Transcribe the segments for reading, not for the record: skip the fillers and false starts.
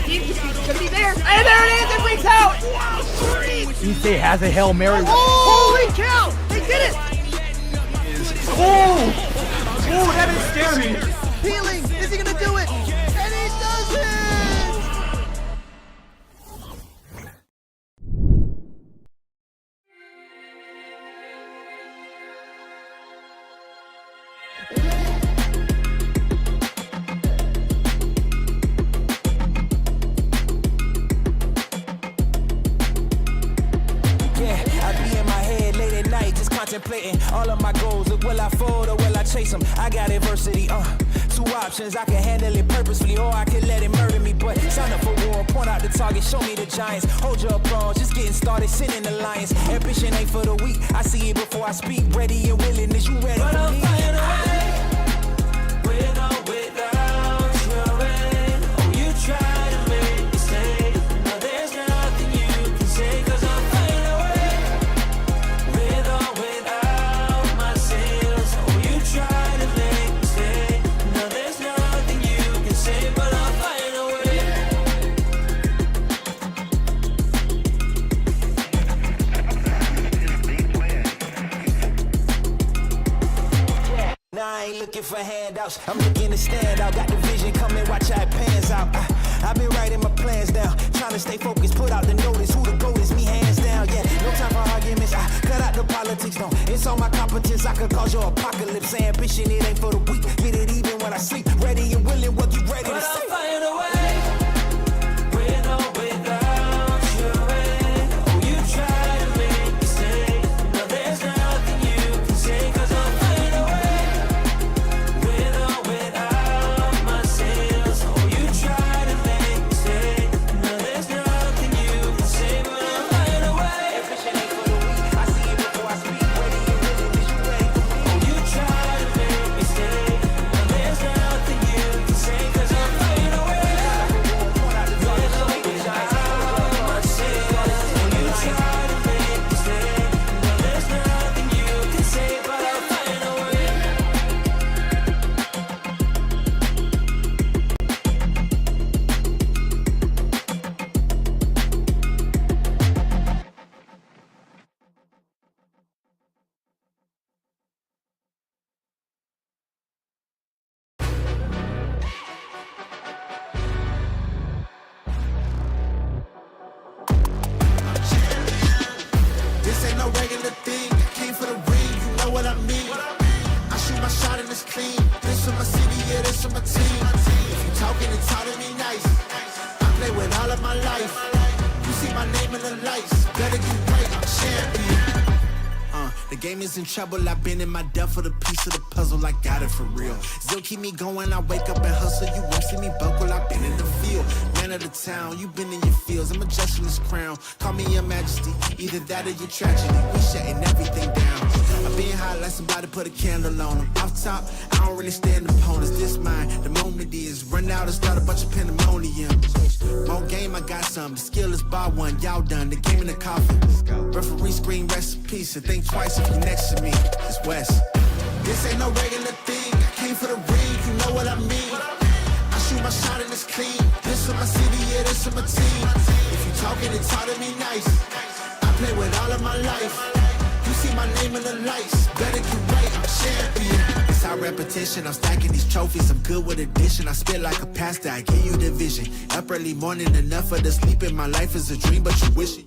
He's gonna be there. And there it is. It breaks out. Issei has a Hail Mary. Holy cow! They did it. Oh, that didn't scare me. Peeling. Is he gonna do it? And he does it. Contemplating all of my goals. Will I fold or will I chase them? I got adversity, two options. I can handle it purposefully or I can let it murder me. But sign up for war, point out the target, show me the giants. Hold your applause, just getting started, sending the lions. Ambition ain't for the weak, I see it before I speak. Ready and willing, is you ready for me? With or without your end. Oh, you try to make me stay. No, there's nothing you can say, cause I'm flying away. With or without my sails. Oh, you try to make me stay. No, there's nothing you can say, but I'm flying away. Now I ain't looking for handouts, I'm looking to stand out. Got the vision coming, watch how it pans out. I've been writing my plans down, trying to stay focused, put out the notice. Who the GOAT is, me hands down, yeah. No time for arguments, I cut out the politics, no. It's all my competence, I could cause your apocalypse. Ambition, it ain't for the weak, get it even when I sleep. Ready and willing, what you ready to say. But I'm flying away, with or without your end. Oh, you try to make me stay. No, there's nothing you can say, cause I'm flying away. With or without my sails. Oh, you try to make me stay. No, there's nothing you can say, but I'm flying away. Ambition ain't for the weak, I see it before I speak. Ready and willing, is you ready for me? Oh, you try to make me stay. No, there's nothing you can say, cause I'm flying away. With or without my sails. Oh, you try to make me stay. No, there's nothing you can say, but I'm flying away. This ain't no regular thing. I came for the ring, you know what I mean. I shoot my shot and it's clean. This for my city, yeah, this for my team. If you talking and talk to me nice, I play with all of my life. You see my name in the lights, better get right, I'm champion. The game is in trouble, I've been in my depth for the piece of the puzzle, I got it for real. Still keep me going, I wake up and hustle, you won't see me buckle, I've been in the field. Man of the town, you been in your fields, I'm adjusting this crown. Call me your majesty, either that or your tragedy, we shutting everything down. I've been hot like somebody put a candle on them. Off top, I don't really stand opponents, this mine. The moment is, run out and start a bunch of pandemonium. More game, I got some, the skill is bar one, y'all done, the game in the coffin. Referee screen, rest in peace, and think twice if you next to me, it's West. This ain't no regular thing, I came for the ring, you know what I mean. I shoot my shot and it's clean, this for my city, yeah, this for my team. If you talking and talk to me nice, I play with all of my life. You see my name in the lights, better get right, I'm champion. It's our repetition, I'm stacking these trophies, I'm good with addition. I spit like a pastor, I give you the vision. Up early morning, enough for the sleep in my life is a dream, but you wish it.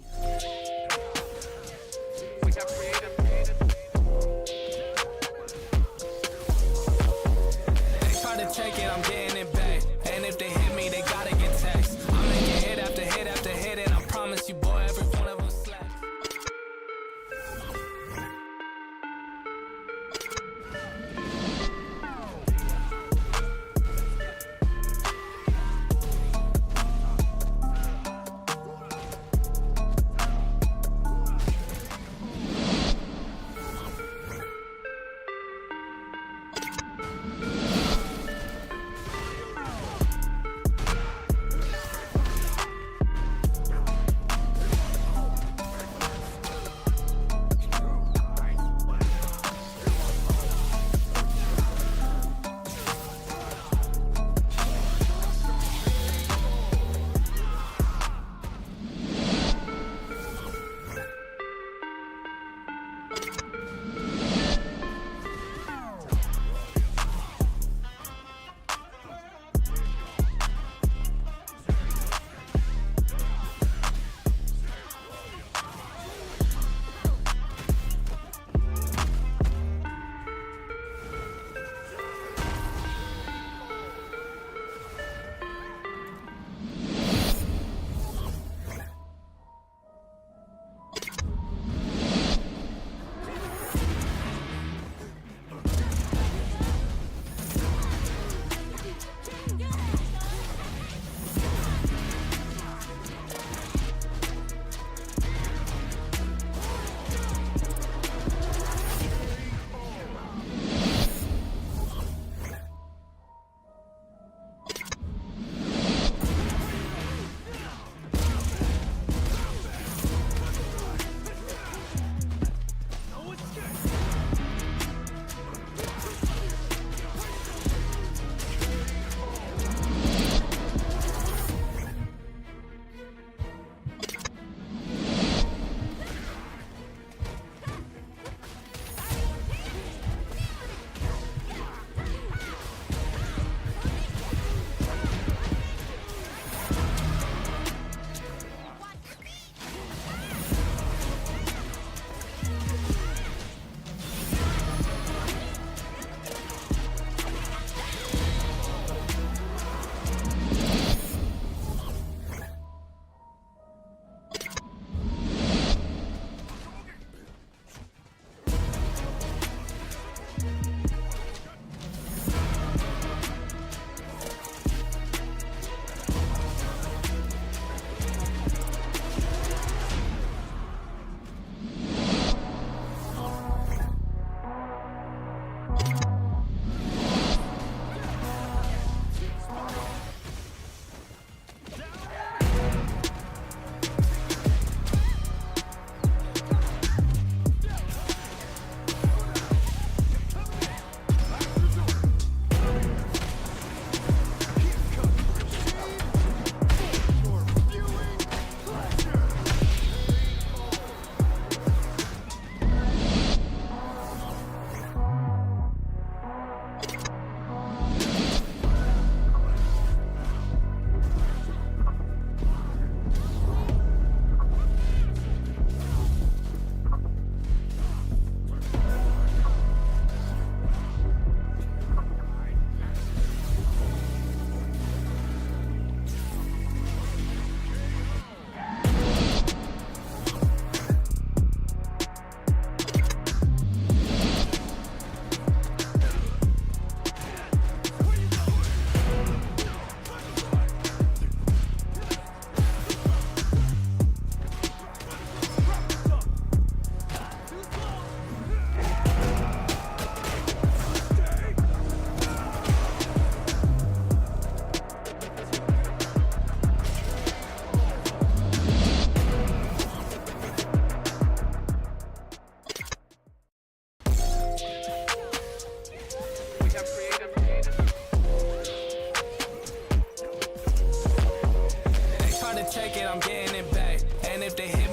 Take it, I'm getting it back. And if they hit me, they gotta get taxed. I'm making hit after hit after hit, and I promise you, boy, every one of them slap.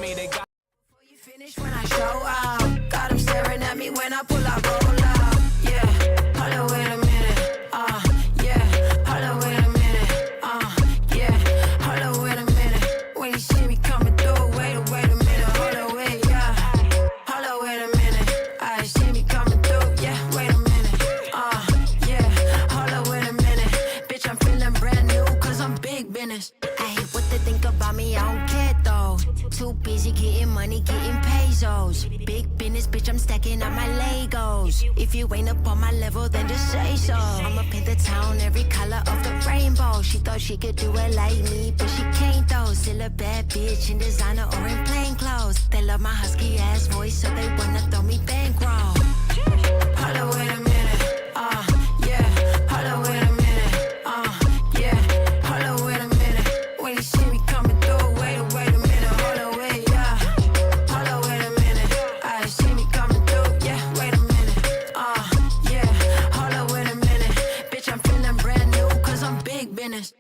me, they got. You finish when I show up. Got them staring at me when I pull up, roll up. Yeah, hold on, wait a minute. Yeah, hold on, wait a minute. Yeah, hold on, wait a minute. When you see me coming through, wait a minute. Hold on, wait, yeah. Hold on, wait a minute. I see me coming through, yeah, wait a minute. Yeah, hold on, wait a minute. Bitch, I'm feeling brand new, cause I'm big business. I hate what they think about me, I don't care though. Too busy getting money, getting pesos. Big business, bitch, I'm stacking on my Legos. If you ain't up on my level, then just say so. I'ma paint the town every color of the rainbow. She thought she could do it like me, but she can't though. Still a bad bitch in designer or in plain clothes. They love my husky ass voice, so they wanna throw me bankroll. Hold on, wait a minute. Yeah. Hold on, wait a minute. Yeah. Hold on, wait a minute. When you see me coming through, wait a minute. Hold on, wait, yeah. Hold on, wait a minute. I see me coming through, yeah. Wait a minute. Yeah. Hold on, wait a minute. Bitch, I'm feeling brand new, cause I'm big business.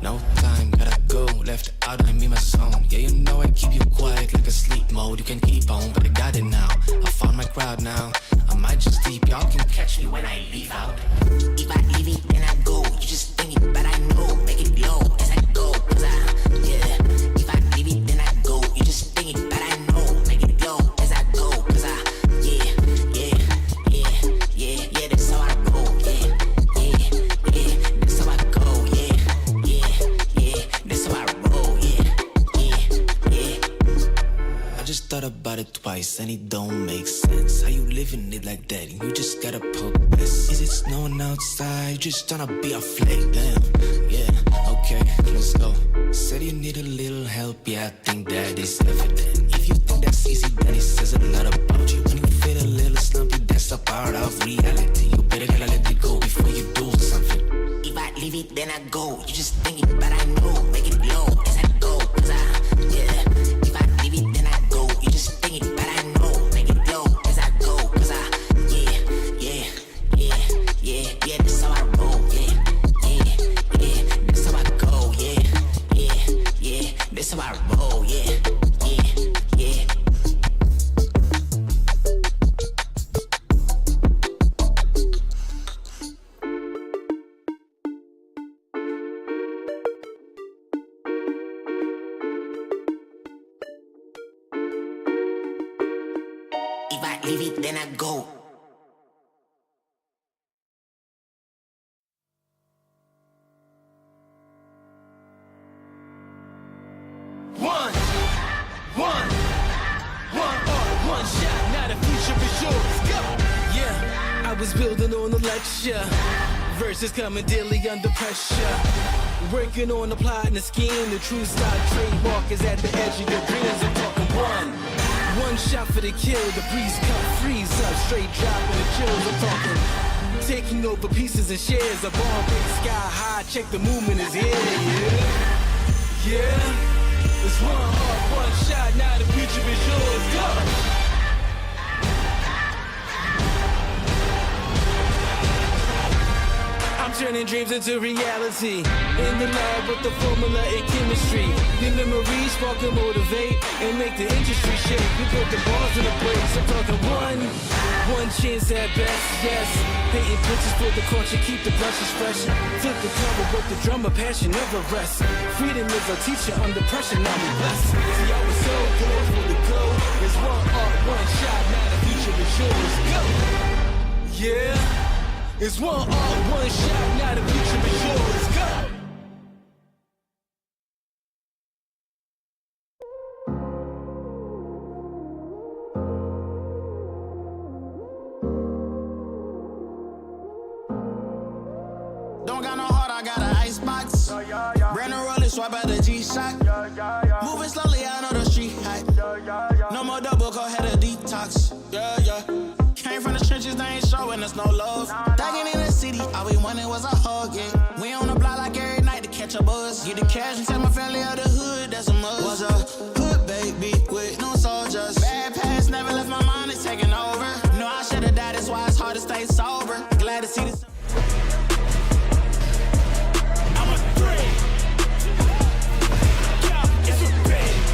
No time, gotta go, left out, I'm in my zone. Yeah, you know I keep you quiet like a sleep mode. You can keep on, but I got it now. I found my crowd now. I might just leave, y'all can catch me when I leave out. If I leave it, then I go. You just think it, but I know. Make it blow as I go, cause yeah. If I leave it, then I go. You just think it, but I know. Make it blow as I go, cause yeah. That's how I roll, yeah. That's how I go, yeah. That's how I roll, yeah. I just thought about it twice and it don't make sense. How you living it like that? You just gotta progress. Is it snowing outside? You just tryna be a flake, damn. Yeah, okay, let's go. Said you need a little help, yeah, I think that is evident. If you think that's easy, then it says a lot about you. When you feel a little slumpy, that's a part of reality. You better gotta let it go before you do something. If I leave it, then I go. You just think it, but I know. Make it blow as I go, cause yeah. If I leave it, then I go. You just think it, but I know. Make it blow as I go, cause yeah. That's how I roll, yeah. That's how I go, yeah. That's how I roll, yeah. If I leave it, then I go. One shot, now the future is yours. Go! Yeah, I was building on the lecture. Verses coming daily under pressure. Working on the plot and the scheme. The true style trademark is at the edge of your dreams. I'm talking one shot for the kill. The breeze cut, freeze up, straight dropping the chills. I'm talking taking over pieces and shares. A bomb big sky high. Check the movement is here. Yeah. It's one heart, one shot. Now the future is yours. Go. I'm turning dreams into reality. In the lab with the formula and chemistry. Your memories spark and motivate and make the industry shake. We put the bars in the brakes. I'm talking one chance at best, yes. Painting pictures for the culture, keep the brushes fresh. Flip the cover with the drummer, passion never rests. Freedom is a teacher under pressure, now we blessed. See, I was so good for the go. There's one art, one shot, now the future is yours. Go! Yeah. It's one art, one shot, now the future is yours. Go! Don't got no heart, I got an icebox. Brand new roller, swipe at the G-Shock. Moving slowly, I know the street hype. No more double, go ahead and detox. Yeah. Came from the trenches, they ain't showing us no love. Thugging in the city, all we wanted was a hug, yeah. We on the block like every night to catch a buzz. Get the cash and tell my family of the hood, that's a must. Was a hood baby with no soldiers. Bad past never left my mind, it's taking over. No, I should've died, that's why it's hard to stay sober. Glad to see this. I'm a three. Yeah, it's a big.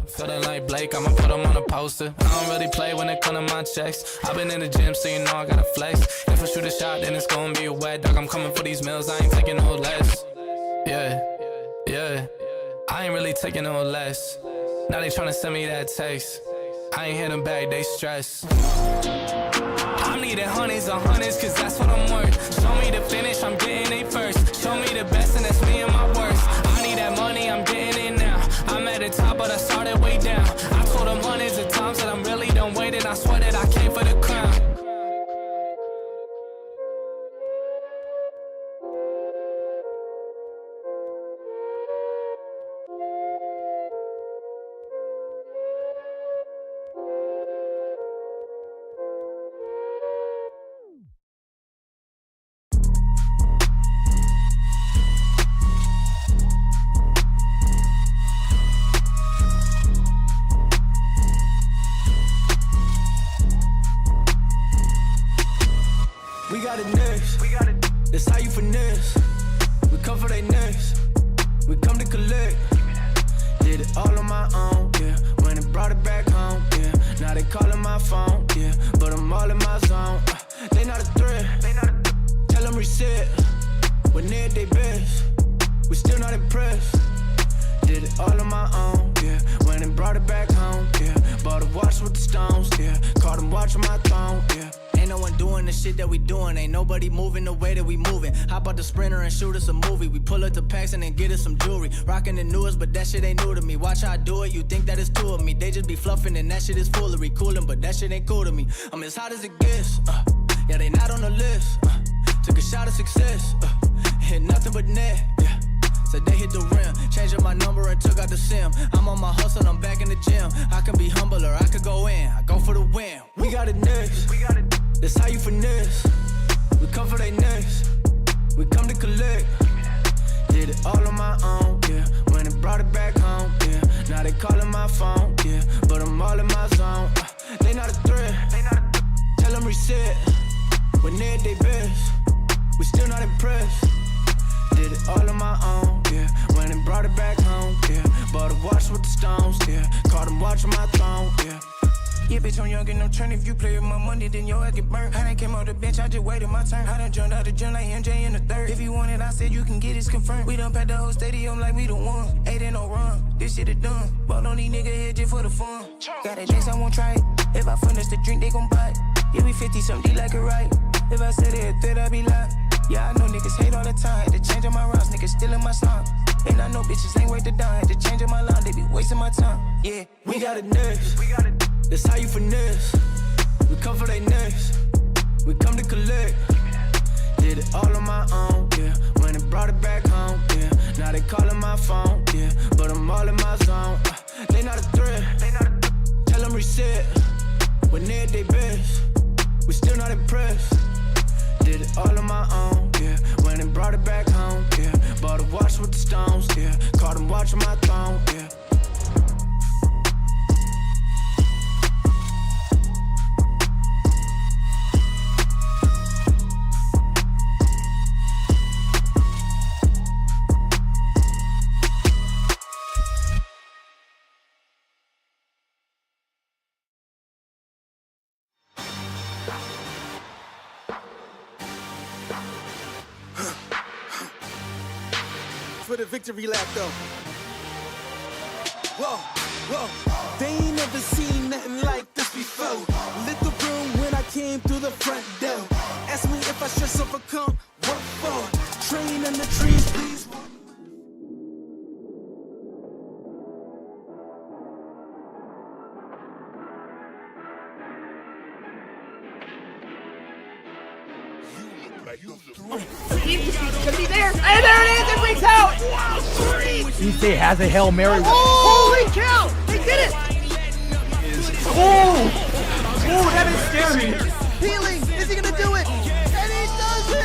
Feeling like Blake, I'ma put him on a poster. I don't really play when it come to my checks. I've been in the gym, so you know I gotta flex. If I shoot a shot, then it's gonna be a wet dog. I'm coming for these meals, I ain't taking no less. Yeah, yeah, I ain't really taking no less. Now they tryna send me that text. I ain't hit them back, they stress. I'm needing hundreds on hundreds, cause that's what I'm worth. Show me the finish, I'm getting it first. Show me the best, and that's me and my worst. I need that money, I'm getting it now. I'm at the top, but I started way down. I told them hundreds of times that I'm really done waiting. I swear that I came for the crown. We got it next. That's how you finesse. We come for they next. We come to collect. Did it all on my own, yeah. When it brought it back home, yeah. Now they calling my phone, yeah. But I'm all in my zone. They not a threat. Tell them reset. When they're at their best, we still not impressed. Did it all on my own, yeah. When it brought it back home, yeah. Bought a watch with the stones, yeah. Caught them watching my throne, yeah. Ain't no one doing the shit that we doing. Ain't nobody moving the way that we moving. Hop out the Sprinter and shoot us a movie. We pull up the packs and then get us some jewelry. Rocking the newest, but that shit ain't new to me. Watch how I do it, you think that it's two of me. They just be fluffing and that shit is foolery. Coolin', but that shit ain't cool to me. I'm as hot as it gets, yeah, they not on the list. Took a shot of success, hit nothing but net, yeah. So they hit the rim, changed up my number and took out the SIM. I'm on my hustle, I'm back in the gym. I can be humble or I could go in. I go for the win. We got it next. That's how you finesse. We come for they next. We come to collect. Did it all on my own, yeah. When it brought it back home, yeah. Now they calling my phone, yeah. But I'm all in my zone. They not a threat. Tell them reset. When they're at their best, we still not impressed. Did it all on my own, yeah. When it brought it back home, yeah. Bought a watch with the stones, yeah. Caught them watching my throne, yeah. Yeah, bitch, I'm young and I'm turning. If you play with my money, then your ass get burnt. I done came out the bench, I just waited my turn. I done jumped out the gym like MJ in the third. If you want it, I said you can get it confirmed. We done packed the whole stadium like we the one. Ain't in no run, this shit is done. Ball on these niggas head just for the fun. Got a chance, I won't try it. If I furnish the drink, they gon' buy it. Yeah, we 50 something, like it right. If I said it, that I be lying. Yeah, I know niggas hate all the time. Had to change up my routes, niggas stealing my slime. And I know bitches ain't worth the dime. Had to change up my line, they be wasting my time. Yeah, we got it next. That's how you finesse. We come for they next. We come to collect. Did it all on my own, yeah. When it brought it back home, yeah. Now they calling my phone, yeah. But I'm all in my zone. They not a threat. Tell them reset. When they're at their best, we still not impressed. Did it all on my own, yeah. When it brought it back home, yeah. Bought a watch with the stones, yeah. Caught them watching my throne, yeah. For the victory lap though. Whoa, whoa. They ain't never seen nothing like this before. Lit the room when I came through the front door. Ask me if I should overcome. What for? Train in the trees, please. Could be there. And there it is. It rings out. Issei has a Hail Mary. Holy cow! They did it! Oh, that is scary. Healing! Is he gonna do it? And he does it!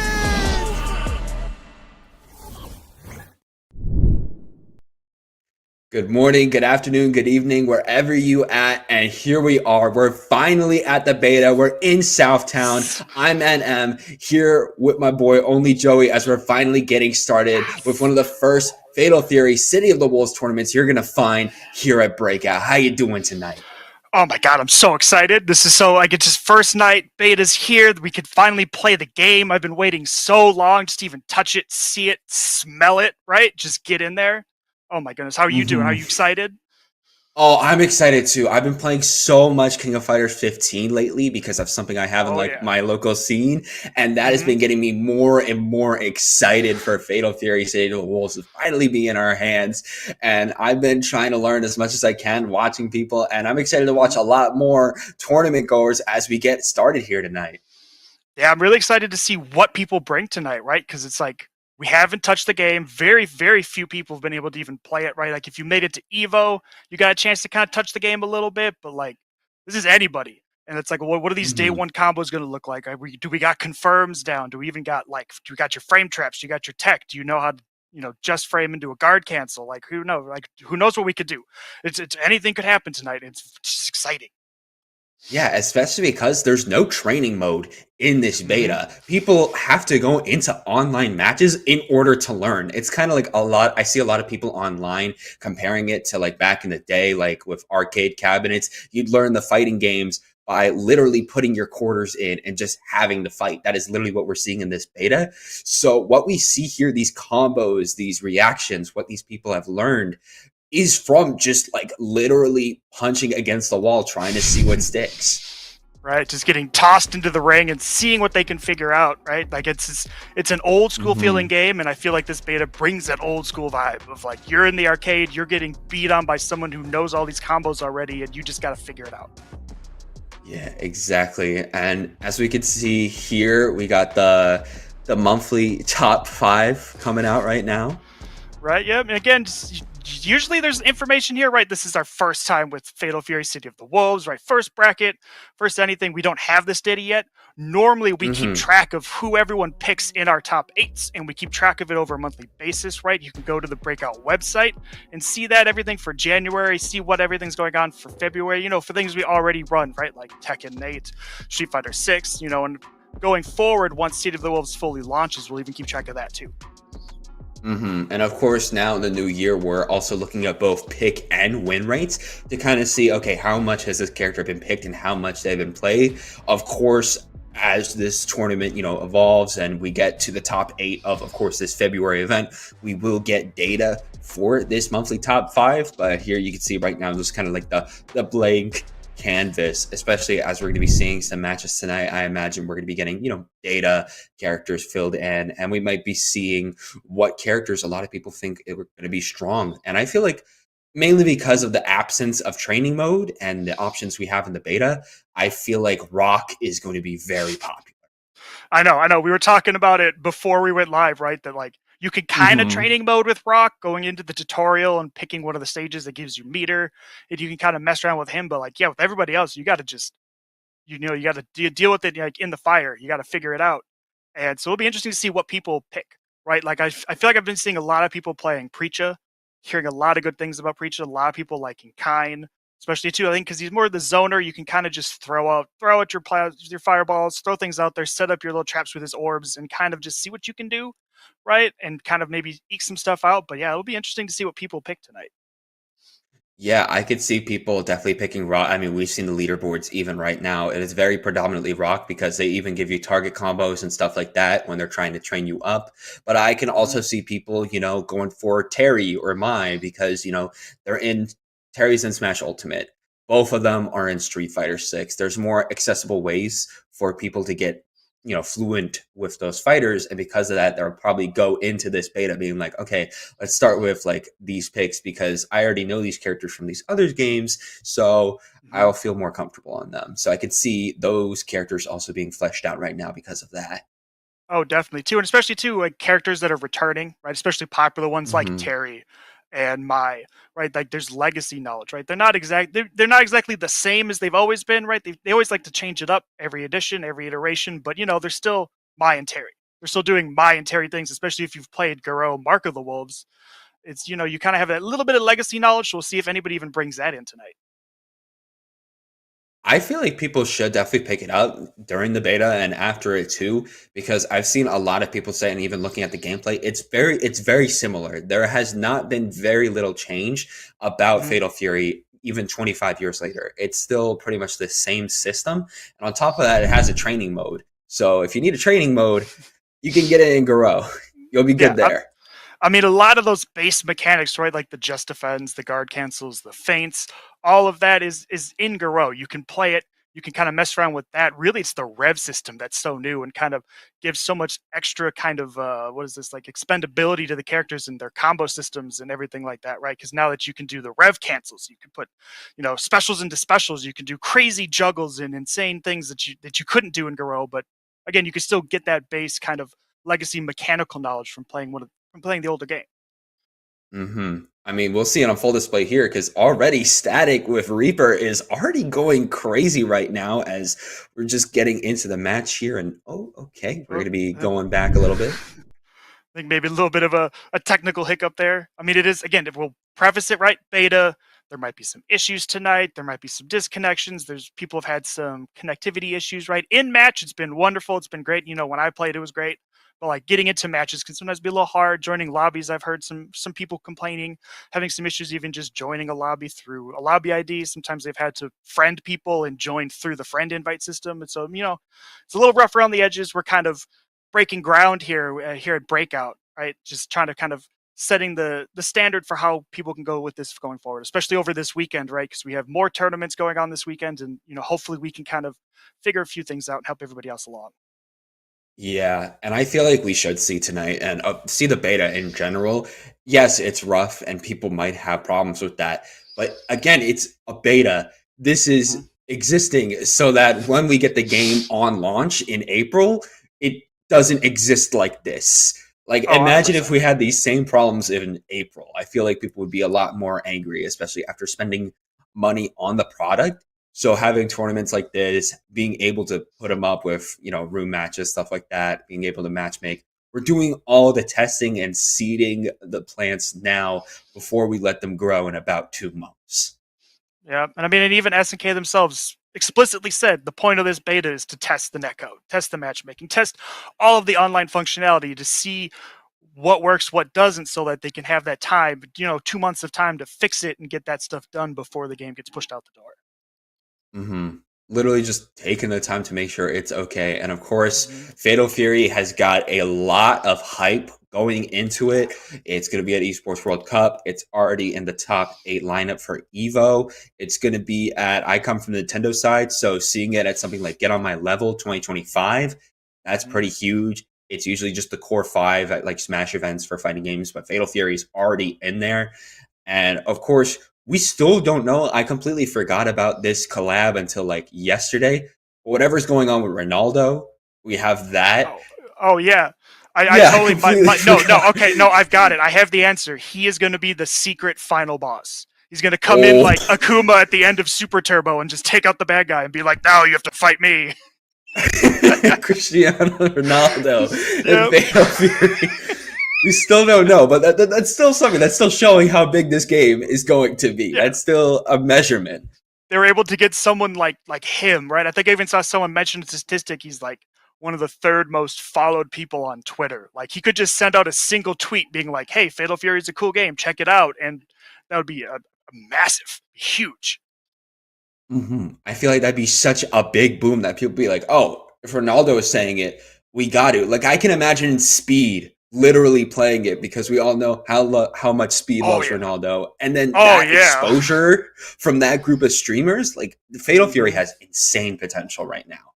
Good morning, good afternoon, good evening, wherever you at. And here we are. We're finally at the beta. We're in Southtown. I'm NM here with my boy Only Joey as we're finally getting started with one of the first Fatal Fury City of the Wolves tournaments you're gonna find here at Breakout. How you doing tonight? Oh my god, I'm so excited. This is so like it's just first night, beta's here. We could finally play the game. I've been waiting so long just to even touch it, see it, smell it, right? Just get in there. Oh my goodness, how are you doing? Are you excited? Oh, I'm excited too. I've been playing so much King of Fighters 15 lately because of something I have in Oh like yeah. my local scene, and that has been getting me more and more excited for Fatal Fury City of the Wolves to finally be in our hands. And I've been trying to learn as much as I can, watching people, and I'm excited to watch a lot more tournament goers as we get started here tonight. Yeah, I'm really excited to see what people bring tonight, right? Because it's like we haven't touched the game. Very, very few people have been able to even play it, right? Like if you made it to Evo, you got a chance to kind of touch the game a little bit, but like this is anybody. And it's like, what are these day one combos going to look like? Do we got confirms down? Do we even got like, do we got your frame traps? Do you got your tech? Do you know how to, just frame into a guard cancel? Like who knows? Like who knows what we could do? It's anything could happen tonight. It's just exciting. Yeah, especially because there's no training mode in this beta. People have to go into online matches in order to learn. It's kind of like I see a lot of people online comparing it to like back in the day, like with arcade cabinets. You'd learn the fighting games by literally putting your quarters in and just having to fight. That is literally what we're seeing in this beta. So what we see here, these combos, these reactions, what these people have learned is from just like literally punching against the wall trying to see what sticks. Right, just getting tossed into the ring and seeing what they can figure out, right? Like it's an old school feeling game, and I feel like this beta brings that old school vibe of like you're in the arcade, you're getting beat on by someone who knows all these combos already, and you just got to figure it out. Yeah, exactly. And as we can see here, we got the monthly top 5 coming out right now. Right, yeah, and again, usually there's information here, right? This is our first time with Fatal Fury City of the Wolves, right? First bracket, first anything. We don't have this data yet. Normally, we keep track of who everyone picks in our top 8s, and we keep track of it over a monthly basis, right? You can go to the Breakout website and see that everything for January, see what everything's going on for February, for things we already run, right? Like Tekken 8, Street Fighter 6, and going forward, once City of the Wolves fully launches, we'll even keep track of that too. And of course, now in the new year, we're also looking at both pick and win rates to kind of see, okay, how much has this character been picked and how much they've been played. Of course, as this tournament, evolves and we get to the top 8 of course, this February event, we will get data for this monthly top 5. But here you can see right now, just kind of like the blank canvas, especially as we're going to be seeing some matches tonight. I imagine we're going to be getting, data characters filled in, and we might be seeing what characters a lot of people think are going to be strong. And I feel like mainly because of the absence of training mode and the options we have in the beta, I feel like Rock is going to be very popular. I know. We were talking about it before we went live, right? That like you can kind of training mode with Rock going into the tutorial and picking one of the stages that gives you meter, and you can kind of mess around with him. But like, yeah, with everybody else, you got to just, you got to deal with it like in the fire. You got to figure it out. And so it'll be interesting to see what people pick, right? Like I feel like I've been seeing a lot of people playing Preacha, hearing a lot of good things about Preacha. A lot of people liking Kine, especially too. I think because he's more the zoner, you can kind of just throw out your fireballs, throw things out there, set up your little traps with his orbs, and kind of just see what you can do, right? And kind of maybe eke some stuff out. But yeah, it'll be interesting to see what people pick tonight. Yeah, I could see people definitely picking Rock. I mean, we've seen the leaderboards even right now. It is very predominantly Rock because they even give you target combos and stuff like that when they're trying to train you up. But I can also see people, going for Terry or Mai because, they're in Terry's in Smash Ultimate. Both of them are in Street Fighter 6. There's more accessible ways for people to get fluent with those fighters, and because of that they'll probably go into this beta being like, okay, let's start with like these picks because I already know these characters from these other games, so I'll feel more comfortable on them. So I could see those characters also being fleshed out right now because of that. Oh, definitely too, and especially too like characters that are returning, right? Especially popular ones like Terry and Mai, right? Like there's legacy knowledge, right? They're not exactly the same as they've always been, right? They always like to change it up every edition, every iteration, but they're still Mai and Terry. They're still doing Mai and Terry things, especially if you've played Garo Mark of the Wolves. it's, you kind of have that little bit of legacy knowledge. So we'll see if anybody even brings that in tonight. I feel like people should definitely pick it up during the beta and after it too, because I've seen a lot of people say, and even looking at the gameplay, it's very similar. There has not been very little change about Mhm. Fatal Fury even 25 years later. It's still pretty much the same system. And on top of that, it has a training mode. So if you need a training mode, you can get it in Garou. You'll be Yeah, good there. I mean, a lot of those base mechanics, right? Like the just defends, the guard cancels, the feints, all of that is in Garou. You can play it. You can kind of mess around with that. Really, it's the rev system that's so new and kind of gives so much extra kind of what is this, like, expendability to the characters and their combo systems and everything like that, right? Because now that you can do the rev cancels, you can put, specials into specials. You can do crazy juggles and insane things that you couldn't do in Garou. But again, you can still get that base kind of legacy mechanical knowledge from playing the older game. I mean, we'll see it on full display here because already Static with Reaper is already going crazy right now as we're just getting into the match here. And okay, we're Oh, going to be uh, going back a little bit. I think maybe a little bit of a technical hiccup there. I mean, it is, again, if we'll preface it right, beta. There might be some issues tonight. There might be some disconnections. There's people have had some connectivity issues, right? In match, it's been wonderful. It's been great. When I played, it was great. But like getting into matches can sometimes be a little hard. Joining lobbies, I've heard some people complaining, having some issues even just joining a lobby through a lobby ID. Sometimes they've had to friend people and join through the friend invite system. And so, it's a little rough around the edges. We're kind of breaking ground here at Breakout, right? Just trying to kind of setting the standard for how people can go with this going forward, especially over this weekend, right? Because we have more tournaments going on this weekend, and hopefully we can kind of figure a few things out and help everybody else along. Yeah, and I feel like we should see tonight and see the beta in general. Yes, it's rough and people might have problems with that. But again, it's a beta. This Mhm. is existing so that when we get the game on launch in April, it doesn't exist like this. Like, Oh, imagine if 100%. we had these same problems in April. I feel like people would be a lot more angry, especially after spending money on the product. So having tournaments like this, being able to put them up with, room matches, stuff like that, being able to match make, we're doing all the testing and seeding the plants now before we let them grow in about 2 months. Yeah, and I mean, and even SNK themselves explicitly said the point of this beta is to test the netcode, test the matchmaking, test all of the online functionality to see what works, what doesn't, so that they can have that time, 2 months of time to fix it and get that stuff done before the game gets pushed out the door. Literally just taking the time to make sure it's okay. And of course, Mhm. Fatal Fury has got a lot of hype going into it. It's going to be at Esports World Cup. It's already in the top 8 lineup for Evo. It's going to be I come from the Nintendo side, so seeing it at something like Get On My Level 2025, that's Mhm. pretty huge. It's usually just the core 5 at like Smash events for fighting games, but Fatal Fury is already in there. And of course, we still don't know. I completely forgot about this collab until like yesterday. Whatever's going on with Ronaldo, we have that. Oh yeah. I Yeah, I totally completely no, forgot. okay, no, I've got it. I have the answer. He is going to be the secret final boss. He's going to come in Oh, like Akuma at the end of Super Turbo and just take out the bad guy and be like, "Now you have to fight me." Cristiano Ronaldo and Yep. Fatal Fury. We still don't know, but that's still something. That's still showing how big this game is going to be. Yeah. That's still a measurement. They were able to get someone like him, right? I think I even saw someone mention a statistic. He's like one of the third most followed people on Twitter. Like he could just send out a single tweet being like, "Hey, Fatal Fury is a cool game. Check it out," and that would be a massive, huge. I feel like that'd be such a big boom that people be like, "Oh, if Ronaldo is saying it, we got to." Like I can imagine Speed literally playing it because we all know how much Speed Oh loves yeah. Ronaldo, and then Oh that yeah. exposure from that group of streamers, like Fatal Fury Mhm. has insane potential right now.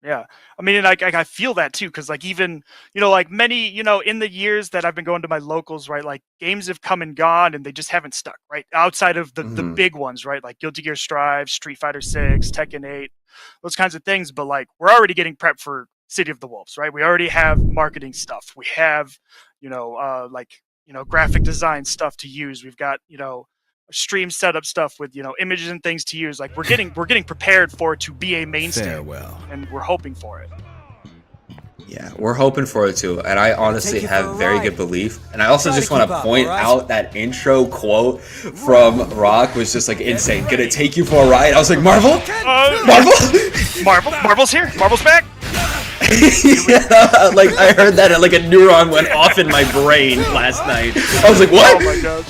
Yeah. I mean, and I feel that too, because like even, like many, in the years that I've been going to my locals, right, like games have come and gone and they just haven't stuck, right? Outside of the hmm big ones, right? Like Guilty Gear Strive, Street Fighter 6, Tekken 8, those kinds of things. But like we're already getting prepped for City of the Wolves, right? We already have marketing stuff. We have, graphic design stuff to use. We've got, stream setup stuff with, images and things to use. Like we're getting prepared for it to be a mainstay. Farewell. And we're hoping for it. Yeah, we're hoping for it too, and I honestly have very good belief. And I also just want to point out that intro quote from Rock was just like insane. Gonna take you for a ride. I was like, Marvel, Marvel's here. Marvel's back. Yeah, like I heard that and like a neuron went off in my brain last night. I was like, what? Oh my gosh.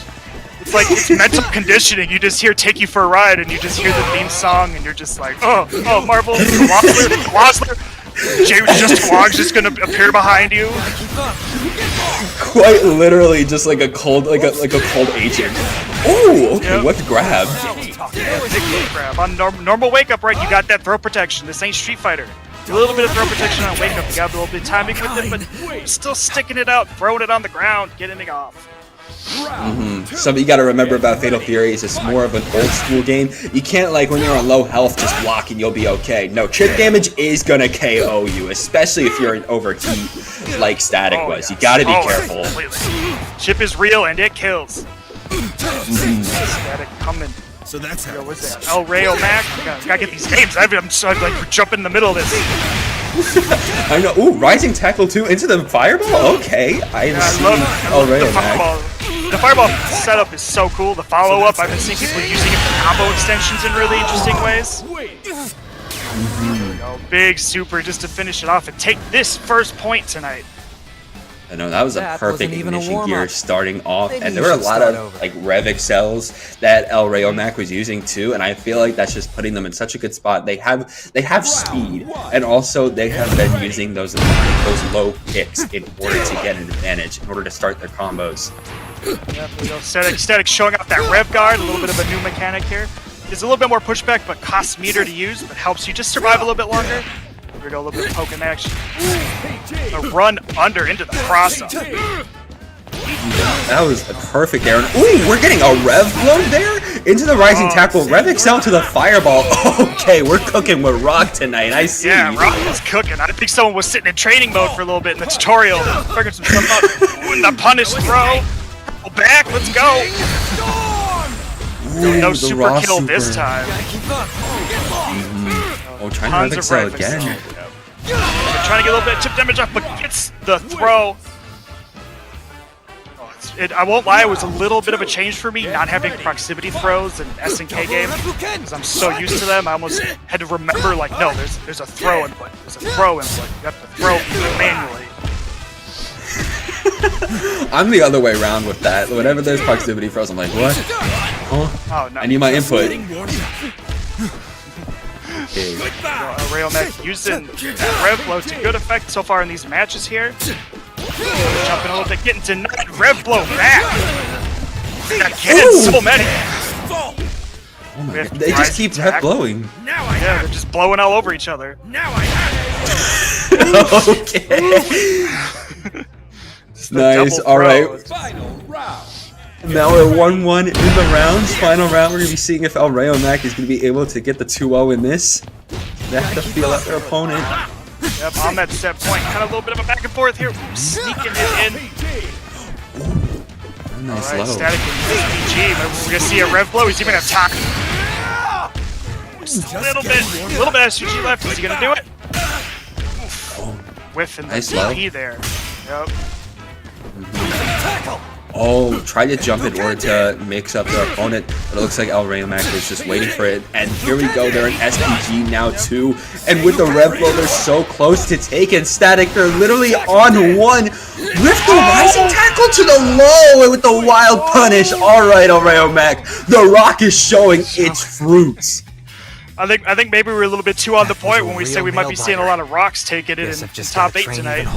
It's like it's mental conditioning. You just hear "Take You for a Ride" and you just hear the theme song and you're just like, oh, Marvel, Wassler. Just Wong's just gonna appear behind you. Quite literally, just like a cold, like a cold agent. Oh, okay, Yep. what grab? Grab on normal wake up, right? You got that throw protection. This ain't Street Fighter. A little bit of throw protection on wake up. You got a little bit of timing with it, but still sticking it out, throwing it on the ground, getting it off. Something you got to remember about Fatal Fury is it's more of an old school game. You can't, like, when you're on low health, just block and you'll be okay. No, chip damage is gonna KO you, especially if you're in overheat like Static was. You got to be careful. Completely. Chip is real and it kills. Static coming. So that's how. What's that? El Rayo Mac. Gotta get these names. I'm so like jumping in the middle of this. I know. Ooh, Rising Tackle 2 into the Fireball? Okay. I love the Fireball. The Fireball setup is so cool. The follow-up, I've been seeing people using it for combo extensions in really interesting ways. Big super just to finish it off and take this first point tonight. I know, that was a perfect ignition gear starting off, and there were a lot of like Rev Excels that El Rayo Mac was using too, and I feel like that's just putting them in such a good spot. They have speed, and also they have been using those low kicks in order to get an advantage, in order to start their combos. Yeah, there we go. Static showing off that Rev Guard, a little bit of a new mechanic here. There's a little bit more pushback, but costs meter to use, but helps you just survive a little bit longer. Here we go, a little bit of poking action. A run under into the cross-up. That was a perfect there. Ooh, we're getting a Rev blow there into the Rising Tackle. Rev Excel to the Fireball. Okay, we're cooking with Rock tonight. I see. Yeah, Rock was cooking. I think someone was sitting in training mode for a little bit in the tutorial. Figuring some stuff out. Ooh, the punish throw. Back, let's go. Ooh, no super kill this time. Oh, trying to Rev Excel again. Trying to get a little bit of chip damage off, but gets the throw. I won't lie, it was a little bit of a change for me not having proximity throws in SNK games because I'm so used to them. I almost had to remember, like, no, there's a throw input. There's a throw input. You have to throw manually. I'm the other way around with that. Whenever there's proximity throws, I'm like, what? Huh? Oh, no. I need my input. Okay. Rayo Mac using that Rev Blow to good effect so far in these matches here. Jumping a little bit, getting denied. Rev Blow back. Again, so many. Oh my God. They just keep Rev blowing. Yeah, they're just blowing all over each other. Okay. Nice. All right. Now we're 1-1 in the rounds. Final round. We're gonna be seeing if El Rayo Mac is gonna be able to get the 2-0 in this. They have to feel out their opponent. Yep, on that set point, kind of a little bit of a back and forth here. Ooh, sneaking it in. Nice all right, low. Static and SPG. We're gonna see a Rev Blow. He's even have time. Just a little bit of SPG left. Is he gonna do it? Whiffing the TP there. Yep. Oh, tried to jump in order to mix up their opponent, but it looks like El Rayo Mac is just waiting for it. And here we go, they're in SPG now too. And with the Rev Blow, they're so close to taking Static. They're literally on one with the Rising Tackle to the low and with the wild punish. All right, El Rayo Mac, the Rock is showing its fruits. I think maybe we're a little bit too on the point when we say we might be seeing a lot of Rocks taking it in top 8 tonight.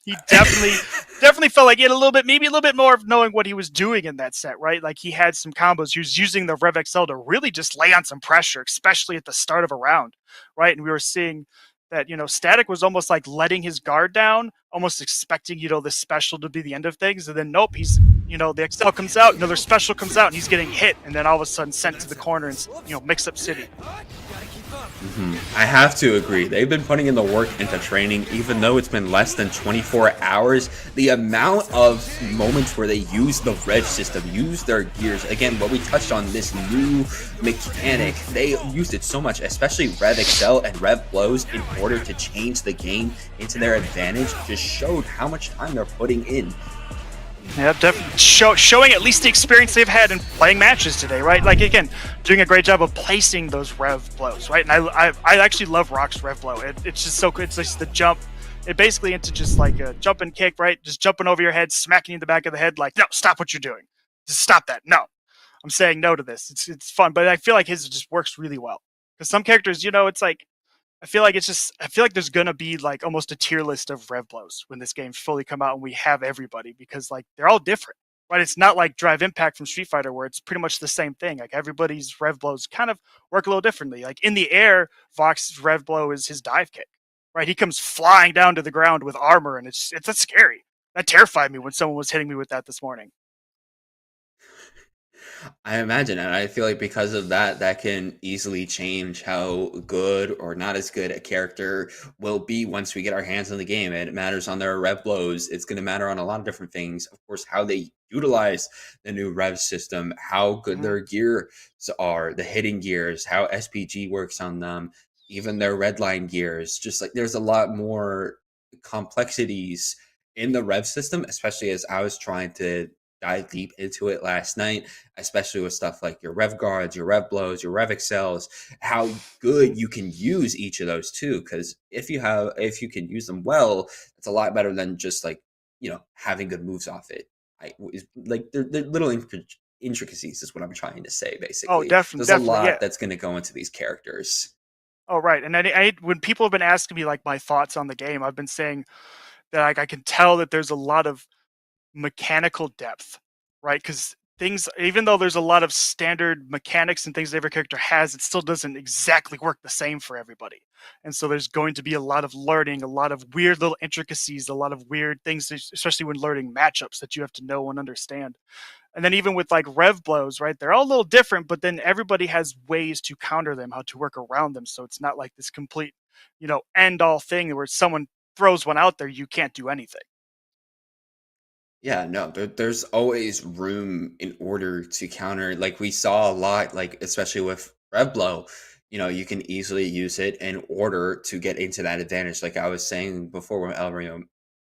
He definitely felt like he had maybe a little bit more of knowing what he was doing in that set, right? Like he had some combos. He was using the Rev XL to really just lay on some pressure, especially at the start of a round, right? And we were seeing that, Static was almost like letting his guard down, almost expecting, this special to be the end of things. And then nope, he's, the XL comes out, another special comes out, and he's getting hit, and then all of a sudden sent to the corner and, mix up city. I have to agree. They've been putting in the work into training, even though it's been less than 24 hours. The amount of moments where they use the rev system, use their gears. Again, what we touched on, this new mechanic, they used it so much, especially Rev Excel and Rev Blows, in order to change the game into their advantage. Just showed how much time they're putting in. Yeah, definitely showing at least the experience they've had in playing matches today, right? Like again, doing a great job of placing those rev blows, right? And I actually love Rock's rev blow. It's just so good. It's just the jump. It basically into just like a jump and kick, right? Just jumping over your head, smacking you in the back of the head, like no, stop what you're doing. Just stop that. No, I'm saying no to this. It's fun, but I feel like his just works really well because some characters, it's like I feel like there's gonna be like almost a tier list of rev blows when this game's fully come out and we have everybody because like they're all different, right? It's not like Drive Impact from Street Fighter where it's pretty much the same thing. Like everybody's rev blows kind of work a little differently. Like in the air, Vox's rev blow is his dive kick, right? He comes flying down to the ground with armor, and that's scary. That terrified me when someone was hitting me with that this morning. I imagine, and I feel like because of that, that can easily change how good or not as good a character will be once we get our hands on the game. And it matters on their rev blows. It's going to matter on a lot of different things. Of course, how they utilize the new rev system, how good Mhm. their gears are, the hitting gears, how SPG works on them, even their red line gears. Just like there's a lot more complexities in the rev system, especially as I was trying to dive deep into it last night, especially with stuff like your rev guards, your rev blows, your rev excels, how good you can use each of those too. Because if you can use them well, it's a lot better than just like having good moves off it. Like they're little intricacies is what I'm trying to say. Oh, Basically, definitely, there's a definitely, yeah. lot that's going to go into these characters. Oh, right. And when people have been asking me like my thoughts on the game, I've been saying that like I can tell that there's a lot of mechanical depth, right? Because things, even though there's a lot of standard mechanics and things that every character has, it still doesn't exactly work the same for everybody. And so there's going to be a lot of learning, a lot of weird little intricacies, a lot of weird things, especially when learning matchups that you have to know and understand. And then even with like rev blows, right? They're all a little different, but then everybody has ways to counter them, how to work around them. So it's not like this complete, end all thing where someone throws one out there, you can't do anything. Yeah, no, there's always room in order to counter. Like we saw a lot, like especially with Revblow, you can easily use it in order to get into that advantage. Like I was saying before with El Rio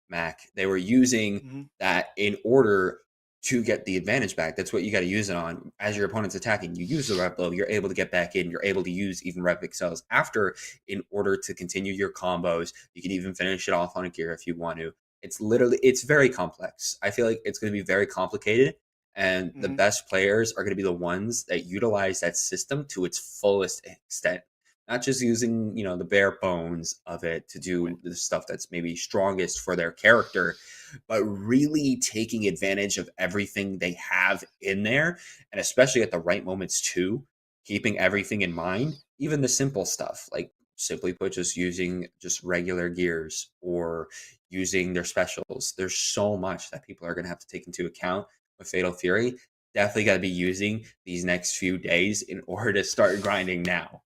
Mac, they were using Hmm. that in order to get the advantage back. That's what you got to use it on. As your opponent's attacking, you use the Revblow, you're able to get back in, you're able to use even Rev Excels after in order to continue your combos. You can even finish it off on a gear if you want to. It's very complex. I feel like it's going to be very complicated, and the Hmm. best players are going to be the ones that utilize that system to its fullest extent, not just using the bare bones of it to Right. do the stuff that's maybe strongest for their character, but really taking advantage of everything they have in there, and especially at the right moments too, keeping everything in mind, even the simple stuff like simply put just using just regular gears or using their specials. There's so much that people are going to have to take into account with Fatal Fury. Definitely got to be using these next few days in order to start grinding now.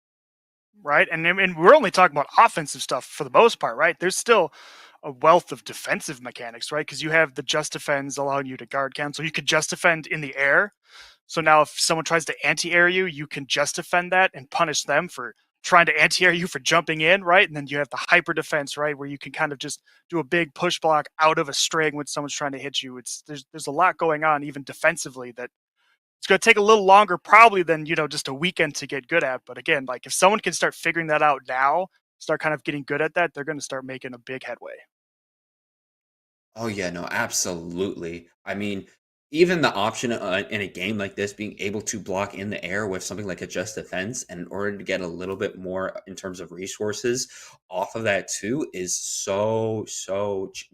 Right. And we're only talking about offensive stuff for the most part, right? There's still a wealth of defensive mechanics, right? Because you have the just defends allowing you to guard cancel. You could just defend in the air. So now if someone tries to anti-air you, you can just defend that and punish them for trying to anti-air you for jumping in, right? And then you have the hyper defense, right, where you can kind of just do a big push block out of a string when someone's trying to hit you. There's a lot going on even defensively that it's going to take a little longer probably than just a weekend to get good at. But again, like if someone can start figuring that out now, start kind of getting good at that, they're going to start making a big headway. Oh yeah, no, absolutely. I mean, even the option in a game like this, being able to block in the air with something like a just defense, and in order to get a little bit more in terms of resources off of that too, is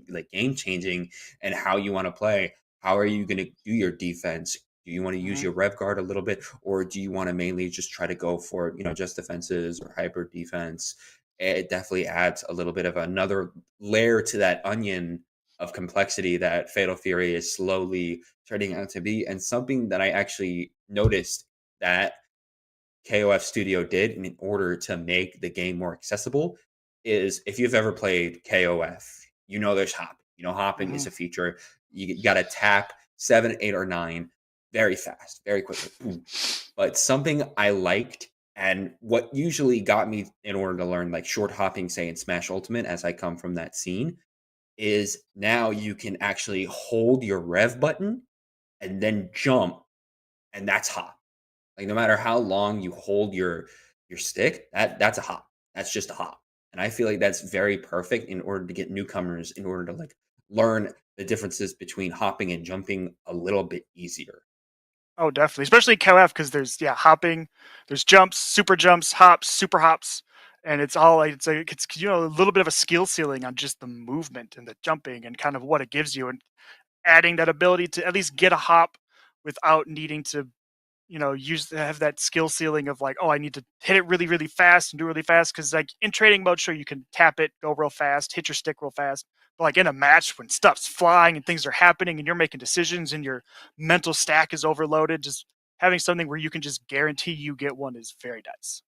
like game changing and how you want to play. How are you going to do your defense? Do you want to use Hmm. your rev guard a little bit, or do you want to mainly just try to go for just defenses or hyper defense? It definitely adds a little bit of another layer to that onion of complexity that Fatal Fury is slowly turning out to be, and something that I actually noticed that KOF Studio did in order to make the game more accessible is if you've ever played KOF, you know there's hopping. You know, hopping is Mhm. a feature. You got to tap 7, 8, or 9 very fast, very quickly. Boom. But something I liked and what usually got me in order to learn like short hopping, say in Smash Ultimate, as I come from that scene, is now you can actually hold your rev button and then jump, and that's hop. Like no matter how long you hold your stick, that's a hop. That's just a hop. And I feel like that's very perfect in order to get newcomers in order to like learn the differences between hopping and jumping a little bit easier. Oh, definitely, especially KOF because there's hopping, there's jumps, super jumps, hops, super hops, and it's all like it's a little bit of a skill ceiling on just the movement and the jumping and kind of what it gives you, and adding that ability to at least get a hop without needing to have that skill ceiling of like, oh, I need to hit it really, really fast and do it really fast. Cause like in training mode, sure, you can tap it, go real fast, hit your stick real fast. But like in a match when stuff's flying and things are happening and you're making decisions and your mental stack is overloaded, just having something where you can just guarantee you get one is very nice.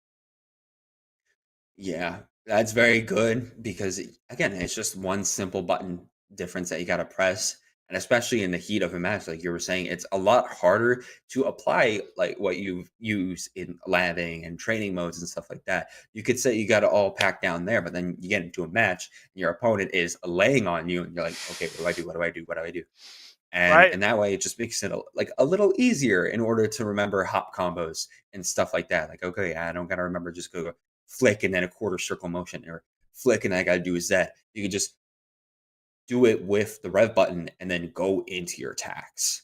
Yeah, that's very good because again, it's just one simple button difference that you got to press. And especially in the heat of a match, like you were saying, it's a lot harder to apply like what you use in labbing and training modes and stuff like that. You could say you got it all packed down there, but then you get into a match and your opponent is laying on you, and you're like, okay, what do I do? What do I do? What do I do? And Right. and that way it just makes it like a little easier in order to remember hop combos and stuff like that. Like, okay, I don't gotta remember just go flick and then a quarter circle motion or flick and I gotta do a Z. You can just do it with the rev button and then go into your attacks.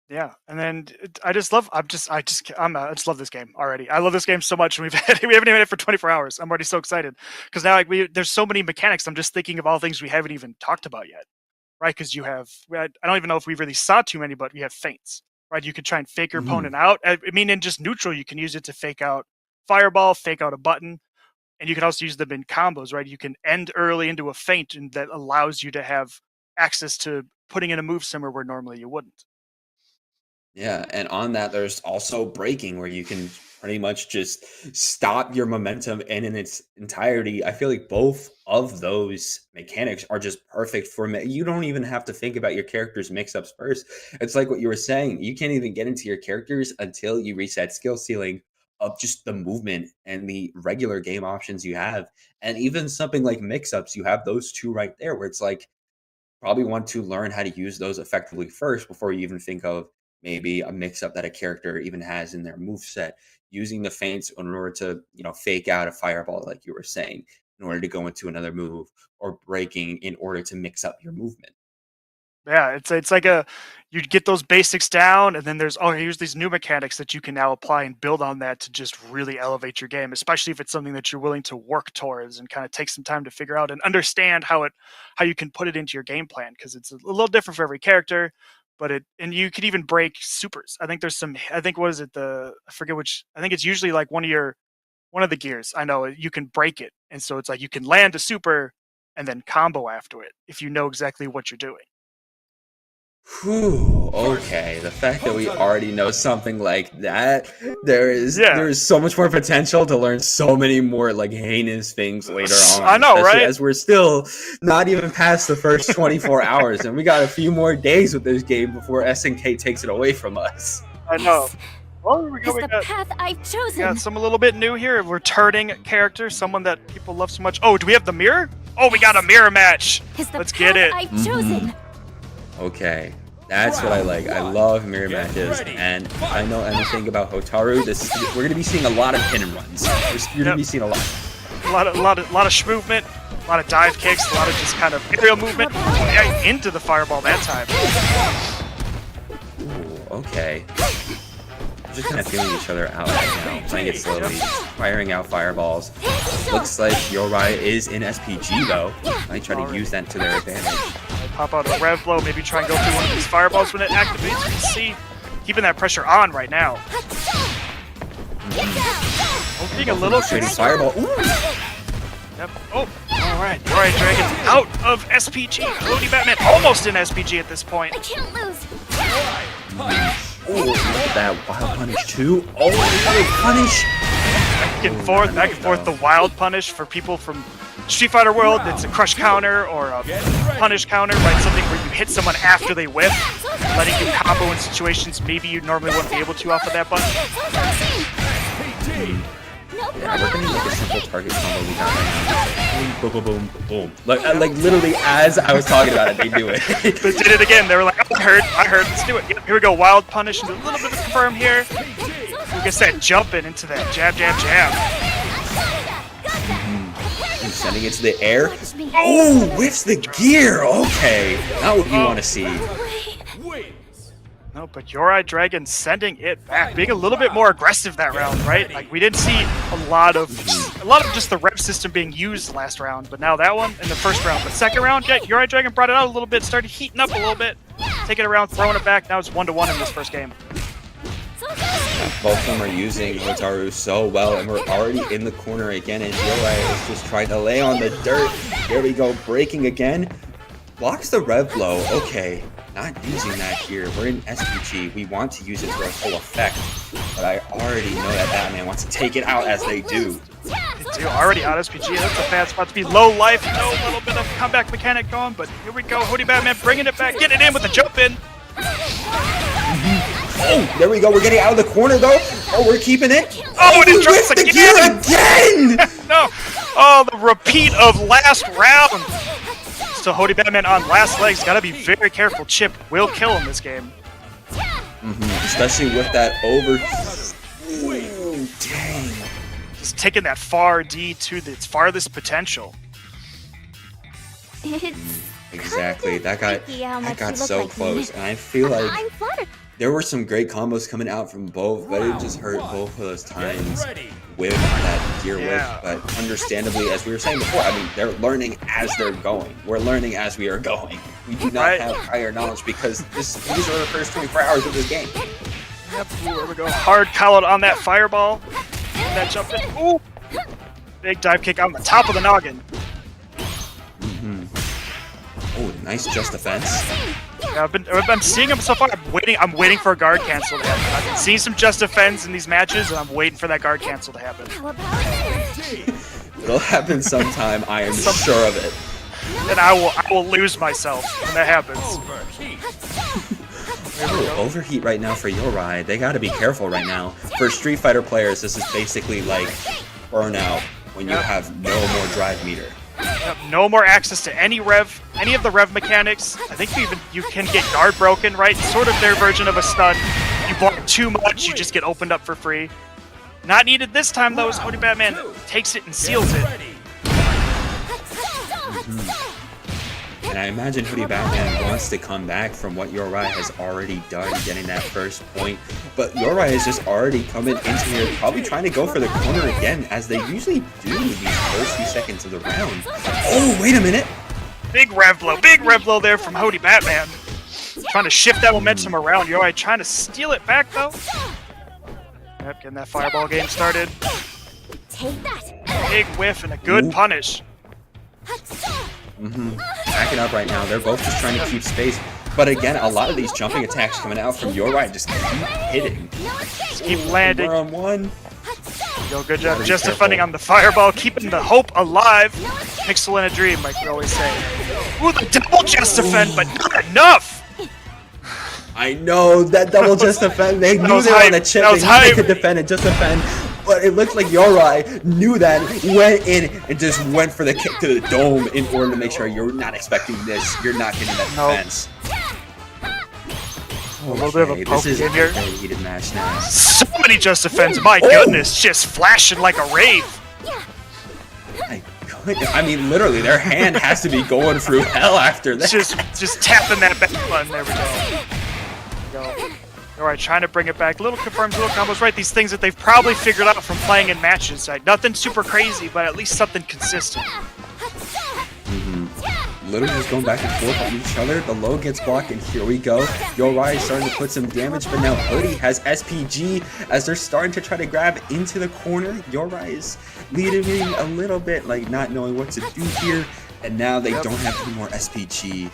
Yeah, and then I just love. I just love this game already. I love this game so much. And we haven't even had it for 24 hours. I'm already so excited because now like there's so many mechanics. I'm just thinking of all things we haven't even talked about yet, right? Because I don't even know if we really saw too many, but we have feints, right? You can try and fake your Mhm. opponent out. I mean, in just neutral, you can use it to fake out fireball, fake out a button, and you can also use them in combos, right? You can end early into a feint, and that allows you to have access to putting in a move somewhere where normally you wouldn't. Yeah, and on that, there's also braking where you can pretty much just stop your momentum and in its entirety. I feel like both of those mechanics are just perfect for me. You don't even have to think about your character's mix-ups first. It's like what you were saying. You can't even get into your characters until you reach that skill ceiling of just the movement and the regular game options you have. And even something like mix-ups, you have those two right there where it's like probably want to learn how to use those effectively first before you even think of maybe a mix up that a character even has in their move set. Using the feints in order to, fake out a fireball, like you were saying, in order to go into another move, or breaking in order to mix up your movement. Yeah, it's like you get those basics down, and then there's here's these new mechanics that you can now apply and build on that to just really elevate your game, especially if it's something that you're willing to work towards and kind of take some time to figure out and understand how you can put it into your game plan because it's a little different for every character, but and you could even break supers. I think there's some I think what is it the I forget which I think it's usually like one of the gears. I know you can break it, and so it's like you can land a super and then combo after it if you know exactly what you're doing. Whew, okay. The fact that we already know something like that, there is so much more potential to learn so many more like heinous things later on. I know, Especially right? as we're still not even past the first 24 hours, and we got a few more days with this game before SNK takes it away from us. I know. Well, we Is got, the path I've chosen. got some a little bit new here. Returning character, someone that people love so much. Oh, do we have the mirror? Oh, we got a mirror match. Is the Let's path get it. I've chosen. Okay. That's what I like. I love mirror matches, and if I know anything about Hotaru, we're gonna be seeing a lot of pin and runs. You're gonna be seeing a lot. A lot of movement, a lot of dive kicks, a lot of just kind of aerial movement. Oh, yeah, into the fireball that time. Ooh, okay. We're just kind of feeling each other out right now, playing it slowly, firing out fireballs. Looks like Yorai is in SPG though. Might try to use that to their advantage. Pop out a rev blow, maybe try and go through one of these fireballs when it activates. You can see keeping that pressure on right now. Oh, being a little Trading fireball. Ooh. Yep. Oh, all right. Dragon out of SPG. Looney Batman almost in SPG at this point. I can't lose. Oh, look at that wild punish too. Oh, another punish. Back and forth. The wild punish for people from Street Fighter World. It's a crush counter or a punish counter, right? Something where you hit someone after they whiff, letting you combo in situations maybe you normally wouldn't be able to off of that button. Yeah, we're gonna make a simple target combo we got right now. Boom, boom, boom, boom. Like literally as I was talking about it, they do it. They did it again. They were like, oh, I heard, let's do it. Yep, here we go, wild punish, and a little bit of confirm here. Like I said, jumping into that jab, jab, jab. And sending it to the air. Oh, whiffs the gear. Okay, not what you want to see. No, but Yorai Dragon sending it back, being a little bit more aggressive that round, right? Like we didn't see a lot of just the rev system being used last round, but now that one in the first round. But second round, yeah, Yorai Dragon brought it out a little bit, started heating up a little bit, taking it around, throwing it back. Now it's 1-1 in this first game. Both of them are using Hotaru so well, and we're already in the corner again, and Yorai is just trying to lay on the dirt. There we go, breaking again. Blocks the rev blow. Okay, not using that here. We're in SPG. We want to use it to our full effect, but I already know that Batman wants to take it out as they do. They do already out SPG. That's a bad spot to be. Low life, no little bit of comeback mechanic going, but here we go. Hoodie Batman bringing it back, getting it in with the jump in. Oh, there we go. We're getting out of the corner though. Oh, we're keeping it. Oh, and it drops the gear again. No. Oh, the repeat of last round. So Hoodie Batman on last legs. Gotta be very careful. Chip will kill him this game. Especially with that over. Ooh, dang. Just taking that far D to its farthest potential. Exactly. That got so close, and I feel like I'm flattered. there were some great combos coming out from both, but it just hurt both of those times with that gear whiff. But understandably, as we were saying before, I mean, they're learning as they're going. We're learning as we are going. We do not have prior knowledge because these are the first 24 hours of this game. Yep, there we go. Hard call out on that fireball. And that jump in. Ooh! Big dive kick on the top of the noggin. Oh, nice just defense. Yeah, I'm seeing him so far. I'm waiting for a guard cancel to happen. I've been seeing some just defense in these matches, and I'm waiting for that guard cancel to happen. It'll happen sometime. I am sure of it. And I will lose myself when that happens. Overheat right now for Yorai. They got to be careful right now. For Street Fighter players, this is basically like burnout when you have no more drive meter. No more access to any of the rev mechanics. I think you can get guard broken, right? Sort of their version of a stun. You block too much, you just get opened up for free. Not needed this time though, as Hoodie Batman takes it and seals it. And I imagine Hoodie Batman wants to come back from what Yorai has already done, getting that first point. But Yorai is just already coming into here, probably trying to go for the corner again, as they usually do these first few seconds of the round. Oh, wait a minute! Big rev blow there from Hoodie Batman. Trying to shift that momentum around. Yorai trying to steal it back though. Yep, getting that fireball game started. Take that. Big whiff and a good punish. Backing up right now. They're both just trying to keep space. But again, a lot of these jumping attacks coming out from Yorai just keep hitting. Just keep landing. We're on one. Yo, good job just defending on the fireball, keeping the hope alive. Pixel in a dream, like we always say. Ooh, the double just defend, but not enough. I know, that double just defend. They knew they were on a chip. They knew they could defend and just defend. But it looks like Yorai knew that, went in, and just went for the kick to the dome in order to make sure you're not expecting this. You're not getting that defense. A little bit of a poke this is in here. a very heated match now. So many just defends, my goodness, just flashing like a rave. My goodness. I mean, literally, their hand has to be going through hell after that. Just tapping that back button. There we go. Alright, trying to bring it back. Little confirms, little combos, right? These things that they've probably figured out from playing in matches. Like, nothing super crazy, but at least something consistent. Literally just going back and forth on each other. The low gets blocked, and here we go. Yorai is starting to put some damage, but now Hoodie has SPG as they're starting to try to grab into the corner. Yorai is leading a little bit, like not knowing what to do here, and now they don't have any more SPG.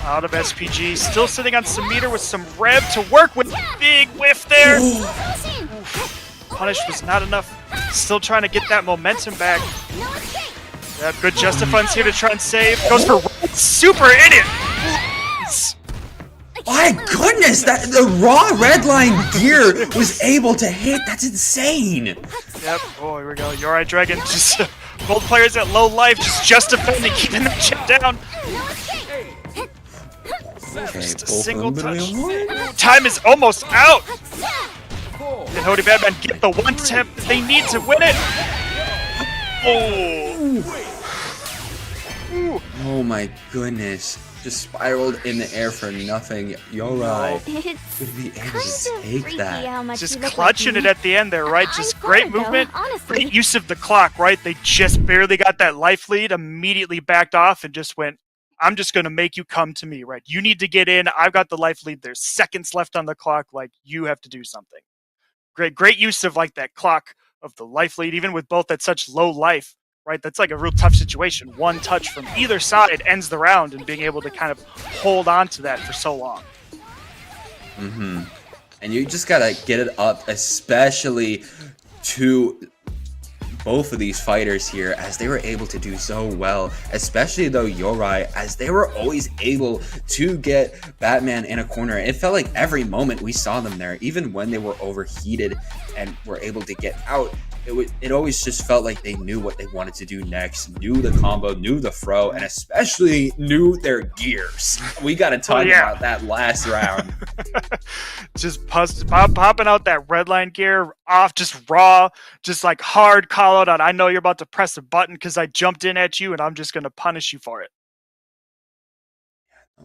Out of SPG, still sitting on some meter with some rev to work with. Big whiff there. Punish was not enough. Still trying to get that momentum back. Yeah, good Justifun's here to try and save. Goes for super idiot. My goodness, that the raw redline gear was able to hit. That's insane. Yep. Oh, here we go. You're right, Dragon. Just both players at low life, just defending, keeping that chip down. Okay, Just a both single of them touch. literally on. Time is almost out. Can Hody Batman get the one tap they need to win it? Oh. Oh my goodness. Just spiraled in the air for nothing. You're right. It's To be able kind to of take freaky that. how much Just you look clutching like it at the end there, right? I Just thought great it, though, movement. honestly. Great use of the clock, right? They just barely got that life lead, immediately backed off and just went, I'm just going to make you come to me, right? You need to get in. I've got the life lead. There's seconds left on the clock. Like, you have to do something. Great use of like that clock of the life lead, even with both at such low life, right? That's like a real tough situation. One touch from either side ends the round, and being able to kind of hold on to that for so long. And you just gotta get it up, especially to both of these fighters here, as they were able to do so well, especially though Yorai, as they were always able to get Batman in a corner. It felt like every moment we saw them there, even when they were overheated and were able to get out, it always just felt like they knew what they wanted to do next, knew the combo, knew the throw, and especially knew their gears. We got to talk about that last round. Just popping out that red line gear off, just raw, just like hard call out on, I know you're about to press a button because I jumped in at you and I'm just going to punish you for it.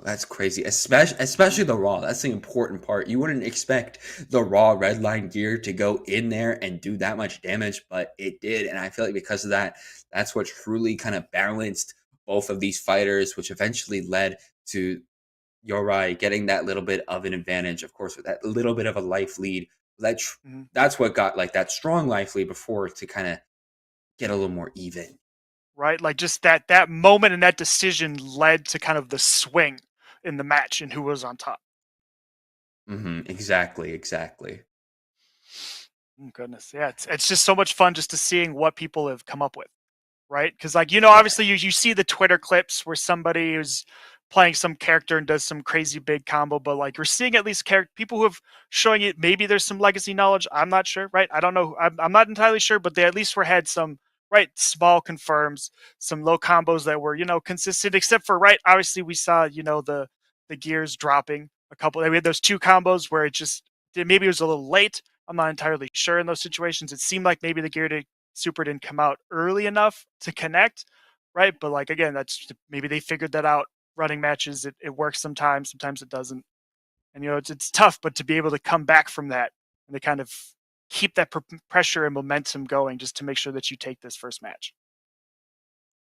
That's crazy, especially the raw. That's the important part. You wouldn't expect the raw red line gear to go in there and do that much damage, but it did. And I feel like because of that, that's what truly kind of balanced both of these fighters, which eventually led to Yorai getting that little bit of an advantage, of course, with that little bit of a life lead. That's what got like that strong life lead before to kind of get a little more even. Right? Like just that moment and that decision led to kind of the swing in the match and who was on top. Exactly. Oh, goodness. Yeah, it's just so much fun just to seeing what people have come up with. Right? Because like, obviously you see the Twitter clips where somebody who's playing some character and does some crazy big combo, but like we're seeing at least people who have showing it. Maybe there's some legacy knowledge. I'm not sure, right? I don't know. I'm not entirely sure, but they at least had some right small confirms, some low combos that were consistent. Except for right, obviously we saw the gears dropping a couple. We had those two combos where maybe it was a little late. I'm not entirely sure in those situations. It seemed like maybe the gear super didn't come out early enough to connect, right? But like again, that's maybe they figured that out. Running matches, it works sometimes it doesn't, and it's tough. But to be able to come back from that and to kind of keep that pressure and momentum going, just to make sure that you take this first match.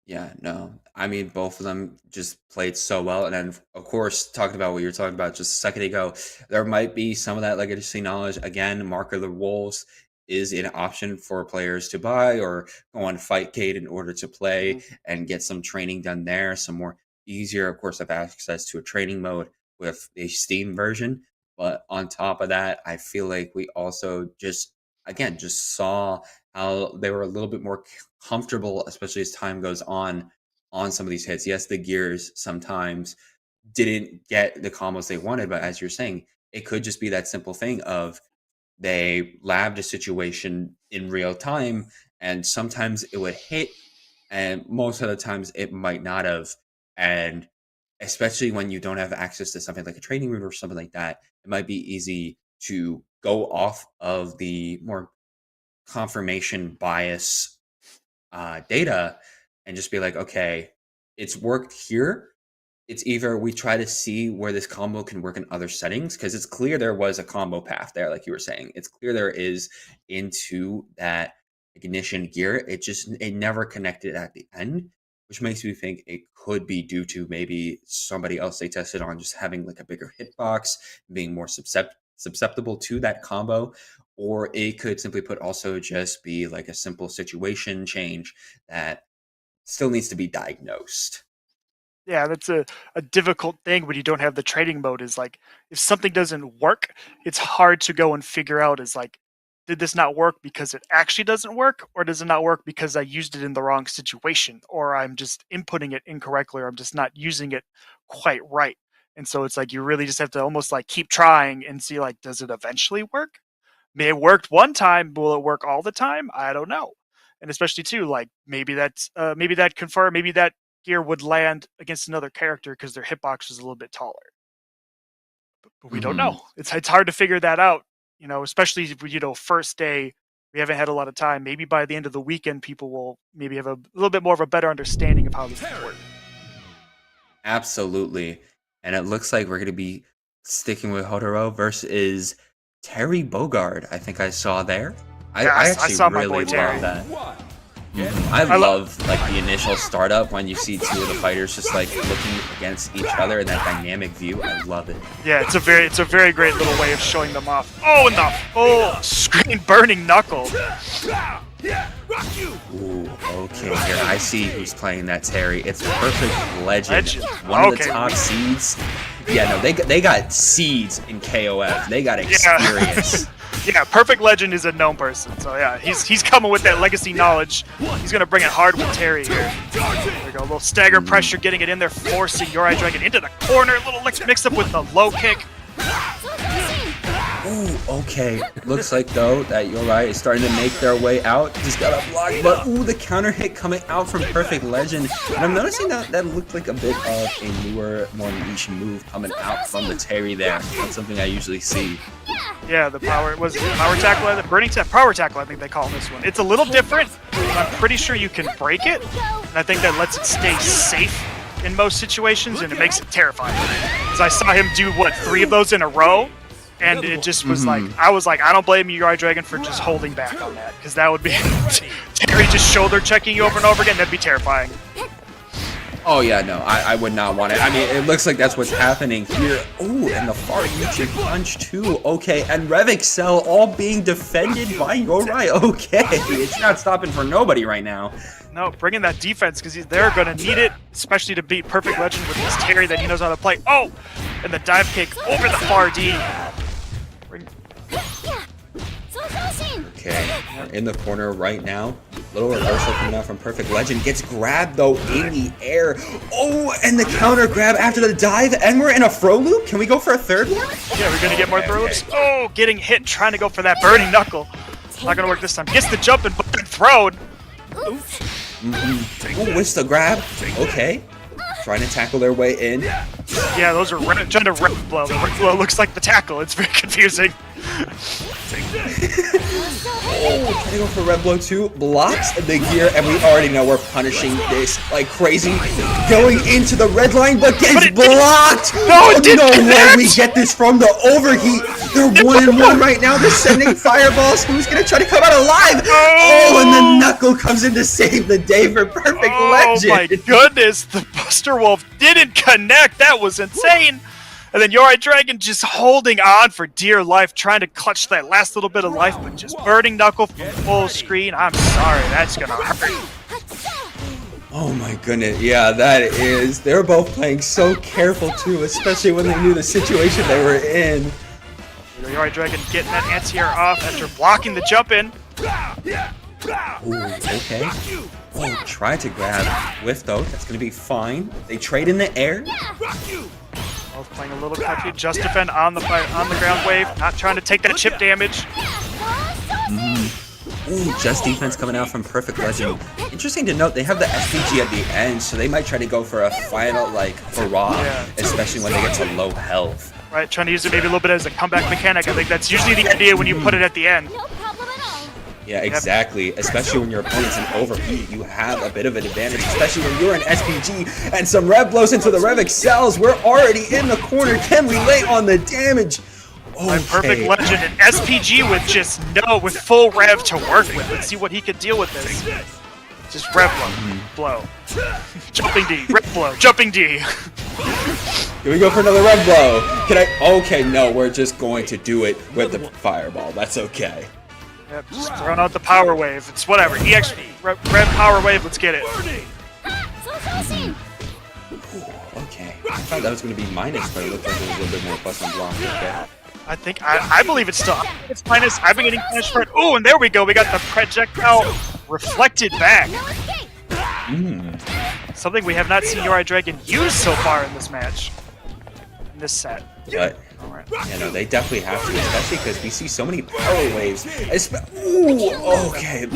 Yeah, no. I mean, both of them just played so well. And then, of course, talking about what you were talking about just a second ago, there might be some of that legacy knowledge. Again, Mark of the Wolves is an option for players to buy or go on Fightcade in order to play and get some training done there. Some more easier, of course, have access to a training mode with the Steam version. But on top of that, I feel like we also just saw how they were a little bit more comfortable, especially as time goes on some of these hits. Yes, the gears sometimes didn't get the combos they wanted, but as you're saying, it could just be that simple thing of they labbed a situation in real time, and sometimes it would hit, and most of the times it might not have. And especially when you don't have access to something like a training room or something like that, it might be easy to go off of the more confirmation bias data and just be like, okay, it's worked here. It's either we try to see where this combo can work in other settings, because it's clear there was a combo path there, like you were saying. It's clear there is into that ignition gear. It never connected at the end, which makes me think it could be due to maybe somebody else they tested on just having like a bigger hitbox, being more susceptible to that combo. Or it could simply put also just be like a simple situation change that still needs to be diagnosed. Yeah, that's a difficult thing when you don't have the training mode. Is like if something doesn't work, it's hard to go and figure out. Is like, did this not work because it actually doesn't work, or does it not work because I used it in the wrong situation, or I'm just inputting it incorrectly, or I'm just not using it quite right. And so it's like you really just have to almost like keep trying and see like, does it eventually work? May it worked one time, will it work all the time? I don't know. And especially too, like maybe that confirm maybe that gear would land against another character because their hitbox is a little bit taller. But we don't know. It's hard to figure that out, especially first day. We haven't had a lot of time. Maybe by the end of the weekend, people will maybe have a little bit more of a better understanding of how this works. Absolutely. And it looks like we're going to be sticking with Hodoro versus Terry Bogard. I think I saw there. I actually saw my really boy Terry. love that. I love like the initial startup when you see two of the fighters just like looking against each other in that dynamic view. I love it. Yeah, it's a very great little way of showing them off. Oh, and the full screen burning knuckle. Ooh, okay. Here I see who's playing that Terry. It's Perfect Legend. One of the top seeds. Yeah, no, they got seeds in KOF. They got experience. Yeah, Perfect Legend is a known person, so yeah, he's coming with that legacy knowledge. He's gonna bring it hard with Terry here. There we go, a little stagger pressure, getting it in there, forcing Uri Dragon into the corner. Little mix up with the low kick. Ooh, okay. Looks like though that Uri is starting to make their way out. Just got a block, but ooh, the counter hit coming out from Perfect Legend. And I'm noticing that looked like a bit of a newer, more niche move coming out from the Terry there. Not something I usually see. Yeah, the power tackle, the burning power tackle. I think they call this one. It's a little different. I'm pretty sure you can break it, and I think that lets it stay safe in most situations, and it makes it terrifying. Because I saw him do 3 of those in a row. And it just was I don't blame you, Uri Dragon, for just holding back on that. Because that would be Terry just shoulder checking you over and over again. That'd be terrifying. Oh, yeah, no, I would not want it. I mean, it looks like that's what's happening here. Ooh, and the far reaching punch, too. Okay, and Rev Excel all being defended by Uri. Okay, it's not stopping for nobody right now. No, bringing that defense because they're going to need it, especially to beat Perfect Legend with this Terry that he knows how to play. Oh, and the dive kick over the far D. Okay, in the corner right now. Little reversal coming out from Perfect Legend. Gets grabbed, though, in the air. Oh, and the counter grab after the dive. And we're in a throw loop. Can we go for a third one? Yeah, we're going to get more throw loops. Oh, getting hit, trying to go for that burning knuckle. Not going to work this time. Gets the jump and thrown. Oof. Ooh, what's the grab? Okay. Trying to tackle their way in. Yeah, those are trying to rip blow. The rip blow looks like the tackle. It's very confusing. Oh, trying to go for Red Blow 2. Blocks the gear, and we already know we're punishing this like crazy. Going into the red line, but gets blocked. No, it didn't No way we get this from the overheat. They're 1-1 right now. They're sending fireballs. Who's going to try to come out alive? Oh, and the knuckle comes in to save the day for Perfect Legend. Oh my goodness, the Buster Wolf didn't connect. That was insane. And then Uri Dragon just holding on for dear life, trying to clutch that last little bit of life, but just burning knuckle full screen. I'm sorry, that's going to hurt. Oh my goodness, yeah, that is. They're both playing so careful too, especially when they knew the situation they were in. Uri Dragon getting that anti-air off after blocking the jump in. Ooh, okay. Oh, try to grab whiff though. That's going to be fine. They trade in the air. Both playing a little touchy. Just defend on the ground wave. Not trying to take that chip damage. Ooh, just defense coming out from Perfect Legend. Interesting to note, they have the SPG at the end, so they might try to go for a final, hurrah, especially when they get to low health. Right, trying to use it maybe a little bit as a comeback mechanic. I think that's usually the idea when you put it at the end. Yeah, exactly. Especially when your opponent's in overheat, you have a bit of an advantage, especially when you're an SPG and some rev blows into the rev excels. We're already in the corner. Can we lay on the damage? Okay. Perfect Legend and SPG with full rev to work with. Let's see what he could deal with this. Just rev blow. Jumping D, rev blow, jumping D. Here we go for another rev blow. Okay, no, we're just going to do it with the fireball. That's okay. Yep, just throwing out the power wave. It's whatever. EX rev power wave. Let's get it. I thought that was going to be minus, but it looked like it was a little bit more plus on block. Okay. I believe it's still. It's minus. I've been getting punished for it. Oh, and there we go. We got the projectile reflected back. Something we have not seen Yori Dragon use so far in this match. In this set. But, you know, they definitely have to, especially because we see so many power waves. Ooh, okay.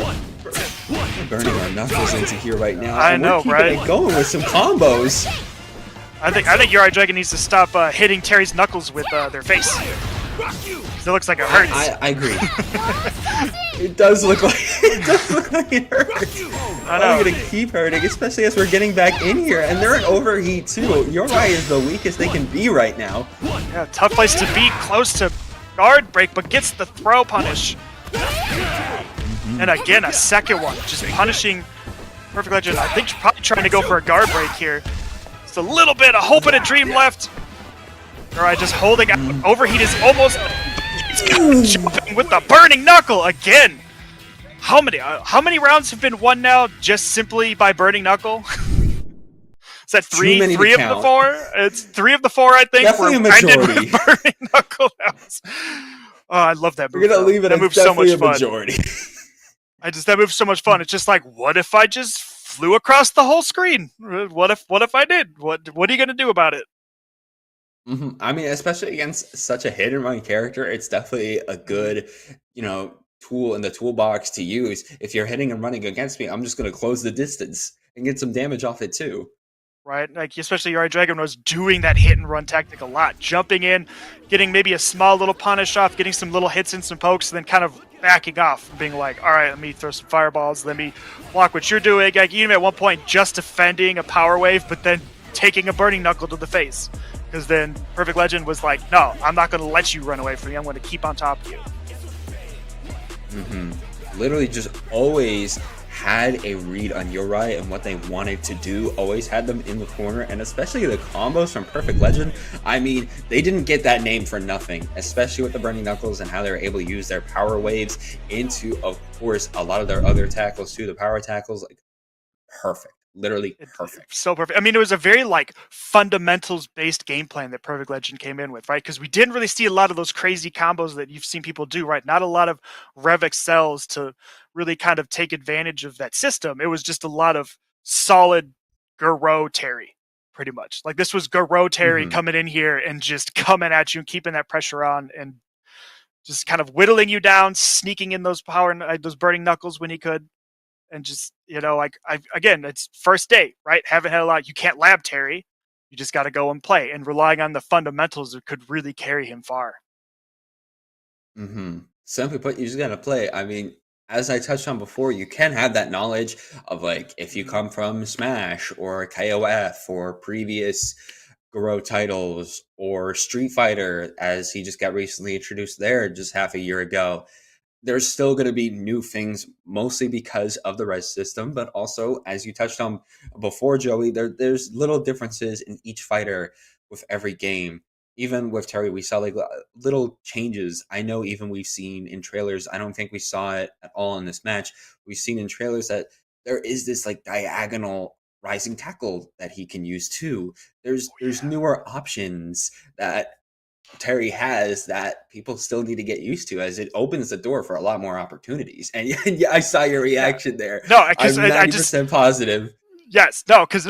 Burning our knuckles into here right now. I know, right? We're going with some combos. I think Yori Dragon needs to stop hitting Terry's knuckles with their face. It looks like it hurts. I agree. It does look like it hurts. I know. I'm gonna keep hurting, especially as we're getting back in here, and they're in overheat too. Yori is the weakest they can be right now. Yeah, tough place to be, close to guard break, but gets the throw punish. And again, a second one, just punishing Perfect Legend. I think probably trying to go for a guard break here. Just a little bit of hope and a dream left. Yori just holding out. Overheat is almost. He's jumping with the burning knuckle again. How many rounds have been won now just simply by burning knuckle? Is that three? Three of the four? It's 3 of the 4, I think. Definitely a majority. Burning knuckle. Oh, I love that move. We're gonna leave it. That move's so much fun. Majority. That move's so much fun. It's just like, what if I just flew across the whole screen? What if I did? What are you gonna do about it? I mean, especially against such a hit and run character, it's definitely a good, tool in the toolbox to use. If you're hitting and running against me, I'm just going to close the distance and get some damage off it too. Right, like especially Yori Dragon was doing that hit and run tactic a lot, jumping in, getting maybe a small little punish off, getting some little hits and some pokes, and then kind of backing off, being like, all right, let me throw some fireballs, let me block what you're doing. Like even at one point, just defending a power wave, but then taking a burning knuckle to the face. Because then Perfect Legend was like, no, I'm not going to let you run away from me. I'm going to keep on top of you. Literally just always had a read on Yori and what they wanted to do. Always had them in the corner. And especially the combos from Perfect Legend. I mean, they didn't get that name for nothing. Especially with the Burning Knuckles and how they were able to use their power waves into, of course, a lot of their other tackles too. The power tackles, like, perfect. Literally perfect. So perfect. I mean, it was a very fundamentals-based game plan that Perfect Legend came in with, right? Because we didn't really see a lot of those crazy combos that you've seen people do, right? Not a lot of rev excels to really kind of take advantage of that system. It was just a lot of solid Garo Terry, pretty much. Like this was Garo Terry coming in here and just coming at you and keeping that pressure on and just kind of whittling you down, sneaking in those those burning knuckles when he could. And just, again, it's first day, right? Haven't had a lot. You can't lab Terry. You just got to go and play. And relying on the fundamentals that could really carry him far. Simply put, you just got to play. I mean, as I touched on before, you can have that knowledge of, if you come from Smash or KOF or previous Garo titles or Street Fighter, as he just got recently introduced there just half a year ago. There's still going to be new things, mostly because of the res system, but also, as you touched on before, Joey, there's little differences in each fighter with every game. Even with Terry, we saw little changes. I know even we've seen in trailers, I don't think we saw it at all in this match. We've seen in trailers that there is this diagonal rising tackle that he can use too. There's newer options that Terry has that people still need to get used to, as it opens the door for a lot more opportunities. And yeah, I saw your reaction there. No, I'm 90% positive. Yes, because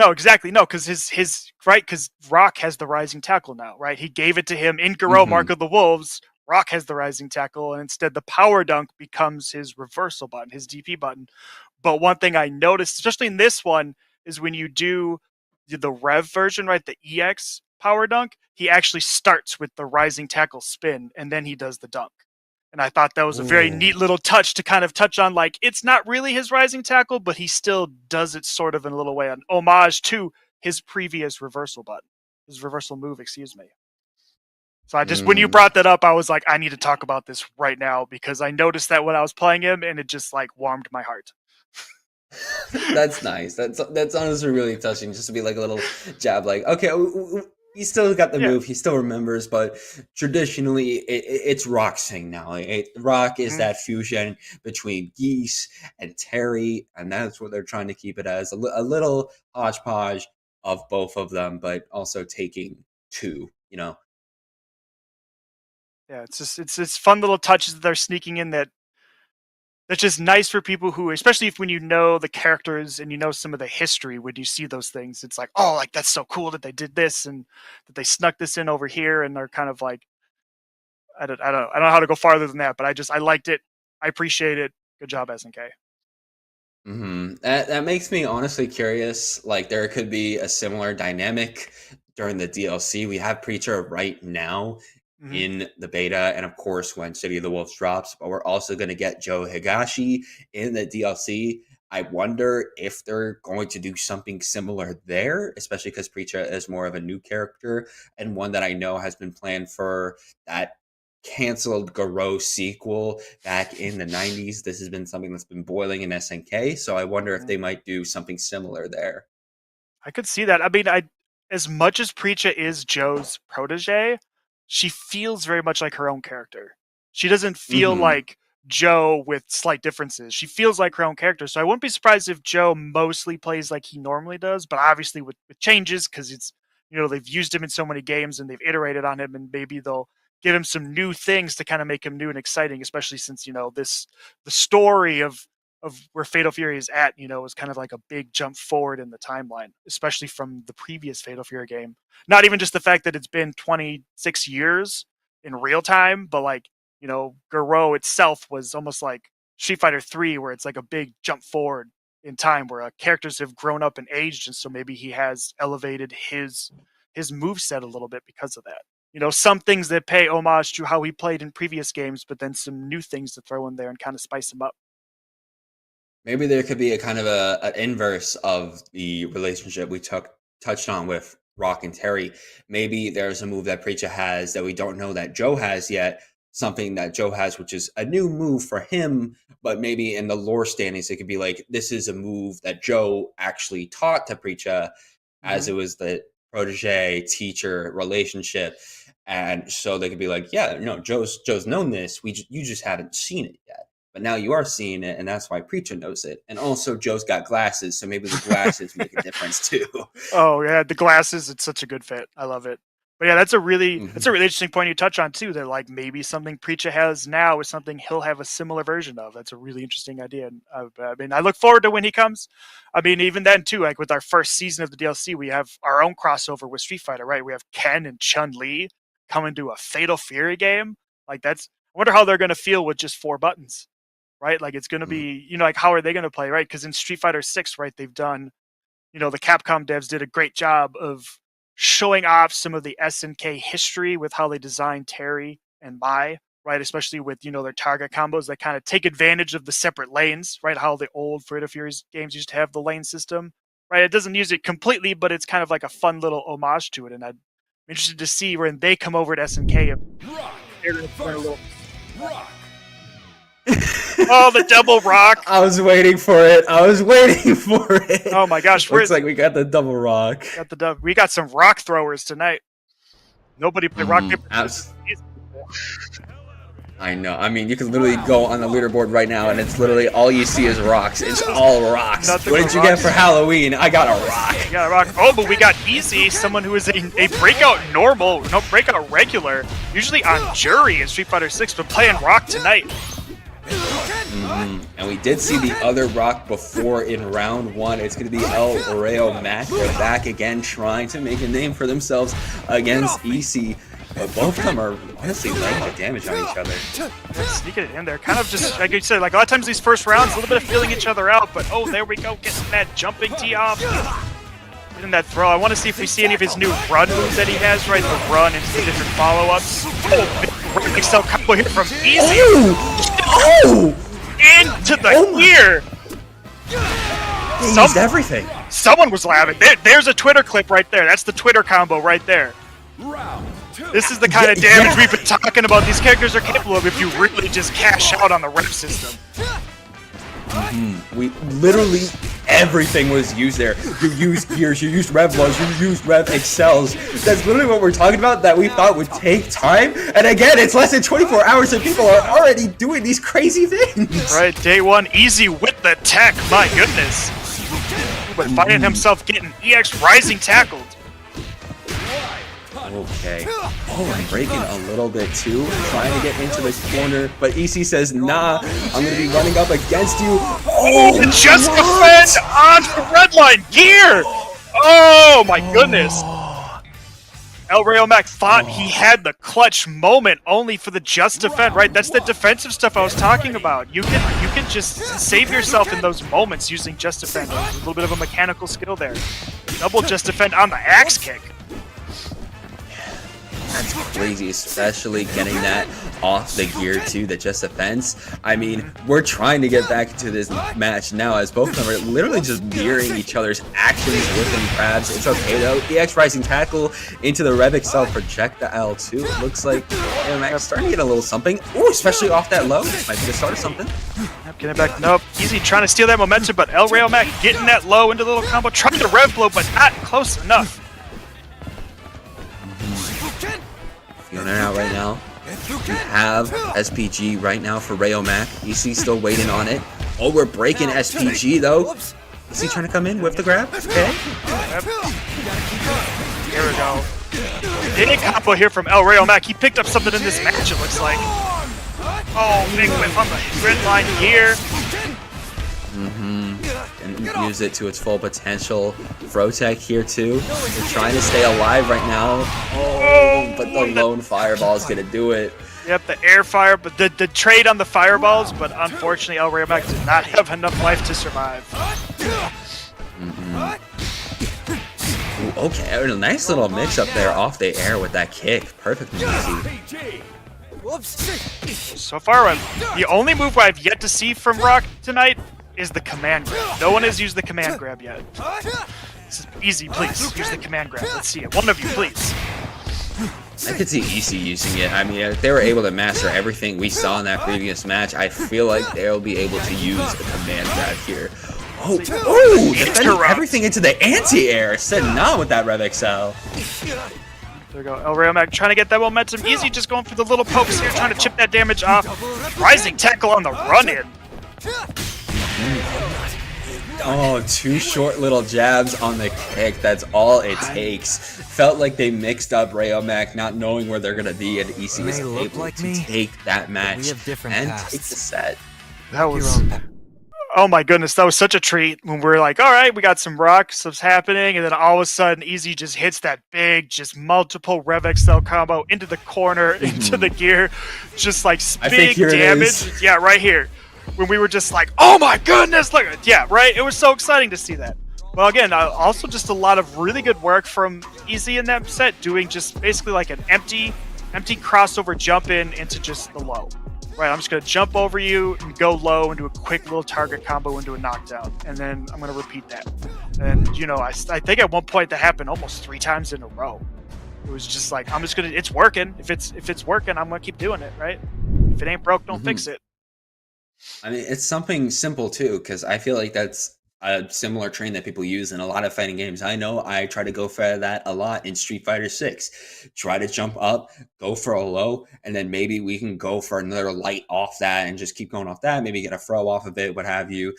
his right, because Rock has the rising tackle now, right? He gave it to him in Garo, Mark of the Wolves. Rock has the rising tackle, and instead the power dunk becomes his reversal button, his DP button. But one thing I noticed, especially in this one, is when you do the Rev version, right, the EX power dunk, he actually starts with the rising tackle spin, and then he does the dunk. And I thought that was a very neat little touch to kind of touch on, it's not really his rising tackle, but he still does it sort of in a little way, an homage to his previous reversal button, his reversal move, excuse me. So I just, when you brought that up, I was like, I need to talk about this right now, because I noticed that when I was playing him, and it just warmed my heart. That's nice. That's honestly really touching, just to be a little jab, okay, he still got the move, he still remembers, but traditionally it's Rock's thing now. Rock is that fusion between Geese and Terry, and that's what they're trying to keep it as, a little hodgepodge of both of them, but also taking two, you know. Yeah, it's fun little touches that they're sneaking in that's just nice for people who, especially if when you know the characters and you know some of the history, when you see those things, it's like, oh, like that's so cool that they did this and that they snuck this in over here, and they're kind of like, I don't know how to go farther than that, but I liked it, I appreciate it. Good job, SNK. That makes me honestly curious. Like, there could be a similar dynamic during the DLC. We have Preacher right now Hmm. in the beta, and of course, when City of the Wolves drops, but we're also going to get Joe Higashi in the DLC. I wonder if they're going to do something similar there, especially because Preacher is more of a new character and one that I know has been planned for that canceled Garou sequel back in the 90s. This has been something that's been boiling in SNK, so I wonder if they might do something similar there. I could see that. I mean, as much as Preacha is Joe's protege, she feels very much like her own character. She doesn't feel Hmm. like Joe with slight differences. She feels like her own character. So I wouldn't be surprised if Joe mostly plays like he normally does, but obviously with changes, because it's, they've used him in so many games and they've iterated on him, and maybe they'll give him some new things to kind of make him new and exciting, especially since, the story of where Fatal Fury is at, is kind of like a big jump forward in the timeline, especially from the previous Fatal Fury game. Not even just the fact that it's been 26 years in real time, but like, Garou itself was almost like Street Fighter 3, where it's like a big jump forward in time where characters have grown up and aged, and so maybe he has elevated his move set a little bit because of that. Some things that pay homage to how he played in previous games, but then some new things to throw in there and kind of spice him up. Maybe there could be a kind of an inverse of the relationship we touched on with Rock and Terry. Maybe there's a move that Preacher has that we don't know that Joe has yet. Something that Joe has, which is a new move for him, but maybe in the lore standings, it could be like this is a move that Joe actually taught to Preacher, as Mhm. it was the protege teacher relationship, and so they could be like, yeah, Joe's known this. You just haven't seen it yet. But now you are seeing it, and that's why Preacher knows it. And also, Joe's got glasses, so maybe the glasses make a difference too. Oh yeah, the glasses, it's such a good fit. I love it. But yeah, that's a really Mhm. that's a really interesting point you touch on too. That like maybe something Preacher has now is something he'll have a similar version of. That's a really interesting idea. And I mean, I look forward to when he comes. I mean, even then too, like with our first season of the DLC, we have our own crossover with Street Fighter, right? We have Ken and Chun Li coming to a Fatal Fury game. Like that's, I wonder how they're gonna feel with just 4 buttons, right? Like it's gonna Mhm. be, like how are they gonna play, right? Because in Street Fighter 6, right, they've done, the Capcom devs did a great job of showing off some of the SNK history with how they designed Terry and Mai, right? Especially with, their target combos that kind of take advantage of the separate lanes, right? How the old Fatal Fury's games used to have the lane system, right? It doesn't use it completely, but it's kind of like a fun little homage to it. And I'm interested to see when they come over to SNK if they're going to play a little. Oh, the double rock. I was waiting for it. I was waiting for it. Oh my gosh, Looks like we got the double rock. we got some rock throwers tonight. Nobody played rock paper Abs- scissors. I know. I mean, you can literally go on the leaderboard right now, and it's literally all you see is rocks. It's all rocks. Nothing What but did you get rocks. for Halloween? I got a rock. You got a rock. Oh, but we got Easy, someone who is a breakout normal, no breakout regular, usually on jury in Street Fighter 6, but playing rock tonight. And we did see the other rock before in round one. It's going to be El Oreo Mac. They're back again trying to make a name for themselves against EC. But both of them are honestly laying the damage on each other. They're sneaking it in there. Kind of just, like you said, like a lot of times these first rounds, a little bit of feeling each other out, but oh, there we go, getting that jumping tee off. Getting that throw. I want to see if we see any of his new run moves that he has, right? The run and some different follow-ups. Oh, big Excel combo here from Easy. Oh! Into the ear. He used everything. Someone was laughing. There's a Twitter clip right there. That's the Twitter combo right there. This is the kind of damage we've been talking about. These characters are capable of if you really just cash out on the rep system. We literally everything was used there. You used gears, you used rev lows, you used rev excels. That's literally what we're talking about that we thought would take time. And again, it's less than 24 hours and people are already doing these crazy things. Right, day one, Easy with the tech. My goodness. but finding himself getting EX Rising tackled. Okay. Oh, I'm breaking a little bit too. Trying to get into the corner, but EC says, nah, I'm going to be running up against you. Oh, and just defend on the red line gear. Oh my goodness. El Rayomac thought he had the clutch moment only for the just defend, right? That's the defensive stuff I was talking about. You can just save yourself in those moments using just defend. A little bit of a mechanical skill there. Double just defend on the axe kick. That's crazy, especially getting that off the gear too, the just defense. I mean, we're trying to get back into this match now as both of them are literally just mirroring each other's actions with them grabs. It's okay though. EX Rising Tackle into the Rev Excel projectile too. It looks like Max starting to get a little something. Ooh, especially off that low. This might be the start of something. Getting back, nope. Easy trying to steal that momentum, but El Rayomac getting that low into the little combo, trying to rev blow, but not close enough. Feeling it out right now. We have SPG right now for Rayomac. EC still waiting on it. Oh, we're breaking SPG though. Is he trying to come in with the grab? Okay. Here we go. Big combo here from El Rayomac. He picked up something in this match, it looks like. Oh, big whip on the grid line here. And use it to its full potential. Frotech here too. They're trying to stay alive right now. Oh, but the lone fireball is gonna do it. Yep, the air fire, but the trade on the fireballs, but unfortunately El Rayomac did not have enough life to survive. Ooh, okay, a nice little mix up there off the air with that kick. Perfect easy. So far, the only move I've yet to see from Rock tonight is the command grab. No one has used the command grab yet. This is easy, please. Use the command grab. Let's see it. One of you, please. I could see EC using it. I mean, if they were able to master everything we saw in that previous match, I feel like they'll be able to use the command grab here. Oh, defending everything into the anti-air. Said not with that Rev XL. There we go. El Rayomac trying to get that momentum. Easy, just going for the little pokes here, trying to chip that damage off. Rising tackle on the run-in. Oh, two short little jabs on the kick. That's all it takes. Felt like they mixed up Rayomac, not knowing where they're going to be, and EC was able to take that match and take the set. That was... Oh my goodness, that was such a treat when we're like, all right, we got some rock stuff's happening, and then all of a sudden Easy just hits that big, just multiple Rev XL combo into the corner, into the gear, just like big damage. Yeah, right here. When we were just like, oh my goodness, look, yeah, right? It was so exciting to see that. Well, again, also just a lot of really good work from Easy in that set, doing just basically like an empty crossover jump into just the low. Right, I'm just going to jump over you and go low and do a quick little target combo into a knockdown. And then I'm going to repeat that. And, you know, I think at one point that happened almost 3 times in a row. It was just like, I'm just going to, it's working. If it's working, I'm going to keep doing it, right? If it ain't broke, don't fix it. I mean, it's something simple too, because I feel like that's a similar train that people use in a lot of fighting games. I know I try to go for that a lot in Street Fighter 6. Try to jump up, go for a low, and then maybe we can go for another light off that and just keep going off that, maybe get a throw off of it, what have you.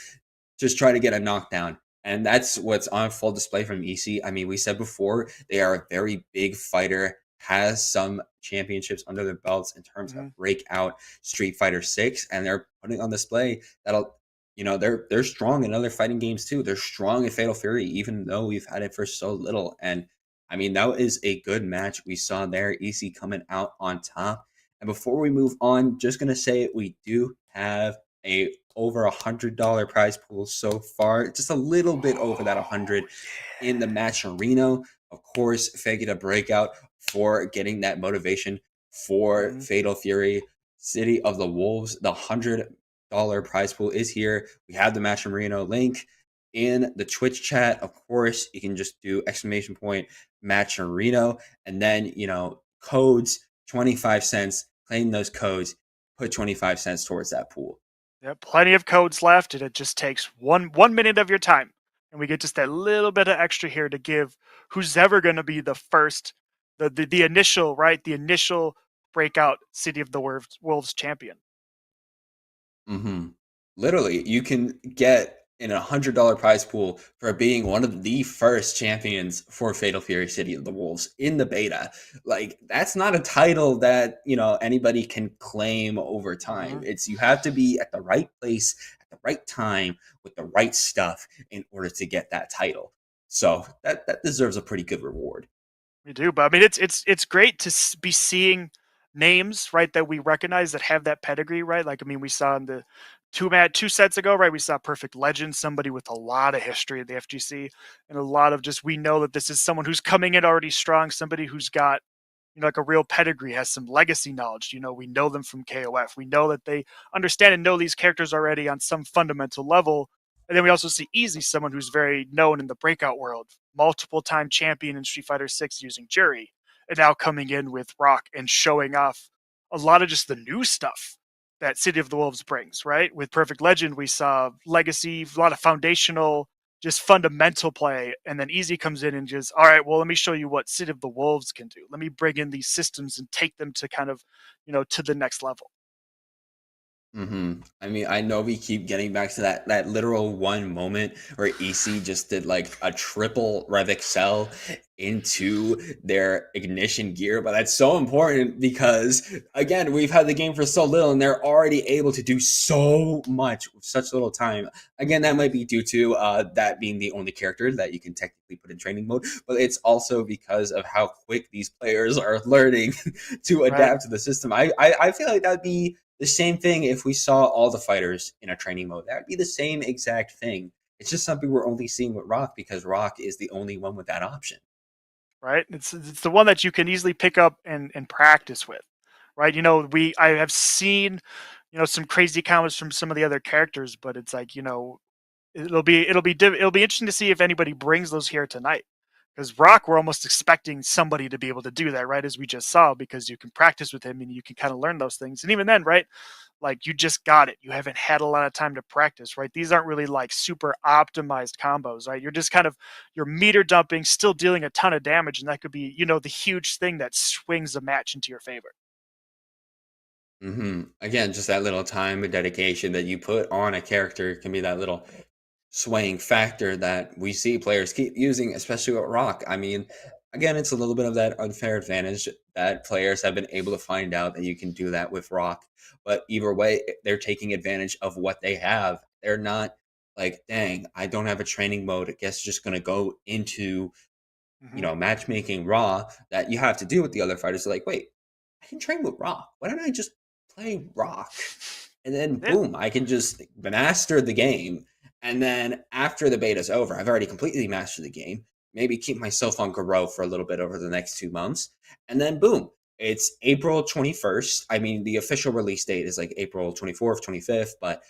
Just try to get a knockdown. And that's what's on full display from EC. I mean, we said before, they are a very big fighter, has some championships under their belts in terms of Breakout, Street Fighter 6, and they're putting on display that'll, you know, they're strong in other fighting games too. They're strong in Fatal Fury, even though we've had it for so little. And I mean, that is a good match we saw there. EC coming out on top. And before we move on, just gonna say we do have a over $100 prize pool so far, just a little bit over that 100 in the match arena. Of course, thank you to Breakout for getting that motivation for Fatal Fury, City of the Wolves. The $100 prize pool is here. We have the Match Marino link in the Twitch chat. Of course, you can just do !Match Marino, and then, you know, codes 25 cents, claim those codes, put 25 cents towards that pool. There are plenty of codes left, and it just takes one minute of your time. And we get just that little bit of extra here to give who's ever going to be the first, the initial, right? The initial Breakout City of the Wolves champion. Literally, you can get in a $100 prize pool for being one of the first champions for Fatal Fury City of the Wolves in the beta. Like, that's not a title that, anybody can claim over time. It's you have to be at the right place at the right time with the right stuff in order to get that title. So that deserves a pretty good reward. We do, but I mean, it's great to be seeing names, right, that we recognize that have that pedigree, right? Like, I mean, we saw in the two sets ago, right? We saw Perfect Legend, somebody with a lot of history at the FGC, and a lot of just we know that this is someone who's coming in already strong, somebody who's got like a real pedigree, has some legacy knowledge. We know them from KOF. We know that they understand and know these characters already on some fundamental level. And then we also see Easy, someone who's very known in the Breakout world, multiple time champion in Street Fighter 6 using Jury, and now coming in with Rock and showing off a lot of just the new stuff that City of the Wolves brings, right? With Perfect Legend, we saw legacy, a lot of foundational, just fundamental play, and then Easy comes in and just, all right, well, let me show you what City of the Wolves can do. Let me bring in these systems and take them to kind of, to the next level. I mean, I know we keep getting back to that literal one moment where EC just did like a triple Rev Excel into their ignition gear, but that's so important because again, we've had the game for so little and they're already able to do so much with such little time. Again, that might be due to that being the only character that you can technically put in training mode, but it's also because of how quick these players are learning to adapt to the system. I feel like that'd be the same thing if we saw all the fighters in a training mode. That would be the same exact thing. It's just something we're only seeing with Rock because Rock is the only one with that option. Right? It's the one that you can easily pick up and practice with. Right? I have seen, some crazy comments from some of the other characters, but it's like, it'll be interesting to see if anybody brings those here tonight. Because Rock, we're almost expecting somebody to be able to do that, right? As we just saw, because you can practice with him and you can kind of learn those things. And even then, right? Like you just got it. You haven't had a lot of time to practice, right? These aren't really like super optimized combos, right? You're just kind of you're meter dumping, still dealing a ton of damage, and that could be, the huge thing that swings a match into your favor. Again, just that little time and dedication that you put on a character can be that little swaying factor that we see players keep using, especially with Rock. I mean, again, it's a little bit of that unfair advantage that players have been able to find out that you can do that with Rock. But either way, they're taking advantage of what they have. They're not like, dang, I don't have a training mode. I guess just going to go into, Hmm. matchmaking raw that you have to do with the other fighters. Like, wait, I can train with Rock. Why don't I just play Rock? And then Yeah. boom, I can just master the game. And then after the beta's over, I've already completely mastered the game. Maybe keep myself on Garou for a little bit over the next 2 months. And then boom, it's April 21st. I mean, the official release date is like April 24th, 25th, but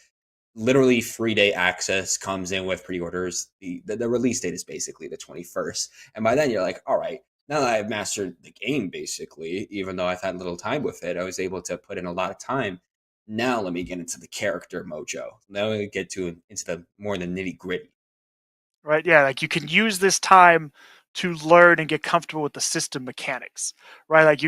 literally 3-day access comes in with pre-orders. The release date is basically the 21st. And by then you're like, all right, now that I've mastered the game, basically, even though I've had little time with it, I was able to put in a lot of time. Now let me get into the character mojo. Now we get into the more the nitty gritty. Right? Yeah, like you can use this time to learn and get comfortable with the system mechanics, right? Like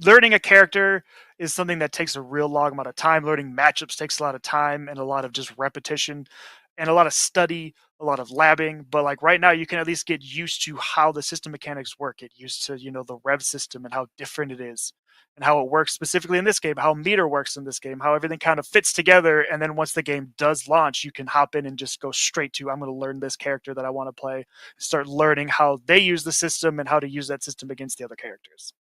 learning a character is something that takes a real long amount of time. Learning matchups takes a lot of time and a lot of just repetition and a lot of study, a lot of labbing. But like right now, you can at least get used to how the system mechanics work. Get used to, the rev system and how different it is and how it works specifically in this game, how meter works in this game, how everything kind of fits together. And then once the game does launch, you can hop in and just go straight to, I'm going to learn this character that I want to play, start learning how they use the system and how to use that system against the other characters.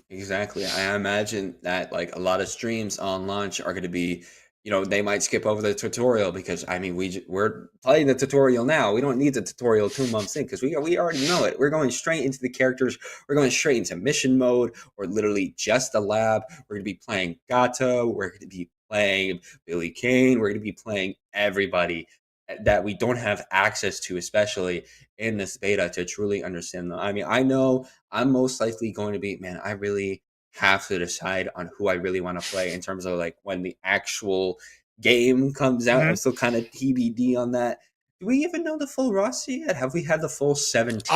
Exactly. I imagine that like a lot of streams on launch are going to be, they might skip over the tutorial because I mean we're playing the tutorial now. We don't need the tutorial 2 months in because we already know it. We're going straight into the characters. We're going straight into mission mode or literally just a lab. We're going to be playing Gato. We're going to be playing Billy Kane. We're going to be playing everybody that we don't have access to, especially in this beta, to truly understand them. I mean, I know I'm most likely going to be, man, I really have to decide on who I really want to play in terms of like when the actual game comes out. I'm Mhm. still kind of TBD on that. Do we even know the full roster yet? Have we had the full 17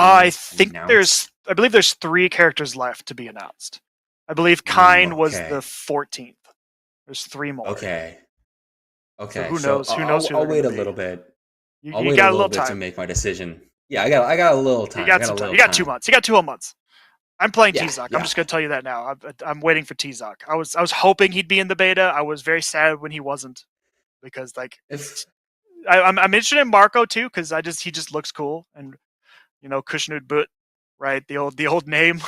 announced? I believe there's 3 characters left to be announced. I believe Kine was the Okay. 14th. There's 3 more. Okay. So Okay, who so knows? Who knows who I'll they're going wait to a be? little bit. I'll You wait a got a little little bit to time. make my decision. Yeah, I got a little You time. I got got a some time. little You got 2 time. months. You got 2 whole months. I'm playing Yeah, T-Zoc. I'm yeah. just gonna tell you that now. I'm waiting for T-Zoc. I was hoping he'd be in the beta. I was very sad when he wasn't because like If I'm interested in Marco too because he just looks cool and Kushnud But, right? The old name.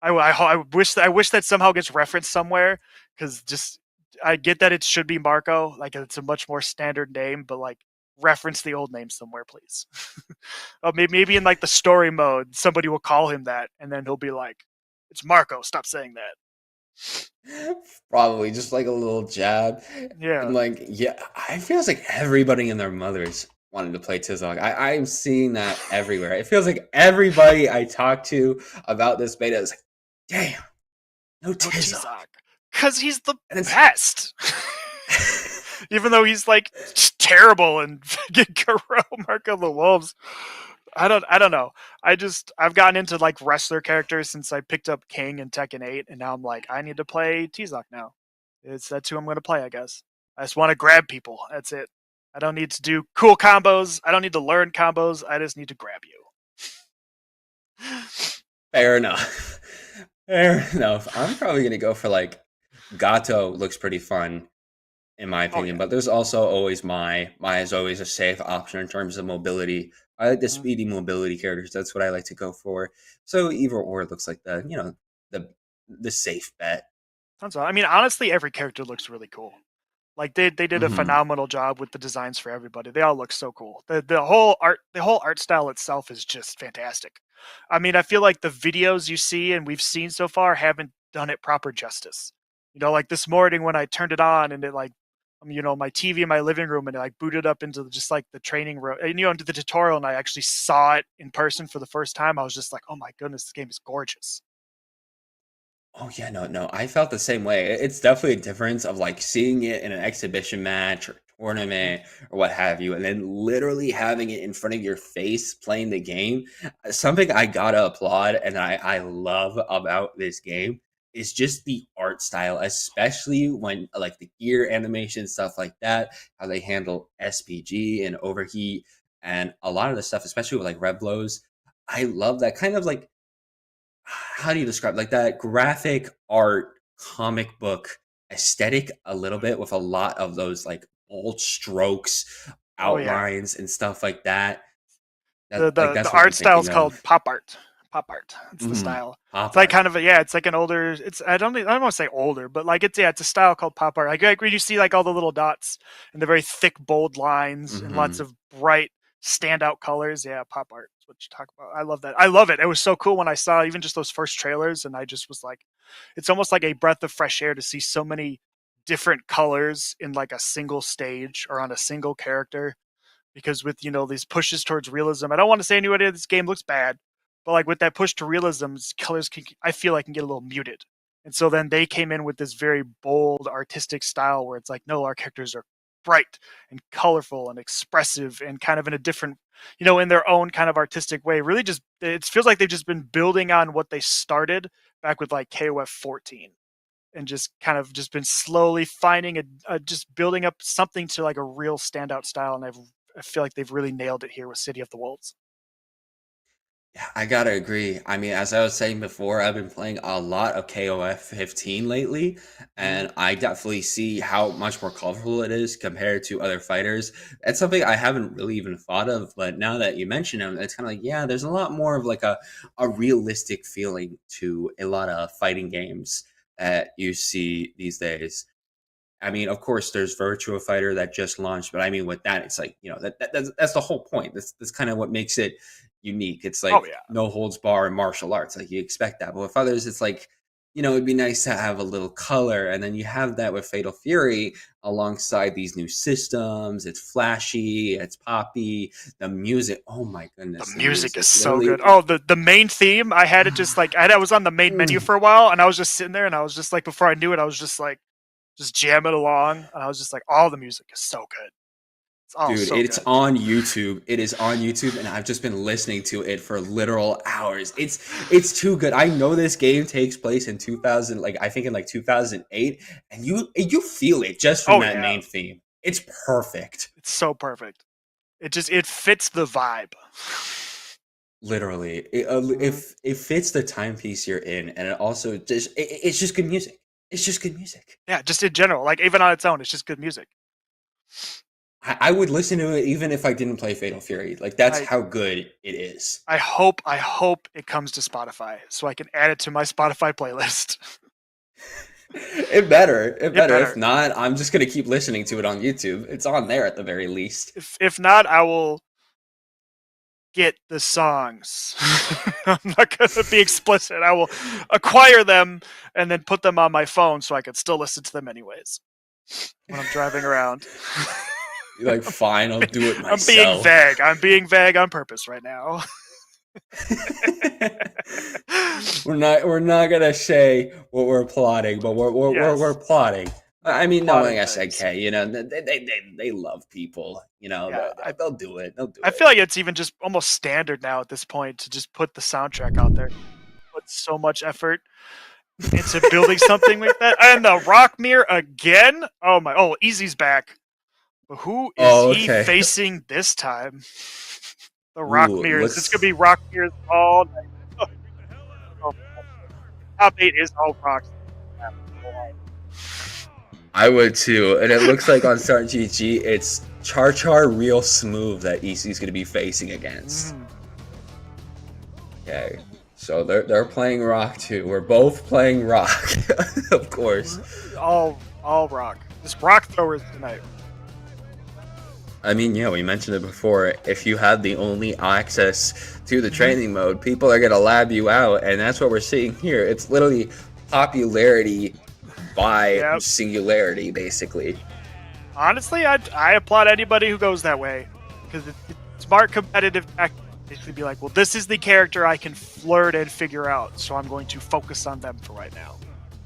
I wish that somehow gets referenced somewhere because just I get that it should be Marco, like it's a much more standard name, but like reference the old name somewhere, please. Oh, maybe in like the story mode, somebody will call him that, and then he'll be like, "It's Marco. Stop saying that." probably just like a little jab, Yeah. and like yeah, I feels like everybody and their mothers wanted to play Tizog. I'm seeing that everywhere. It feels like everybody I talk to about this beta is like, damn, no No Tizog, T-Zoc. Because he's the and it's best. Even though he's like just terrible and fucking Kuro Marco the Wolves. I don't know. I've gotten into like wrestler characters since I picked up King and Tekken 8, and now I'm like, I need to play T-Zoc now. That's who I'm gonna play, I guess. I just want to grab people. That's it. I don't need to do cool combos. I don't need to learn combos. I just need to grab you. fair enough. Fair enough. I'm probably gonna go for like Gato. Looks pretty fun in my Oh opinion. yeah. But there's also always Mai. Mai is always a safe option in terms of mobility. I like the Mhm. speedy mobility characters. That's what I like to go for. So either or looks like the the safe bet. That's all. I mean, honestly, every character looks really cool. Like they did a Hmm. phenomenal job with the designs for everybody. They all look so cool. The whole art style itself is just fantastic. I mean, I feel like the videos you see and we've seen so far haven't done it proper justice. Like this morning when I turned it on and it like my TV in my living room and it like booted up into just like the training room and into the tutorial and I actually saw it in person for the first time. I was just like, "Oh my goodness, this game is gorgeous." Oh yeah, no. I felt the same way. It's definitely a difference of like seeing it in an exhibition match or Mhm. tournament or what have you, and then literally having it in front of your face playing the game. Something I gotta applaud and I love about this game is just the art style, especially when like the gear animation stuff like that, how they handle SPG and overheat and a lot of the stuff, especially with like red blows. I love that kind of like how do you describe like that graphic art comic book aesthetic a little bit with a lot of those like bold strokes, Oh yeah. outlines and stuff like that. The That like the the that's what I'm art style is thinking called of. pop art. Pop art. It's the Mhm. style. It's Pop like art. kind of it's like an older. It's I don't want to say older, but like it's a style called pop art. Like when you see like all the little dots and the very thick, bold lines and lots Mhm. of bright, standout colors. Yeah, pop art is what you talk about. I love that. I love it. It was so cool when I saw even just those first trailers, and I just was like, it's almost like a breath of fresh air to see so many different colors in like a single stage or on a single character because with these pushes towards realism, I don't want to say anybody this game looks bad, but like with that push to realism, colors I feel like can get a little muted. And so then they came in with this very bold artistic style where it's like, no, our characters are bright and colorful and expressive and kind of in a different, in their own kind of artistic way. Really, just it feels like they've just been building on what they started back with like KOF 14 and just kind of just been slowly finding just building up something to like a real standout style. And I feel like they've really nailed it here with City of the Wolves. Yeah, I gotta agree. I mean, as I was saying before, I've been playing a lot of KOF 15 lately, Mhm. and I definitely see how much more colorful it is compared to other fighters. That's something I haven't really even thought of, but now that you mention them, it's kind of like, yeah, there's a lot more of like a realistic feeling to a lot of fighting games that you see these days. I mean, of course, there's Virtua Fighter that just launched, but I mean, with that, it's like that's the whole point. That's kind of what makes it unique. It's Oh like yeah. no holds bar in martial arts. Like you expect that, but with others, it's like it'd be nice to have a little color, and then you have that with Fatal Fury alongside these new systems. It's flashy, it's poppy. The music, oh my The goodness, the music is music, so literally. good. Oh, the main theme, I had it just like I was on the main menu Mm. for a while, and I was just sitting there, and I was just like, before I knew it, I was just like, just jamming along, and I was just like, all the music is so good. It's all Dude, so it's good. on YouTube. It is on YouTube, and I've just been listening to it for literal hours. It's too good. I know this game takes place in 2000, like I think in like 2008, and you feel it just from Oh that yeah. main theme. It's perfect. It's so perfect. It fits the vibe. Literally, if it fits the timepiece you're in, and it also it's just good music. It's just good music. Yeah, just in general, like even on its own, it's just good music. I would listen to it even if I didn't play Fatal Fury. Like that's how good it is. I hope it comes to Spotify so I can add it to my Spotify playlist. It better. It better. better. If not, I'm just gonna keep listening to it on YouTube. It's on there at the very least. If not, I will get the songs. I'm not gonna be explicit. I will acquire them and then put them on my phone so I can still listen to them anyways when I'm driving around. You're like, fine, I'll do it myself. I'm being vague. I'm being vague on purpose right now. We're not gonna say what we're plotting, but we're plotting. I mean, knowing SNK, you know, they love people. You know, they'll do it. I feel like it's even just almost standard now at this point to just put the soundtrack out there. Put so much effort into building something like that. And the Rock Mirror again. Oh, Easy's back. But who is he facing this time? The Rock Mirrors. It's gonna be Rock Mirrors all night. Top 8 is all rocks. I would too, and it looks like on Start GG, it's Char Real Smooth that EC's going to be facing against. Okay, so they're playing Rock too. We're both playing Rock, of course. All Rock. Just Rock throwers tonight. I mean, yeah, we mentioned it before. If you have the only access to the training mode, people are going to lab you out, and that's what we're seeing here. It's literally popularity by singularity, basically. Honestly, I applaud anybody who goes that way, because it's smart competitive tactics. Basically, be like, well, this is the character I can flirt and figure out, so I'm going to focus on them for right now.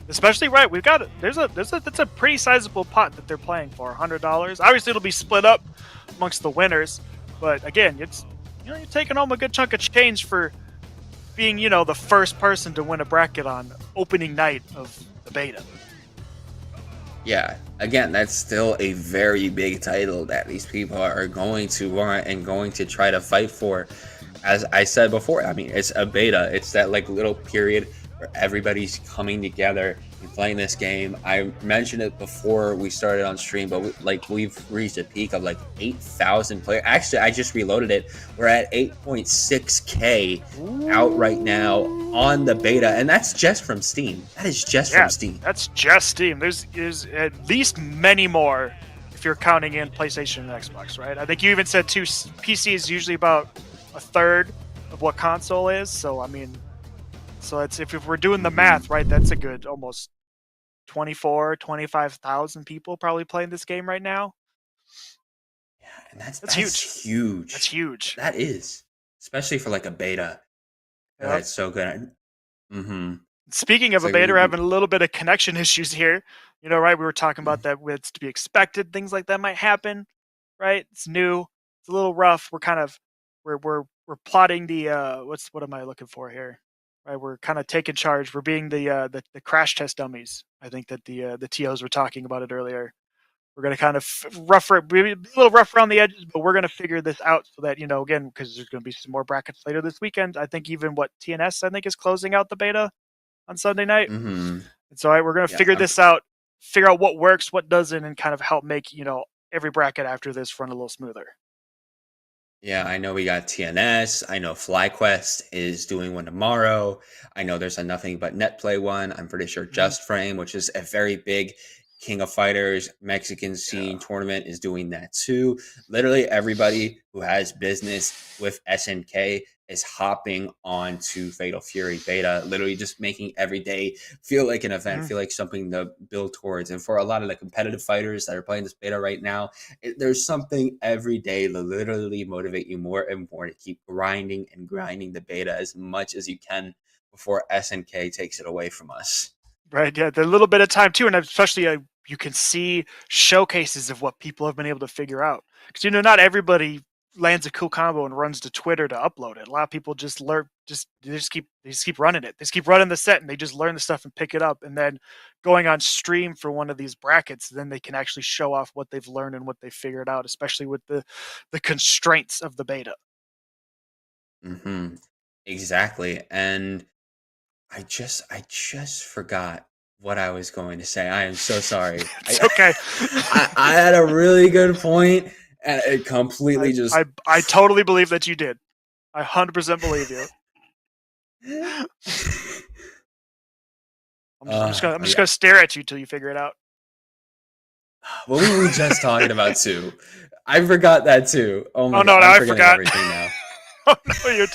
Especially we've got that's a pretty sizable pot that they're playing for, $100. Obviously, it'll be split up amongst the winners, but again, you're taking home a good chunk of change for being the first person to win a bracket on opening night of the beta. Yeah, again, that's still a very big title that these people are going to want and going to try to fight for. As I said before, I mean, it's a beta. It's that like little period where everybody's coming together and playing this game. I mentioned it before we started on stream, but we've reached a peak of like 8,000 players. Actually, I just reloaded it. We're at 8.6K out right now on the beta, and that's just from Steam. That is just from Steam. That's just Steam. There's at least many more if you're counting in PlayStation and Xbox, right? I think you even said PC is usually about a third of what console is. So I mean, it's if we're doing the math, right, that's a good almost 25,000 people probably playing this game right now. Yeah, and that's huge. That's huge. That is, especially for like a beta. Yep. That's so good. Speaking of a beta, we're having a little bit of connection issues here. Right? We were talking about that it's to be expected. Things like that might happen, right? It's new. It's a little rough. We're kind of we're plotting the what am I looking for here? Right, we're kind of taking charge. We're being the crash test dummies. I think that the TOs were talking about it earlier. We're going to kind of be a little rough around the edges, but we're going to figure this out so that, again, because there's going to be some more brackets later this weekend. I think even TNS, I think, is closing out the beta on Sunday night. And so we're going to figure this out, figure out what works, what doesn't, and kind of help make, every bracket after this run a little smoother. Yeah, I know we got TNS. I know FlyQuest is doing one tomorrow. I know there's a Nothing But Net Play one. I'm pretty sure Just Frame, which is a very big King of Fighters Mexican scene tournament, is doing that too. Literally everybody who has business with SNK is hopping on to Fatal Fury beta, literally just making every day feel like an event, feel like something to build towards. And for a lot of the competitive fighters that are playing this beta right now, there's something every day to literally motivate you more and more to keep grinding and grinding the beta as much as you can before SNK takes it away from us. Right, yeah, the little bit of time too, and especially you can see showcases of what people have been able to figure out. Because not everybody lands a cool combo and runs to Twitter to upload it. A lot of people just learn, they just keep running it. They just keep running the set and they just learn the stuff and pick it up. And then going on stream for one of these brackets, then they can actually show off what they've learned and what they figured out, especially with the constraints of the beta. Mm-hmm. Exactly. And I just forgot what I was going to say. I am so sorry. It's okay. I had a really good point, and it completely just. I totally believe that you did. I 100% believe you. I'm just gonna stare at you till you figure it out. What were we just talking about too? I forgot that too. Oh my god! No, I'm I forgot everything now. Oh no,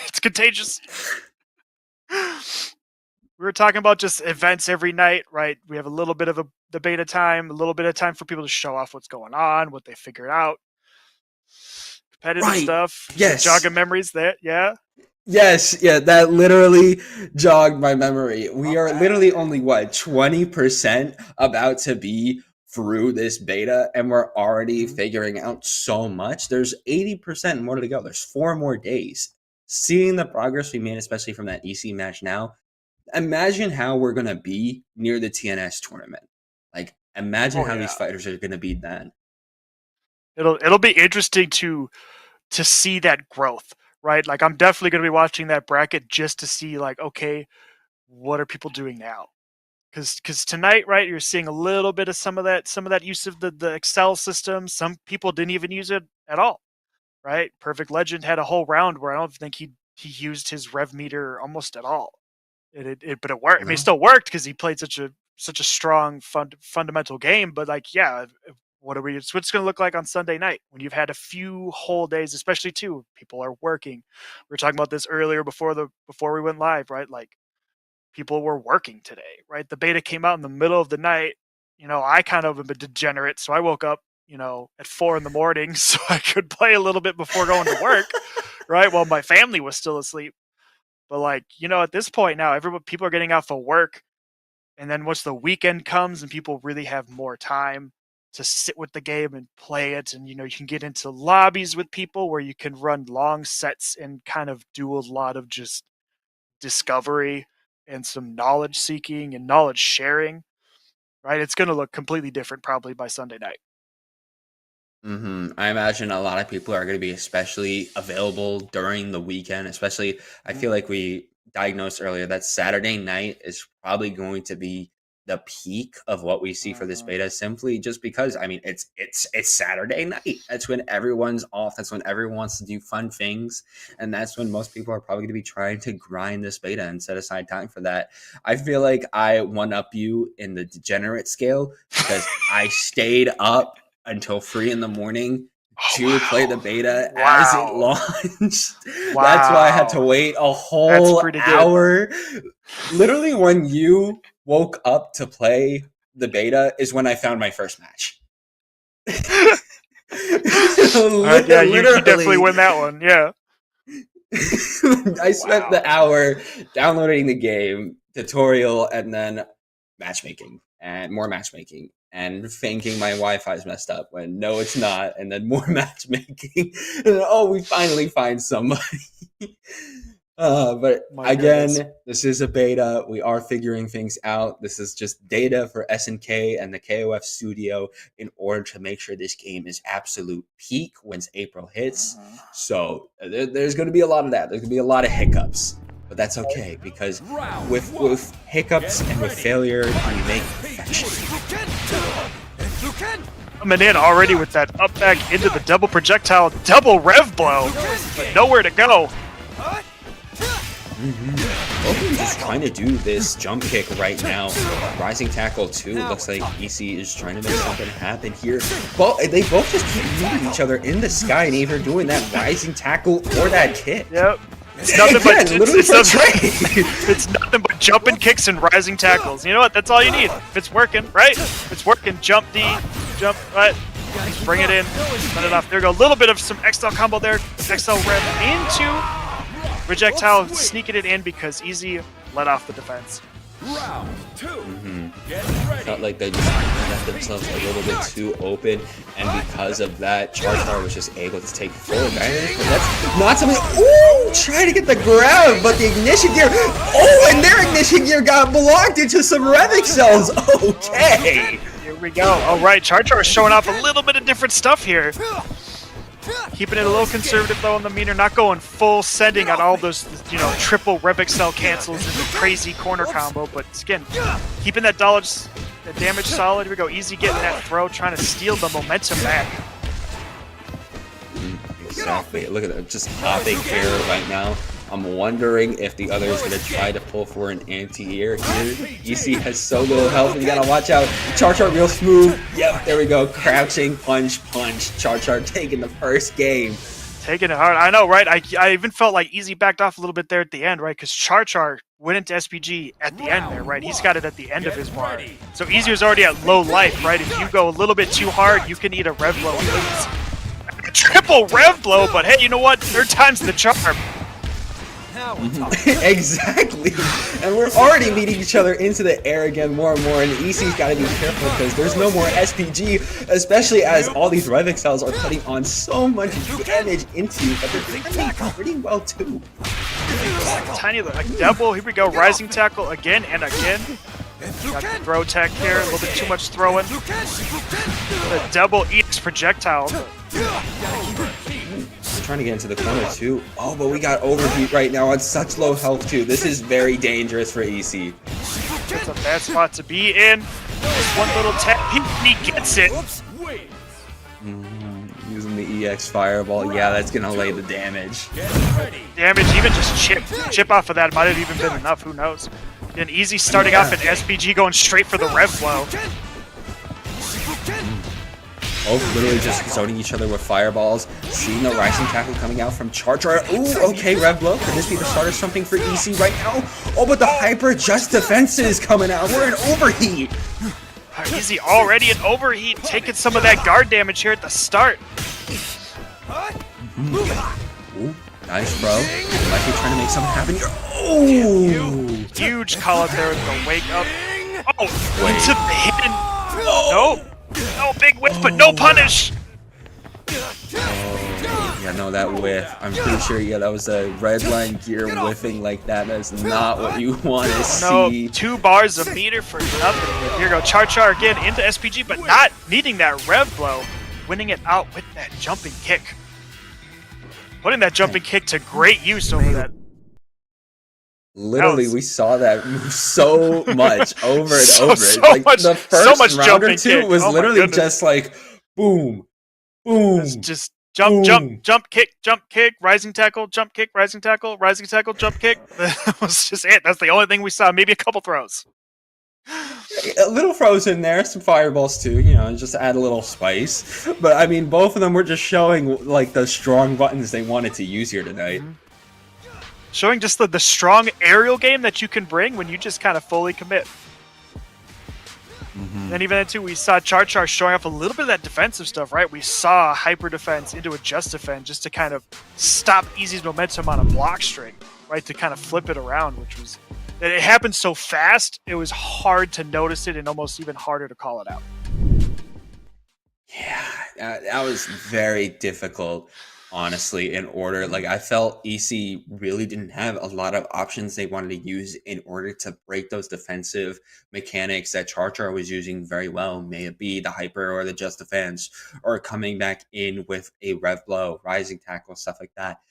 it's contagious. We were talking about just events every night, right? We have a little bit of the beta time, a little bit of time for people to show off what's going on, what they figured out. Competitive stuff. Yes. Jogging memories there. Yeah. Yes. Yeah. That literally jogged my memory. We are literally only 20% about to be through this beta, and we're already figuring out so much. There's 80% more to go. There's 4 more days. Seeing the progress we made, especially from that EC match now, imagine how we're going to be near the TNS tournament. Like, imagine how these fighters are going to be then. It'll be interesting to see that growth, right? Like, I'm definitely going to be watching that bracket just to see, like, okay, what are people doing now? Because tonight, right, you're seeing a little bit of some of that use of the Excel system. Some people didn't even use it at all, right? Perfect Legend had a whole round where I don't think he used his rev meter almost at all. But it worked. I mean, it still worked because he played such a strong fundamental game. But like, yeah, what's it going to look like on Sunday night when you've had a few whole days, especially too, people are working. We were talking about this earlier before we went live, right? Like, people were working today, right? The beta came out in the middle of the night. You know, I kind of am a degenerate, so I woke up, at 4 a.m. so I could play a little bit before going to work, right? While my family was still asleep. But like, at this point now, people are getting off of work, and then once the weekend comes and people really have more time to sit with the game and play it, and you can get into lobbies with people where you can run long sets and kind of do a lot of just discovery and some knowledge seeking and knowledge sharing, right? It's going to look completely different probably by Sunday night. I imagine a lot of people are going to be especially available during the weekend, especially I feel like we diagnosed earlier that Saturday night is probably going to be the peak of what we see for this beta, simply just because, I mean, it's Saturday night. That's when everyone's off. That's when everyone wants to do fun things. And that's when most people are probably going to be trying to grind this beta and set aside time for that. I feel like I one-up you in the degenerate scale because I stayed up until 3 a.m. to play the beta as it launched. That's why I had to wait a whole hour. Literally, when you woke up to play the beta is when I found my first match. Yeah, you definitely win that one. Yeah. I spent the hour downloading the game, tutorial, and then matchmaking and more matchmaking. And thinking my Wi-Fi is messed up when no, it's not. And then more matchmaking. And then, we finally find somebody. But again, this is a beta. We are figuring things out. This is just data for SNK and the KOF studio in order to make sure this game is absolute peak once April hits. So there's going to be a lot of that. There's going to be a lot of hiccups. But that's okay, because with hiccups and with failure, you make perfection. Coming in already with that up back into the double projectile, double rev blow, but nowhere to go. Open is trying to do this jump kick right now. Rising tackle too. Looks like EC is trying to make something happen here. They both just keep meeting each other in the sky and either doing that rising tackle or that kick. Yep. It's nothing but jumping kicks and rising tackles. You know what? That's all you need. If it's working, right? If it's working, jump D, jump, right? Just bring it in, let it off. There we go. A little bit of some XL combo there. XL rev into projectile, sneaking it in because Easy let off the defense. Felt like they just left themselves a little bit too open, and because of that, Chartar was just able to take full advantage. But that's not something. Ooh, trying to get the grab, but the ignition gear. Oh, and their ignition gear got blocked into some Revic cells. Okay. Here we go. All right, Chartar is showing off a little bit of different stuff here. Keeping it a little conservative though on the meter, not going full sending on all those, triple Revic cell cancels and the crazy corner combo, but again, keeping that damage solid. Here we go, easy getting that throw, trying to steal the momentum back. Exactly. Look at that, just hopping here right now. I'm wondering if the other is going to try to pull for an anti-air here. EC has so little health, you gotta watch out. Charchar real smooth. Yep, there we go. Crouching, punch. Charchar taking the first game. Taking it hard. I know, right? I even felt like Easy backed off a little bit there at the end, right? Because Charchar went into SPG at the end there, right? He's got it at the end of his bar. So Easy was already at low life, right? If you go a little bit too hard, you can eat a rev blow and lose. A triple rev blow, but hey, you know what? Third time's the charm. Exactly, and we're already meeting each other into the air again more and more, and EC's got to be careful because there's no more SPG, especially as all these Revic cells are putting on so much damage into you, but they're defending pretty well too. Tiny like double, here we go, rising tackle again and again. Got the throw tech here, a little bit too much throwing. The double EX projectile. Trying to get into the corner too. Oh, but we got overheat right now on such low health too. This is very dangerous for EC. It's a bad spot to be in. Just one little tap, he gets it. Using the EX fireball, yeah, that's gonna lay the damage. Damage, even just chip off of that might have even been enough. Who knows? And Easy starting off in SPG, going straight for the rev flow. Both literally just zoning each other with fireballs. Seeing the rising tackle coming out from Charchar. Ooh, okay, rev blow. Could this be the start of something for EC right now? Oh, but the hyper just defenses coming out. We're in overheat. Easy already in overheat, taking some of that guard damage here at the start. Ooh, nice, bro. Might be trying to make something happen here. Oh, huge call out there with the wake up. Oh, into the hidden. Nope. No big whiff, but no punish. Yeah, no, that whiff. I'm pretty sure, yeah, that was a red line gear whiffing like that. That's not what you want to see. No, 2 bars of meter for nothing. Here go, Charchar again into SPG, but not needing that rev blow. Winning it out with that jumping kick. Putting that jumping kick to great use over that. Literally, we saw that move so much over and over. So like much, the first round or two kick. was literally just like boom, boom, just jump, kick, rising tackle, jump kick, rising tackle, jump kick. That was just it. That's the only thing we saw. Maybe a couple throws. A little throws in there, some fireballs too, just add a little spice. But I mean, both of them were just showing like the strong buttons they wanted to use here tonight. Showing just the strong aerial game that you can bring when you just kind of fully commit. And even then too, we saw Charchar showing off a little bit of that defensive stuff, right? We saw hyper defense into a just defend just to kind of stop Easy's momentum on a block string, right? To kind of flip it around, which was, it happened so fast, it was hard to notice it and almost even harder to call it out. Yeah, that was very difficult. Honestly, in order, like I felt EC really didn't have a lot of options they wanted to use in order to break those defensive mechanics that Charchar was using very well. May it be the hyper or the just defense or coming back in with a rev blow, rising tackle, stuff like that.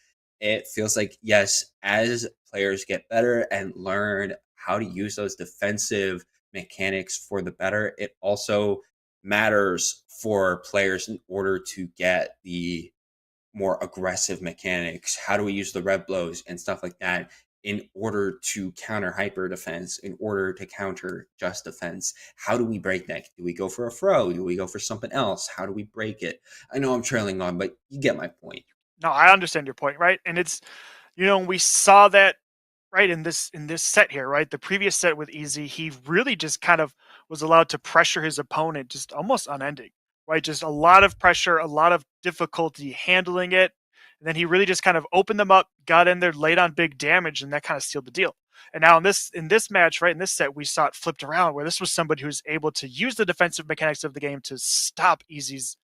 It feels like, yes, as players get better and learn how to use those defensive mechanics for the better, it also matters for players in order to get the more aggressive mechanics. How do we use the rev blows and stuff like that in order to counter hyper defense, in order to counter just defense? How do we break that? Do we go for a throw? Do we go for something else? How do we break it? I know I'm trailing on, but you get my point. No, I understand your point, right? And it's, we saw that right in this set here, right? The previous set with Easy, he really just kind of was allowed to pressure his opponent just almost unending. Right, just a lot of pressure, a lot of difficulty handling it. And then he really just kind of opened them up, got in there, laid on big damage, and that kind of sealed the deal. And now in this match, right, in this set, we saw it flipped around where this was somebody who's able to use the defensive mechanics of the game to stop Easy's,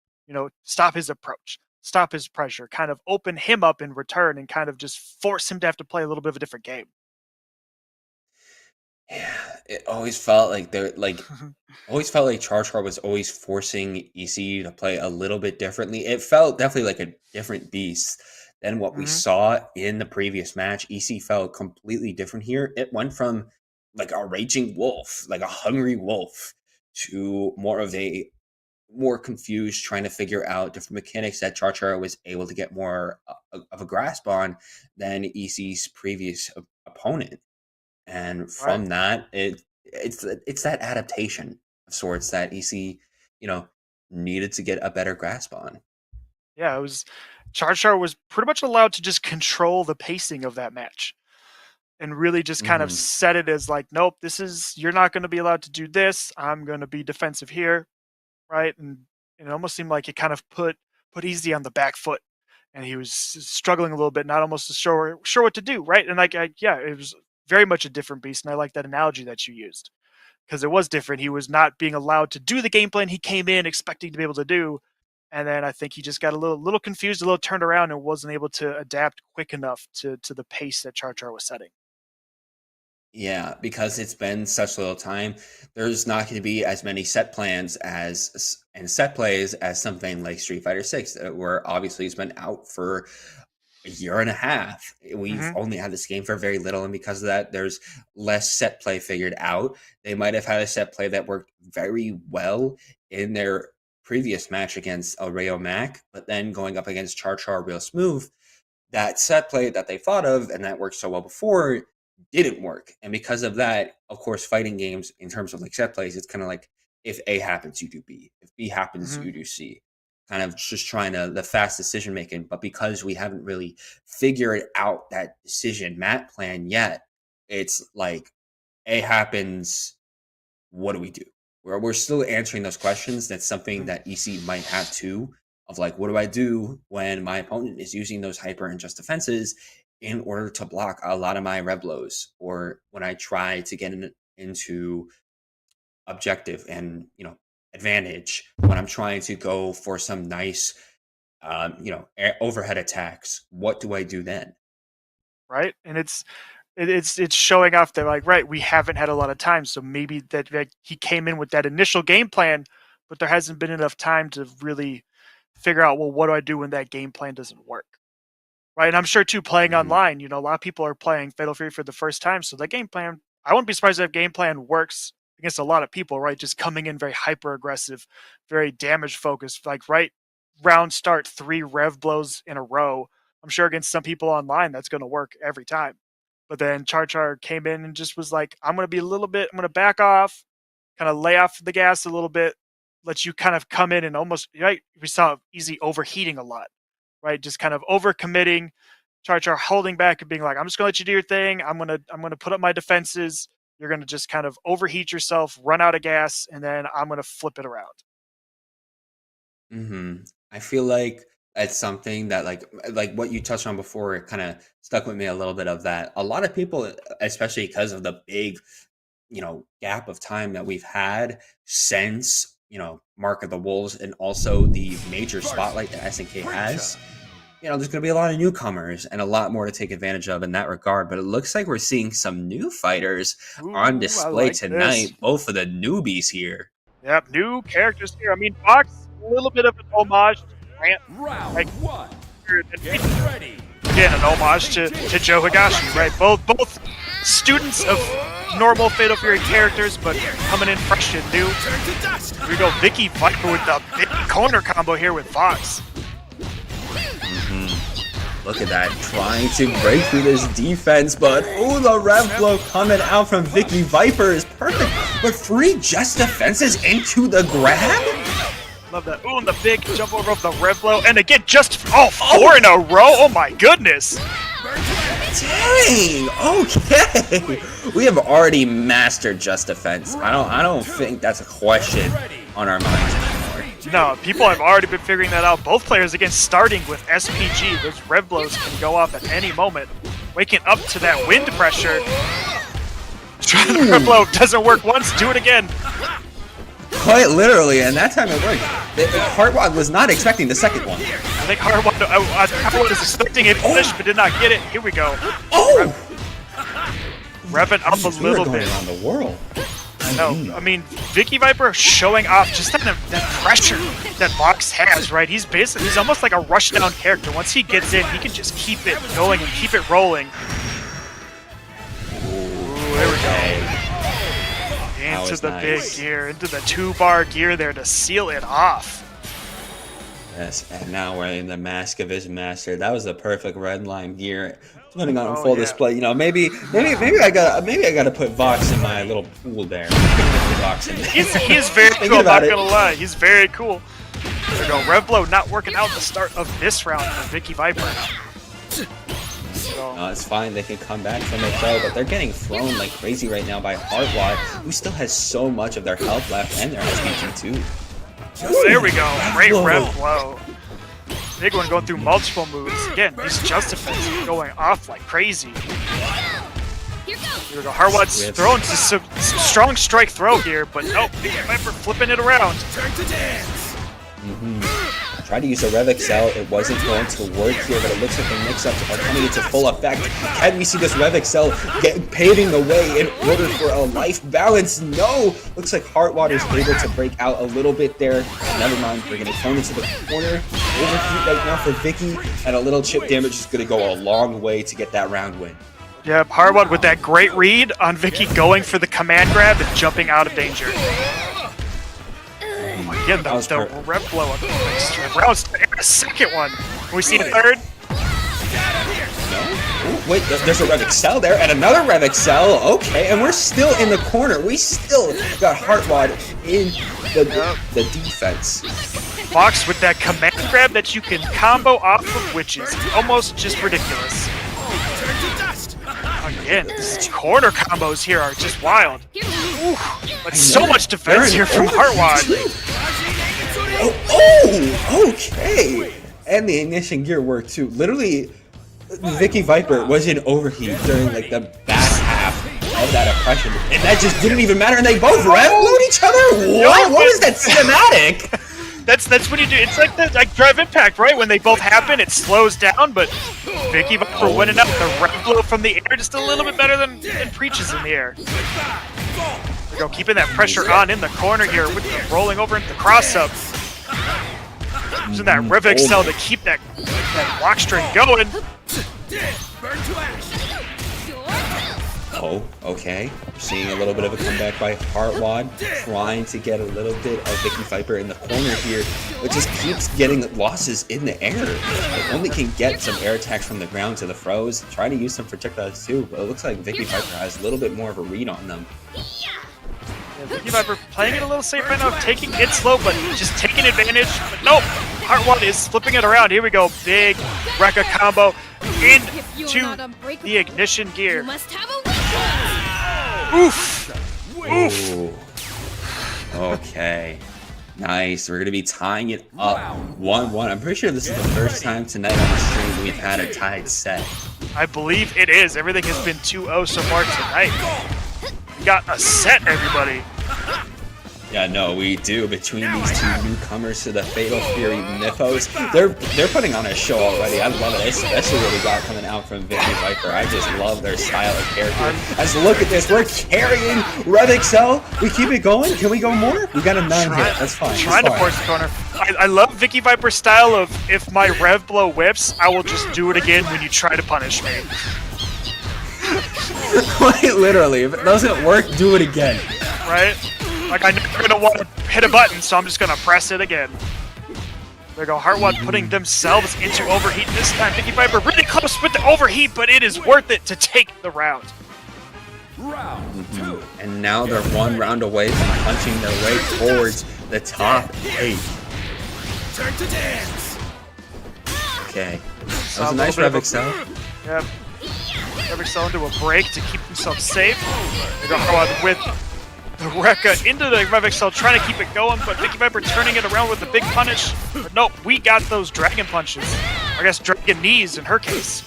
stop his approach, stop his pressure, kind of open him up in return and kind of just force him to have to play a little bit of a different game. Yeah, it always felt like always felt like Char Char was always forcing EC to play a little bit differently. It felt definitely like a different beast than what we saw in the previous match. EC felt completely different here. It went from like a raging wolf, like a hungry wolf, to more confused, trying to figure out different mechanics that Char Char was able to get more of a grasp on than EC's previous opponent. And Right. from that, it's that adaptation of sorts that EC, needed to get a better grasp on. Yeah, it was Char Char was pretty much allowed to just control the pacing of that match and really just kind of Hmm. set it as like, nope, you're not going to be allowed to do this. I'm going to be defensive here, right? And it almost seemed like it kind of put Easy on the back foot, and he was struggling a little bit, not almost sure what to do, right? And yeah, it was very much a different beast, and I like that analogy that you used because it was different. He was not being allowed to do the game plan he came in expecting to be able to do, and then I think he just got a little confused, a little turned around, and wasn't able to adapt quick enough to the pace that Char Char was setting. Yeah, because it's been such little time, there's not going to be as many set plans and set plays as something like Street Fighter 6, where obviously it's been out for a year and a half. We've Hmm. only had this game for very little, and because of that, there's less set play figured out. They might have had a set play that worked very well in their previous match against El Rayo Mac, but then going up against Char Char Real Smooth, that set play that they thought of and that worked so well before didn't work. And because of that, of course, fighting games in terms of like set plays, it's kind of like if A happens, you do B. If B happens, Hmm. you do C. Kind of just trying to the fast decision making. But because we haven't really figured out that decision mat plan yet, it's like A happens, what do we do? We're still answering those questions. That's something that EC might have too, of like, what do I do when my opponent is using those hyper and just defenses in order to block a lot of my rev blows, or when I try to get into objective and advantage, when I'm trying to go for some nice overhead attacks, what do I do then? Right? And it's showing off that like, right, we haven't had a lot of time, so maybe that he came in with that initial game plan, but there hasn't been enough time to really figure out, well, what do I do when that game plan doesn't work? Right? And I'm sure too, playing Hmm. online, a lot of people are playing Fatal Fury for the first time, so that game plan, I wouldn't be surprised if game plan works against a lot of people, right? Just coming in very hyper aggressive, very damage focused, like right round start 3 rev blows in a row. I'm sure against some people online that's going to work every time. But then Char Char came in and just was like, I'm going to back off, kind of lay off the gas a little bit, let you kind of come in and almost, right? We saw Easy overheating a lot, right? Just kind of overcommitting, Char Char holding back and being like, I'm just going to let you do your thing. I'm going to put up my defenses. You're going to just kind of overheat yourself, run out of gas, and then I'm going to flip it around. Hmm. I feel like that's something that like what you touched on before, it kind of stuck with me a little bit of that. A lot of people, especially because of the big, gap of time that we've had since, Mark of the Wolves and also the major spotlight that SNK has, there's going to be a lot of newcomers and a lot more to take advantage of in that regard. But it looks like we're seeing some new fighters on Ooh, I display like this. tonight, both of the newbies here. Yep, new characters here. I mean, Fox, a little bit of an homage to Grant. Like, again, an homage to Joe Higashi, right? Both students of normal Fatal Fury characters, but coming in fresh and new. Here we go, Vicky Viper with the big corner combo here with Fox. Look at that, trying to break through this defense, but the rev blow coming out from Vicky Viper is perfect. But 3 just defenses into the grab? Love that. Ooh, and the big jump over of the rev blow. And again, just 4 in a row. Oh my goodness. Dang, okay. We have already mastered just defense. I don't think that's a question on our minds anymore. No, people have already been figuring that out. Both players, again, starting with SPG. Those rev blows can go off at any moment. Waking up to that wind pressure. Try the Rev Blow. Doesn't work once. Do it again. Quite literally, and that time it worked. Heartwad was not expecting the second one. I think Heartwad is expecting a punish, but did not get it. Here we go. Oh! Rev it up a little going bit. around the world. I know. I mean, Vicky Viper showing off just that pressure that Vox has, right? He's almost like a rushdown character. Once he gets in, he can just keep it going and keep it rolling. Ooh, there we go. Into the big gear, into the 2-bar gear there to seal it off. Yes, and now we're in the Mask of his master. That was the perfect red line gear. Putting on full display, you know, maybe I gotta put Vox in my little pool there. He's very cool. I'm not gonna lie, he's very cool. There we go. Rev Blow not working out at the start of this round for Vicky Viper. No, it's fine. They can come back from the throw, but they're getting thrown like crazy right now by Heartwad, who still has so much of their health left and their SPG too. There we go. Great Rev Blow. Big one going through multiple moves. Again, these Justifies going off like crazy. Here we go. Heartwad's throwing some strong strike throw here, but nope. Big Viper flipping it around. Turn to dance. Tried to use a Rev Excel, it wasn't going to work here, but it looks like the mix-ups are coming into full effect. Can we see this Rev Excel paving the way in order for a life balance? No! Looks like Heartwad is able to break out a little bit there. Never mind, we're going to turn into the corner. Overheat right now for Vicky, and a little chip damage is going to go a long way to get that round win. Yep, Heartwad with that great read on Vicky going for the command grab and jumping out of danger. Again, the Rev Blow on the next round. A second one. Can we see a third? No? Ooh, wait, there's a Rev Excel there, and another Rev Excel. Okay, and we're still in the corner. We still got Heartwad in the defense. Vox with that command grab that you can combo off of, which is almost just ridiculous. Again, these corner combos here are just wild. Ooh, but so much defense here from Heartwad. Oh, okay. And the ignition gear worked too. Literally, Vicky Viper was in overheat during like the back half of that oppression, and that just didn't even matter. And they both rev-load each other. What? What was that cinematic? That's what you do. It's like Drive Impact, right? When they both happen, it slows down, but Vicky Viper winning up the Rev Blow from the air just a little bit better than Preaches in the air. There we go, keeping that pressure on in the corner here with the rolling over into the cross-up. Using that Rev Excel to keep that block string going. Oh, okay. We're seeing a little bit of a comeback by Heartwad, trying to get a little bit of Vicky Viper in the corner here, but just keeps getting losses in the air. It only can get some air attacks from the ground to the throws, trying to use some projectiles too, but it looks like Vicky Viper has a little bit more of a read on them. Yeah, Vicky Viper playing it a little safe right now, taking it slow, but just taking advantage. But nope, Heartwad is flipping it around. Here we go, big Rekka combo into the ignition gear. Oof! Oof! Okay. Nice. We're going to be tying it up 1-1. I'm pretty sure this is the first time tonight on the stream we've had a tied set. I believe it is. Everything has been 2-0 so far tonight. We got a set, everybody. Yeah, no, we do. Between these two newcomers to the Fatal Fury Mythos, they're putting on a show already. I love it, especially what we got coming out from Vicky Viper. I just love their style of character. As look at this, we're carrying Rev Excel. We keep it going. Can we go more? We got a 9 hit. That's fine. Trying to force the corner. I love Vicky Viper's style of if my Rev Blow whips, I will just do it again when you try to punish me. Quite literally, if it doesn't work, do it again. Right? Like, I know you're gonna want to hit a button, so I'm just gonna press it again. There go, Heartwad putting themselves into overheat this time. Vicky Viper really close with the overheat, but it is worth it to take the round. And now they're 1 round away from punching their way towards the top 8. Turn to dance. Okay. That was a nice Rev Excel. Yep. Rev Excel into a break to keep themselves safe. They go Heartwad with the Rekka into the Rev Excel, trying to keep it going, but Vicky Viper turning it around with the big punish. But nope, we got those dragon punches. I guess dragon knees in her case.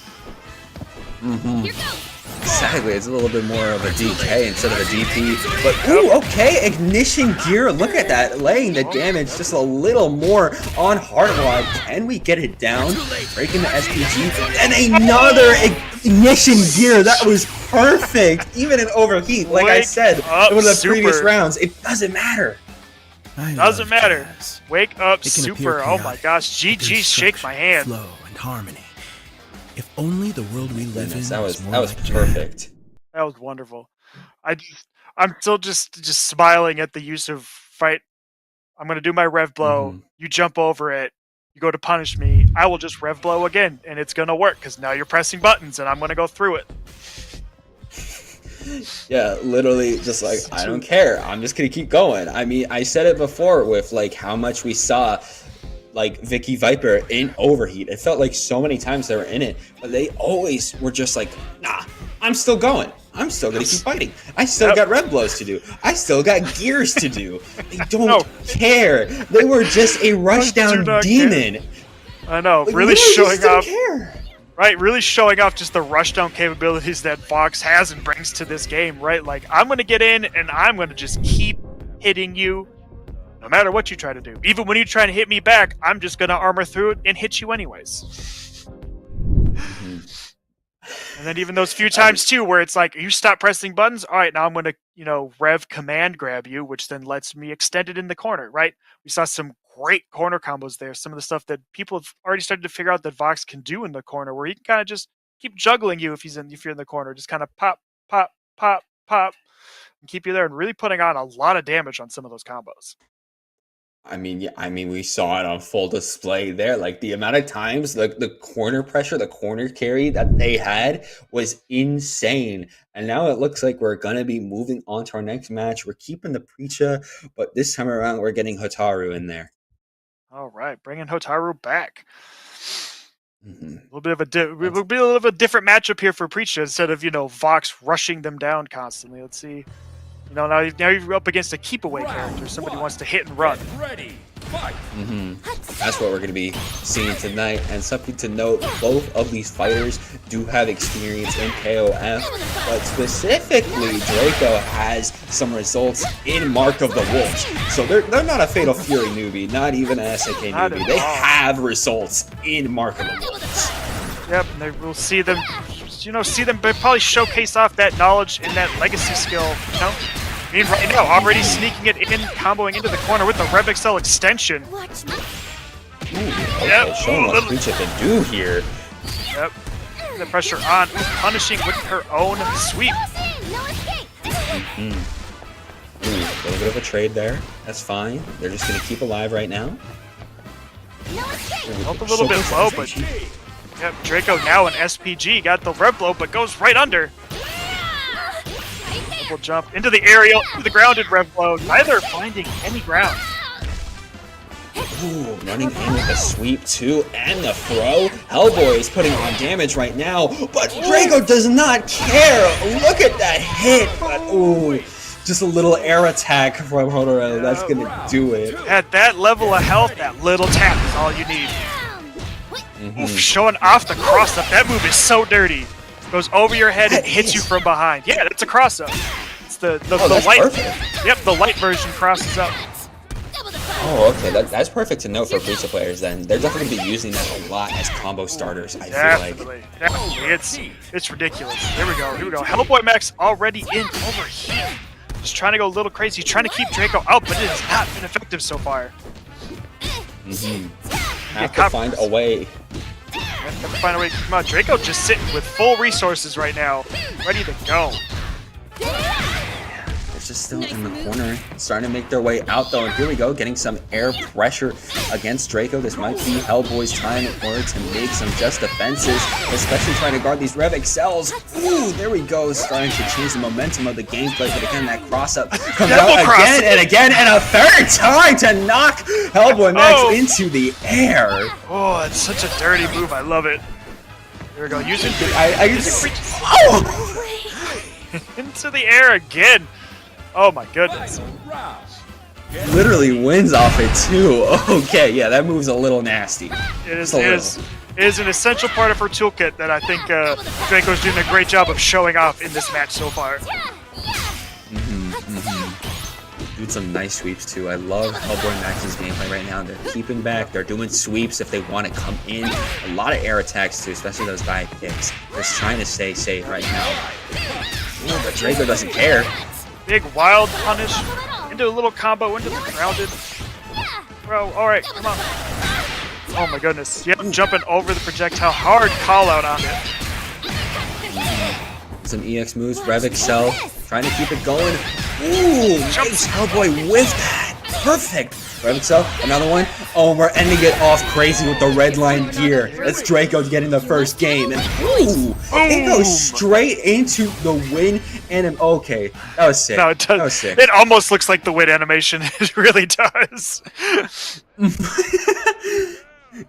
Exactly, it's a little bit more of a DK instead of a DP. But, ooh, okay, Ignition Gear, look at that, laying the damage just a little more on Heartwad. Can we get it down? Breaking the SPG, and another Ignition Gear, that was perfect. Even in Overheat, like I said in one of the previous rounds, it doesn't matter. Doesn't matter. Wake up, It can appear Super. Oh my chaotic, gosh. but there's GG, shake structure, my hand. Flow and harmony. If only the world we live in That was more like Japan. perfect. That was wonderful. I'm still just smiling at the use of fight. I'm gonna do my rev blow. You jump over it. You go to punish me. I will just rev blow again, and it's gonna work because now you're pressing buttons, and I'm gonna go through it. Yeah, literally just like, I don't care. I'm just gonna keep going. I mean, I said it before with like how much we saw like Vicky Viper in Overheat. It felt like so many times they were in it, but they always were just like, nah, I'm still going. I'm still gonna keep fighting. I still got red blows to do. I still got gears to do. They don't care. They were just a rushdown demon. I know, Like, really showing didn't off. care. Right, really showing off just the rushdown capabilities that Vox has and brings to this game, right? Like, I'm going to get in and I'm going to just keep hitting you no matter what you try to do. Even when you try to hit me back, I'm just going to armor through it and hit you anyways. And then even those few times, too, where it's like, you stop pressing buttons, all right, now I'm going to, rev command grab you, which then lets me extend it in the corner, right? We saw some great corner combos there. Some of the stuff that people have already started to figure out that Vox can do in the corner, where he can kind of just keep juggling you if you're in the corner, just kind of pop, pop, pop, pop, and keep you there, and really putting on a lot of damage on some of those combos. I mean, we saw it on full display there. Like the amount of times, the corner pressure, the corner carry that they had was insane. And now it looks like we're gonna be moving on to our next match. We're keeping the Preacher, but this time around we're getting Hotaru in there. All right, bringing Hotaru back. A little bit of a different matchup here for Preacher instead of Vox rushing them down constantly. Let's see. Now you're up against a keep away character. Somebody wants to hit and run. That's what we're going to be seeing tonight. And something to note, both of these fighters do have experience in KOF, but specifically Draco has some results in Mark of the Wolves. So they're not a Fatal Fury newbie, not even an SAK newbie. They have results in Mark of the Wolves. Yep, and we'll see them, probably showcase off that knowledge and that legacy skill, I mean, right now, already sneaking it in, comboing into the corner with the Rev XL extension. Yep. Showing what Preacher can do here. Yep. The pressure on, punishing with her own sweep. A little bit of a trade there. That's fine. They're just going to keep alive right now. Up a little bit low, but yep, Draco now an SPG. Got the Rev blow, but goes right under. Double jump into the aerial, into the grounded Rev blow. Neither finding any ground. Ooh, running in with the sweep too, and the throw. Hellboy is putting on damage right now, but Draco does not care. Look at that hit. But, ooh, just a little air attack from Hotaru. That's gonna do it. At that level of health, that little tap is all you need. Oof, showing off the cross up. That move is so dirty. Goes over your head and hits you from behind. Yeah, that's a cross up. It's the light. Perfect. Yep, the light version crosses up. Oh, okay. That's perfect to know for Preacher players. Then they're definitely going to be using that a lot as combo starters. I feel like. Definitely. It's ridiculous. Here we go. Hellboy Max already in Overheat. Just trying to go a little crazy, trying to keep Draco out, but it has not been effective so far. Have to find a way. Come on, Draco just sitting with full resources right now, ready to go. They're just still in the corner, starting to make their way out though. And here we go, getting some air pressure against Draco. This might be Hellboy's time in order to make some just defenses, especially trying to guard these Rev XLs. Ooh, there we go, starting to change the momentum of the gameplay. But again, that cross up comes out again and a third time to knock Hellboy Max into the air. Oh, it's such a dirty move. I love it. Here we go, using into the air again. Oh my goodness. Literally wins off it too. Okay, yeah, that move's a little nasty. It is. is an essential part of her toolkit that I think Draco's doing a great job of showing off in this match so far. Doing some nice sweeps too. I love Hellboy Max's gameplay right now. They're keeping back. They're doing sweeps if they want to come in. A lot of air attacks too, especially those dive kicks. Just trying to stay safe right now. Ooh, but Draco doesn't care. Big wild punish into a little combo into the grounded. Bro, all right, come on. Oh my goodness. Yep, jumping over the projectile. Hard call out on it. Some EX moves. Rev Excel. Trying to keep it going. Ooh, nice Hellboy with that. Perfect. Rev Excel. Another one. Oh, we're ending it off crazy with the red line gear. That's Draco getting the first game. And ooh, it goes straight into the win. And okay, that was sick. No, it does. That was sick. It almost looks like the win animation. It really does.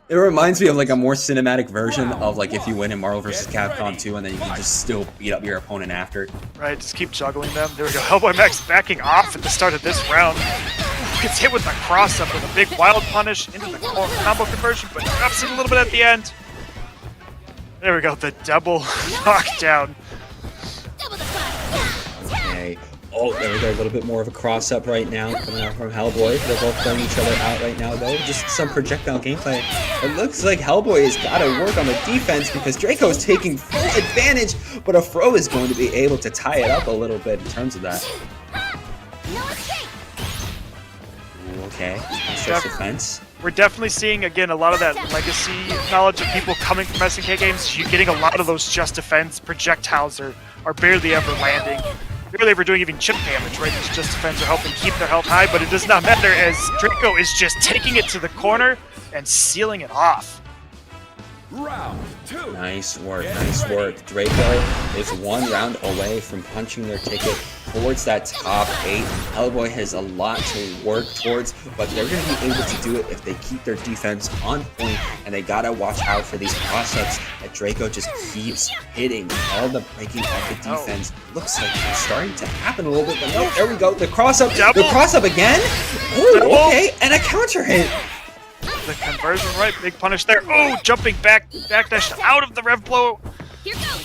It reminds me of like a more cinematic version of like if you win in Marvel vs. Capcom 2 and then you can just still beat up your opponent after. Right, just keep juggling them. There we go. Hellboy Max backing off at the start of this round. Gets hit with the cross-up with a big wild punish into the combo conversion, but drops it a little bit at the end. There we go, the double knockdown. Okay. Oh, there we go. A little bit more of a cross-up right now coming out from Hellboy. They're both playing each other out right now, though. Just some projectile gameplay. It looks like Hellboy has got to work on the defense because Draco is taking full advantage, but a throw is going to be able to tie it up a little bit in terms of that. Okay, nice defense. We're definitely seeing, again, a lot of that legacy knowledge of people coming from SNK games. You're getting a lot of those just defense projectiles are barely ever landing. Barely ever doing even chip damage, right? These just defense are helping keep their health high, but it does not matter as Draco is just taking it to the corner and sealing it off. Nice work, nice work. Draco is one round away from punching their ticket towards that top 8. Hellboy has a lot to work towards, but they're going to be able to do it if they keep their defense on point, and they got to watch out for these cross-ups that Draco just keeps hitting. All the breaking of the defense looks like it's starting to happen a little bit, but no, there we go. The cross-up again? Ooh, okay, and a counter hit. The conversion, right? Big punish there. Oh, jumping backdash out of the rev blow. Here goes.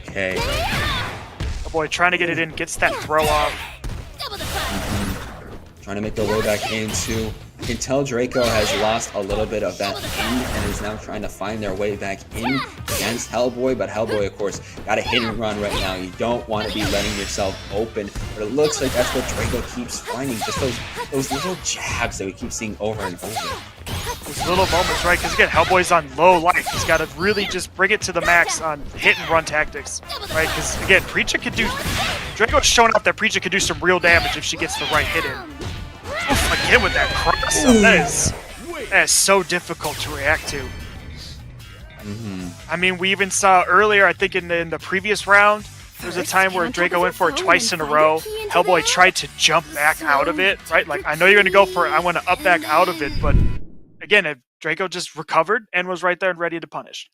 Okay. Oh boy, trying to get it in, gets that throw off. Trying to make their way back into. You can tell Draco has lost a little bit of that end and is now trying to find their way back in against Hellboy, but Hellboy, of course, got a hit and run right now. You don't want to be letting yourself open, but it looks like that's what Draco keeps finding, just those little jabs that we keep seeing over and over. Those little moments, right? Because again, Hellboy's on low life. He's got to really just bring it to the max on hit and run tactics, right? Because again, Preacher could do. Draco's showing out that Preacher could do some real damage if she gets the right hit in. Oof, again with that cross up. That is so difficult to react to. I mean, we even saw earlier, I think in the previous round, there was a time where Draco went for it twice in a row. Hellboy tried to jump back out of it, right? Like, I know you're going to go for it. I want to up back out of it. But again, Draco just recovered and was right there and ready to punish.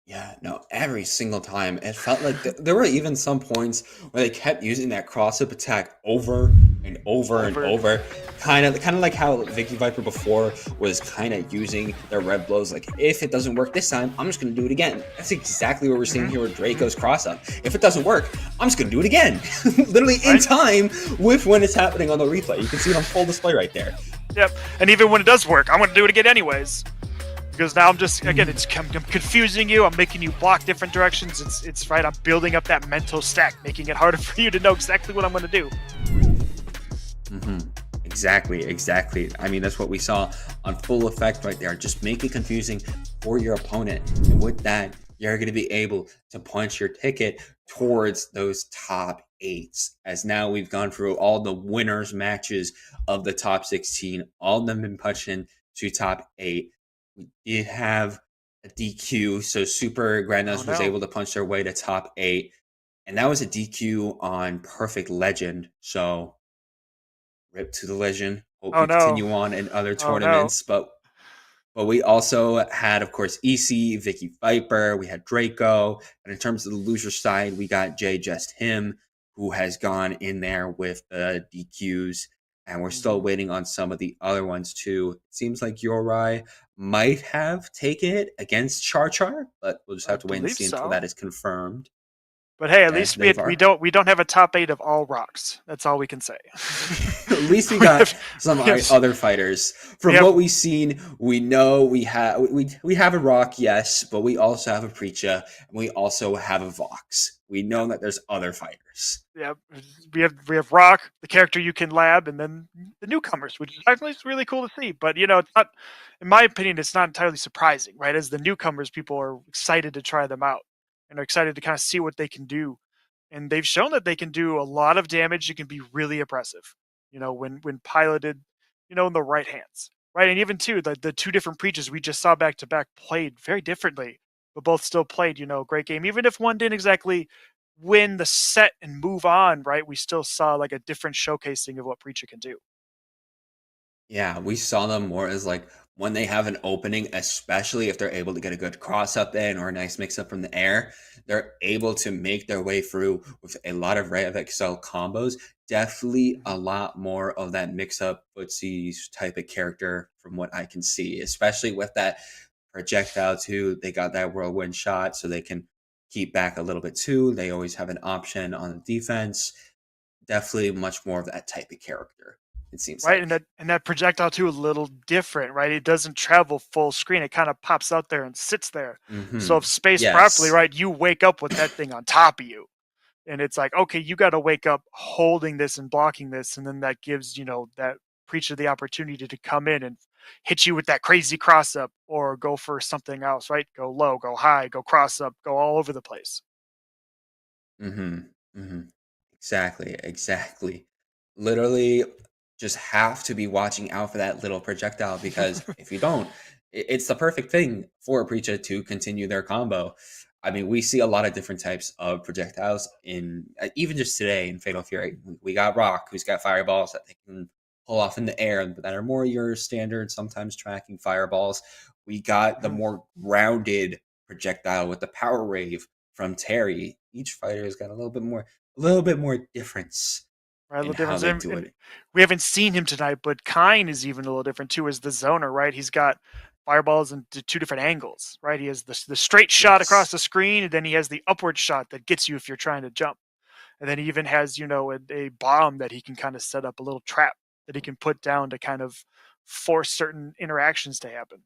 Yeah, no, every single time. It felt like there were even some points where they kept using that cross-up attack over and over and over. Kind of like how Vicky Viper before was kind of using their red blows. Like, if it doesn't work this time, I'm just going to do it again. That's exactly what we're seeing here with Draco's cross-up. If it doesn't work, I'm just going to do it again. Literally in time with when it's happening on the replay. You can see it on full display right there. Yep, and even when it does work, I'm going to do it again anyways. Because now I'm just, again, I'm confusing you, I'm making you block different directions, it's right, I'm building up that mental stack, making it harder for you to know exactly what I'm going to do. Exactly. I mean, that's what we saw on full effect right there. Just make it confusing for your opponent. And with that, you're going to be able to punch your ticket towards those top 8s. As now we've gone through all the winners matches of the top 16. All of them been pushing to top 8. We did have a DQ, so Super Grandness was able to punch their way to top 8. And that was a DQ on Perfect Legend, so rip to the Legend. Hope you continue on in other tournaments. But we also had, of course, EC, Vicky Viper, we had Draco, and in terms of the loser side, we got Jay Just Him, who has gone in there with the DQs. and we're still Mhm. waiting on some of the other ones too. It seems like Yorai might have taken it against Char Char, but we'll just I have to wait and believe see until so. that is confirmed. But hey, at As least they've we are. don't have a top 8 of all rocks. That's all we can say. At least we we got have, some we have other fighters. we From have what we've seen, we know we have a Rock, yes, but we also have a Preacher, and we also have a Vox. We yeah, know that there's other fighters. yeah, we have Rock, the character you can lab, and then the newcomers, which is actually really cool to see. But it's not, in my opinion, it's not entirely surprising, right? As the newcomers, people are excited to try them out and are excited to kind of see what they can do. And they've shown that they can do a lot of damage. It can be really impressive, when piloted, in the right hands, right? And even too, the two different preachers we just saw back to back played very differently, but both still played, great game. Even if one didn't exactly win the set and move on, right? We still saw like a different showcasing of what Preacher can do. Yeah, we saw them more as like when they have an opening, especially if they're able to get a good cross up in or a nice mix up from the air, they're able to make their way through with a lot of Ray of Excel combos. Definitely Mhm. a lot more of that mix up footsie type of character from what I can see, especially with that projectile too. They got that whirlwind shot so they can keep back a little bit too. They always have an option on the defense. Definitely much more of that type of character, it seems Right, and like. that projectile too a little different, right? It doesn't travel full screen. It kind of pops out there and sits there. So if spaced properly, Yes. right, you wake up with that thing on top of you. And it's like, okay, you got to wake up holding this and blocking this, and then that gives that preacher the opportunity to come in and hit you with that crazy cross up or go for something else, right? Go low, go high, go cross up, go all over the place. Mhm. Mhm. Exactly, exactly. Literally just have to be watching out for that little projectile because if you don't, it's the perfect thing for a preacher to continue their combo. I mean, we see a lot of different types of projectiles in even just today in Fatal Fury. We got Rock, who's got fireballs that they can pull off in the air that are more your standard, sometimes tracking fireballs. We got the Mhm. more grounded projectile with the power wave from Terry. Each fighter has got a little bit more difference Right, a in little how difference. they do And it. we haven't seen him tonight, but Kine is even a little different too as the zoner, right? He's got fireballs in two different angles, right? He has the straight shot across Yes. the screen, and then he has the upward shot that gets you if you're trying to jump. And then he even has, a bomb that he can kind of set up, a little trap that he can put down to kind of force certain interactions to happen.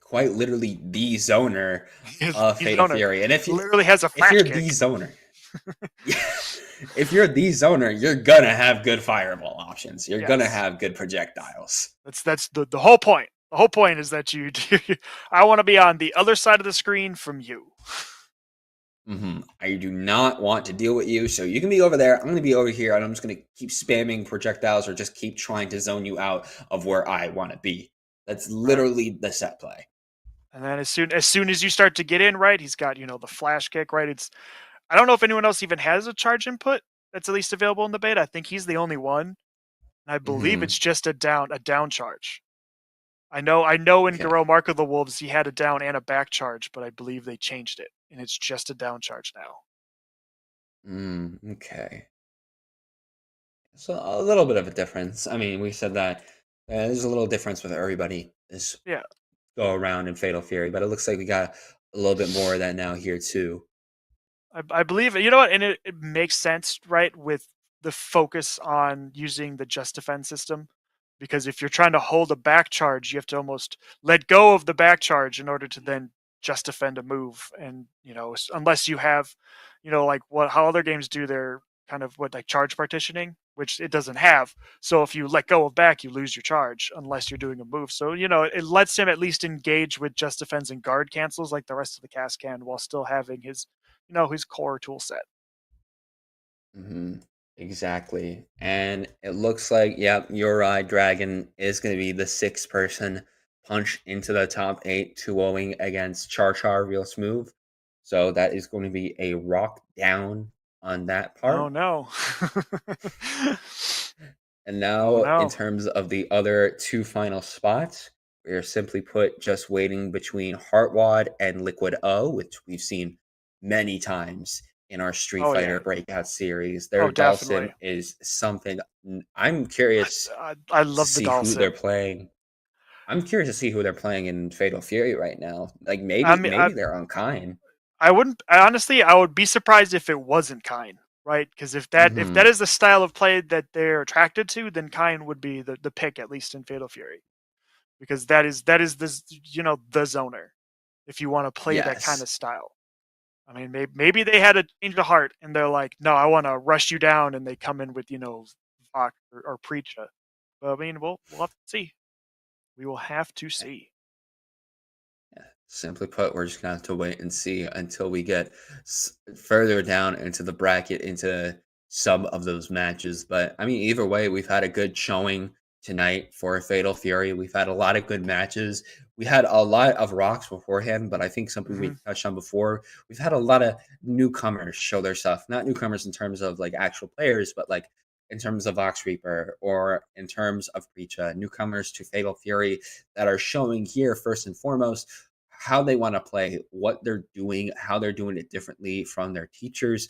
Quite literally the zoner of He's Fatal zoner. Fury. And Literally has a if flash you're the kick. zoner, yeah, if you're the zoner, you're gonna have good fireball options. You're gonna Yes. have good projectiles. That's the whole point. The whole point is that I want to be on the other side of the screen from you. I do not want to deal with you, so you can be over there. I'm gonna be over here, and I'm just gonna keep spamming projectiles or just keep trying to zone you out of where I want to be. That's Right. literally the set play. And then as soon as you start to get in, right, he's got, the flash kick, right? I don't know if anyone else even has a charge input that's at least available in the beta. I think he's the only one. And I believe hmm it's just a down charge. I know in Okay. Garou Mark of the Wolves he had a down and a back charge, but I believe they changed it and it's just a down charge now. Okay. So a little bit of a difference. I mean, we said that there's a little difference with everybody this Yeah. go around in Fatal Fury, but it looks like we got a little bit more of that now here too. I believe you know what, and it makes sense, right, with the focus on using the just defend system. Because if you're trying to hold a back charge, you have to almost let go of the back charge in order to then just defend a move. And unless you have, like what how other games do their kind of what like charge partitioning, which it doesn't have. So if you let go of back, you lose your charge unless you're doing a move. So it lets him at least engage with just defense and guard cancels like the rest of the cast can, while still having his core tool set. hmm Exactly. And it looks like, yeah, your Dragon is going to be the sixth person punch into the top eight, 2-0ing against Char Char real smooth. So that is going to be a rock down on that Oh part. no. And Oh now, in no. terms of the other two final spots, we are simply put just waiting between Heartwad and Liquid O, which we've seen many times in our Street Oh yeah. Fighter Breakout series. Oh, Their definitely. Dhalsim is something. I'm curious I to love the see who they're Dhalsim. playing. I'm curious to see who they're playing in Fatal Fury right now. Like I maybe mean, maybe they're on Kine. I wouldn't honestly. I would be surprised if it wasn't Kine, right? Because if that Hmm. is the style of play that they're attracted to, then Kine would be the pick at least in Fatal Fury, because that is the zoner. If you want to play that kind Yes. of style, I mean, maybe they had a change of heart and they're like, no, I want to rush you down, and they come in with Vox or Preacha. But I mean, we'll have to see. We will have to see. Simply put, we're just gonna have to wait and see until we get further down into the bracket, into some of those matches. But I mean, either way, we've had a good showing tonight for Fatal Fury. We've had a lot of good matches. We had a lot of rocks beforehand, but I think something Hmm. we touched on before. We've had a lot of newcomers show their stuff. Not newcomers in terms of like actual players, but like in terms of Vox Reaper or in terms of Preacha, newcomers to Fatal Fury that are showing here first and foremost how they want to play, what they're doing, how they're doing it differently from their teachers,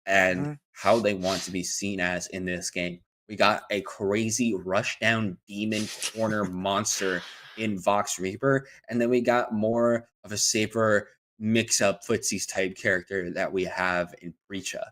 and Hmm. how they want to be seen as in this game. We got a crazy rush down demon corner monster in Vox Reaper, and then we got more of a safer mix up footsies type character that we have in Preacha.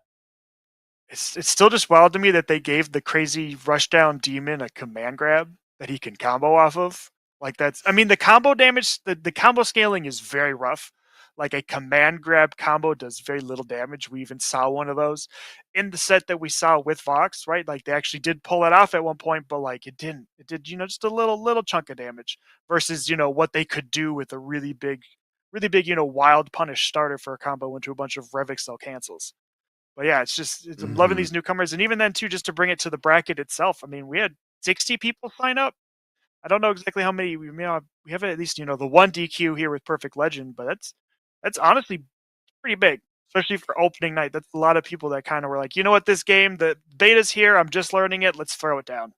It's still just wild to me that they gave the crazy rushdown demon a command grab that he can combo off of. Like that's I mean the combo damage the combo scaling is very rough. Like a command grab combo does very little damage. We even saw one of those in the set that we saw with Vox, right? Like they actually did pull it off at one point, but like it didn't. It did, just a little chunk of damage versus, what they could do with a really big, wild punish starter for a combo into a bunch of Rev Excel cancels. But yeah, I'm loving Hmm. these newcomers, and even then too, just to bring it to the bracket itself. I mean, we had 60 people sign up. I don't know exactly how many. We have at least the one DQ here with Perfect Legend, but that's honestly pretty big, especially for opening night. That's a lot of people that kind of were like, you know what, this game, the beta's here. I'm just learning it. Let's throw it down.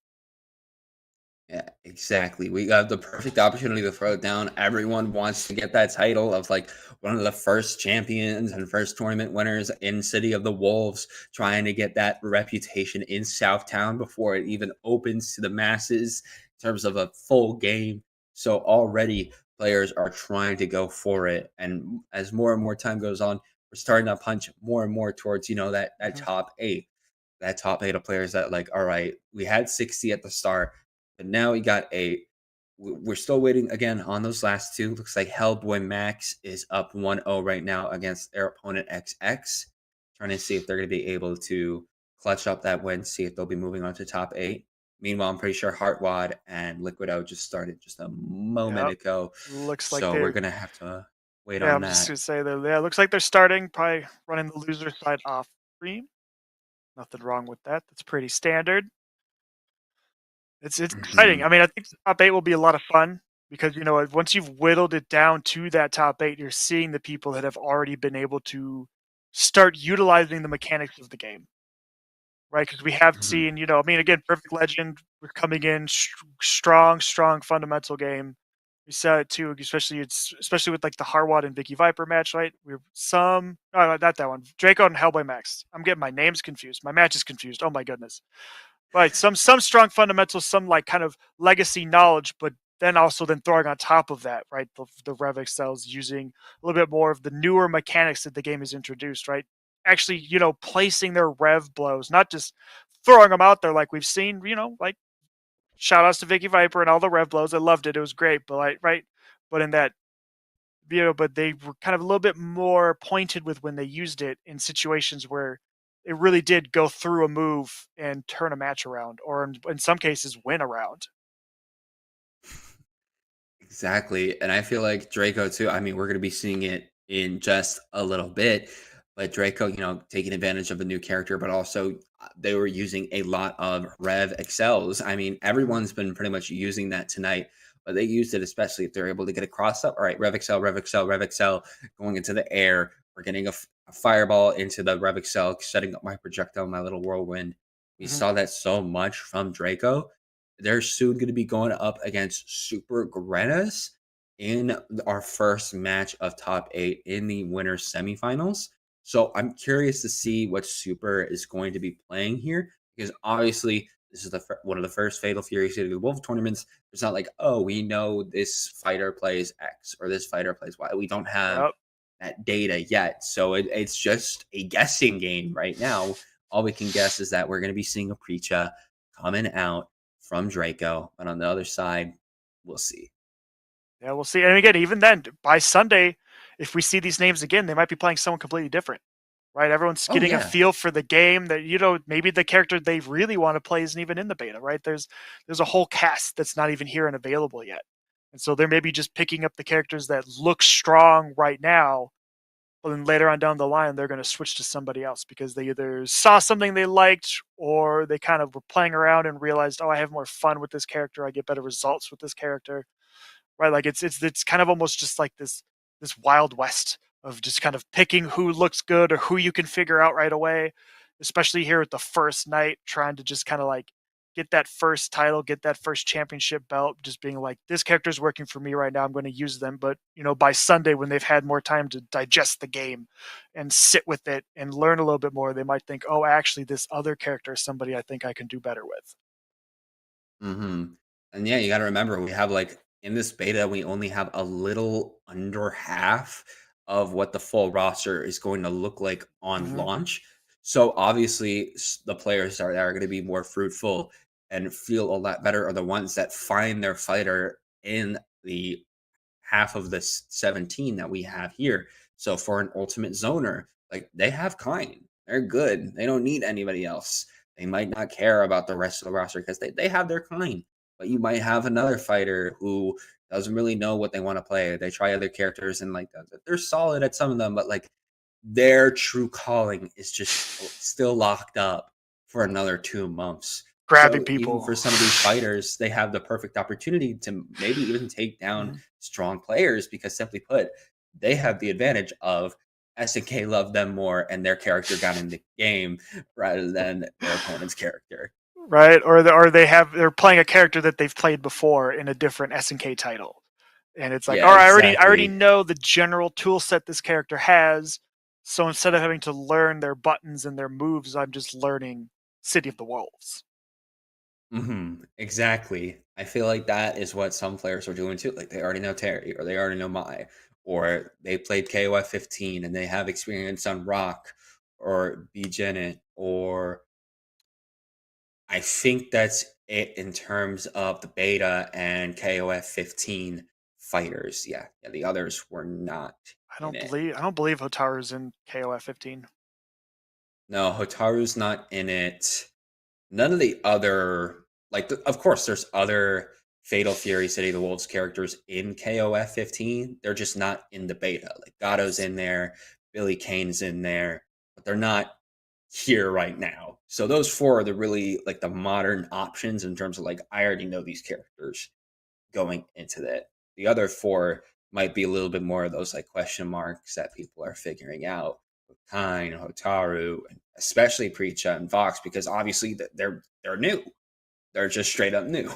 Yeah, exactly. We got the perfect opportunity to throw it down. Everyone wants to get that title of like one of the first champions and first tournament winners in City of the Wolves, trying to get that reputation in Southtown before it even opens to the masses in terms of a full game. So already players are trying to go for it. And as more and more time goes on, we're starting to punch more and more towards, that Hmm. top eight. That top eight of players that like, all right, we had 60 at the start, but now we got 8. We're still waiting again on those last two. Looks like Hellboy Max is up 1-0 right now against their opponent XX. Trying to see if they're going to be able to clutch up that win, see if they'll be moving on to top 8. Meanwhile, I'm pretty sure Heartwad and Liquid O just started just a moment Yep, ago. looks like So we're they're. going to have to wait Yeah, on I'm just that. gonna say that. Yeah, looks like they're starting probably running the loser side off stream. Nothing wrong with that. That's pretty standard. It's exciting. Mhm. I mean, I think the top 8 will be a lot of fun because, once you've whittled it down to that top 8, you're seeing the people that have already been able to start utilizing the mechanics of the game, right? Because we have Mhm. seen, I mean, again, Perfect Legend, we're coming in strong fundamental game. We saw it too, especially with like the Harwad and Vicky Viper match, right? No, not that one. Draco and Hellboy Max. I'm getting my names confused. My match is confused. Oh my goodness. Right, some strong fundamentals, some like kind of legacy knowledge, but then throwing on top of that, right, the Rev cells using a little bit more of the newer mechanics that the game has introduced, right? Actually, placing their Rev blows, not just throwing them out there like we've seen, like shout outs to Vicky Viper and all the Rev blows. I loved it. It was great, but like right, but in that but they were kind of a little bit more pointed with when they used it in situations where it really did go through a move and turn a match around, or in some cases win around. Exactly. And I feel like Draco too. I mean, we're going to be seeing it in just a little bit, but Draco, taking advantage of a new character, but also they were using a lot of Rev Excels. I mean, Mhm. everyone's been pretty much using that tonight, but they used it especially if they're able to get a cross up. All right, Rev Excel, Rev Excel, Rev Excel going into the air. We're getting a fireball into the Rev Excel, setting up my projectile, my little whirlwind. We Mhm. saw that so much from Draco. They're soon going to be going up against Super Grenas in our first match of top 8 in the winners semifinals. So I'm curious to see what Super is going to be playing here because obviously this is one of the first Fatal Fury City of the Wolf tournaments. It's not like, oh, we know this fighter plays X or this fighter plays Y. We don't have Yep. that data yet. So it's just a guessing game right now. All we can guess is that we're going to be seeing a Preacha coming out from Draco. But on the other side, we'll see. Yeah, we'll see. And again, even then, by Sunday, if we see these names again, they might be playing someone completely different, right? Everyone's Oh, getting a yeah. feel for the game that, maybe the character they really want to play isn't even in the beta, right? There's a whole cast that's not even here and available yet. And so they're maybe just picking up the characters that look strong right now, but then later on down the line, they're going to switch to somebody else because they either saw something they liked or they kind of were playing around and realized, oh, I have more fun with this character. I get better results with this character, right? Like it's kind of almost just like this wild west of just kind of picking who looks good or who you can figure out right away, especially here at the first night, trying to just kind of like get that first title, get that first championship belt, just being like, this character's working for me right now. I'm going to use them. But by Sunday, when they've had more time to digest the game and sit with it and learn a little bit more, they might think, oh, actually, this other character is somebody I think I can do better with. And yeah, you got to remember we have in this beta we only have a little under half of what the full roster is going to look like on Mhm. launch. So obviously the players that are going to be more fruitful and feel a lot better are the ones that find their fighter in the half of the 17 that we have here. So for an ultimate zoner, they have Kine. They're good. They don't need anybody else. They might not care about the rest of the roster because they have their Kine. But you might have another fighter who doesn't really know what they want to play. They try other characters and they're solid at some of them, but their true calling is just still locked up for another 2 months. Grabbing So even people. for some of these fighters, they have the perfect opportunity to maybe even take down Mhm. strong players because simply put, they have the advantage of SNK love them more and their character got in the game rather than their opponent's character. Right, or they're playing a character that they've played before in a different SNK title, and it's like, Yeah, all right, I already exactly. know the general tool set this character has, so instead of having to learn their buttons and their moves, I'm just learning City of the Wolves. Exactly. I feel like that is what some players are doing too. Like they already know Terry or they already know Mai or they played KOF 15 and they have experience on Rock or B Janet or I think that's it in terms of the beta and KOF 15 fighters. Yeah. Yeah, the others were not in it. I don't believe Hotaru's in KOF 15. No, Hotaru's not in it. None of the other of course there's other Fatal Fury City of the Wolves characters in KOF 15. They're just not in the beta. Like Gatto's in there, Billy Kane's in there, but they're not here right now. So those four are the really the modern options in terms of I already know these characters going into that. The other four might be a little bit more of those question marks that people are figuring out with Kine, Hotaru, and especially Preacha and Vox because obviously they're new. They're just straight up new.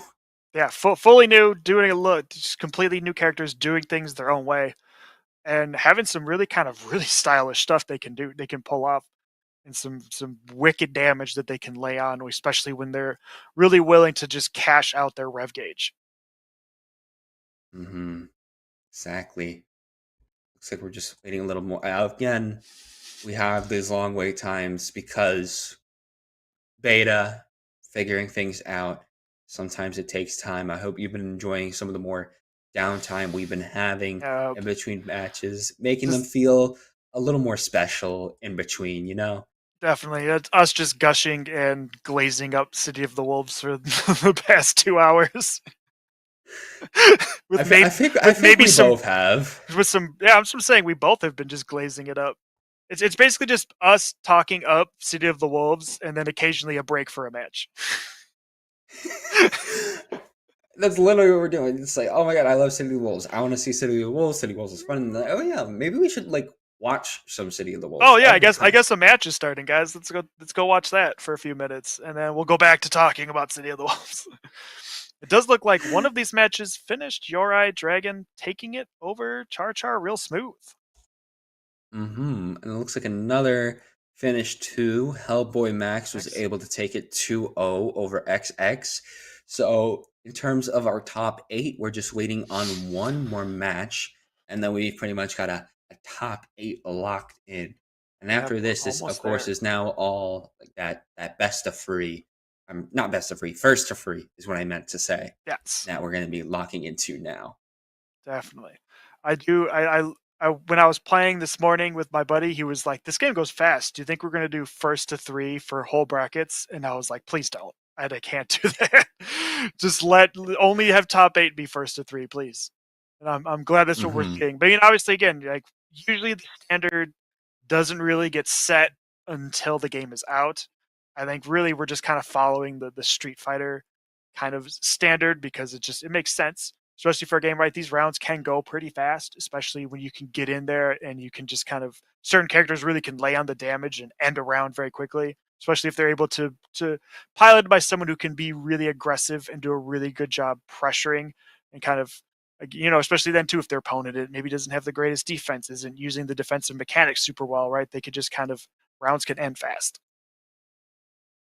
Yeah, fully new, doing a look, just completely new characters doing things their own way, and having some really kind of really stylish stuff they can do, they can pull off. And some wicked damage that they can lay on, especially when they're really willing to just cash out their rev gauge. Mm-hmm. Exactly. Looks like we're just waiting a little more. Again, we have these long wait times because beta, figuring things out. Sometimes it takes time. I hope you've been enjoying some of the more downtime we've been having in between matches, making them Just feel a little more special in between, definitely, it's us just gushing and glazing up City of the Wolves for the past 2 hours, I, with fe- I maybe think I with think maybe we some both have. with some. Yeah, I'm just saying we both have been just glazing it up. It's basically just us talking up City of the Wolves and then occasionally a break for a match. That's literally what we're doing. It's like, oh my god, I love City of the Wolves. I want to see City of the Wolves. City of the Wolves is fun. And oh yeah, maybe we should watch some City of the Wolves. Oh yeah, That'd be I fun. guess a match is starting, guys. Let's go watch that for a few minutes, and then we'll go back to talking about City of the Wolves. It does look like one of these matches finished. Yorai Dragon taking it over Char Char real smooth. And it looks like another finish two. Hellboy Max was Nice. able to take it 2-0 over XX. So in terms of our top 8, we're just waiting on one more match, and then we've pretty much got a top 8 locked in. And Yep, after this, of almost course there. is now all like that best of free. Not best of free, first to free is what I meant to say. Yes. That we're going to be locking into now. Definitely. I do. I when I was playing this morning with my buddy, he was like, "This game goes fast. Do you think we're gonna do first to 3 for whole brackets?" And I was like, "Please don't. I can't do that. Just only have top 8 be first to 3, please." And I'm glad that's what we're hmm seeing. But obviously, again, like usually the standard doesn't really get set until the game is out. I think really we're just kind of following the Street Fighter kind of standard because it makes sense, especially for a game, right? These rounds can go pretty fast, especially when you can get in there and you can just kind of certain characters really can lay on the damage and end a round very quickly, especially if they're able to piloted by someone who can be really aggressive and do a really good job pressuring and kind of especially then too if their opponent maybe doesn't have the greatest defense, isn't using the defensive mechanics super well, right? They could just kind of rounds can end fast.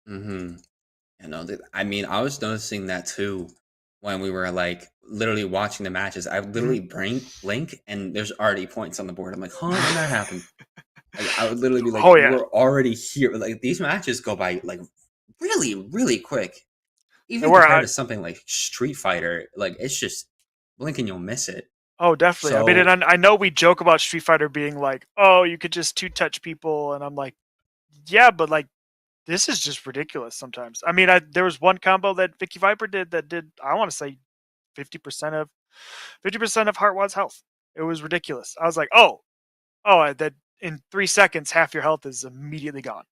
hmm I mean, I was noticing that too when we were like literally watching the matches. I would literally blink and there's already points on the board. I'm like, huh, when that happened? Like, I would literally be like, Oh yeah, we're already here. Like these matches go by like really, really quick. they Even were. compared to something like Street Fighter, like it's just blink and you'll miss it. Oh, definitely. I mean, So, and I know we joke about Street Fighter being like, oh, you could just two touch people, and I'm like, yeah, but like this is just ridiculous sometimes. I mean, there was one combo that Vicky Viper did I want to say 50% of 50% of Heartwad's health. It was ridiculous. I was like, that in 3 seconds half your health is immediately gone.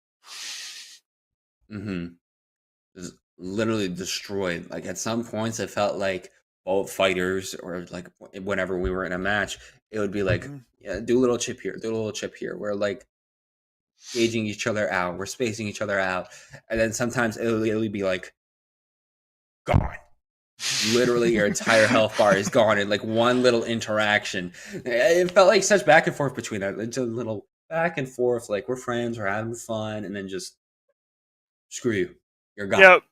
hmm is literally destroyed. Like at some points, it felt like both fighters, or like whenever we were in a match, it would be like, Mhm. yeah, do a little chip here, do a little chip here. We're like gauging each other out, we're spacing each other out, and then sometimes it'll literally be like gone. Literally, your entire health bar is gone in like one little interaction. It felt like such back and forth between that. It's a little back and forth, like we're friends, we're having fun, and then just screw you, you're gone. Yep.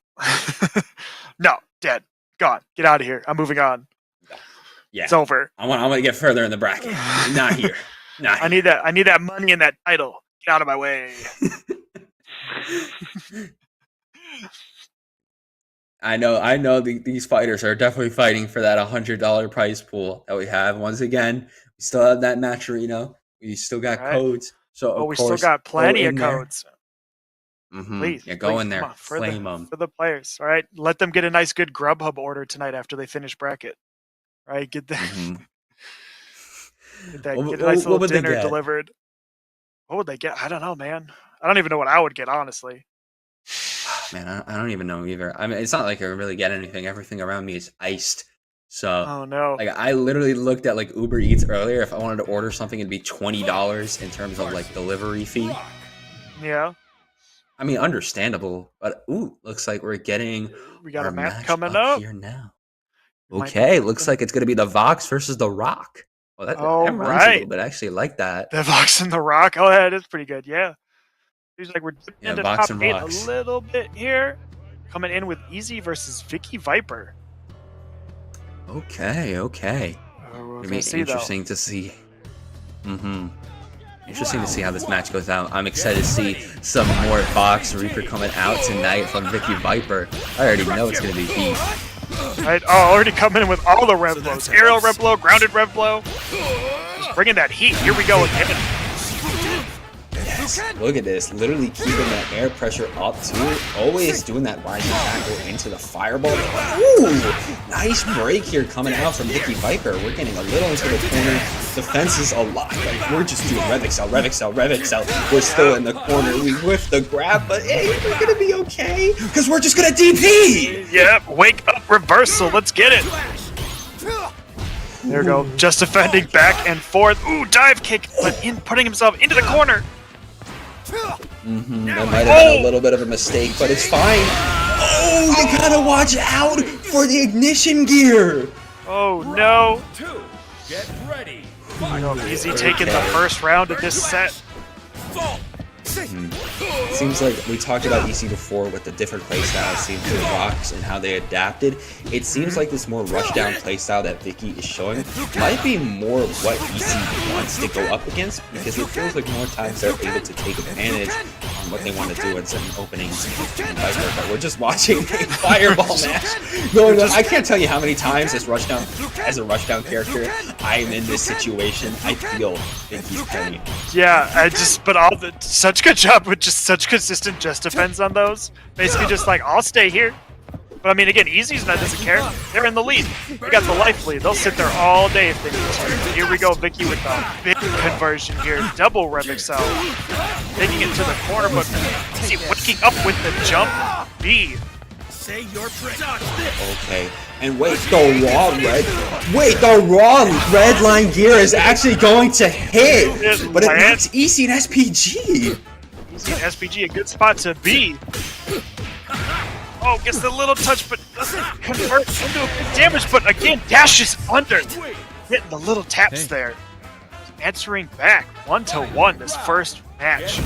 No, dead, gone. Get out of here. I'm moving on. Yeah, It's over. I want to get further in the bracket. Not here. Not I here. need that money and that title. Get out of my way. I know. These fighters are definitely fighting for that $100 prize pool that we have. Once again, we still have that match arena. We still got Right. codes. So Oh, of we course, still got go plenty of in there. codes. Please, Yeah, go in come there, on, flame them. for the players. All right, let them get a nice, good Grubhub order tonight after they finish bracket. Right, get that, get a nice little What would they dinner get? delivered. What would they get? I don't know, man. I don't even know what I would get, honestly. Man, I don't even know either. I mean, it's not like I really get anything. Everything around me is iced. So, Oh no. like, I literally looked at like Uber Eats earlier. If I wanted to order something, it'd be $20 in terms of like delivery fee. Yeah, I mean, understandable, but looks like we're getting we got our a match match coming up up. here now. Might be Okay, looks something. like it's gonna be the Vox versus the Rock. Well, that All rhymes a little right, bit. I actually like that. the Vox and the Rock. Oh, that is pretty good. Yeah, seems like we're dipping Yeah, into Vox top and 8 a Rocks. little bit here. Coming in with Easy versus Vicky Viper. Okay. We're It'll gonna be see though. interesting to see. Interesting to see how this match goes out. I'm excited to see some more Vox Reaper coming out tonight from Vicky Viper. I already know it's gonna be heat. Right? Oh, already coming in with all the rev blows. Aerial rev blow, grounded rev blow. Just bringing that heat. Here we go again. Yes, look at this. Literally keeping that air pressure up too. Always doing that rising tackle into the fireball. Ooh, nice break here coming out from Vicky Viper. We're getting a little into the corner. Defense is a lot. Like, we're just doing Rev Excel. We're still in the corner. We whiffed the grab, but hey, we're gonna be okay because we're just gonna DP. Yep, wake up reversal. Let's get it. There we go. Just defending back and forth. Ooh, dive kick, but putting himself into the corner. That might have been a little bit of a mistake, but it's fine. Oh, you gotta watch out for the ignition gear. Oh no. Easy taking the first round of this set. It seems like we talked about EC before with the different playstyles, seeing the rocks and how they adapted. It seems like this more rushdown playstyle that Vicky is showing might be more what EC wants to go up against, because it feels like more times they're able to take advantage on what they want to do in certain openings. But we're just watching a fireball match going on. I can't tell you how many times as a rushdown character, I'm in this situation. I feel Vicky's pain. Yeah, but such good job with just such consistent just defense on those. Basically just like, I'll stay here. But I mean, again, Easy's doesn't care. They're in the lead. They got the life lead. They'll sit there all day if they need to. Here we go, Vicky with the big conversion here. Double Rev Excel. Taking it to the corner, but Easy waking up with the jump B. Say your prayer. Okay, and wait, the raw red line gear is actually going to hit, but it knocks EC and SPG. EC and SPG, a good spot to be. Oh, gets the little touch, but doesn't convert into a big damage, but again, dashes under. Hitting the little taps there. Answering back, 1-1 this first match.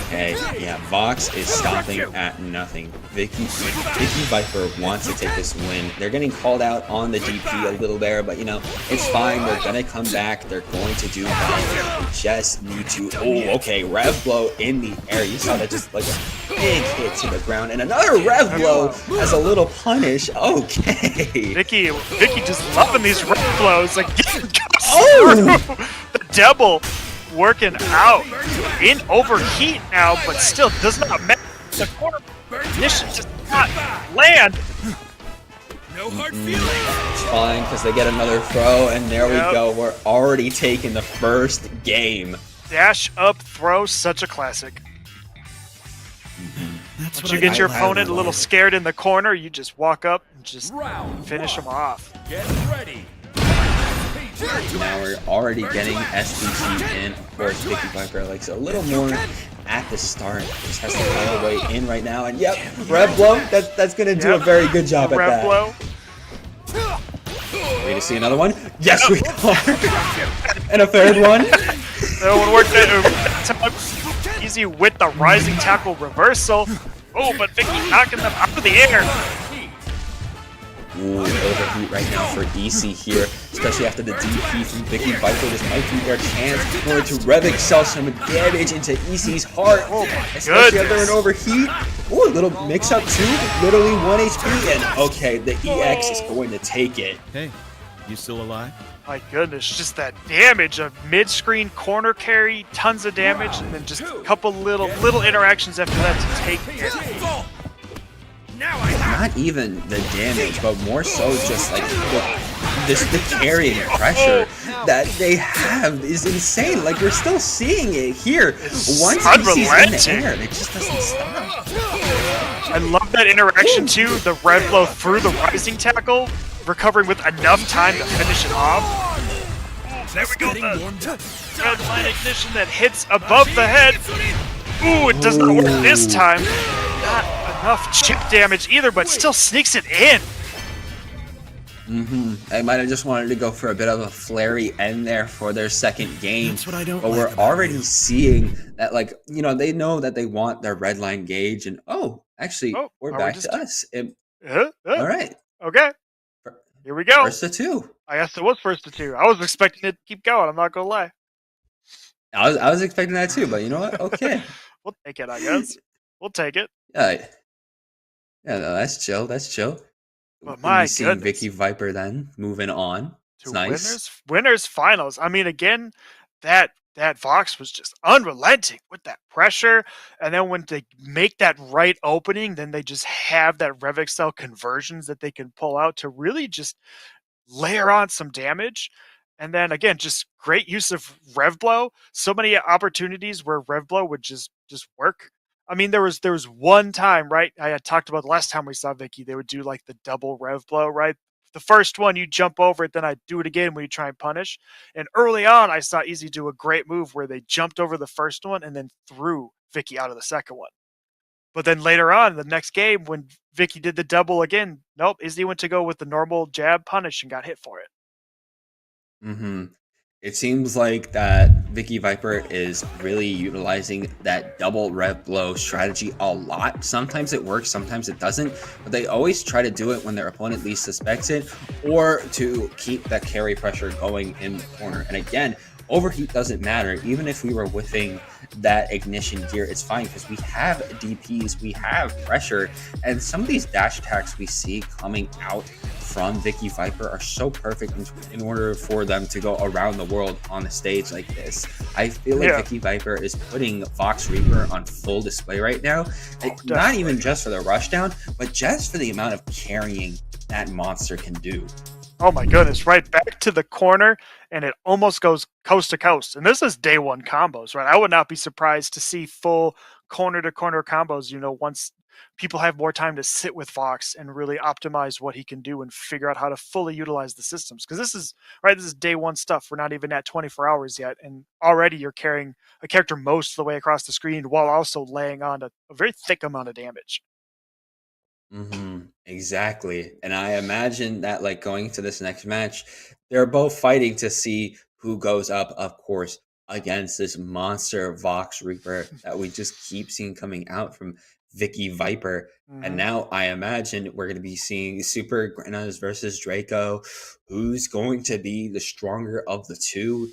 Okay, yeah, Vox is stopping at nothing. Vicky Viper wants to take this win. They're getting called out on the DP a little there, but you know, it's fine. They're gonna come back. They're going to do well. They just need to. Oh, okay, Rev Blow in the air. You saw that, just like a big hit to the ground, and another Rev Blow as a little punish. Okay. Vicky just loving these Rev Blows. Like, the double. Working out in overheat now, but still does not matter. The corner ignition just not land. No hard feelings. It's fine because they get another throw, and there we go. We're already taking the first game. Dash up throw, such a classic. Once you get your opponent a little scared in the corner, you just walk up and just finish them off. Get ready. Now we're already getting SBG in. Of course, Vicky Viper likes a little more at the start. Just has to find a way in right now. And yep, Rev Blow, that's going to do a very good job at that. Blow. Ready to see another one? Yes, we are. And a third one. That one worked out. Easy with the rising tackle reversal. Oh, but Vicky knocking them out of the air. Ooh, overheat right now for EC here, especially after the DP from Vicky Viper. This might be their chance in order to Rev Excel some damage into EC's heart, especially after an overheat. Ooh, a little mix-up too, literally 1 HP, and okay, the EX is going to take it. Hey, you still alive? My goodness, just that damage of mid-screen corner carry, tons of damage, and then just a couple little interactions after that to take it. Not even the damage, but more so just like the carrying pressure that they have is insane. Like, we're still seeing it here. Once EC's in the air, it just doesn't stop. I love that interaction too. The Rev Blow through the rising tackle, recovering with enough time to finish it off. There we go. The red line ignition that hits above the head. Ooh, it does not work this time. Not enough chip damage either, but still sneaks it in. I might have just wanted to go for a bit of a flary end there for their second game. That's what I don't but like we're about already seeing that, like, you know, they know that they want their red line gauge, and actually, we're back to us. All right. Okay. Here we go. First to two. I guess it was first to two. I was expecting it to keep going. I'm not gonna lie. I was expecting that too, but you know what? Okay. We'll take it, I guess. We'll take it. Yeah, no, that's chill. That's chill. But my seeing Vicky Viper then moving on. It's nice. Winners finals. I mean, again, that Vox was just unrelenting with that pressure, and then when they make that right opening, then they just have that Rev Excel conversions that they can pull out to really just layer on some damage. And then again, just great use of Rev Blow. So many opportunities where Rev Blow would just work. I mean, there was one time, right? I had talked about the last time we saw Vicky, they would do like the double Rev Blow, right? The first one, you jump over it, then I'd do it again when you try and punish. And early on, I saw Easy do a great move where they jumped over the first one and then threw Vicky out of the second one. But then later on, the next game, when Vicky did the double again, nope, Izzy went to go with the normal jab punish and got hit for it. Hmm. It seems like that Vicky Viper is really utilizing that double red blow strategy a lot. Sometimes it works, sometimes it doesn't, but they always try to do it when their opponent least suspects it or to keep that carry pressure going in the corner. And again, overheat doesn't matter. Even if we were whiffing that ignition gear, it's fine because we have DPs, we have pressure, and some of these dash attacks we see coming out from Vicky Viper are so perfect in order for them to go around the world on a stage like this. I feel like Yeah. Vicky Viper is putting Vox Reaper on full display right now. Not even just for the rushdown, but just for the amount of carrying that monster can do. Oh my goodness, right back to the corner, and it almost goes coast to coast. And this is day one combos, right? I would not be surprised to see full corner to corner combos, once people have more time to sit with Fox and really optimize what he can do and figure out how to fully utilize the systems. Because this is day one stuff. We're not even at 24 hours yet. And already you're carrying a character most of the way across the screen while also laying on a very thick amount of damage. Exactly. And I imagine that like going to this next match, they're both fighting to see who goes up, of course, against this monster Vox Reaper that we just keep seeing coming out from Vicky Viper. And Hmm. now I imagine we're going to be seeing Super Grenas versus Draco. Who's going to be the stronger of the two?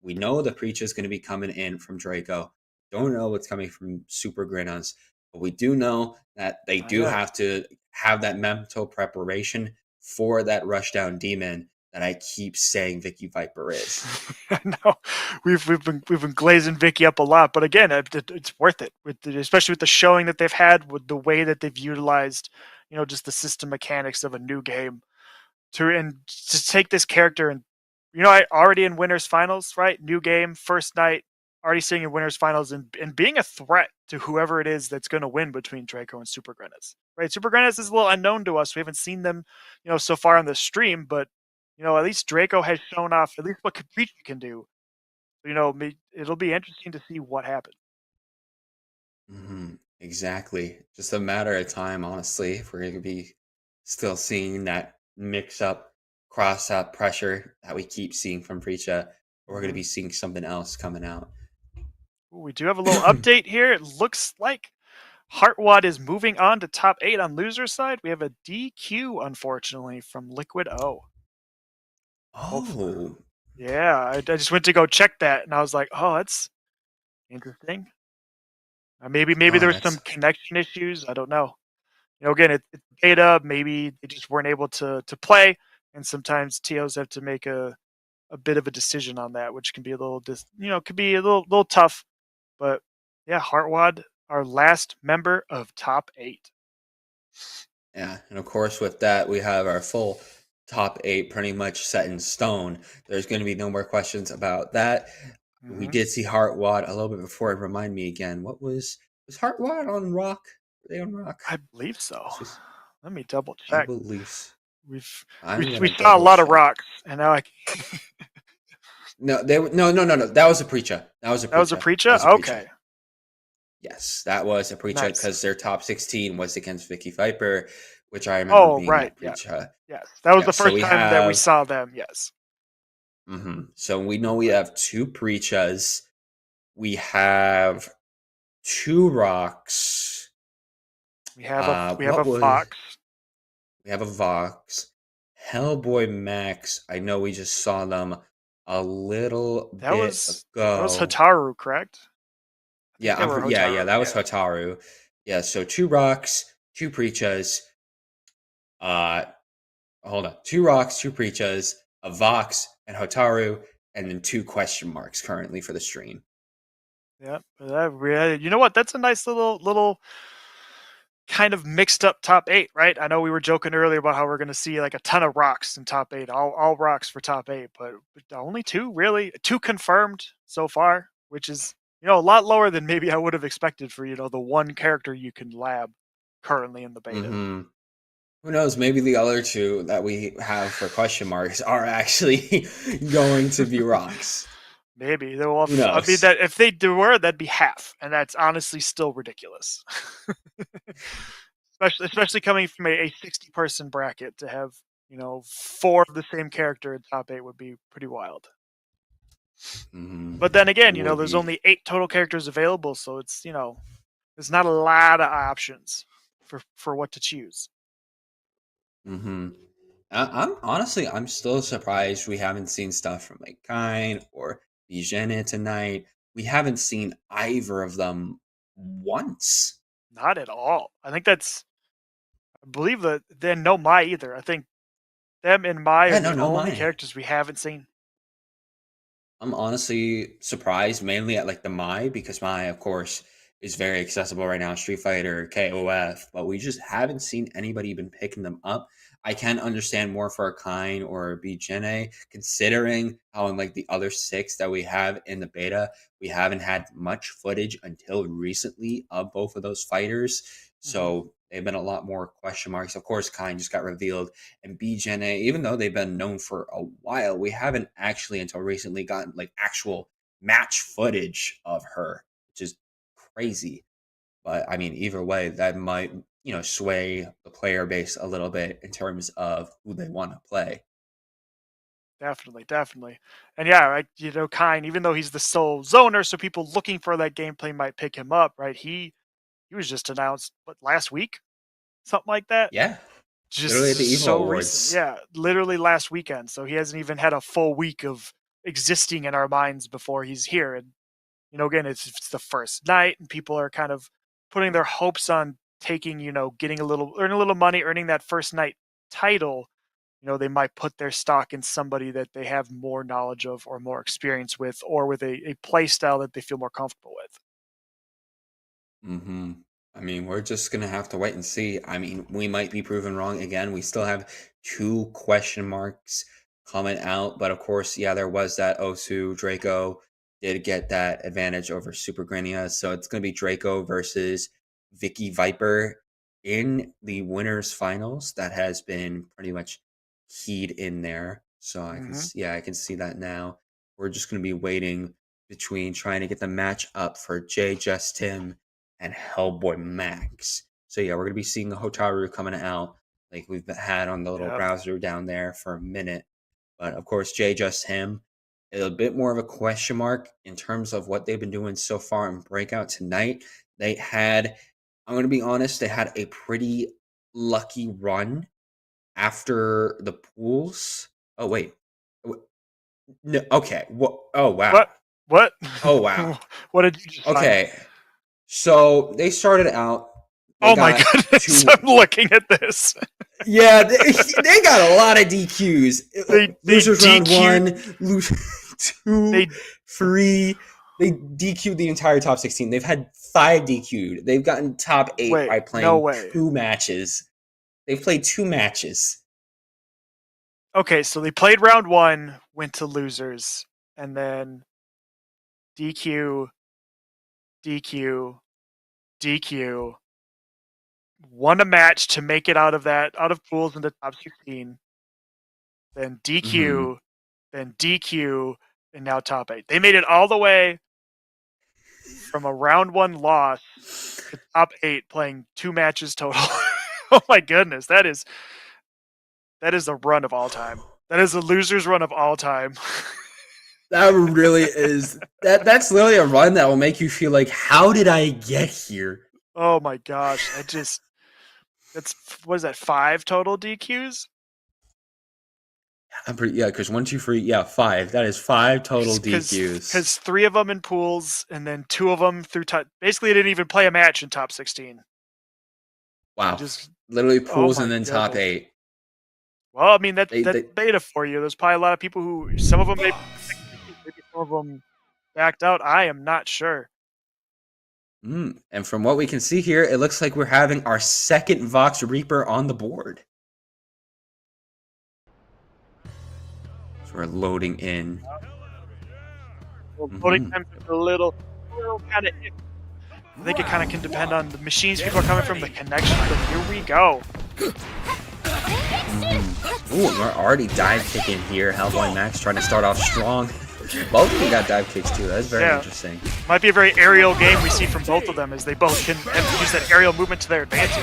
We know the preacher is going to be coming in from Draco. Don't know what's coming from Super Grenas, but we do know that they Not do yet. have to have that mental preparation for that rushdown demon that I keep saying Vicky Viper is. No, we've been glazing Vicky up a lot, but again, it's worth it especially with the showing that they've had, with the way that they've utilized, just the system mechanics of a new game to take this character and I already in winners finals, right? New game, first night, already seeing in winners finals and being a threat to whoever it is that's going to win between Draco and Super Grenas, right? Super Grenas is a little unknown to us. We haven't seen them, so far on the stream, but at least Draco has shown off at least what Caprici can do. It'll be interesting to see what happens. Exactly. Just a matter of time, honestly, if we're going to be still seeing that mix up, cross up pressure that we keep seeing from Preacha, or we're going to Hmm. be seeing something else coming out. We do have a little update here. It looks like Heartwad is moving on to top 8 on loser side. We have a DQ, unfortunately, from Liquid O. Hopefully. Oh, Yeah, I just went to go check that, and I was like, "Oh, that's interesting." Maybe oh, there was some that's connection issues. I don't know. Again, it's beta. Maybe they just weren't able to play, and sometimes TOs have to make a bit of a decision on that, which can be a little could be a little tough. But yeah, Heartwad, our last member of top 8. yeah. And of course, with that, we have our full top eight pretty much set in stone. There's going to be no more questions about that. We Hmm. did see Heartwad a little bit before. And remind me again, what was Heartwad on Rock? Were they on Rock? I believe so. This was, Let me double I check. believe. S- We've I'm we gonna saw a double lot of check. rocks, and now I No, they were no. That was a preacher. That was a that was a preacher. That preacher. was a preacher. Okay, Yes, that was a preacher nice. because their top 16 was against Vicky Viper, which I remember Oh, being right. that Yeah. preacher. Yes. That was Yeah, the so first we time that we have. saw them. Yes. So we know we have two preachers. We have two rocks. We have a What was fox. we have a Vox, Hellboy Max. I know we just saw them a little That bit was ago. Hataru, correct? I think Yeah, they were yeah. Hataru. That was Yeah. Hotaru. Yeah, so two rocks, two preachers. Uh, hold on, two rocks, two preachers, a Vox, and Hotaru, and then two question marks currently for the stream. Yeah. You know what? That's a nice little kind of mixed up top 8, right? I know we were joking earlier about how we're going to see like a ton of rocks in top 8, all rocks for top 8, but only two, really, two confirmed so far, which is a lot lower than maybe I would have expected for the one character you can lab currently in the beta. hmm Who knows? Maybe the other two that we have for question marks are actually going to be rocks. Maybe they will. Who I mean, knows? that if they were, that'd be half, and that's honestly still ridiculous. Especially coming from a 60-person bracket to have 4 of the same character in top 8 would be pretty wild. Mhm. But then again, Would there's be. only 8 total characters available, so it's, there's not a lot of options for what to choose. Mhm. I'm still surprised we haven't seen stuff from like Kine or Bijene tonight. We haven't seen either of them once. Not at all. I believe that then no Mai either. I think them and Mai Yeah, are no, the no only mind. characters we haven't seen. I'm honestly surprised mainly at like the Mai because Mai, of course, is very accessible right now, Street Fighter, KOF, but we just haven't seen anybody been picking them up. I can understand more for a Kine or a BGNA, considering how in like the other 6 that we have in the beta, we haven't had much footage until recently of both of those fighters. So they've been a lot more question marks. Of course, Kine just got revealed, and BGNA, even though they've been known for a while, we haven't actually until recently gotten like actual match footage of her, which is crazy. But I mean, either way, that might, sway the player base a little bit in terms of who they want to play. Definitely, definitely. And yeah, right, Kine, even though he's the sole zoner, so people looking for that gameplay might pick him up, right? He was just announced last week? Something like that? Yeah. Literally at the Just Evo so recent. Awards. Yeah, literally last weekend. So he hasn't even had a full week of existing in our minds before he's here. And again, it's the first night, and people are kind of putting their hopes on taking, earning a little money, earning that first night title. They might put their stock in somebody that they have more knowledge of or more experience with, or with a play style that they feel more comfortable with. Hmm. I mean, we're just gonna have to wait and see. I mean, we might be proven wrong again. We still have 2 question marks coming out, but of course, yeah, there was that Osu Draco did get that advantage over Super Grania, so it's gonna be Draco versus Vicky Viper in the winners finals. That has been pretty much keyed in there, so I can see that now. We're just gonna be waiting between trying to get the match up for J Just Tim and Hellboy Max. So yeah, we're gonna be seeing the Hotaru coming out like we've had on the little Yep. browser down there for a minute. But of course, Jay Just Him, a bit more of a question mark in terms of what they've been doing so far in Breakout tonight. I'm gonna be honest, they had a pretty lucky run after the pools. Oh wait. No, okay. Oh wow. What? Oh wow. What did you just find? Okay. So they started out. They Oh my got goodness! 2. I'm looking at this. Yeah, they got a lot of DQs. They Losers round DQ'd 1, 2, They 3. They DQ'd the entire top 16. They've had 5 DQ'd. They've gotten top 8 Wait, by playing no way. 2 matches. They've played 2 matches. Okay, so they played round 1, went to losers, and then DQ, DQ, DQ, won a match to make it out of pools in the top 16, then DQ, then DQ, and now top 8. They made it all the way from a round 1 loss to top 8, playing 2 matches total. Oh my goodness, that is a run of all time. That is a loser's run of all time. That really is. That's literally a run that will make you feel like, how did I get here? Oh my gosh, that's what is that? 5 total DQs? Because 1, 2, 3, 5. That is 5 total DQs. Because 3 of them in pools, and then 2 of them through top. Basically, didn't even play a match in top 16. Wow. Just Literally pools my and then top goodness. 8. Well, I mean that's They- beta for you. There's probably a lot of people who some of them maybe some of them backed out. I am not sure. And from what we can see here, it looks like we're having our second Vox Reaper on the board. So we're loading in. Well, voting time is a little kind of. I think it kind of can depend on the machines people are coming from, the connection. But here we go. Ooh, we're already dive kicking here. Hellboy Max trying to start off strong. Both of them got dive kicks too. That's very interesting. Might be a very aerial game we see from both of them, as they both can use that aerial movement to their advantage.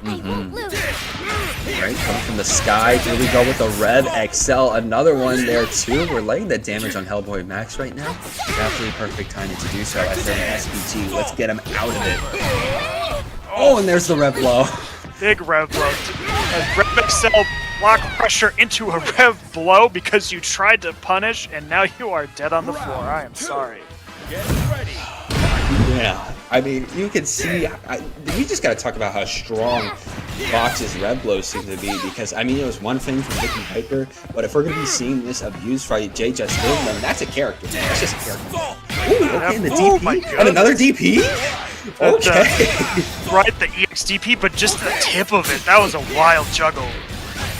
Right, coming from the sky. Here we go with the Rev XL. Another one there too. We're laying the damage on Hellboy Max right now. Absolutely perfect timing to do so as they're in SPG. Let's get him out of it. Oh, and there's the Rev blow. Big Rev blow. As Rev XL block pressure into a Rev blow because you tried to punish and now you are dead on the floor. I am sorry. Yeah, I mean, you can see, we just got to talk about how strong Vox's Rev blows seem to be, because, I mean, it was one thing from Vicky Piper, but if we're going to be seeing this abused by Jay Justin, then that's a character. That's just a character. Ooh, okay, and the DP. And another DP? Okay. Right, the EXDP, but just the tip of it. That was a wild juggle.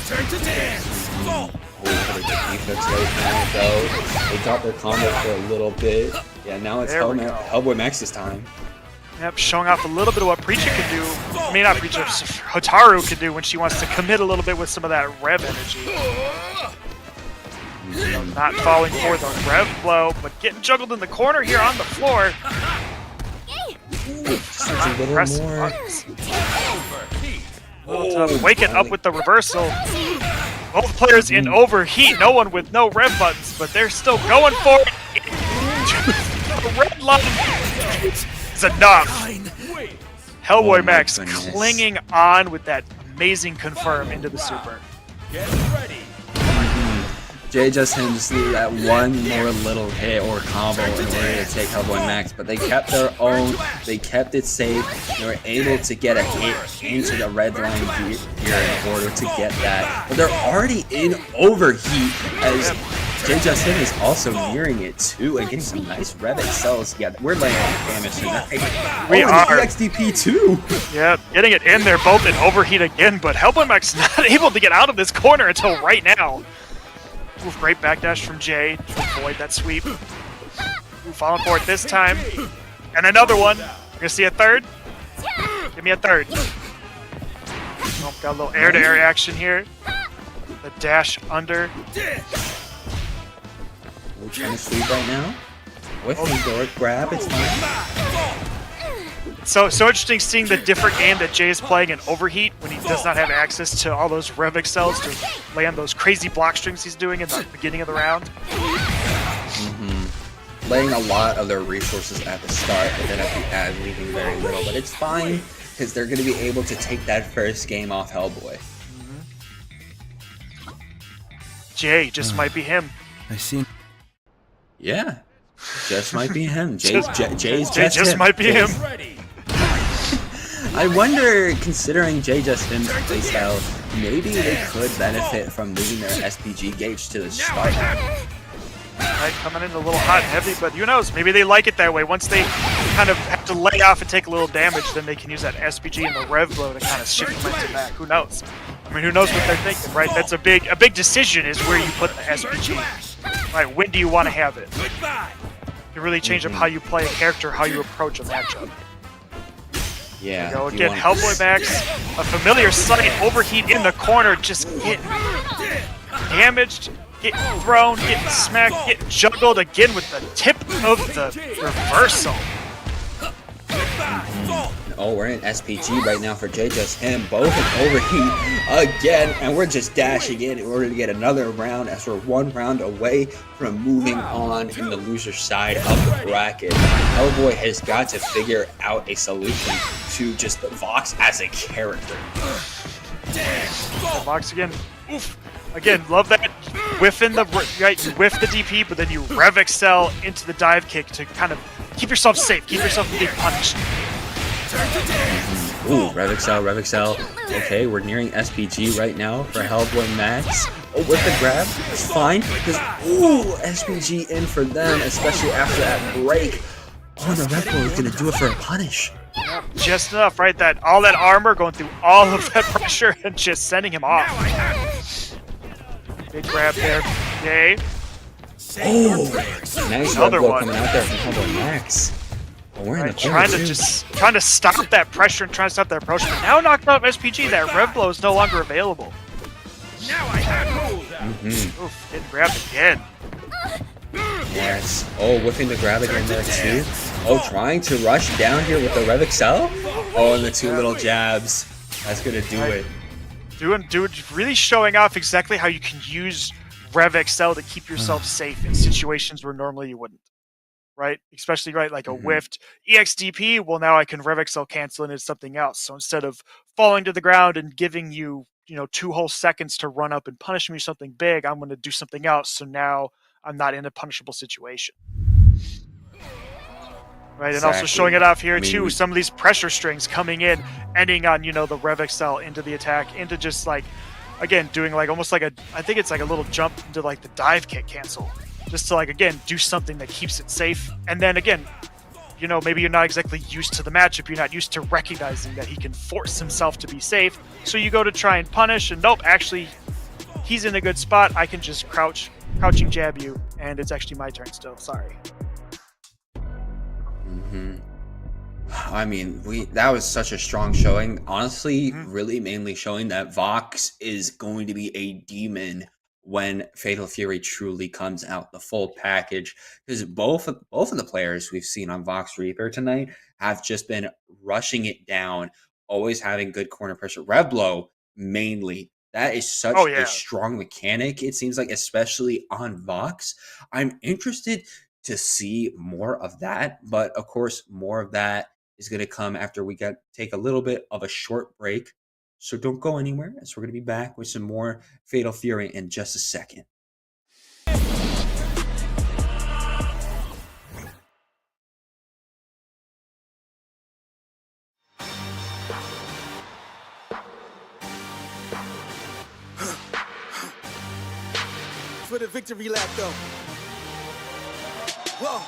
Turn to dance. For the defense right now, though. They got their combo for a little bit. Yeah, now it's Hellboy Max's time. Yep, showing off a little bit of what Preacher can do. I mean, not Preacher, Hotaru can do when she wants to commit a little bit with some of that Rev energy. You know, not falling for the Rev blow, but getting juggled in the corner here on the floor. Just a little more. Waking up with the reversal. Both players in overheat, no one with no Rev buttons, but they're still going for it. The red line is enough. Hellboy Max clinging on with that amazing confirm into the super. Get ready. Jay just needed that one more little hit or combo in order to take Hellboy Max, but they kept their own, they kept it safe, they were able to get a hit into the red line here in order to get that. But they're already in overheat as Jay Justin is also nearing it too and getting some nice Rev XLs. Yeah, we're laying damage tonight. We are. EXDP too. Yeah, getting it in there, both in overheat again, but Hellboy Max not able to get out of this corner until right now. Ooh, great backdash from Jay to avoid that sweep. Ooh, falling for it this time. And another one. You're gonna see a third? Give me a third. Oh, got a little air-to-air action here. The dash under. We're trying to sweep right now. With the door grab, it's fine. So interesting seeing the different game that Jay is playing in overheat when he does not have access to all those Rev XLs to land those crazy block strings he's doing in the beginning of the round. Laying a lot of their resources at the start, but then at the end leaving very little. But it's fine, because they're going to be able to take that first game off Hellboy. Jay just might be him. I see. Yeah, just might be him. Jay's just might be him. I wonder, considering Jay Justin's playstyle, maybe they could benefit from moving their SPG gauge to the start. Right, coming in a little hot and heavy, but who knows? Maybe they like it that way. Once they kind of have to lay off and take a little damage, then they can use that SPG and the Rev blow to kind of shift momentum back. Who knows? I mean, who knows what they're thinking, right? That's a big decision is where you put the SPG. Right, when do you want to have it? To really change up how you play a character, how you approach a matchup. Yeah. Go again, Hellboy Max, a familiar sight, overheat in the corner, just getting damaged, getting thrown, getting smacked, getting juggled again with the tip of the reversal. Oh, we're in SPG right now for Jay Just him, both in overheat again, and we're just dashing in order to get another round as we're one round away from moving on in the loser side of the bracket. Hellboy has got to figure out a solution to just the Vox as a character. Vox again, oof. Again, love that whiffing the right, you whiff the DP, but then you Rev XL into the dive kick to kind of keep yourself safe, keep yourself from being punished. Ooh, Rev XL. Okay, we're nearing SPG right now for Hellboy Max. Oh, with the grab, it's fine. Because, ooh, SPG in for them, especially after that break. Oh, and the Red Bull is going to do it for a punish. Just enough, right? That all that armor going through all of that pressure and just sending him off. Big grab there. Yay. Oh, nice Red Bull coming out there from Hellboy Max. We're in the trying to stop that pressure and trying to stop that approach. But now knocked out SPG, that Rev blow is no longer available. Now I have ruled that. Oof, getting grabbed again. Yes. Oh, whipping the grab again there too. Oh, trying to rush down here with the Rev XL. Oh, and the two little jabs. That's gonna do Right. it. Really showing off exactly how you can use Rev XL to keep yourself safe in situations where normally you wouldn't. Right? Especially right like a whiffed EXDP. Well, now I can Rev XL cancel into something else. So instead of falling to the ground and giving you 2 whole seconds to run up and punish me something big, I'm going to do something else. So now I'm not in a punishable situation. Right, and also showing it Exactly. off here I mean, too. Some of these pressure strings coming in, ending on the Rev XL into the attack, into just like, again, doing like almost like I think it's like a little jump into like the dive kick cancel, just to like again do something that keeps it safe. And then again, maybe you're not exactly used to the matchup. You're not used to recognizing that he can force himself to be safe. So you go to try and punish, and nope, actually, he's in a good spot. I can just crouching jab you, and it's actually my turn still. Sorry. I mean, that was such a strong showing. Honestly, really mainly showing that Vox is going to be a demon when Fatal Fury truly comes out, the full package. Because both of the players we've seen on Vox Reaper tonight have just been rushing it down, always having good corner pressure. Revblow mainly. That is such Oh a yeah. strong mechanic, it seems like, especially on Vox. I'm interested to see more of that, but of course, more of that is going to come after we take a little bit of a short break. So don't go anywhere, as we're going to be back with some more Fatal Fury in just a second. For the victory lap though. Whoa,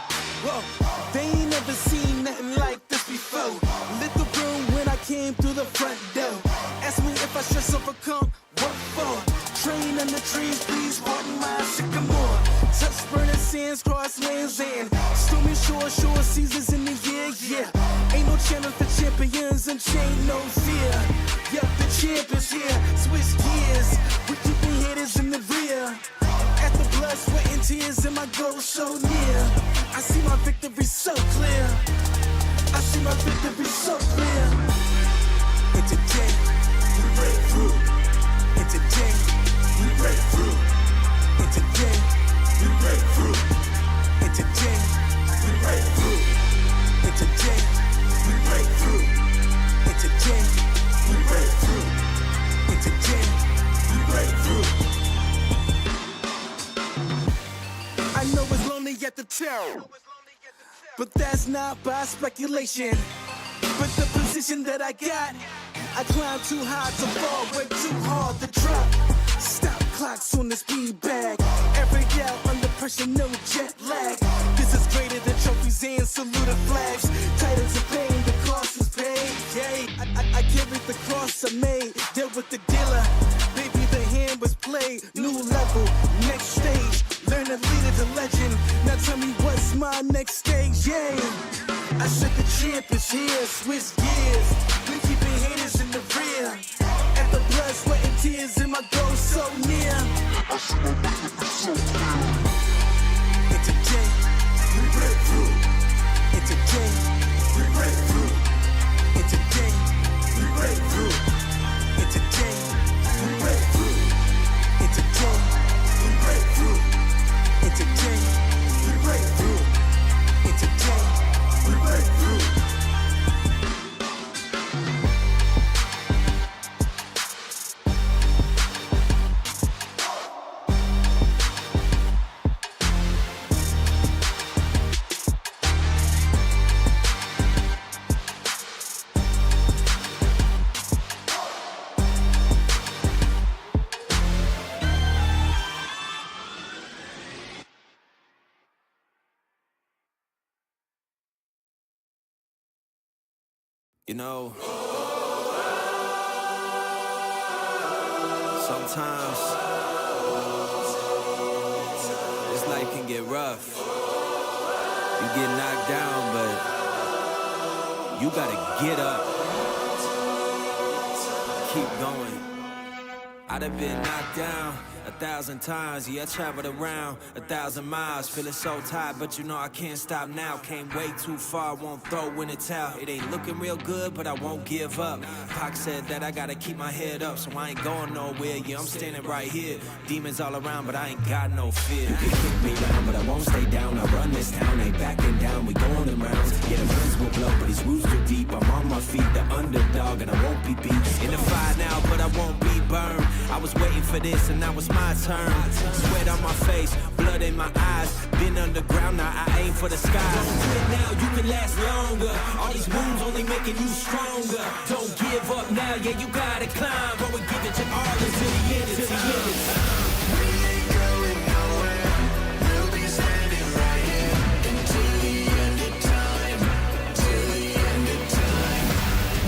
whoa, they ain't never seen nothing like this before. Lit the room when I came through the front door. Ask me if I stress overcome, what for? Train under trees, please pardon my sycamore. Touch burning sands, cross lands, and stormy shore seasons in the year, yeah. Ain't no challenge for champions and chain no fear. Yup, the champ is here, switch gears. We keeping hitters in the rear. At the blood, sweat, and tears, and my goal so near. I see my victory so clear. I see my victory so clear. And today, we break through. And today, we break through. And today, we break through. And today, we break through. And today, we break through. And today, we break through. And today, we break through. I know it's lonely at the top, but that's not by speculation. But the position that I got, I climb too high to fall, work too hard to drop. Stop clocks on the speed bag. Every out under pressure, no jet lag. This is greater than trophies and saluted flags. Titles of pain, the cost is paid. Yay, I carried the cross I made. Dealt with the dealer, baby, the hand was played. New level, next stage. Learn to lead it to legend. Now tell me what's my next stage, yeah. I said the champ is here, switch gears. We keeping haters in the rear. At the blood, sweat, and tears, and my goal so near. I see my victory so clear. And today, we break through. And today, we break through. And today, we break through. And today, we break through. And today, we break through. And today, we break through. And today, we break through. You know, sometimes this life can get rough. You get knocked down, but you gotta get up. Keep going. I'd have been knocked down 1,000 times, yeah, I traveled around 1,000 miles, feeling so tired, but you know I can't stop now. Came way too far, won't throw in the towel. It ain't looking real good, but I won't give up. Pac said that I gotta keep my head up, so I ain't going nowhere. Yeah, I'm standing right here. Demons all around, but I ain't got no fear. They kick me down, but I won't stay down. I run this town, ain't backing down. We going them rounds. Yeah, the winds will blow, but these roots too deep. I'm on my feet, the underdog, and I won't be beat. In the fire now, but I won't be burned. I was waiting for this, and now it's my turn. Sweat on my face, blood in my eyes. Been underground, now I aim for the skies. Don't quit now, you can last longer. All these wounds only making you stronger. Don't give up now, yeah, you gotta climb. Go and give it your all until the end, until the end of time. We ain't going nowhere. We'll be standing right here until the end of time. Till the end of time.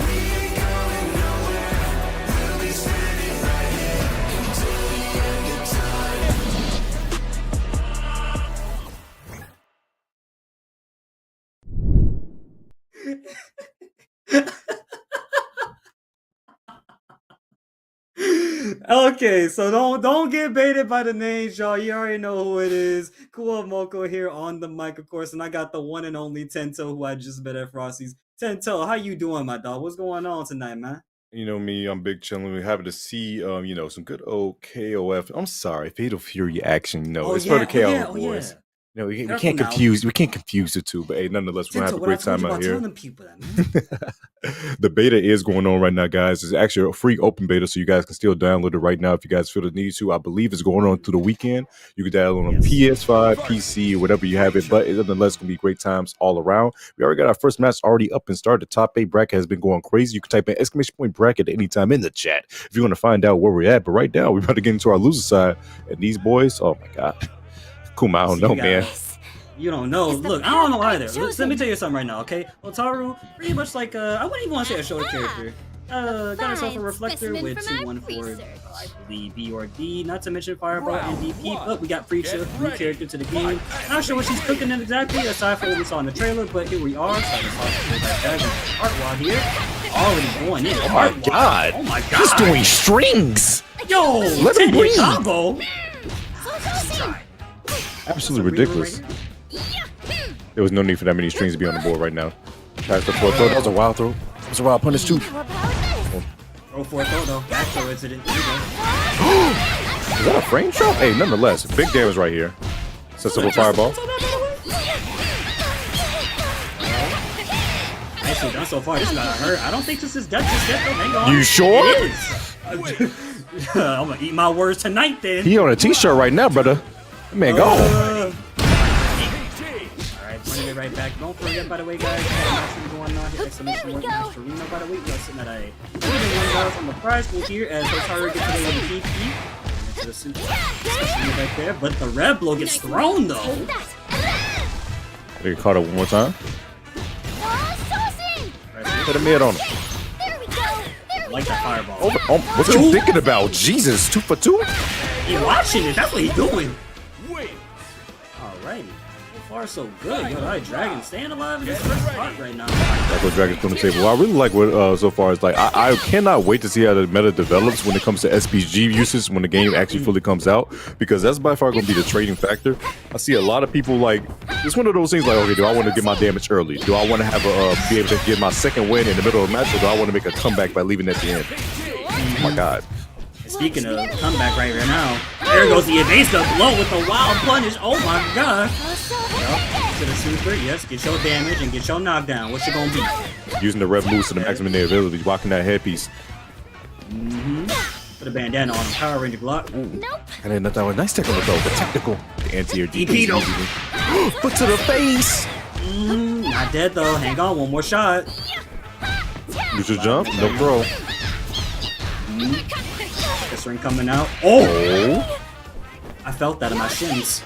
We ain't going nowhere. We'll be standing right here until the end of time. Okay, so don't get baited by the names, y'all. You already know who it is. Cool Moko here on the mic, of course, and I got the one and only Tento, who I just met at Frosty's. Tento, how you doing, my dog? What's going on tonight, man? You know me, I'm big chillin'. We're happy to see, some good old KOF. I'm sorry, Fatal Fury action. It's for the KO boys. No, we can't confuse the two, but hey, nonetheless, we're gonna have a great time out here. People that, man. The beta is going on right now, guys. It's actually a free open beta, so you guys can still download it right now if you guys feel the need to. I believe it's going on through the weekend. You can download on PS5, PC, whatever you have it, but nonetheless, it's gonna be great times all around. We already got our first match already up and started. The top 8 bracket has been going crazy. You can type in ! bracket at any time in the chat if you want to find out where we're at. But right now, we're about to get into our loser side, and these boys, oh my god. Kuma, I don't know, man. You don't know. Look, I don't know either. Look, let me tell you something right now, okay? Otaru, pretty much like, I wouldn't even want to say a shoulder character. Got herself a reflector with 214, I believe, B or D, not to mention Fireball MVP, but we got Preacher, new character to the game. Not sure what she's cooking in exactly, aside from what we saw in the trailer, but here we are. Heartwad here. Already going in. Oh my god. Oh my god. He's doing strings. Yo, let him breathe. Combo. Absolutely ridiculous. There was no need for that many strings to be on the board right now. That's the fourth throw. That was a wild throw. That was a wild punish too. Throw for a throw though. Back throw incident. Is that a frame drop? Hey, nonetheless, big damage right here. Sets up a fireball. Nicely done so far. This gotta hurt. I don't think this is death just yet though. Hang on. You sure? It is. I'm gonna eat my words tonight then. He on a t-shirt right now, brother. That man go. Running it right back. Don't forget, by the way, guys, going on here. Exclamation mark, Mascherino, by the way. We are sitting at a $1 on the prize pool here as Otaru gets away with the PP. Into the suit. Right there. But the red blow gets thrown, though. They caught it one more time. Hit a mid on him. I like that fireball. What you thinking about? Jesus, 2 for 2? He watching it. That's what he's doing. Alrighty. So far, so good. Yo, alright, Dragon staying alive in this first part right now. That's what Dragon's on the table. I really like what so far is like. I cannot wait to see how the meta develops when it comes to SPG uses when the game actually fully comes out, because that's by far going to be the trading factor. I see a lot of people like it's one of those things like, okay, do I want to get my damage early? Do I want to have be able to get my second win in the middle of the match, or do I want to make a comeback by leaving at the end? Oh my god. Speaking of comeback right now, there goes the evasive blow with the wild punish. Oh my god. Well, to the super, yes, get your damage and get your knockdown. What you gonna be? Using the red moves to the maximum their ability, rocking that headpiece. Put a bandana on him. Power Ranger block. And then that nice technical though. The technical. The anti-air DP. Foot to the face. Not dead though. Hang on, one more shot. Use your jump. No throw. This ring coming out. Oh! I felt that in my shins.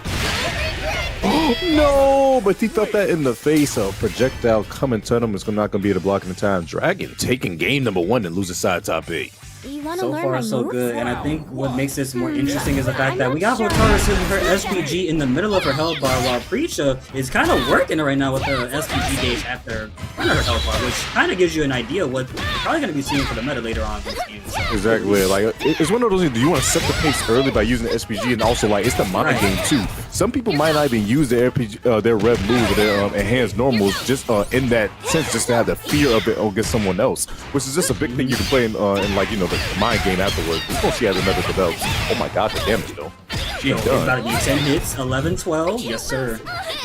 No, but he felt that in the face. A projectile coming to him is not going to be able to block in the time. Dragon taking game number 1 and losing side top 8. You want to So learn far, my so moves? good. And I think what makes this more Hmm, interesting is the fact I'm that not we got sure Hotaru I sitting her understand. SPG in the middle of her health bar while Preacha is kind of working it right now with the SPG gauge after front of her health bar, which kind of gives you an idea of what we're probably going to be seeing for the meta later on in this game. So, Exactly. Like it's one of those things. Do you want to set the pace early by using the SPG, and also like it's the mind Right. game too. Some people might not even use their RPG, their rev move or their enhanced normals just in that sense, just to have the fear of it against someone else, which is just a big thing you can play in like the mind game afterwards. We're gonna see how the meta develops. Oh my god, the damage though. She Yo, ain't it's done. about to be 10 hits, 11, 12. Yes, sir.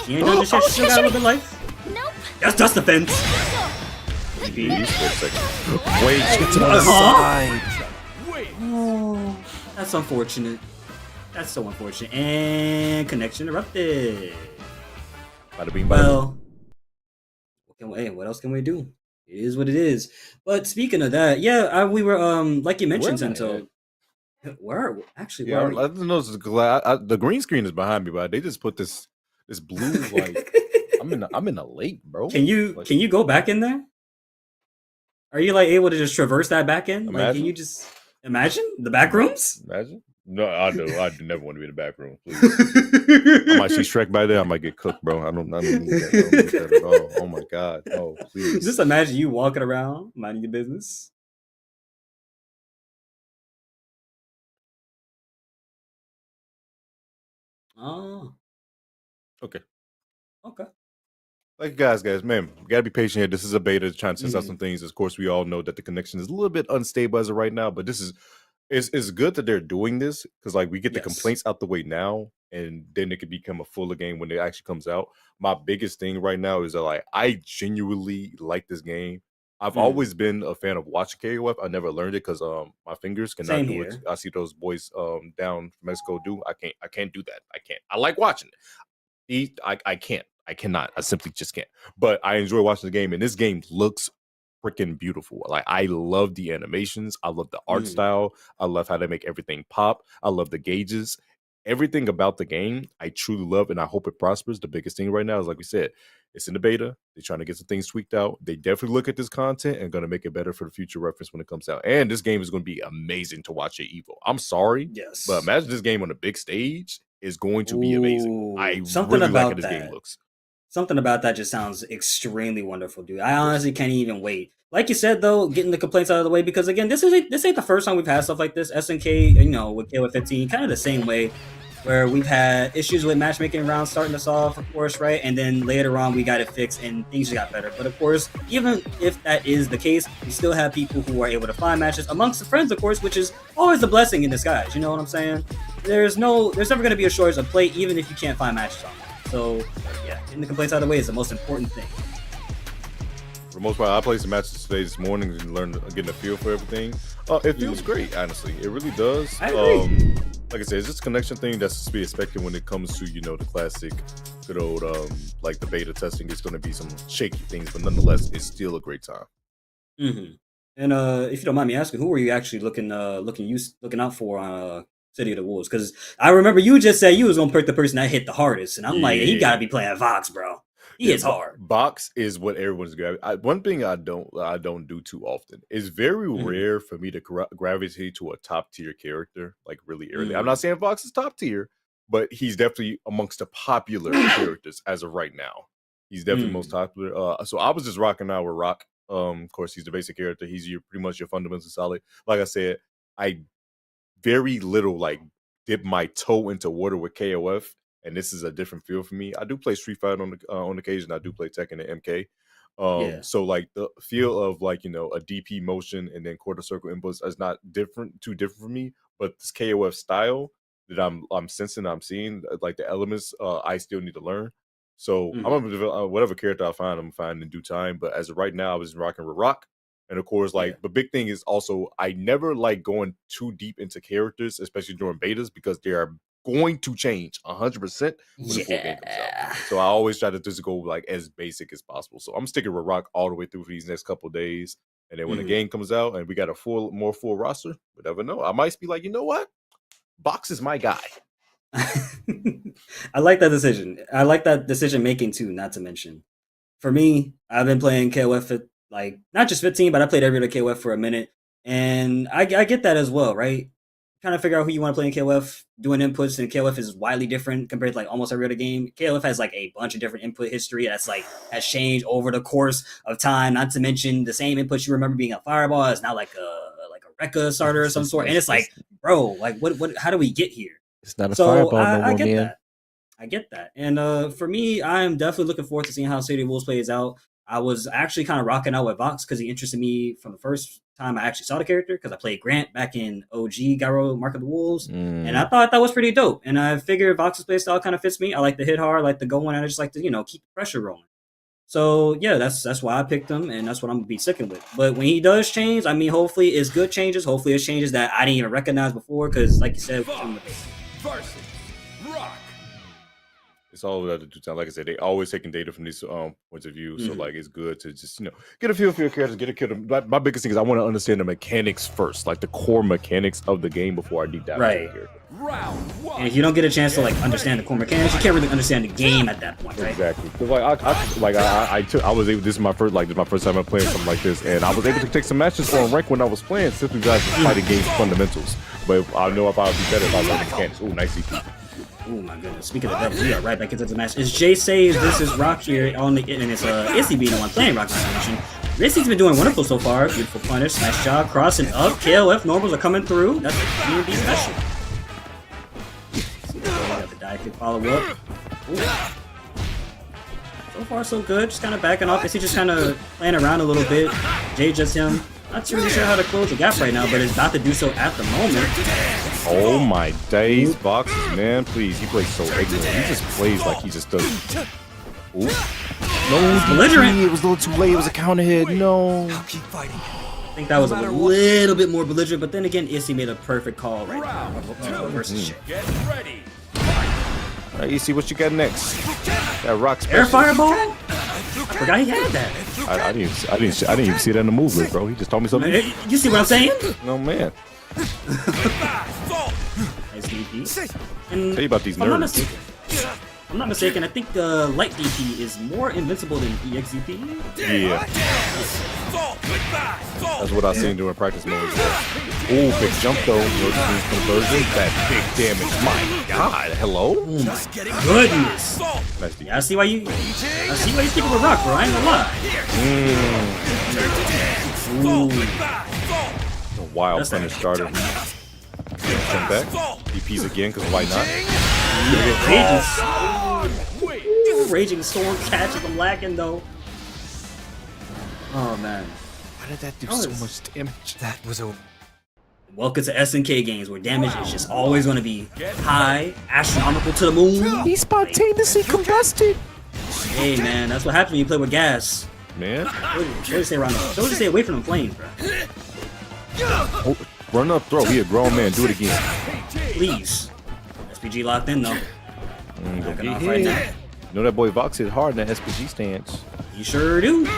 She ain't done just yet. She still got a little bit of life. Nope. That's dust defense. Please, for a second. Wait, get to the Huh? side. Oh, that's unfortunate. That's so unfortunate. And connection erupted. Bada bing, bada bing. Well, what else can we do? It is what it is. But speaking of that, yeah, we were like you mentioned, Where am I Zento. Where Yeah, are I you? didn't know the green screen is behind me, but they just put this blue like I'm in a lake, bro. Can you go back in there? Are you like able to just traverse that back end? Like, can Imagine. you just imagine the back rooms? Imagine. No, I do. I do never want to be in the back room. Please. I might see Shrek by there. I might get cooked, bro. I don't need that. I don't need that at all. Oh my god. Oh, please. Just imagine you walking around minding your business. Oh, Okay. okay. Like guys, man, we gotta be patient here. This is a beta trying to test out Mhm. some things. Of course, we all know that the connection is a little bit unstable as of right now, but this is it's good that they're doing this because like we get the Yes. complaints out the way now, and then it could become a fuller game when it actually comes out. My biggest thing right now is that like I genuinely like this game. I've Mm. always been a fan of watching KOF. I never learned it because my fingers cannot Same do here. it. I see those boys down from Mexico do. I can't do that. I can't. I like watching it. I can't. I cannot. I simply just can't. But I enjoy watching the game, and this game looks freaking beautiful. Like I love the animations. I love the art Mhm. style. I love how they make everything pop. I love the gauges. Everything about the game, I truly love, and I hope it prospers. The biggest thing right now is, like we said, it's in the beta. They're trying to get some things tweaked out. They definitely look at this content and going to make it better for the future reference when it comes out. And this game is going to be amazing to watch at Evo. I'm sorry, Yes. but imagine this game on a big stage is going to be amazing. I Ooh, something really like how about this game that. looks. Something about that just sounds extremely wonderful, dude. I honestly can't even wait. Like you said, though, getting the complaints out of the way because again, this ain't the first time we've had stuff like this. SNK, with KOF 15, kind of the same way, where we've had issues with matchmaking rounds starting us off, of course, right? And then later on, we got it fixed and things just got better. But of course, even if that is the case, we still have people who are able to find matches amongst the friends, of course, which is always a blessing in disguise. You know what I'm saying? There's never going to be a shortage of play, even if you can't find matches on. So, yeah, getting the complaints out of the way is the most important thing. For the most part, I played some matches today this morning and getting a feel for everything. It feels great, honestly. It really does. I agree. Like I said, it's just a connection thing that's to be expected when it comes to, the classic good old, like the beta testing. It's going to be some shaky things, but nonetheless, it's still a great time. Mm-hmm. And if you don't mind me asking, who are you actually looking out for on City of the Wolves? Because I remember you just said you was gonna pick the person that hit the hardest, and I'm like, he gotta be playing Vox, bro. He hits hard. Box is what everyone's grabbing. One thing I don't do too often. It's very rare for me to gravitate to a top tier character like really early. I'm not saying Vox is top tier, but he's definitely amongst the popular characters as of right now. He's definitely most popular. So I was just rocking out with Rock. Of course, he's the basic character. He's pretty much your fundamentals solid. Like I said, I very little like dip my toe into water with KOF, and this is a different feel for me. I do play Street Fighter on occasion. I do play Tekken and MK. Yeah. So like the feel of like a DP motion and then quarter circle inputs is not too different for me. But this KOF style that I'm sensing, I'm seeing like the elements I still need to learn. So I'm gonna develop whatever character I find, I'm gonna find in due time. But as of right now, I was rocking with Rock. And of course, like the big thing is also I never like going too deep into characters, especially during betas, because they are going to change 100% when the full game comes out. So I always try to just go like as basic as possible. So I'm sticking with Rock all the way through for these next couple of days. And then when the game comes out and we got a more full roster, we never know. I might be like, you know what? Box is my guy. I like that decision. I like that decision making too, not to mention. For me, I've been playing KOF at like not just 15, but I played every other KOF for a minute. And I get that as well, right? Trying to figure out who you want to play in KOF, doing inputs, and KOF is widely different compared to like almost every other game. KOF has like a bunch of different input history that's like has changed over the course of time. Not to mention the same inputs you remember being a fireball is now like a Rekka starter of some sort. And it's like, bro, like what how do we get here? It's not a So fireball no I more, get man. that. I get that. And for me, I'm definitely looking forward to seeing how City of Wolves plays out. I was actually kind of rocking out with Vox because he interested me from the first time I actually saw the character because I played Grant back in OG Gyro Mark of the Wolves. And I thought that was pretty dope. And I figured Vox's playstyle kind of fits me. I like to hit hard, I like to go in, and I just like to, keep the pressure rolling. So yeah, that's why I picked him, and that's what I'm gonna be sticking with. But when he does change, I mean, hopefully it's good changes. Hopefully it's changes that I didn't even recognize before, because like you said, It's all about the two time. Like I said, they always taking data from these points of view. So like it's good to just get a feel for your characters, get a kid. My biggest thing is I want to understand the mechanics first, like the core mechanics of the game before I deep dive into the character. And if you don't get a chance to like understand the core mechanics, you can't really understand the game at that point, right? Exactly. Because I was able. This is my first time I'm playing something like this, and I was able to take some matches on rank when I was playing simply because I was fighting game's fundamentals. But I know if I would be better if I learned the mechanics. Ooh, nice EP. Oh my goodness. Speaking of that, we are right back into the match. It's Jay says this is Rock here on the and it's Issy being the one playing Rock Nation. Issy's been doing wonderful so far. Beautiful punish, nice job, crossing up. KOF normals are coming through. That's a B&B special. Got the dive kick follow up. Ooh. So far so good. Just kind of backing off. Issy just kind of playing around a little bit. Jay just him. Not too really sure how to close the gap right now, but it's about to do so at the moment. Oh my days, Boxes, man, please. He plays so ignorant. He just plays like he just does. Ooh. No, belligerent. It was a little too late. It was a counter hit. No. I think that was a little bit more belligerent, but then again, Issy made a perfect call right now versus Jay. Get ready. All right, Issy, what you got next? That rock special. Air fireball? I forgot he had that. I didn't even see that in the movement, bro. He just told me something. You see what I'm saying? No, man. Nice DP. And tell you about these nerds. I'm not mistaken, I think light DP is more invincible than EX DP. Yeah. That's what I seen during practice mode. Oh, big jump though. No conversion. That big damage. My God. Hello? Oh my goodness. Nice yeah, I see why you sticking with Rock, bro. I ain't gonna lie. A wild punish starter. Jump back. DPs again, because why not? Raging Storm catches him lacking though. Oh man. Why did that do so much damage? That was a... Welcome to SNK games where damage is just always going to be high, astronomical to the moon. He spontaneously combusted. Hey man, that's what happens when you play with gas. Man. Don't stay around. Don't stay away from them flames, bro. Oh, run up throw. He a grown man. Do it again. Please. SPG locked in though. Don't get hit. Right now. You know that boy Vox hit hard in that SPG stance. You sure do.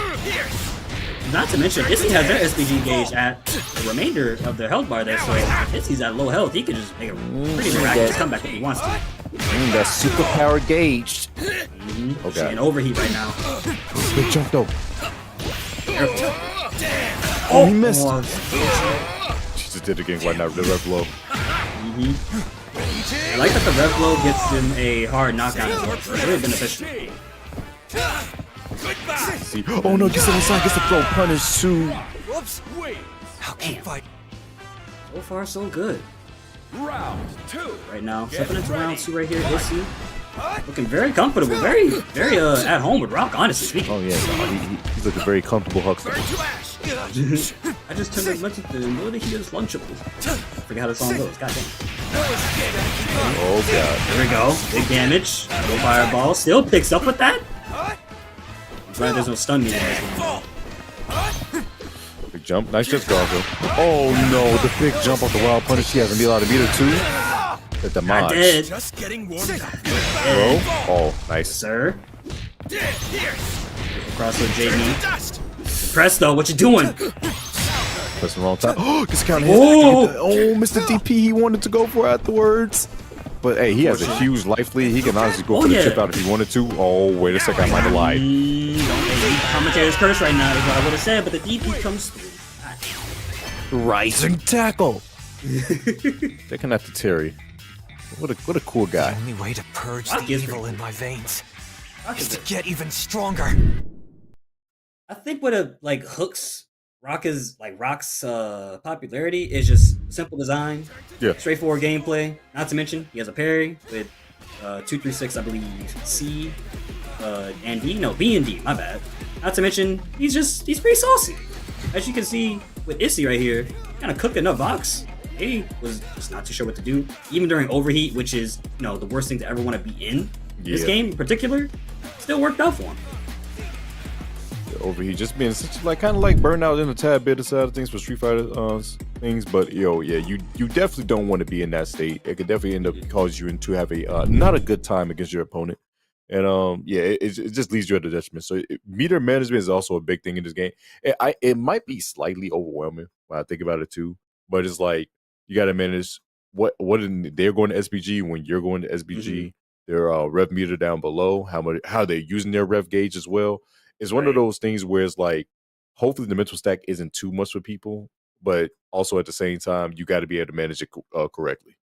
Not to mention, Issy has their SPG gauge at the remainder of their health bar there, so if Issy's at low health, he could just make a pretty miraculous comeback if he wants to. That's super power gauged. Okay. And overheat right now. Big jump though. Oh, he missed. She just did it again right now. The rev blow. I like that the rev blow gets him a hard knockdown as well. It's really beneficial. See? Oh no, gets inside, gets the throw punish too. Whoops, wait. How can fight? So far, so good. Round 2. Right now, stepping into round 2 right here, Issy. Looking very comfortable, very at home with Rock, honestly speaking. Oh yeah, he's looking very comfortable, Huckster. I just turned to mention the know that he is lunchable. I forgot how the song goes, goddamn. Oh god. There we go. Big damage. No fireball. Still picks up with that? I'm glad there's no stun meter in this one. Big jump. Nice just Garfield. Oh no, the big jump off the wild punish. He has a lot of meter too. At the mod. Just getting warmed up. Oh, nice. Sir. Cross with JD. Presto, what you doing? That's the wrong time. Oh, gets counter hit. Oh, Mr. DP, he wanted to go for afterwards. But hey, he has a huge life lead. He can honestly go for the chip out if he wanted to. Oh, wait a second, I might have lied. Commentator's curse right now is what I would have said, but the DP comes through. Rising tackle. They connect to Terry. What a cool guy. The only way to purge Rock the is evil pretty in my veins Rock is is to get even stronger. I think what like hooks Rock's popularity is just simple design, straightforward gameplay. Not to mention he has a parry with 236, I believe, C and D. No, B and D. My bad. Not to mention he's pretty saucy. As you can see with Issy right here, kind of cooking up Vox. He was just not too sure what to do, even during overheat, which is the worst thing to ever want to be in. This game in particular still worked out for him. Overheat just being such kind of like burnout in a tad bit side of things for Street Fighter things, but you definitely don't want to be in that state. It could definitely end up causing you to have a not a good time against your opponent, and it just leaves you at a detriment. So meter management is also a big thing in this game. It might be slightly overwhelming when I think about it too, but it's like you got to manage they're going to SPG when you're going to SPG. Their rev meter down below, how they're using their rev gauge as well. It's one of those things where it's like, hopefully the mental stack isn't too much for people, but also at the same time, you got to be able to manage it correctly.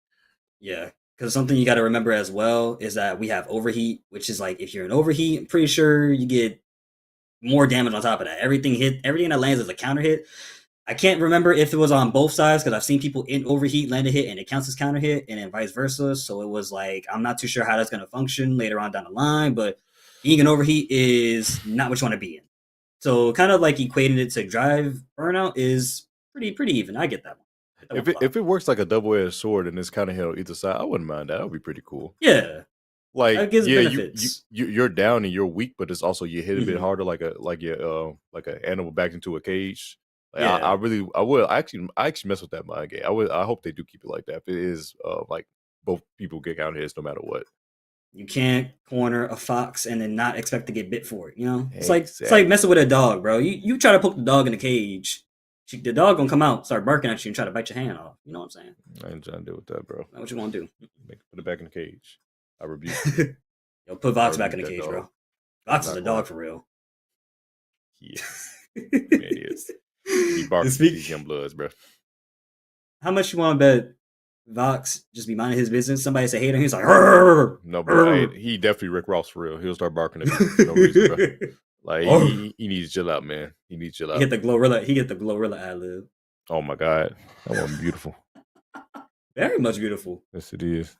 Yeah, because something you got to remember as well is that we have overheat, which is like if you're in overheat, I'm pretty sure you get more damage on top of that. Everything that lands is a counter hit. I can't remember if it was on both sides because I've seen people in overheat land a hit and it counts as counter hit, and then vice versa. So it was like, I'm not too sure how that's going to function later on down the line, but being in overheat is not what you want to be in. So kind of like equating it to drive burnout is pretty even. I get that one. If it works like a double-edged sword and it's kind of hit on either side, I wouldn't mind that. That would be pretty cool. Yeah. Like that gives benefits. You're down and you're weak, but it's also you hit a bit harder, like an animal backed into a cage. Like I would actually mess with that mind game. I hope they do keep it like that. If it is like both people get counter hits no matter what. You can't corner a fox and then not expect to get bit for it. It's like messing with a dog, bro. You try to poke the dog in the cage, the dog gonna come out, start barking at you, and try to bite your hand off. You know what I'm saying? I ain't trying to deal with that, bro. What you gonna do? Put it back in the cage. I rebuke. Yo, put Vox back in the cage, bro. Vox is a dog for real. Yes, it is. He barks at these young bloods, bro. How much you want to bet Vox just be minding his business? Somebody say hate him, he's like, "Rrr, no, bro. He definitely Rick Ross for real. He'll start barking at me for no reason, bro. Like he needs to chill out, man. He needs to chill out. He get the Glorilla ad lib. Oh my god, that one beautiful. Very much beautiful. Yes, it is.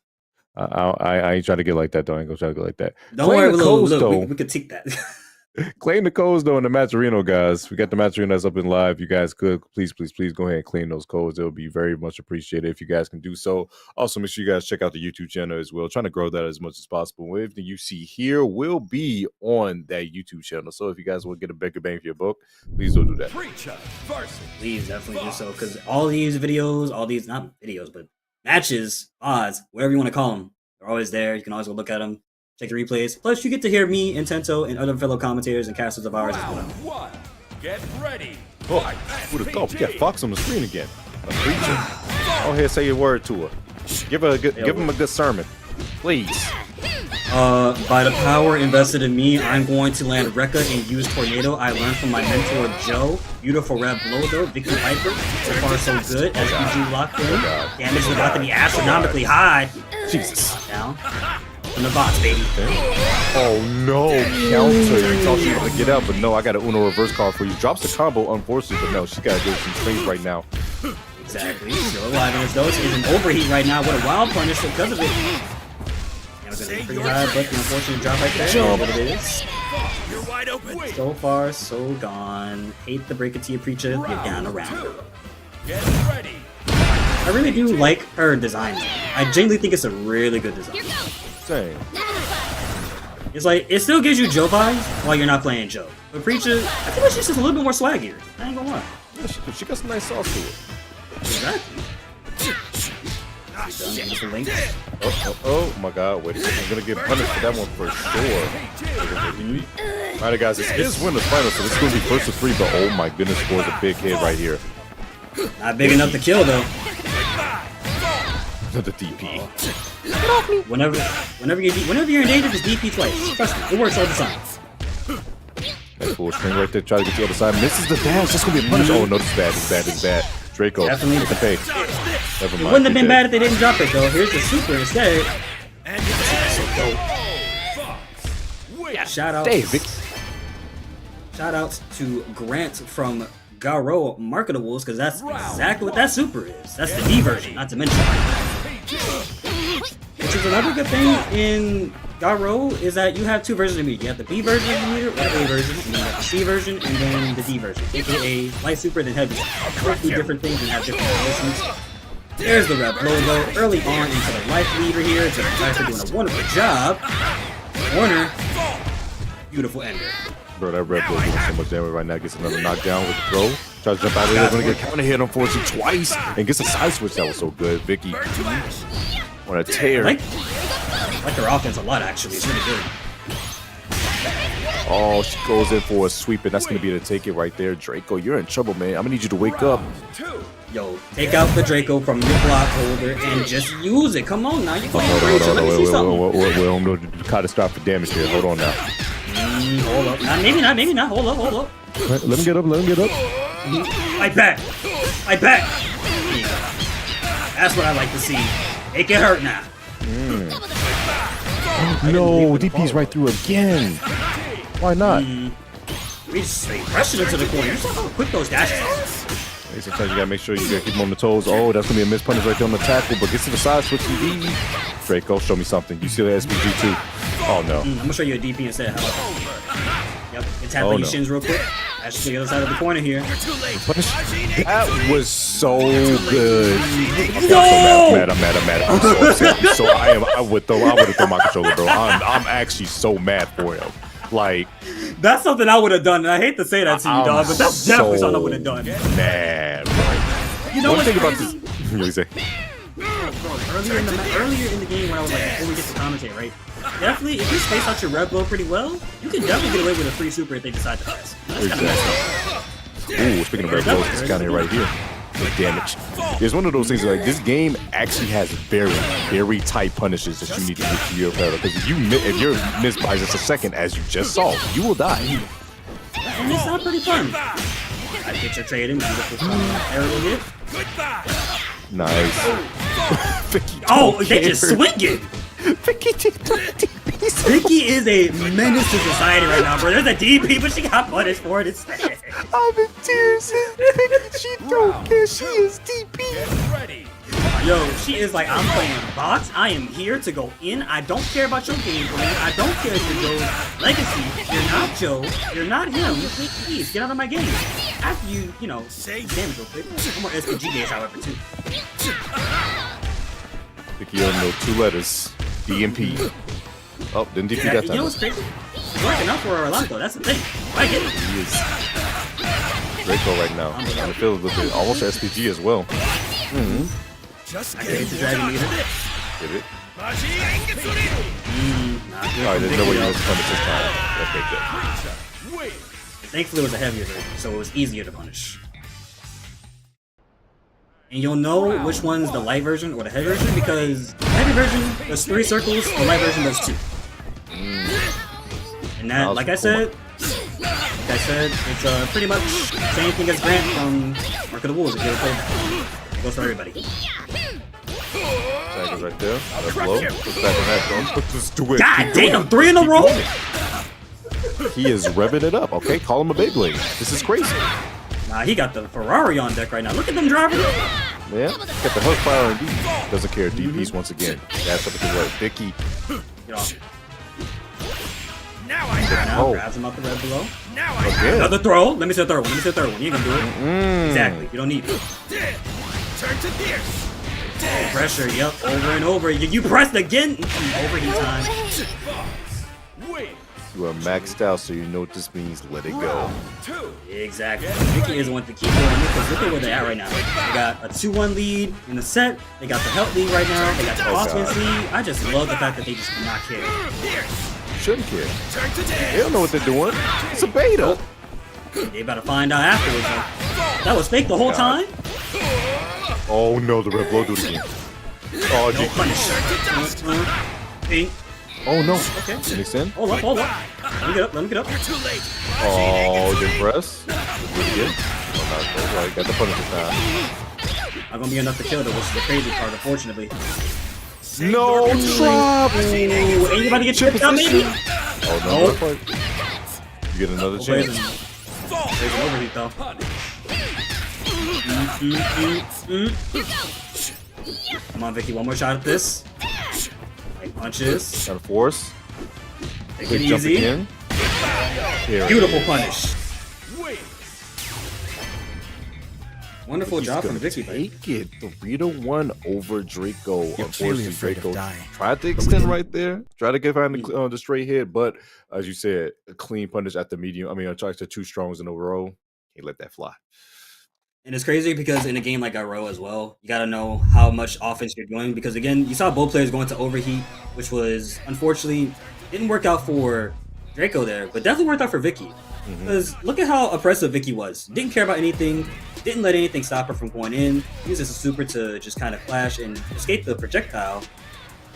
I ain't trying to get like that though. I ain't gonna try to get like that. Don't worry, look, we could take that. Claim the codes though in the Matcherino, guys. We got the Matcherino that's up in live. You guys could please go ahead and claim those codes. It'll be very much appreciated if you guys can do so. Also, make sure you guys check out the YouTube channel as well. Trying to grow that as much as possible. Everything you see here will be on that YouTube channel. So if you guys want to get a bigger bang for your buck, please do that. Please definitely do so, because all these videos, not videos, but matches, odds, whatever you want to call them, they're always there. You can always go look at them. Check the replays. Plus, you get to hear me and Tento and other fellow commentators and casters of ours as well. Get ready. Oh, would have thought we got Fox on the screen again. A preacher. Go ahead, say a word to her. Give him a good sermon, please. By the power invested in me, I'm going to land Rekka and use Tornado. I learned from my mentor Joe. Beautiful red blow though. Vicky Viper. So far so good. SPG locked in. Damage is about to be astronomically high. Jesus. Down. From the box, baby. Oh no, counter. You thought she was gonna get out, but no, I got an Uno reverse card for you. Drops the combo, unfortunately, but no, she gotta do some trades right now. Exactly. Still alive in his dose. Is an overheat right now. What a wild punish because of it. Damage gonna be pretty high, but the unfortunate drop right there. What it is. You're wide open. So far, so gone. Hate the break it to you, preacher. You're down around. Get ready. I really do like her design. I genuinely think it's a really good design. Same. It's like, it still gives you Joe vibes while you're not playing Joe. But Preacher, I feel like she's just a little bit more swaggier. I ain't gonna lie. Yeah, she got some nice sauce to it. Exactly. Oh my god, wait a second. I'm gonna get punished for that one for sure. Alright guys, this is winners final, so this is gonna be first to 3, but oh my goodness, scores a big hit right here. Not big enough to kill though. The DP. Whenever you're in danger, just DP twice. Trust me, it works all the time. That full string right there, try to get the other side. Misses the dash, that's gonna be a punish. Oh no, this is bad, this is bad, this is bad. Draco, Definitely. get the pay. Never It mind. wouldn't have been you're bad dead. if they didn't drop it though. Here's the super instead. Yeah, shout out. Shout outs to Grant from Garo Marketables, because that's exactly what that super is. That's the D version, not to mention. Which is another good thing in Garo is that you have two versions of meter. You have the B version of the meter, or the A version, and then you have the C version, and then the D version, aka light super, then heavy. Both do different things and have different conditions. There's the red logo early on into the life leader here. It's guys are doing a wonderful job. Warner, beautiful ender. Bro, that Red Bull doing so much damage right now. Gets another knockdown with the throw. Tries to jump out of there. Gonna get counter hit unfortunately twice. And gets a side switch that was so good. Vicky on a tear. I like their offense a lot actually. It's really good. Oh, she goes in for a sweep, and that's gonna be to take it right there. Draco, you're in trouble, man. I'm gonna need you to wake up. Yo, take out the Draco from your block holder and just use it. Come on now, you're going Hold crazy. Let me see something. on. Wait, Kind of stop for damage here. Hold on now. Hold up. Nah, maybe not. Hold up. Let him get up. I bet. That's what I like to see. Make it hurt now. No, DP's right through again. Why not? We just straight rushing into the corner. You saw how quick those dashes are. Hey, sometimes you gotta make sure you gotta keep him on the toes. Oh, that's gonna be a miss punish right there on the tackle, but gets to the side switch. Draco, show me something. You see the SPG too? Oh no. I'm gonna show you a DP instead. How about that? Yep, it's happening. Oh, Your no. shins real quick. That's to the other side of the corner here. That was so good. No! I'm mad. I'm so upset. So I would have thrown my controller, bro. I'm actually so mad for him. Like, that's something I would have done. And I hate to say that to you, dog, but that's definitely something I would have done. Mad, bro. You know One what's thing about crazy? this. What do you say? Earlier in the game when I was like, before we get to commentate, right? Definitely, if you space out your red blow pretty well, you can definitely get away with a free super if they decide to pass. That's kind of messed up. Ooh, speaking of red blows, this guy here right here. With damage. It's one of those things like this game actually has very tight punishes that you need to get to your player. Because if you're missed by just a second, as you just saw, you will die. And it's not pretty fun. I get your trade in, beautiful aerial hit. Nice. Vicky Oh, they just swing it. Vicky is a menace to society right now, bro. There's a DP, but she got punished for it instead. I'm in tears. She don't care. She is DP. Yo, she is like, I'm playing box. I am here to go in. I don't care about your game plan. I don't care if you're Joe's legacy. You're not Joe. You're not him. Please, get out of my game. After you damage real quick. One more SPG gauge, however, too. Vicky on the 2 letters. DMP. Oh, didn't DP that You time. know what's crazy? It's working out for Orlando. That's the thing. I get it. He is Draco right now. I feel a little bit almost SPG as well. I hate the dragon meter. Get it? Not good. Alright, there's no way you missed punish this time. Okay, good. Thankfully, it was a heavier version, so it was easier to punish. And you'll know which one's the light version or the heavy version because the heavy version does 3 circles, the light version does 2. And that, like I said, it's pretty much the same thing as Grant from Mark of the Wolves. If you ever played that, it goes for everybody. Tag is right there. That's low. Put back on that. Don't just do it. God damn, 3 in a row? He is revving it up. Okay, call him a Beyblade. This is crazy. Nah, he got the Ferrari on deck right now. Look at them driving. Yeah, got the hook fire and D. Doesn't care. DPs once again. That's up to the right. Vicky. Get off. Now Grabs him out the red below. again. Another throw. Let me see the third one. You ain't gonna do it. Exactly. You don't need it. Pressure. Yep. Over and over. You pressed again. Overheat time. You are maxed out, so you know what this means. Let it go. Exactly. Vicky is one to keep going because look at where they're at right now. They got a 2-1 lead in the set. They got the health lead right now. They got the offense lead. I just love the fact that they just do not care. Shouldn't care. They don't know what they're doing. It's a beta. They better find out afterwards. Though. That was fake the whole time? Oh no, the red blow do it again. Oh, No GG. punish. Pink. Oh no. Okay. Mix in. Hold up. Let me get up. Oh, didn't press. Do it again. Oh, not right. Got the punish this time. Not gonna be enough to kill though, which is the crazy part, unfortunately. No drop. Anybody get chipped out, maybe? Oh no! You get another chance. There's an overheat though. Come on, Vicky, one more shot at this. Like punches. Gotta force. Take Quick it jump easy. again. Here Beautiful punish. Wonderful job from Vicky. Take it 3-1 over Draco. You're Unfortunately, clearly afraid of Draco dying. tried to extend right there. Try to get behind the straight hit, but as you said, a clean punish at the medium. I mean, tries to 2 strongs in a row. Can't let that fly. And it's crazy because in a game like Row as well, you got to know how much offense you're doing. Because again, you saw both players going to overheat, which was unfortunately didn't work out for Draco there, but definitely worked out for Vicky. Because look at how oppressive Vicky was. Didn't care about anything. Didn't let anything stop her from going in. Uses a super to just kind of flash and escape the projectile.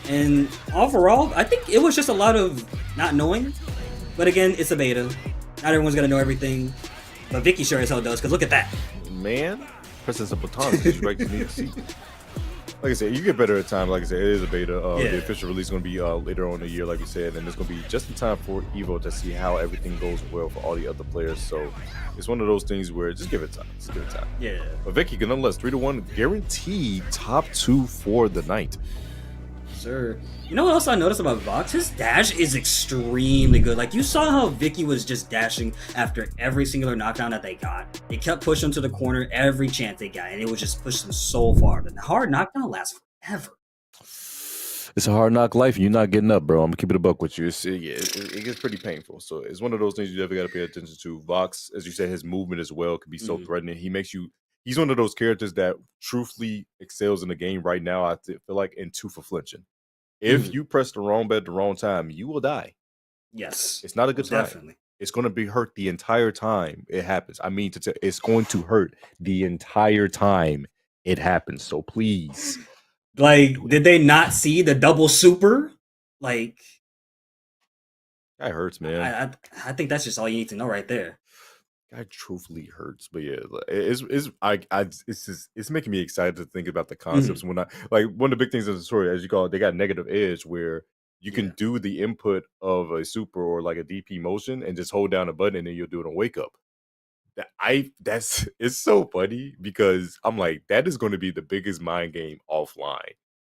And overall, I think it was just a lot of not knowing. But again, it's a beta. Not everyone's going to know everything. But Vicky sure as hell does, because look at that. Man, pressing some buttons is right to need to see. Like I said, you get better at time. Like I said, it is a beta. The official release is going to be later on in the year, like you said, and it's going to be just in time for Evo to see how everything goes well for all the other players. So it's one of those things where just give it time. Just give it time. Yeah. But Vicky, nonetheless, 3-1, guaranteed top 2 for the night. Sir. You know what else I noticed about Vox? His dash is extremely good. Like, you saw how Vicky was just dashing after every singular knockdown that they got. They kept pushing to the corner every chance they got, and it would just push them so far. The hard knockdown lasts forever. It's a hard knock life, and you're not getting up, bro. I'm gonna keep it a buck with you. It gets pretty painful. So it's one of those things you definitely got to pay attention to. Vox, as you said, his movement as well could be so threatening. He's one of those characters that truthfully excels in the game right now. I feel like in 2 for flinching. If you press the wrong bed at the wrong time, you will die. Yes, it's not a good time. Definitely. It's going to be hurt the entire time it happens. I mean, it's going to hurt the entire time it happens. So please. Like, did they not see the double super? Like, that hurts, man. I think that's just all you need to know right there. That truthfully hurts, but yeah, it's making me excited to think about the concepts. When I like one of the big things in the story, as you call it, they got negative edge where you can do the input of a super or like a DP motion and just hold down a button and then you'll do it on wake up. It's so funny because I'm like, that is going to be the biggest mind game offline.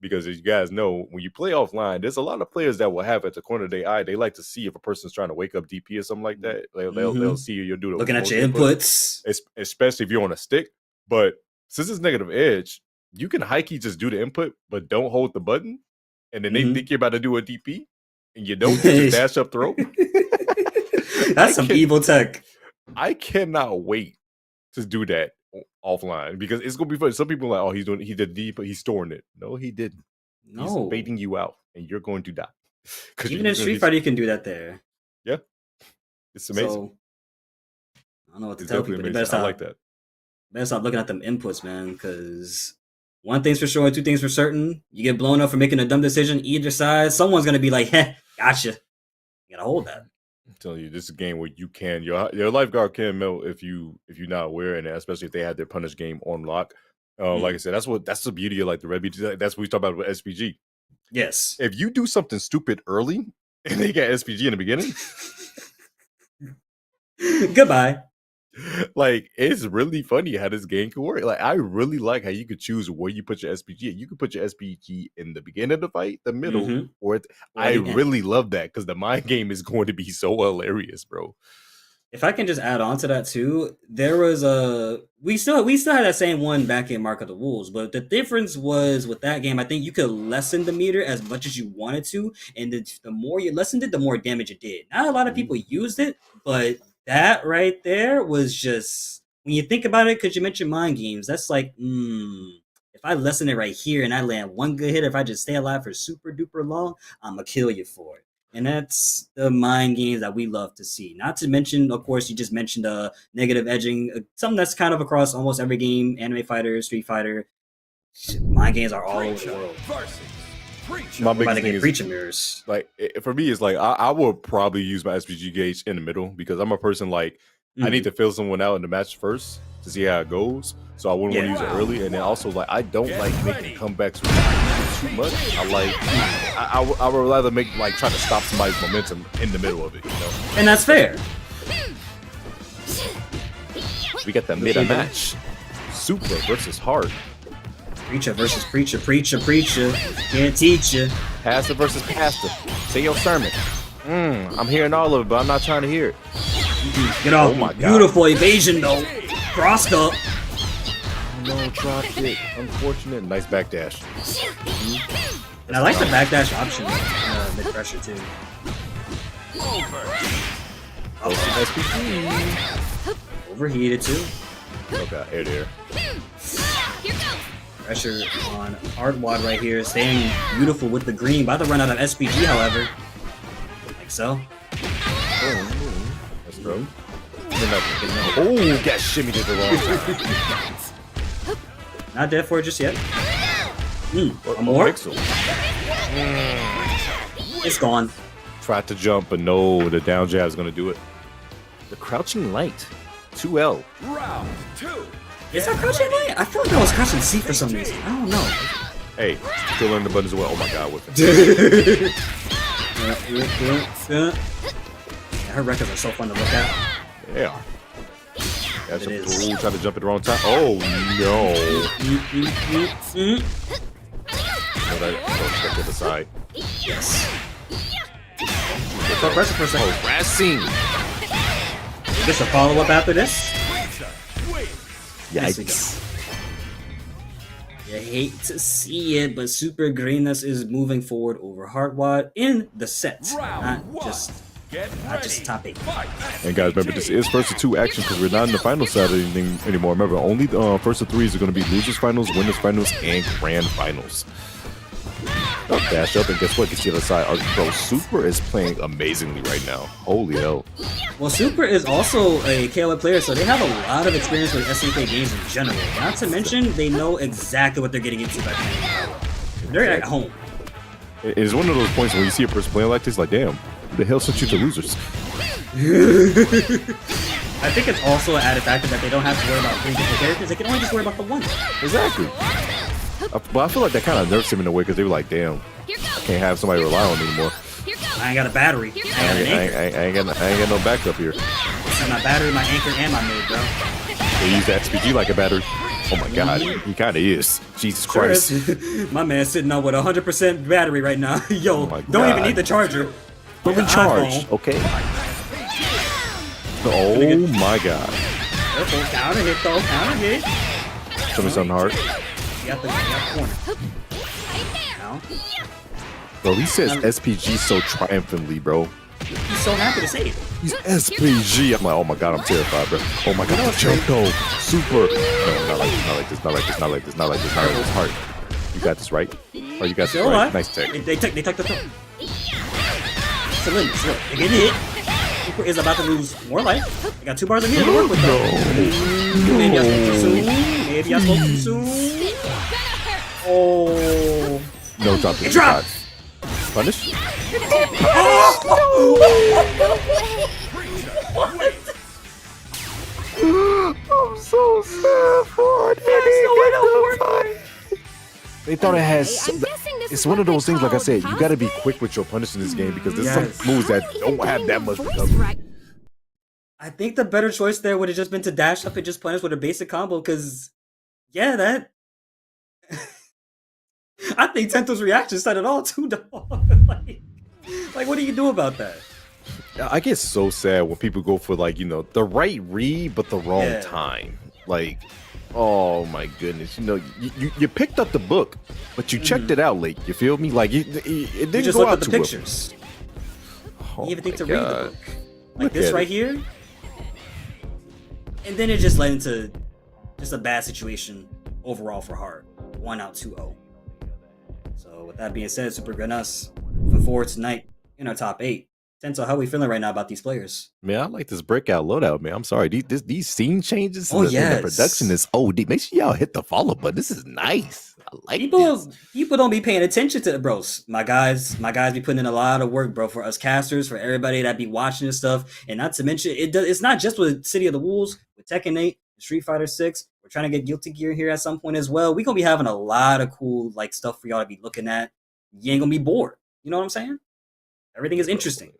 Because as you guys know, when you play offline, there's a lot of players that will have at the corner of their eye. They like to see if a person's trying to wake up DP or something like that. They'll see you'll do the looking at your inputs, especially if you're on a stick. But since it's negative edge, you can high key just do the input, but don't hold the button, and then they think you're about to do a DP, and you don't just dash up throw. That's some evil tech. I cannot wait to do that offline because it's gonna be fun. Some people are like, oh, he did deep, but he's storing it. No, he didn't. No. He's baiting you out, and you're going to die. Even in Street Fighter, you can do that there. Yeah, it's amazing. So, I don't know what to tell people. I like that. Better stop looking at them inputs, man. Because one thing's for sure, 2 things for certain. You get blown up for making a dumb decision either side. Someone's gonna be like, "Heh, gotcha." You gotta hold that. I'm telling you, this is a game where you can your lifeguard can melt if you're not aware, and especially if they had their punish game on lock. Like I said, that's the beauty of like the Red Beat. That's what we talk about with SPG. Yes, if you do something stupid early and they get SPG in the beginning, goodbye. Like, it's really funny how this game can work. Like, I really like how you could choose where you put your SPG. You could put your SPG in the beginning of the fight, the middle, or I really love that because the mind game is going to be so hilarious, bro. If I can just add on to that too, there was we still had that same one back in Mark of the Wolves, but the difference was with that game, I think you could lessen the meter as much as you wanted to, and the more you lessened it, the more damage it did. Not a lot of people used it, but that right there was just, when you think about it, because you mentioned mind games, that's like, if I lessen it right here and I land one good hit, if I just stay alive for super duper long, I'm gonna kill you for it. And that's the mind games that we love to see. Not to mention, of course, you just mentioned negative edging, something that's kind of across almost every game, Anime Fighter, Street Fighter. Mind games are all over the world. My biggest thing is preacher mirrors. Like, for me, it's like I will probably use my SPG gauge in the middle because I'm a person like I need to fill someone out in the match first. to see how it goes. So I wouldn't want to use it early, and then also like I don't like making comebacks with too much. I would rather make like try to stop somebody's momentum in the middle of it, you know. And that's fair. We got the mid match. Super versus Hard. Preacher versus preacher, preacher, preacher. Can't teach you. Pastor versus pastor. Say your sermon. I'm hearing all of it, but I'm not trying to hear it. Get off. Oh my God. Beautiful evasion though. Crossed up. No, drop kick. Unfortunate. Nice backdash. And I like the backdash option mid pressure too. Overheated too. Okay, air there. Pressure on Hardwad right here, staying beautiful with the green. About to run out of SPG, however. Like so. That's true. Oh, got shimmied at the wrong time. Not dead for it just yet. One more. It's gone. Tried to jump, but no, the down jab is going to do it. The crouching light. 2L. Round 2. Is that crouching light? I feel like I was crouching C for some reason. I don't know. Hey, still learning the buttons as well. Oh my God, with Yeah, her records are so fun to look at. Yeah. That's a fool trying to jump at the wrong time. Oh no. Step to the side. Yes. Pressure for a second. Harassing. Just a follow up after this. Yikes. You hate to see it, but Super Greenness is moving forward over Hardwad in the set. Not just top 8. And guys, remember, this is first of 2 action because we're not in the final side of anything anymore. Remember, only the first of 3s are going to be losers finals, winners finals, and grand finals. Oh, dash up, and guess what? You see the other side. Bro, Super is playing amazingly right now. Holy hell. Well, Super is also a KOF player, so they have a lot of experience with SNK games in general. Not to mention, they know exactly what they're getting into by playing KOF. They're at home. It's one of those points when you see a person playing like this, like, damn, who the hell sent you to losers? I think it's also an added factor that they don't have to worry about 3 different characters. They can only just worry about the one. Exactly. But I feel like that kind of nerfs him in a way because they were like, damn, I can't have somebody to rely on anymore. I ain't got a battery. I ain't got no backup here. This is my battery, my anchor, and my mid, bro. They use the SPG like a battery. Oh my God, he kind of is. Jesus Christ. My man's sitting on with 100% battery right now. Yo, don't even need the charger. But recharge, okay? Oh my God. Careful, counter hit though, counter hit. Show me something hard. You got the corner. Now. Bro, he says SPG so triumphantly, bro. He's so happy to say it. He's SPG. I'm like, oh my God, I'm terrified, bro. Oh my God, the jump though. Super. No, not like this, not like this, not like this, not like this, not like this, not like this. Hard. You got this right? Oh, you got this right. Nice tech. They took the throw. It's a limit. Look, they're getting hit. Super is about to lose more life. They got 2 bars of meter to work with though. Maybe I spoke too soon. Maybe I spoke too soon. Oh. No drop. It dropped. Punish. I'm so sad for it. They thought it has. It's one of those things, like I said, you got to be quick with your punish in this game because there's some moves that don't have that much recovery. I think the better choice there would have just been to dash up and just punish with a basic combo because, yeah, that. I think Tento's reaction said it all too, dog. like, what do you do about that? I get so sad when people go for, like, you know, the right read but the wrong time. Like, oh my goodness, you know, you picked up the book, but you checked it out late. You feel me? Like, it didn't you just go look out at the to pictures. Oh you even think to my read the God. book, like Look this at right it. here, and then it just led into just a bad situation overall for Hart. 1 out 2-0. So with that being said, Super good us moving forward tonight in our top 8. Tento, how are we feeling right now about these players? Man, I like this breakout loadout, man. I'm sorry. These scene changes Oh, and the yes. production is OD. Make sure y'all hit the follow button. This is nice. I like this. People don't be paying attention to the bros. My guys be putting in a lot of work, bro, for us casters, for everybody that be watching this stuff. And not to mention, it's not just with City of the Wolves, with Tekken 8, Street Fighter 6. We're trying to get Guilty Gear here at some point as well. We're gonna be having a lot of cool like stuff for y'all to be looking at. You ain't gonna be bored. You know what I'm saying? Everything is interesting.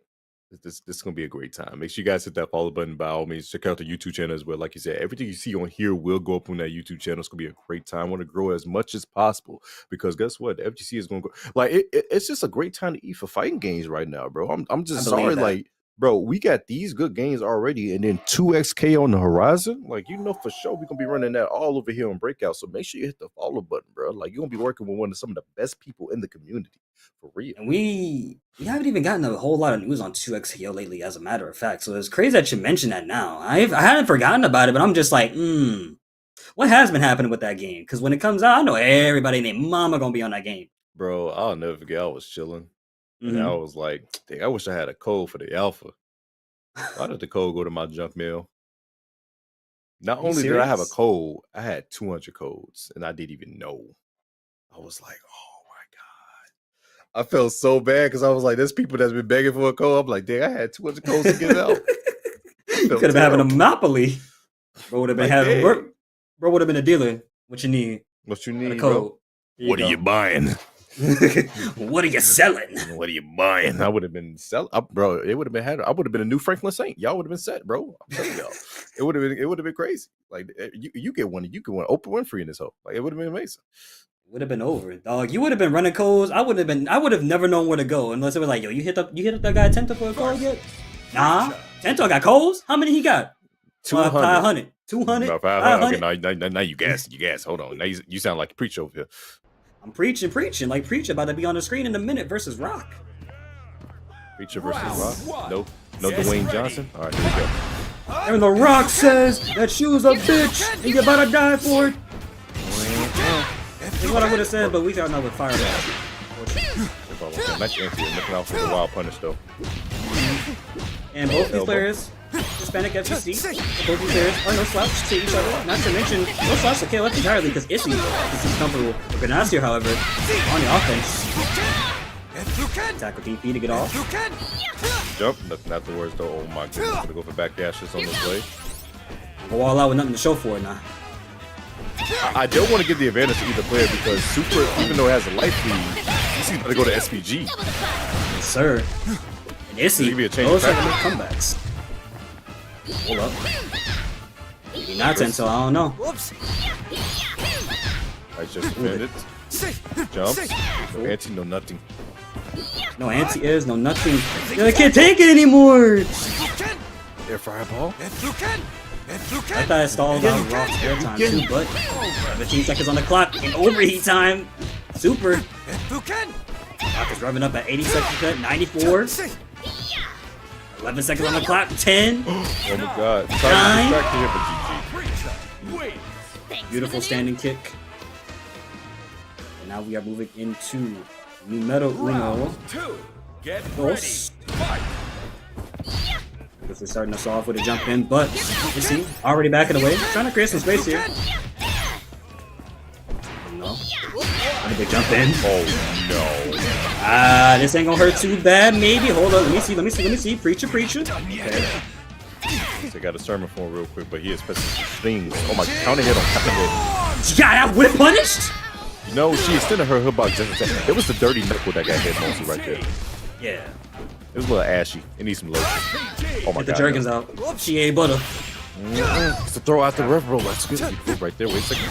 This is gonna be a great time. Make sure you guys hit that follow button. By all means, check out the YouTube channel as well. Like you said, everything you see on here will go up on that YouTube channel. It's gonna be a great time. I want to grow as much as possible because guess what? The FGC is gonna go. Like it's just a great time to eat for fighting games right now, bro. I'm just sorry, like, bro, we got these good games already, and then 2XK on the horizon. Like, you know for sure we're gonna be running that all over here on Breakout. So make sure you hit the follow button, bro. Like, you're gonna be working with some of the best people in the community. For real. And we haven't even gotten a whole lot of news on 2XKO lately, as a matter of fact. So it's crazy that you mentioned that now. I hadn't forgotten about it, but I'm just like, what has been happening with that game? Because when it comes out, I know everybody named Mama gonna be on that game. Bro, I'll never forget. I was chilling, and I was like, dang, I wish I had a code for the alpha. Why did the code go to my junk mail? Not only did I have a code, I had 200 codes, and I didn't even know. I was like, oh. I felt so bad because I was like, there's people that's been begging for a code. I'm like, dang, I had 200 codes to get out. You could have been having a monopoly. Bro would have been having bro would have been a dealer. What you need? What you need, bro? What are you buying? What are you selling? What are you buying? I would have been selling, bro. It would have been I would have been a new Franklin Saint. Y'all would have been set, bro. I'm telling y'all, it would have been crazy. Like you get one, Oprah Winfrey in this hole. Like it would have been amazing. Would have been over, dog. You would have been running codes. I would have never known where to go unless it was like, yo, you hit up that guy Tento for a code yet? Nah, Tento got codes. How many he got? 200. 500. 200. No, 500. Okay, now you gas. Hold on. Now you sound like a preacher over here. I'm preaching. Like Preacher about to be on the screen in a minute versus Rock. Preacher versus Rock. No Dwayne Johnson. All right, here we go. And The Rock says that you was a bitch and you about to die for it. That's what I would have said, but we got another fireball. Nice entry. Looking out for the wild punish though. And both these players, Hispanic FGC, both these players are no slouch to each other. Not to mention, no slouch to KLF entirely because Issy is comfortable with Grenadier, however, on the offense. Tackle DP to get off. Jump, nothing afterwards though. Oh my goodness, gonna go for back dashes on this way. Go all out with nothing to show for it now. I don't want to give the advantage to either player because Super, even though it has a life lead, he's going to go to SPG. Yes, sir. And Issy, those are the comebacks. Hold up. Maybe not Tento, I don't know. I just defended. Jump. No anti, no nothing. No anti is, no nothing. I can't take it anymore! Air fireball. I thought I stalled out Rock's air time too, but 17 seconds on the clock and overheat time. Super. Rock is revving up at 80 seconds at 94. 11 seconds on the clock, 10. Oh my god. 9. Beautiful standing kick. And now we are moving into Numero Uno. Dos. Because we're starting us off with a jump in, but you see, already backing away, trying to create some space here. No. Not a big jump in. Oh no. This ain't gonna hurt too bad, maybe. Hold on, let me see. Preacher. Okay. I got a sermon for him real quick, but he is pressing things. Oh my, counter hit on counter hit. Yeah, that whip punished? No, she extended her hood box just a second. It was the dirty knuckle that got hit mostly right there. Yeah. It was a little ashy. It needs some lotion. Oh my god. Get the jerkins out. She ain't butter. It's to throw out the river roll. That's good. Right there. Wait a second.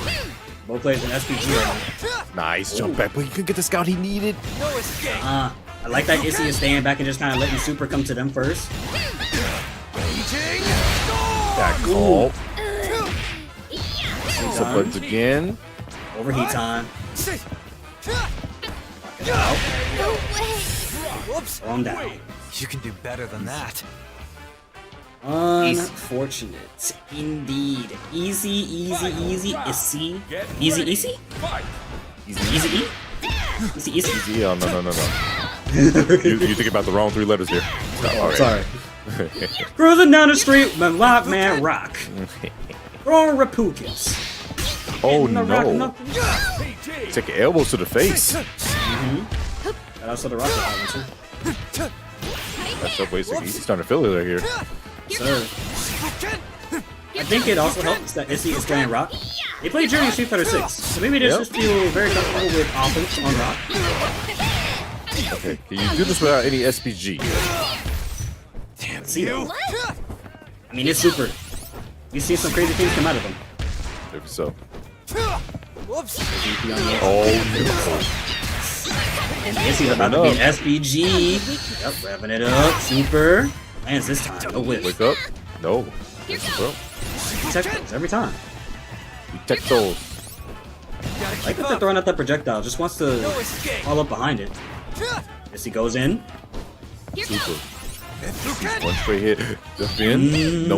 Both players in SPG right now. Nice jump back, but he couldn't get the scout he needed. I like that Issy is staying back and just kind of letting Super come to them first. That call. Supports again. Overheat time. No way. Throw him down. You can do better than that. Unfortunate. Indeed. Easy. Issy. Easy? Easy? Easy. Oh, no. you think about the wrong 3 letters here. Oh, sorry. Cruising down the street with White Man Rock. Throwing Rapukas. Oh no. Take elbows to the face. And also the rocket silencer. That's up wasting. He's starting to feel it right here. Sir. I think it also helps that Issy is playing Rock. They play Journey Street Fighter 6, so maybe they just feel very comfortable with offense on Rock. Okay, can you do this without any SPG? Damn you! I mean, it's super. You see some crazy things come out of them. Maybe so. Whoops! Oh, and Issy's about to be an SPG. Yep, revving it up. Super. Lands this time. No whiff. Wake up. No. Bro. Tech those every time. You tech those. I like that they're throwing out that projectile. Just wants to fall up behind it. Issy goes in. Super. One straight hit. Just in. No.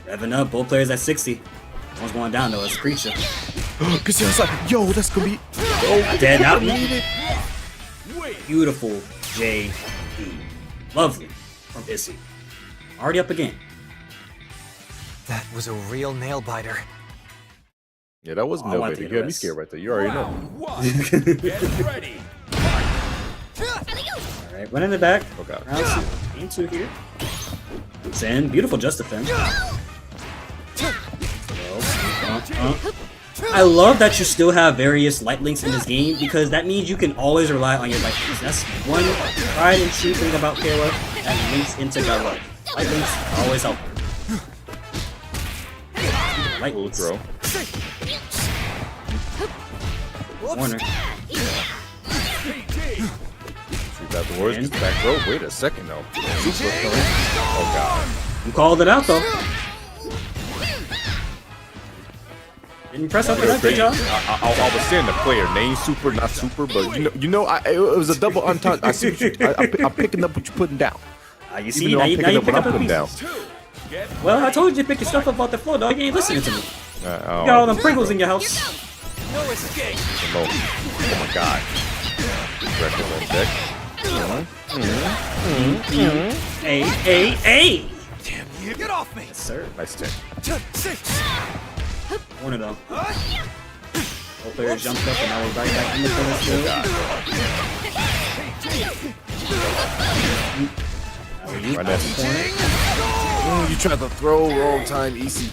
Revving up. Both players at 60. One's going down though. It's Creature. Cause it's like, yo, that's gonna be. Not dead. Not me. Beautiful JD. Lovely from Issy. Already up again. That was a real nail biter. Yeah, that was no biter. You had me scared right there. You already know. Get ready. Alright, one in the back. Okay. Round game 2 here. It's in. Beautiful just defense. I love that you still have various light links in this game because that means you can always rely on your light links. That's one tried and true thing about KOF that links into Garlic. Light links always help. Light links. Throw. Corner. Got the words. Back row. Wait a second though. Super coming. Oh god. You called it out though. Didn't press up for that, good job. I was saying the player name super, not super, but it was a double entendre. I see what you, I'm picking up what you're putting down. You see, now you pick up what I'm putting down. Well, I told you to pick your stuff up off the floor, dog. You ain't listening to me. You got all them Pringles in your house. No escape. Oh my god. Record on deck. Hey! Damn you! Get off me! Yes, sir. Nice tech. Corner though. Both players jumped up and now we're right back in the corner still. Right next corner. You tried to throw wrong time, Issy.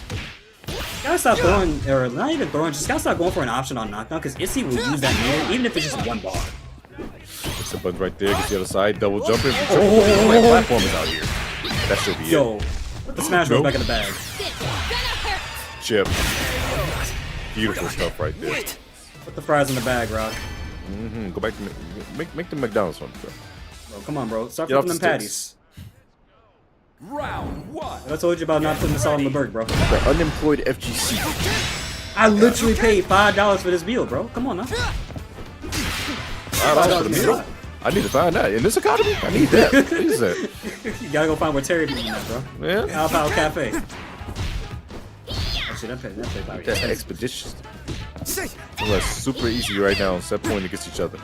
Gotta stop throwing, or not even throwing, just gotta stop going for an option on knockdown because Issy will use that mirror even if it's just one bar. Push the buttons right there, get the other side, double jumping. Platform is out here. That should be it. Put the smash roll back in the bag. Chip. Beautiful stuff right there. Put the fries in the bag, Rock. Go back to make the McDonald's one, bro. Bro, come on, bro. Start flipping them patties. Round 1. I told you about not putting the salt on the burger, bro. The unemployed FGC. I literally paid $5 for this meal, bro. Come on now. $5 for the meal? I need to find that. In this economy? I need that. What is that? You gotta go find where Terry eating that, bro. Yeah. Alpha Cafe. Actually, that play about That's expeditious. Well, that's super easy right now. Set point against each other.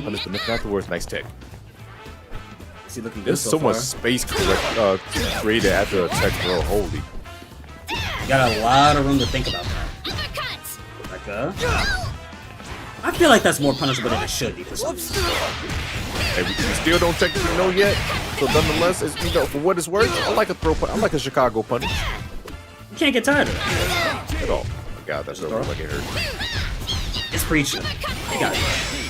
Punish them afterwards. Nice tech. There's so much space created after a tech throw. Holy. You got a lot of room to think about that. Like, I feel like that's more punishable than it should be for some reason. Hey, we still don't technically know yet. So nonetheless, it's, for what it's worth, I like a throw. I like a Chicago punish. You can't get tired of that. At all. Oh my god, that's so like it hurt. It's Preacher. You got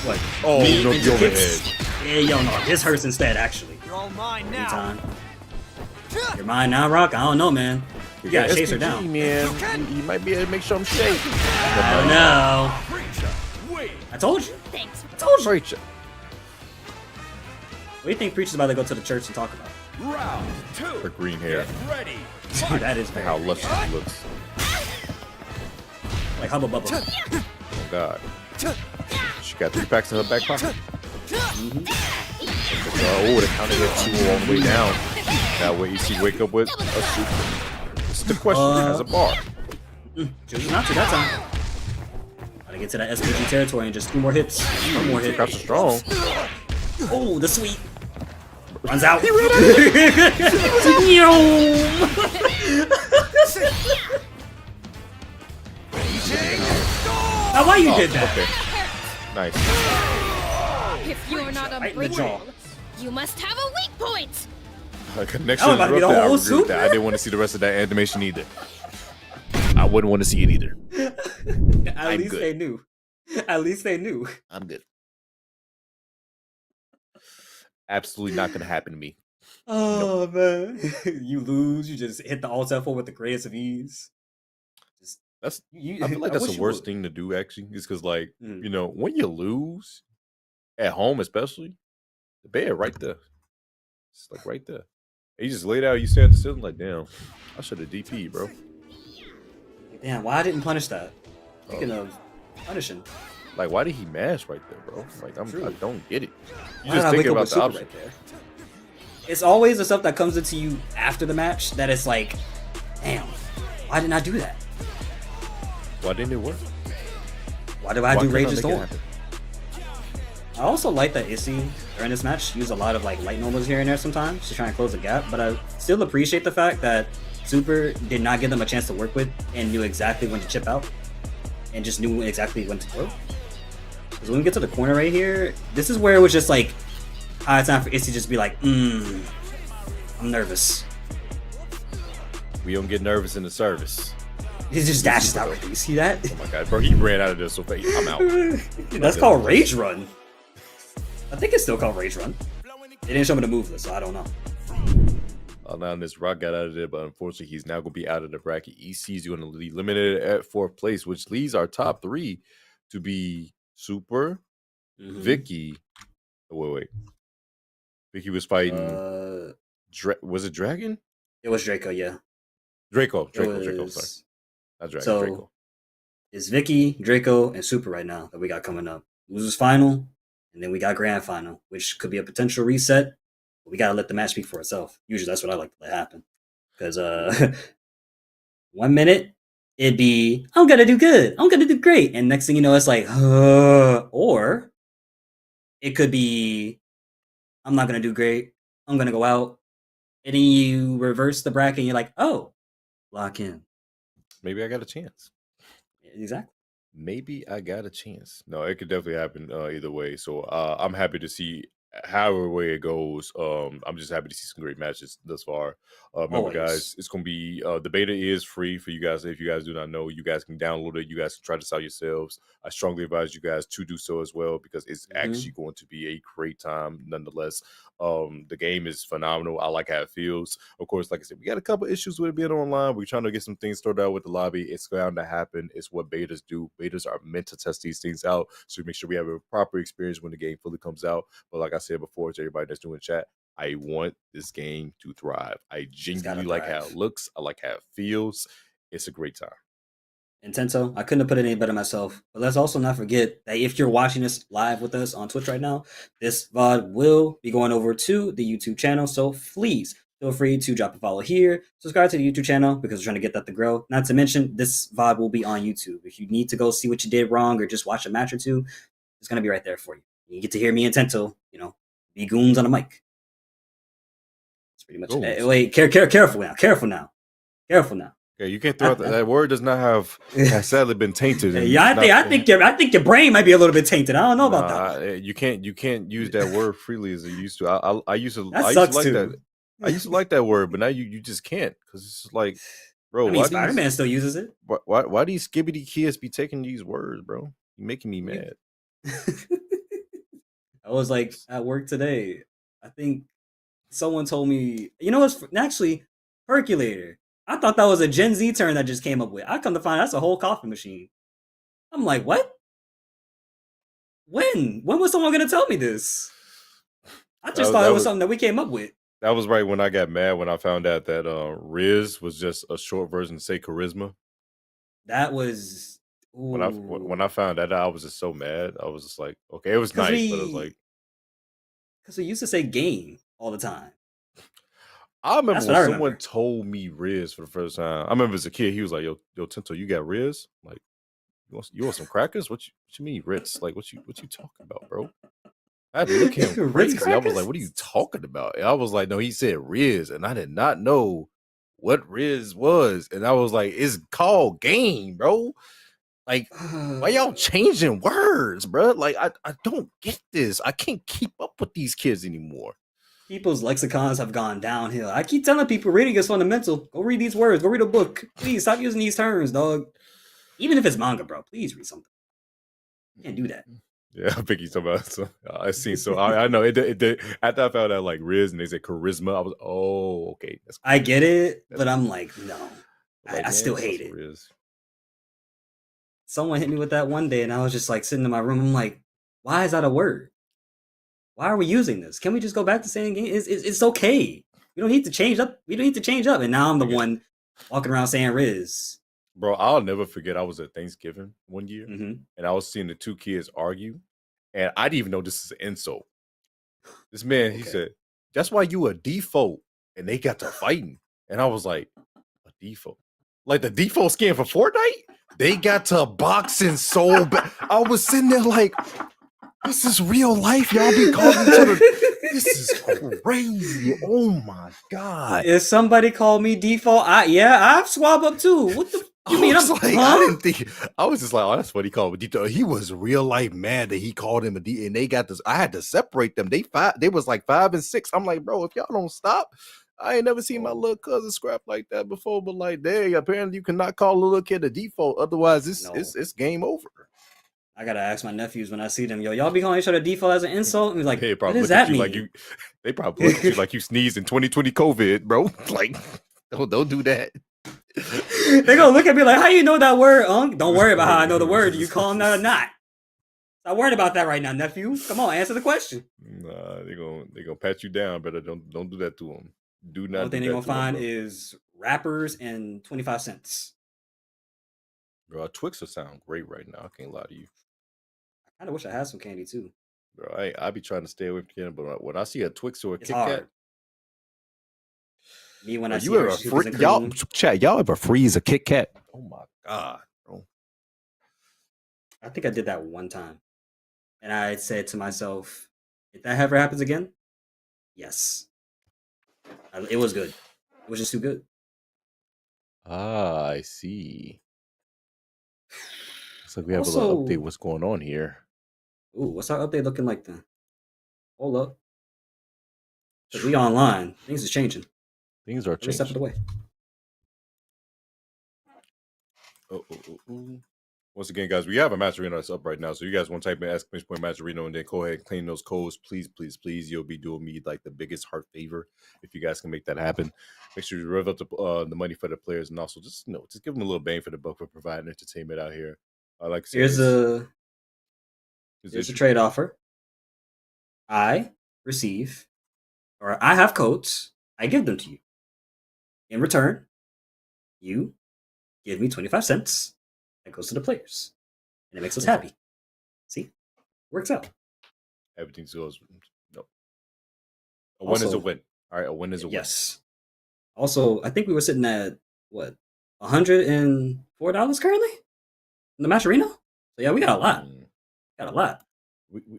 what? Oh, no, the overhead. Yeah, yo, no, this hurts instead, actually. You're all mine now. You're mine now, Rock? I don't know, man. You gotta chase her down. Man. You might be able to make sure I'm shake. I don't know. I told you. Thanks. I told you. Preacher. What do you think Preacher's about to go to the church and talk about? Round 2. Her green hair. Ready. Dude, that is very how luscious she looks. Like Hubba Bubba. Oh god. She got 3 packs in her back pocket. Oh, the counter hit 2 all the way down. That way Issy wake up with a super. It's the question. Has a bar. Chooses not to that time. Gotta get to that SPG territory and just 2 more hits. 1 more hit. That's strong. Oh, the sweet. Runs out. Now, why you did that? Okay. Nice. If you're not Right in the jaw. unbreakable, you must have a weak point. Connection That was about to be the interrupted. I whole agree with that. I Super. didn't want to see the rest of that animation either. I wouldn't want to see it either. At I'm least good. they knew. At least they knew. I'm good. Absolutely not going to happen to me. Oh man, you lose. You just hit the alt F4 with the greatest of ease. Just That's. you. I feel like I that's wish the you worst would. thing to do. Actually, is because like Mhm. you know when you lose at home, especially the bed right there. It's like right there. And you just laid out. You stand at the ceiling like, damn, I should have DP'd, bro. Damn, why I didn't punish that? Speaking Oh. of punishing, Like, why did he mash right there, bro? Like, I True. don't get it. You why just did I thinking wake up about with the super option. right there? It's always the stuff that comes into you after the match that it's like, damn, why didn't I do that? Why didn't it work? Why did I do couldn't Rage's make it Storm? happen? I also like that Issy during this match used a lot of like light normals here and there sometimes to try and close the gap, but I still appreciate the fact that Super did not give them a chance to work with and knew exactly when to chip out and just knew exactly when to throw. Because when we get to the corner right here, this is where it was just like high time for Issy to just be like, I'm nervous. We don't get nervous in the service. He just dashes out right there. You see that? Oh my god, bro, he ran out of this so fast. I'm out. That's called Rage Run. I think it's still called Rage Run. They didn't show me the move list, so I don't know. Now this Rock got out of there, but unfortunately, he's now going to be out of the bracket. EC's going to be limited at 4th place, which leaves our top 3 to be Super, Vicky. Oh, wait. Vicky was fighting. Was it Dragon? It was Draco, yeah. Draco. I'm sorry. Not Dragon. So Draco. it's Vicky, Draco, and Super right now that we got coming up. Losers final, and then we got grand final, which could be a potential reset. But we gotta let the match speak for itself. Usually that's what I like to let happen. Because 1 minute it'd be I'm gonna do good, I'm gonna do great, and next thing you know it's like or it could be I'm not gonna do great, I'm gonna go out, and then you reverse the bracket and you're like, oh, lock in. Maybe I got a chance. Exactly. Maybe I got a chance. No, it could definitely happen either way. So I'm happy to see however way it goes. I'm just happy to see some great matches thus far. Remember, Always. guys, it's gonna be the beta is free for you guys. If you guys do not know, you guys can download it. You guys can try this out yourselves. I strongly advise you guys to do so as well because it's actually going to be a great time nonetheless. The game is phenomenal. I like how it feels. Of course, like I said, we got a couple issues with it being online. We're trying to get some things sorted out with the lobby. It's bound to happen. It's what betas do. Betas are meant to test these things out, so we make sure we have a proper experience when the game fully comes out. But like I said before to everybody that's doing chat, I want this game to thrive. I genuinely like how it looks. I like how it feels. It's a great time. Intento, I couldn't have put it any better myself. But let's also not forget that if you're watching this live with us on Twitch right now, this VOD will be going over to the YouTube channel. So please feel free to drop a follow here, subscribe to the YouTube channel because we're trying to get that to grow. Not to mention, this VOD will be on YouTube. If you need to go see what you did wrong or just watch a match or two, it's going to be right there for you. You get to hear me and Tento, be goons on the mic. That's pretty much it. Wait, careful now. Yeah, you can't throw out that word. Does not has sadly been tainted. Yeah, I think your brain might be a little bit tainted. I don't know about that. You can't use that word freely as it used to. I used to That I used sucks to like too. that. I used to like that word, but now you just can't because it's just like, bro. I mean, Spider-Man still uses it. Why these skibbity kids be taking these words, bro? You're making me mad. I was like at work today. I think someone told me, it's actually Percolator. I thought that was a Gen Z term that just came up with. I come to find that's a whole coffee machine. I'm like, what? When was someone gonna tell me this? I just thought it was something that we came up with. That was right when I got mad when I found out that Riz was just a short version to say charisma. That was when I found that out, I was just so mad. I was just like, okay, it was nice, but it was like because we used to say game all the time. I remember when someone told me Riz for the first time. I remember as a kid, he was like, "Yo, Tinto, you got Riz? Like, you want some crackers? What you mean Ritz? Like, what you talking about, bro?" I had to look at him crazy. I was like, "What are you talking about?" And I was like, "No, he said Riz," and I did not know what Riz was, and I was like, "It's called game, bro." Like, why y'all changing words, bro? Like, I don't get this. I can't keep up with these kids anymore. People's lexicons have gone downhill. I keep telling people reading is fundamental. Go read these words. Go read a book. Please stop using these terms, dog. Even if it's manga, bro. Please read something. You can't do that. Yeah, I think he's talking about. So I seen. So I know it. After I found out like Riz and they said charisma, I was okay. That's cool. I get it, but I'm like, no. I still hate it. Riz. Someone hit me with that one day, and I was just like sitting in my room. I'm like, why is that a word? Why are we using this? Can we just go back to saying it's okay? We don't need to change up. We don't need to change up. And now I'm the one walking around saying Riz. Bro, I'll never forget. I was at Thanksgiving one year, and I was seeing the two kids argue, and I didn't even know this is an insult. This man, he said, "That's why you a default," and they got to fighting, and I was like, "A default? Like the default skin for Fortnite?" They got to boxing so bad. I was sitting there like, "This is real life. Y'all be calling each other. This is crazy. Oh my god!" If somebody called me default, I've swab up too. What the? You mean I'm like, I didn't think. I was just like, "Oh, that's what he called me." He was real life mad that he called him a D, and they got this. I had to separate them. They was like 5 and 6. I'm like, bro, if y'all don't stop, I ain't never seen my little cousin scrap like that before. But like, dang, apparently you cannot call a little kid a default, otherwise it's game over. I gotta ask my nephews when I see them, y'all be calling each other default as an insult? And he's like, Hey, what does that mean? Like they probably look at you like you sneezed in 2020 COVID, bro. Like, don't do that. They're gonna look at me like, how you know that word, Unc? Don't worry about how I know the word. You call him that or not? Stop worried about that right now, nephew. Come on, answer the question. Nah, they're gonna pat you down, brother. Don't do that to them. Do not. One thing they're gonna find is rappers and 25 cents. Bro, Twixer sound great right now. I can't lie to you. I kind of wish I had some candy too. Bro, I be trying to stay away from candy, but when I see a Twix or a It's Kit hard. Kat, me when I see you ever Hershey's cookies and y'all cream, chat, y'all ever freeze a Kit Kat? Oh my god, bro. I think I did that one time, and I said to myself, if that ever happens again, yes, it was good. It was just too good. Ah, I see. Looks like we have a little update. What's going on here? Ooh, what's our update looking like then? Hold up. Because we online. Things is changing. Things are Every step of the changing. way. Once again, guys, we have a Match Arena that's up right now. So you guys want to type in exclamation point Match Arena and then go ahead and claim those codes. Please, please, please. You'll be doing me like the biggest heart favor if you guys can make that happen. Make sure you rev up the money for the players and also just give them a little bang for the buck for providing entertainment out here. Like I said, Here's a trade offer. I have codes. I give them to you. In return, you give me 25 cents. That goes to the players. And it makes us happy. See? Works out. Everything goes. No. A win is a win. All right, a win is a win. Yes. Also, I think we were sitting at, what, $104 currently? In the Match Arena? So yeah, we got a lot.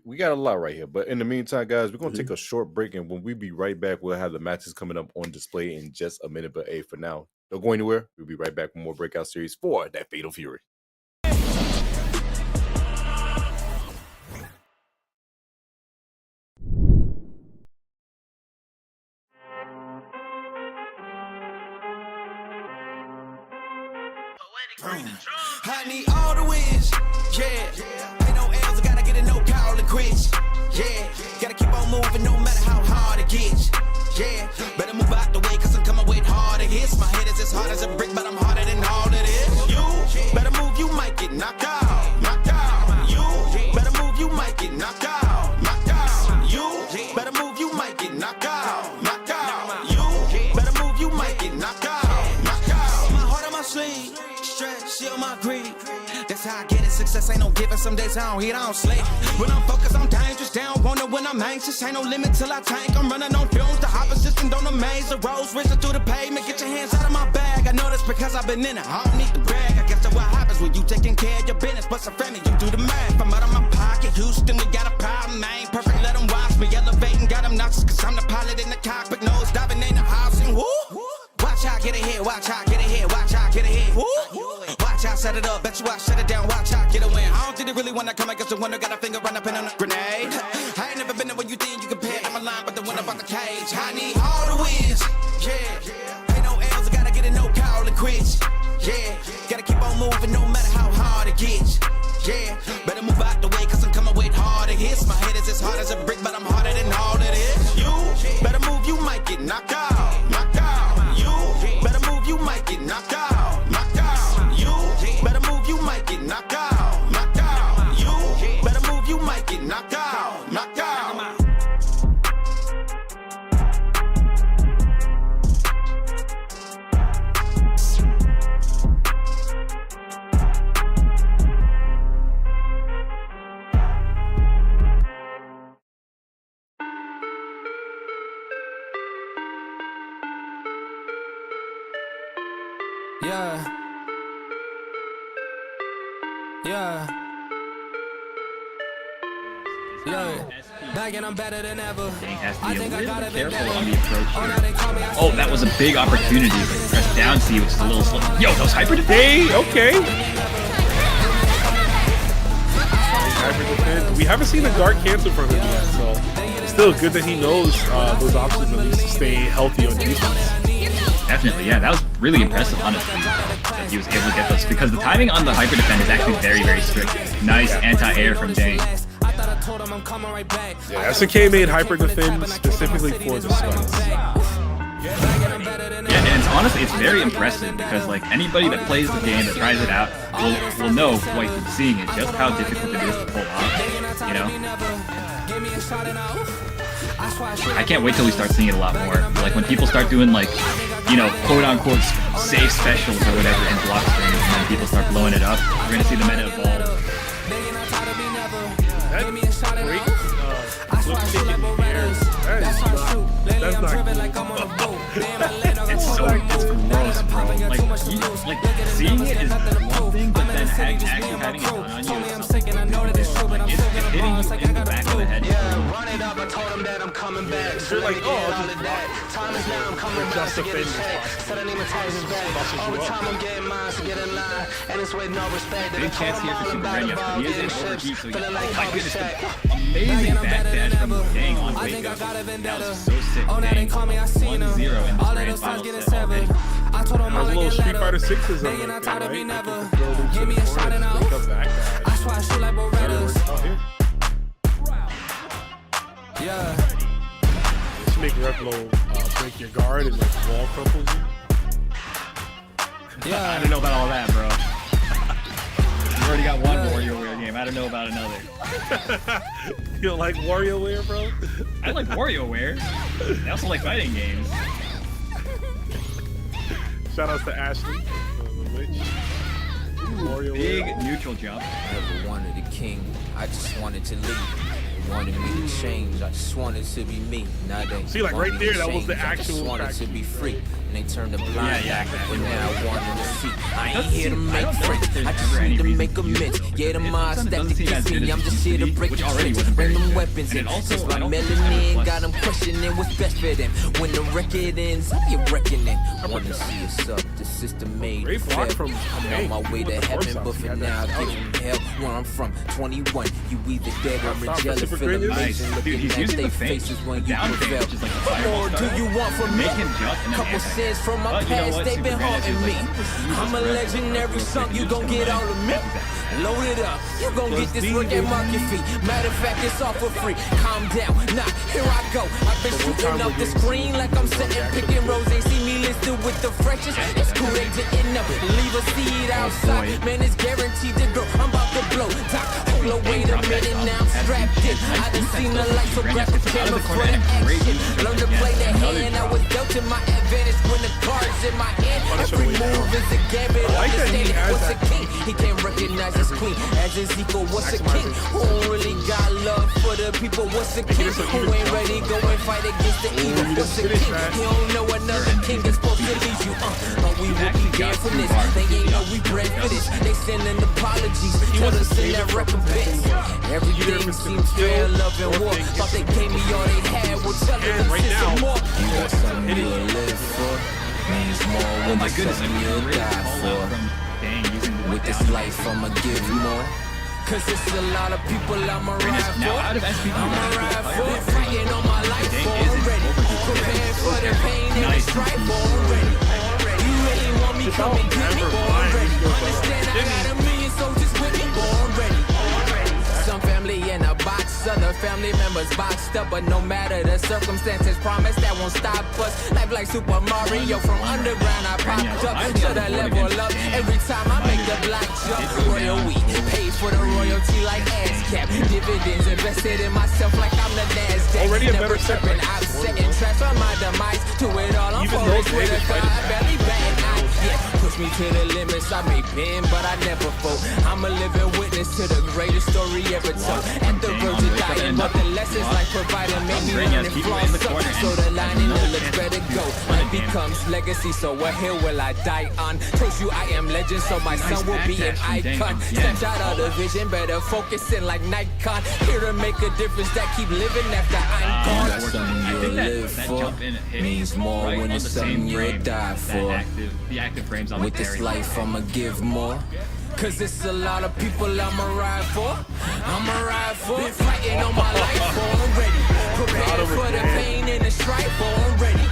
We got a lot right here. But in the meantime, guys, we're going to take a short break. And when we be right back, we'll have the matches coming up on display in just a minute. But hey, for now, don't go anywhere. We'll be right back with more Breakout Series for that Fatal Fury. I need all the wins, yeah. Ain't no L's, I gotta get a no call to quits, yeah. Gotta keep on moving no matter how hard it gets, yeah. Better move out the way, cause I'm coming with harder hits. My head is as hard as a brick, but I'm harder than all of this. You better move, you might get knocked out, knocked out. You better move, you might get knocked out, knocked out. You better move, you might get knocked out, knocked out. You better move, you might get knocked out, knocked out. My heart on my sleeve. Shield my greed. That's how I get it. Success ain't no giving. Some days I don't eat, I don't sleep. When I'm focused, I'm dangerous. Down, wonder when I'm anxious. Ain't no limit till I tank. I'm running on fumes. The opposition don't amaze. The roads racing through the pavement. Get your hands out of my bag. I know that's because I've been in it. I don't need to brag. I guess that's what happens when you taking care of your business. But some family, you do the math. I'm out of my pocket. Houston, we got a problem. I ain't perfect. Let them watch me elevating. Got them nauseous. Cause I'm the pilot in the cockpit. Nose diving in the housing. Woo! Watch out, get ahead. Watch out, get ahead. Watch out, get ahead. Woo! Watch out, set it up. Bet you I shut it down. Watch out, get a win. I don't think they really when I come, I guess the winner got a finger run up in on a grenade. I ain't never been there when you think you compare. I'm a line, but the winner about the cage. I need all the wins. Yeah. Ain't no L's, I gotta get a no call and quit. Yeah. Gotta keep on moving no matter how hard it gets. Yeah. Better move out the way, cause I'm coming with harder hits. My head is as hard as a brick, but I'm harder than all it is. You better move, you might get knocked out. Knocked out. You better move, you might get knocked out. Knocked out. You better move, you might get knocked out. Knocked out. You better move, you might get knocked out. Knocked out. Yeah. Yeah. Look, back and I'm better than ever. I think I got it Careful together. on the approach Oh, here. now they call me, I Oh, that was a big opportunity, but press down C, which is a little slow. Yo, those hyper defense. Okay. Hyper defense. We haven't seen a guard cancel from him yet, so it's still good that he knows those options at least to stay healthy on defense. Definitely, yeah, that was really impressive, honestly, that he was able to get those, because the timing on the hyper defend is actually very, very strict. Nice anti-air from Dang. Yeah, SNK made hyper defend specifically for the Sweats. Yeah, and it's very impressive, because like anybody that plays the game, that tries it out, will know quite from seeing it just how difficult it is to pull off, you know? I can't wait till we start seeing it a lot more. Like when people start doing like, you know, quote-unquote safe specials or whatever in block streams, and then people start blowing it up, we're gonna see the meta evolve. That great flip kick in the air. That's not cool. It's gross, bro. Like seeing it is one thing, but then actually having it done on you is something. Like it's hitting you in the back of the head. Run it up, I told him that I'm coming back. You're like, oh, all of that. Time is now, I'm coming back to get a check. Said I need my taxes back. Over time, I'm getting mine to get in line. And it's with no respect. Big chance here for Super Ren, but he is in overheat, so oh my goodness, amazing backdash from Dang on Breakout. That was so sick. Dang 1-0 in this grand final set already. There's little Street Fighter 6s on there, right? Give me a shot and I'll I swear I shoot like Berettas. Yeah. Just make Replo break your guard and like wall crumples you. Yeah, I don't know about all that, bro. You already got one WarioWare game. I don't know about another. You don't like WarioWare, bro? I like WarioWare. I also like fighting games. Shout outs to Ashley, the witch. Big neutral jump. Never wanted a king. I just wanted to leave. Wanted me to change. I just wanted to be me. Now they see, like right there, that was the actual. I just wanted to be free. And they turned the blind eye, but now I want to see. I ain't Doesn't here to seem- I make don't know friends. if there's I just ever any need to reason make to use amends. it. Yeah, the It minds doesn't that seem as against good me. as I'm it just used here to to be, break which the already trends. wasn't Bring very them good. weapons And in. it also- Just like I don't think melanin, it's got them questioning what's best for them. When the record ends, you're reckoning. Wanna see us up, the system made Great block fair. from I'm on my way to heaven, but for now, give them hell. Where I'm from, 21, you either dead or in jail. Super Feel Genius. amazing, Dude, looking he's at using they the feint, faces when the you down feint, prevail. which is like a What fireball more do style. you want from me? Make him jump and then Couple anti-air. sins from my But you know past, what? they Super been Genius haunting is me. like, I'm a legendary son, you gon' get all of me. Load it up, you gon' get this work at market fee. Matter of fact, it's all for free. Calm down, nah, here I go. I've been shooting up the screen like I'm sitting picking rows. They see me listed with the freshest. It's cool, they didn't know. Leave a seed outside, man, it's guaranteed to grow. I'm about to blow. Doc, hold on, wait a minute, now I'm strapped in. I done seen the lights, so grab the camera for the action. Learn to play the hand, I was dealt to my advantage when the cards in my hand. Every move is a gambit, understand it. What's a king? He can't recognize his queen. As is equal, what's a king? Who don't really got love for the people? What's a king? Who ain't ready go and fight against the evil? What's a king? He don't know another king is supposed to lead you. But we will be there for this. They ain't know we bred for this. They sending apologies. Tell us in that recompense. Everything seems fair, love and war. Thought they gave me all they had. Well, tell them right this now. and more. You got something you'll live for. Means more Oh when my it's goodness, I something mean, you'll great die call for. out from Dang using the With this down life, I'ma give you more. Cause it's a lot of people I'ma ride Now, for. out of SPP, I'ma ride for. Fighting on my life for already. Prepared for the pain and the strife for already. You really want me, come and get me for already. Understand I got a million soldiers with me for already. Some family in a box, other family members boxed up, but no matter the circumstances, promise that won't stop us. Life like Super Mario, from underground I popped up to the level up. Every time I make the block jump, royal wheat, paid for the royalty like ASCAP. Dividends invested in myself like I'm the NASDAQ. Already a Never better set, tripping, right? I'm setting traps on my demise. To it all, I'm Even forward though with a Davis God, fighting barely batting out. Yeah, push me to the limits, I may bend, but I never fold. I'm a living witness to the greatest story ever told. At the verge of dying, but the lessons like providing make me learn and floss up. So the lining it looks better go. Life becomes legacy, so what hill will I die on? Told you I am legend, so my son will be an icon. Stepped out of the vision, better focusing like Nikon. Here to make a difference that keep living after I'm gone. Got something you'll live for. Means more when it's something you'll die for. The active frames on With this life, I'ma give more. Cause it's a lot of people I'ma ride for. I'ma ride for. Been fighting on my life for already. Prepared for the pain and the strife for already.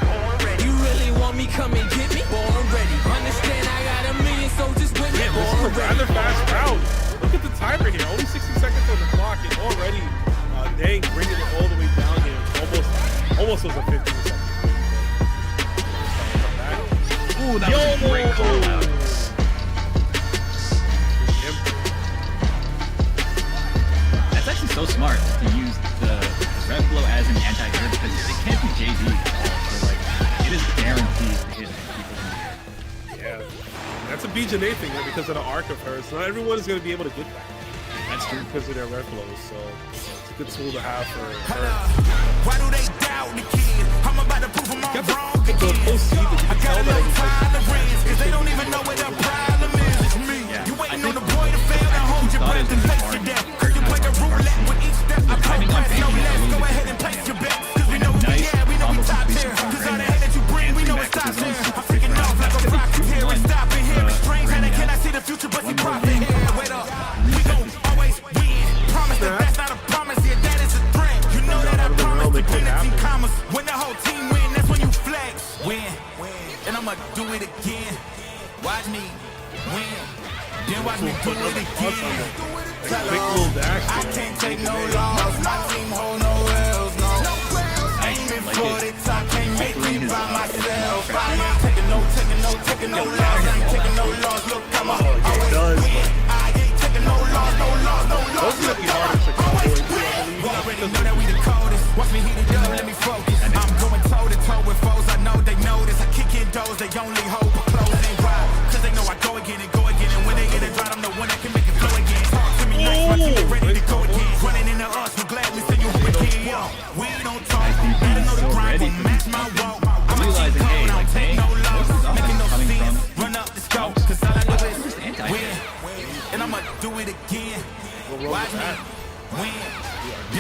You really want me, come and get me for already. Understand I got a million soldiers with me for This is a already. rather fast round. Look at the timer here. Only 60 seconds on the clock, and already Dang bringing it all the way down here. Almost was a 15 second. Ooh, that was a great call out. That's actually so smart to use the red blow as an anti-air because it can't be JV at all. So like, it is guaranteed to hit people. Yeah, that's a BJNA thing right? Because of the arc of hers. Not everyone is going to be able to get that. That's true because of their red blows. So it's a good tool to have for her. Why do they doubt the kid? I'm about to prove them all wrong again. I got a little tolerance, cause they don't even know what the problem is. It's me. You waiting on the boy to fail, now hold your breath and face your death. Cause you play the roulette with each step. I progress, no less. Go ahead and place your bets. Cause we know we know we top tier. Cause all the hate that you bring, we know it stops here. I'm freaking off like a rocket here and stopping here. It's strange how they cannot see the future, but see profit here. Wait up, we gon' always win. Promise that that's not a promise, yeah, that is a threat. You know that I promise infinity commas. When the whole team win, that's when you flex. Win, and I'ma do it again. Watch me win, then watch me do it again. Tell 'em, I can't take no loss. My team hold no L's, no. Aiming for the top, can't make it by myself. I ain't taking no loss. I ain't taking no loss. Look, I'm always win. I ain't taking no loss, no loss, no loss. Look, always win. You already know that we the coldest. Watch me heat it up, let me focus. I'm going toe to toe with foes. I know they notice. I kick in doors, they only hope for closing wild. Cause they know I go again and go again. And when they get it right, I'm the one that can make it flow again. Talk to me next, watch me ready to go again. Running into us, we'll gladly send you home again. Yo, we don't talk. Better know the grind will match my walk. I'm a cheat code, I don't take no loss. Making no sense, run up the scope. Cause all I know is win. And I'ma do it again. Watch me win.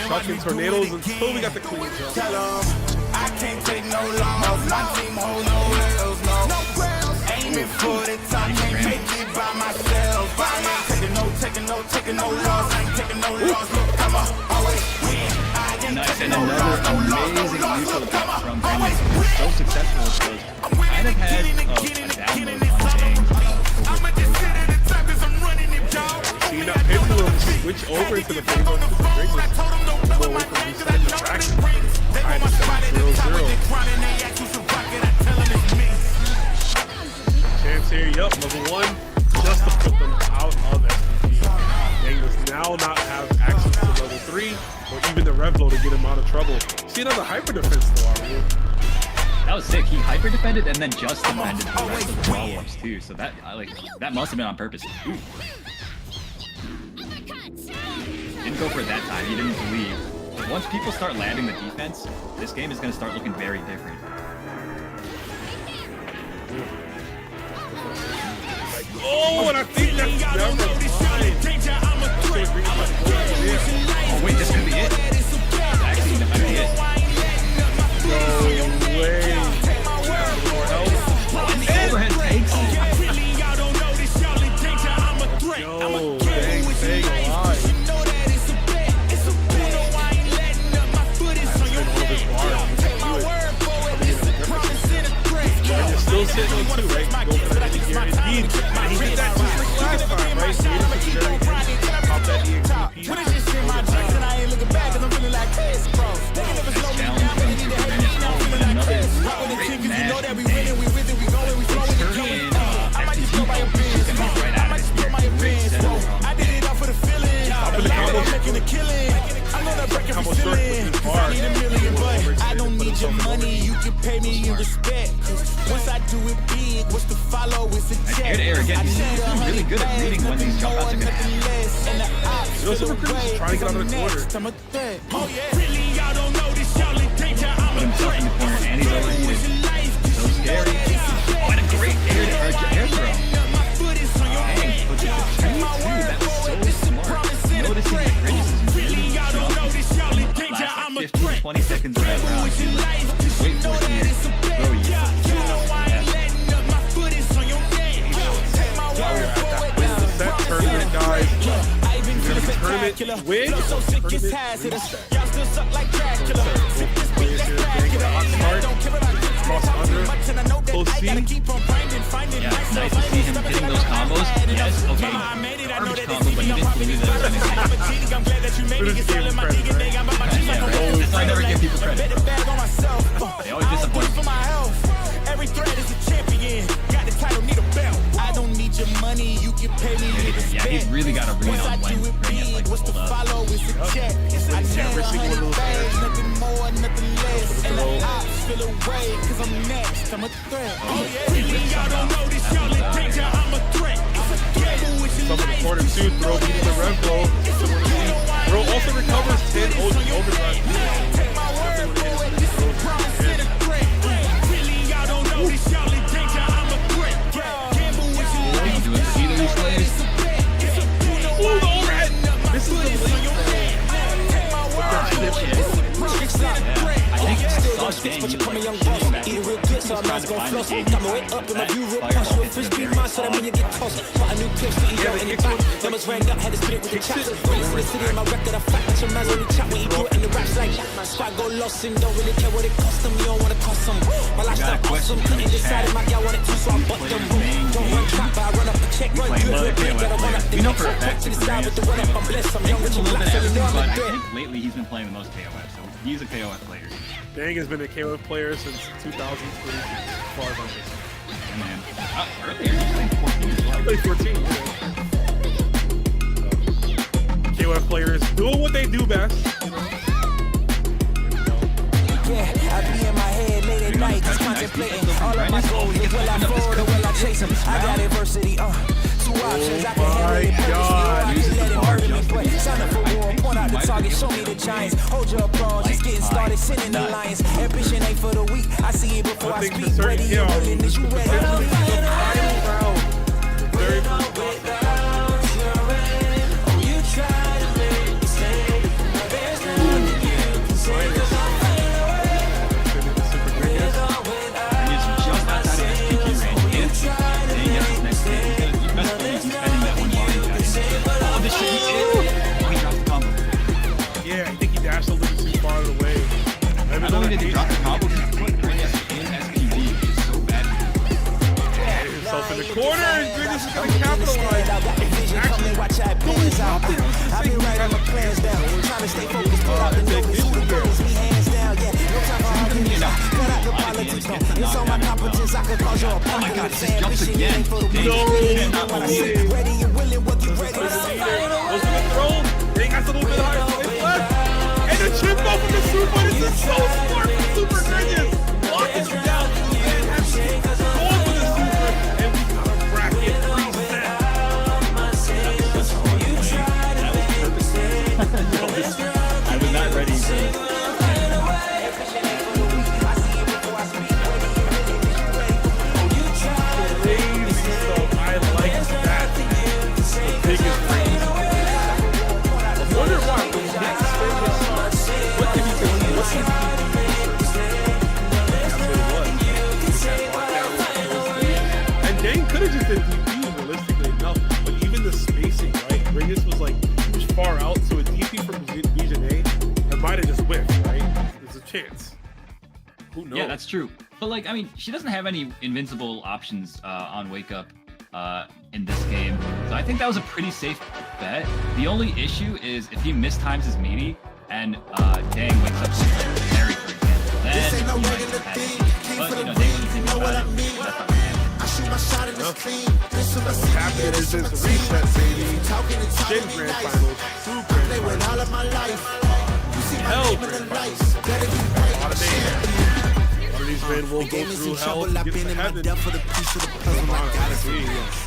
Fucking tornadoes until we got the clean jump. Tell 'em I can't take no loss. My team hold no L's, no. Aiming for the top, can't make it by myself. I ain't taking no loss. I ain't taking no loss. Look, I'm always win. I ain't taking no loss, no loss, no loss. Look, I'm always win. So successful because I'd have had a download on James. I'm at the center of the top 'cause I'm running it, dog. See that pendulum switch over to the pendulum to the ring. Go away from resetting the track. High to 7-0-0. Chance here, yup, level 1, just to put them out of SPP. They does now not have access to level 3 or even the Revlo to get him out of trouble. See another hyper defense though, Ariel. That was sick. He hyper defended and then just defended the rest of the follow-ups too. So that that must have been on purpose. Ooh. Didn't go for it that time. He didn't believe. But once people start landing the defense, this game is going to start looking very different. Oh, and I think that's never fine. Oh wait, this could be it. Actually, that might be it. No way. More help. Overhead takes it. Yo, dang, alive. himself in money, overheat. you can pay me in respect. Once I do it big, what's the follow? It's a check. Air to air again. He's doing really good at reading when these jump outs are gonna happen. You know, Super Cruz is trying to get out of the corner. Oh yeah, really, y'all don't know this, y'all in danger. I'm Put himself in the corner and he's overheated. So scary. Oh, and a great air to air throw. Dang, puts it to 2-2. That was so smart. Noticing that Bridges is really last 15, 20 seconds of that round. Wait for it here. Throw you. Set tournament, guys. You're gonna be tournament win. Tournament reset. Cross under. Close C. Yeah, it's nice to see him hitting those combos. Yes, okay. Garbage combo, but he didn't believe that it was gonna hit. That's why I never give people credit. They always disappoint. Every threat is a champion. Got the title, need a belt. I don't need your money, you can pay me with respect. Yeah, he's really got a read on when Ring is like hold up. Follow is a check. I tell Every single one of those players. nothing more, nothing less. And the ops feel away, cause I'm next. I'm a threat. Oh yeah, really, y'all don't know this, y'all in danger. I'm a threat. From the corner two, throw beat in the rev blow. Bro also recovers 10 overdrive. Either these players. Ooh, the overhead! This is the lead. I think I saw Dang you like Eating real good, so I'm not gonna floss. Got my weight up and my view real punch. You a fish be mine, so that when you get tossed. Got a new clip, so you in the back. Numbers rang up, had to spit it with the chops. Race in the city, in my record, I fight. But your man's only chat when you do it in the raps like spot go lost and don't really care what it cost them. You don't wanna cost them. My lifestyle awesome, couldn't decide if my gal wanted to, so I bought them. Don't run trap, but I run up a check. Run good, gotta run up the We know for a fact to the that side with the run up. I'm blessed, I'm young, rich, and black, so you know I'm but a I threat. think lately he's been playing the most KOF, so he's a KOF player. Dang has been a KOF player since 2003, as far as I'm concerned. Yeah, man. Earlier he played 14 as well. I played 14. KOF players doing what they do best. Yeah, I be in my head late at night, just contemplating all of my goals. Will I fold or will I chase them? I got adversity, two options. I can handle it purposely, or I can let it murder me. But sign up for war, point out the target, show me the giants. Hold your applause, just getting started, sending the lions. Ambition ain't for the weak, I see it before I speak. Ready and willing, is you ready? Yeah, I think he dashed a little too far away. Not only did he drop the combo, he put Bridges in SQD. It's so bad. Get himself in the corner, and Bridges is going to capitalize. Actually, I've been writing my plans down, trying to stay focused, put out the notice, who the goals, me hands down, yeah, no time for arguments, cut out the politics, no, it's on my competence, I could cause your apocalypse, ambition, you ain't for the weak, ready and willing, what you ready to see. Goes for the throw, Dang has a little bit higher, so it's left, and the chip off of the super, this is so smart from Super Genius, locking him down, and has going for the super, and we got a bracket reset. I was not ready for it. Crazy stuff. I like that. The biggest reason. I wonder why. What did he do? What did he do? And Dane could have just been DP realistically enough, but even the spacing, right? Radius was like huge far out, so a DP from Vision A, it might have just whiffed, right? There's a chance. Who knows? Yeah, that's true. But like, I mean, she doesn't have any invincible options on Wake Up in this game, so I think that was a pretty safe bet. The only issue is if he mistimes his meaty and Dang wakes up to Harry, for example, then he might have had it. But you know, Dang wasn't thinking about it. That's not the plan. What's happening is this reset, baby. Shin Grand Finals, True Grand Finals, Hell Grand Finals. A lot of names. These men will go through hell to get to heaven.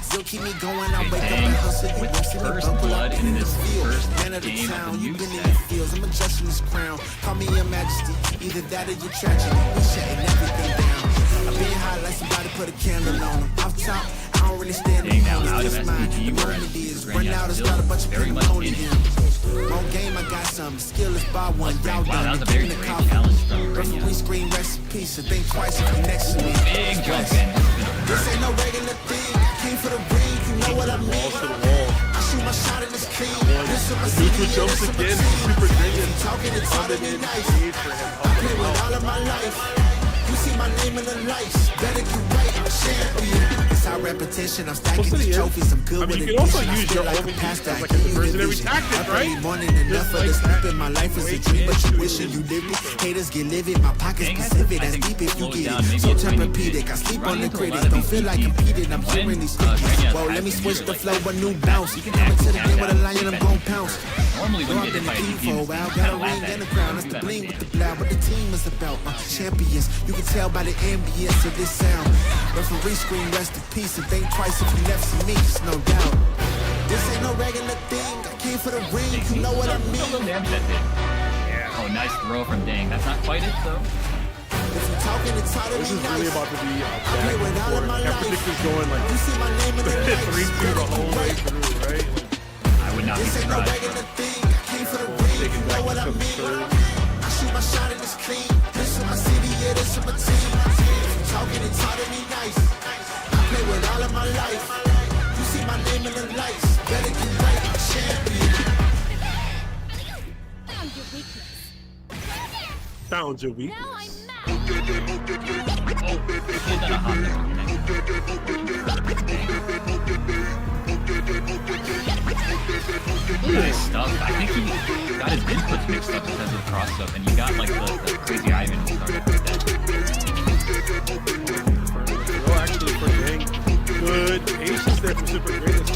Still keep me going, I wake up and hustle. You won't see me bumble up in this field. Man of the town, you've been in the fields. I'm adjusting this crown. Call me your majesty. Either that or your tragedy. We shutting everything down. I've been high like somebody put a candle on them. Off top, I don't really stand in now out of this mine. SPG, The whereas moment is Grand run out, it's got a bunch of very people much only in him. Wrong game, I got something. Skill is by one. Y'all Wow, that done. was a very Give me the great coffee. challenge from Referee Grenya. screen recipe, so think twice if you next to me. Big jump in. This ain't no regular thing. Came for the ring, you know what I mean. Balls to the wall. I shoot my shot and it's clean. One. This is my Neutral city, jumps this is my again. team. Super Grenya. Talking it's hard to be nice. Need for him. I play with all of my life. You see my name in the lights. Better get right, I'm a champion. It's our repetition. I'm stacking these trophies. I'm good with you it. can also use your own as like a mercenary tactic, right? Morning enough for the sleep in my life is a dream, but you wishing you lived it. Haters get livid, my pockets specific. That's deep if you get it. So tempur-pedic. I sleep on the critics. Don't feel like competing. I'm hearing these sticky. Whoa, let me switch the flow, a new bounce. Coming to the game with a lion, I'm gon' pounce. Normally Grow when up you in get the hit by a key for a DP, while, you got kind a of laugh ring at and a it. crown. That's the bling with the blood. What the team is about. Champions. You can tell by the ambience of this sound. Referee scream, rest in peace, and think twice if you left some me, it's no doubt. This ain't no regular thing. I came for the ring, you know what I mean. Oh, nice throw from Dang. That's not quite it though. If you talking, it's hard to This be is really nice. about to be a I play back with all of and my forth. life. Kaepernick is going like You see my name in the lights. 3-2 the whole way through, right? I would not be This ain't no surprised. regular thing. I came for the ring, you know what I mean. I shoot my shot and it's clean. This is my city, yeah, this is my team. If you talking, it's hard to be nice. I play with all of my life. You see my name in the lights. Better get right, I'm a champion. Found your weakness. Found your weakness. Now I'm mad. Nice stuff. I think he got his inputs mixed up because of the cross up, and you got like the crazy Ivan who started with that. Well, actually, for Dang, good patience there for Super Greatness.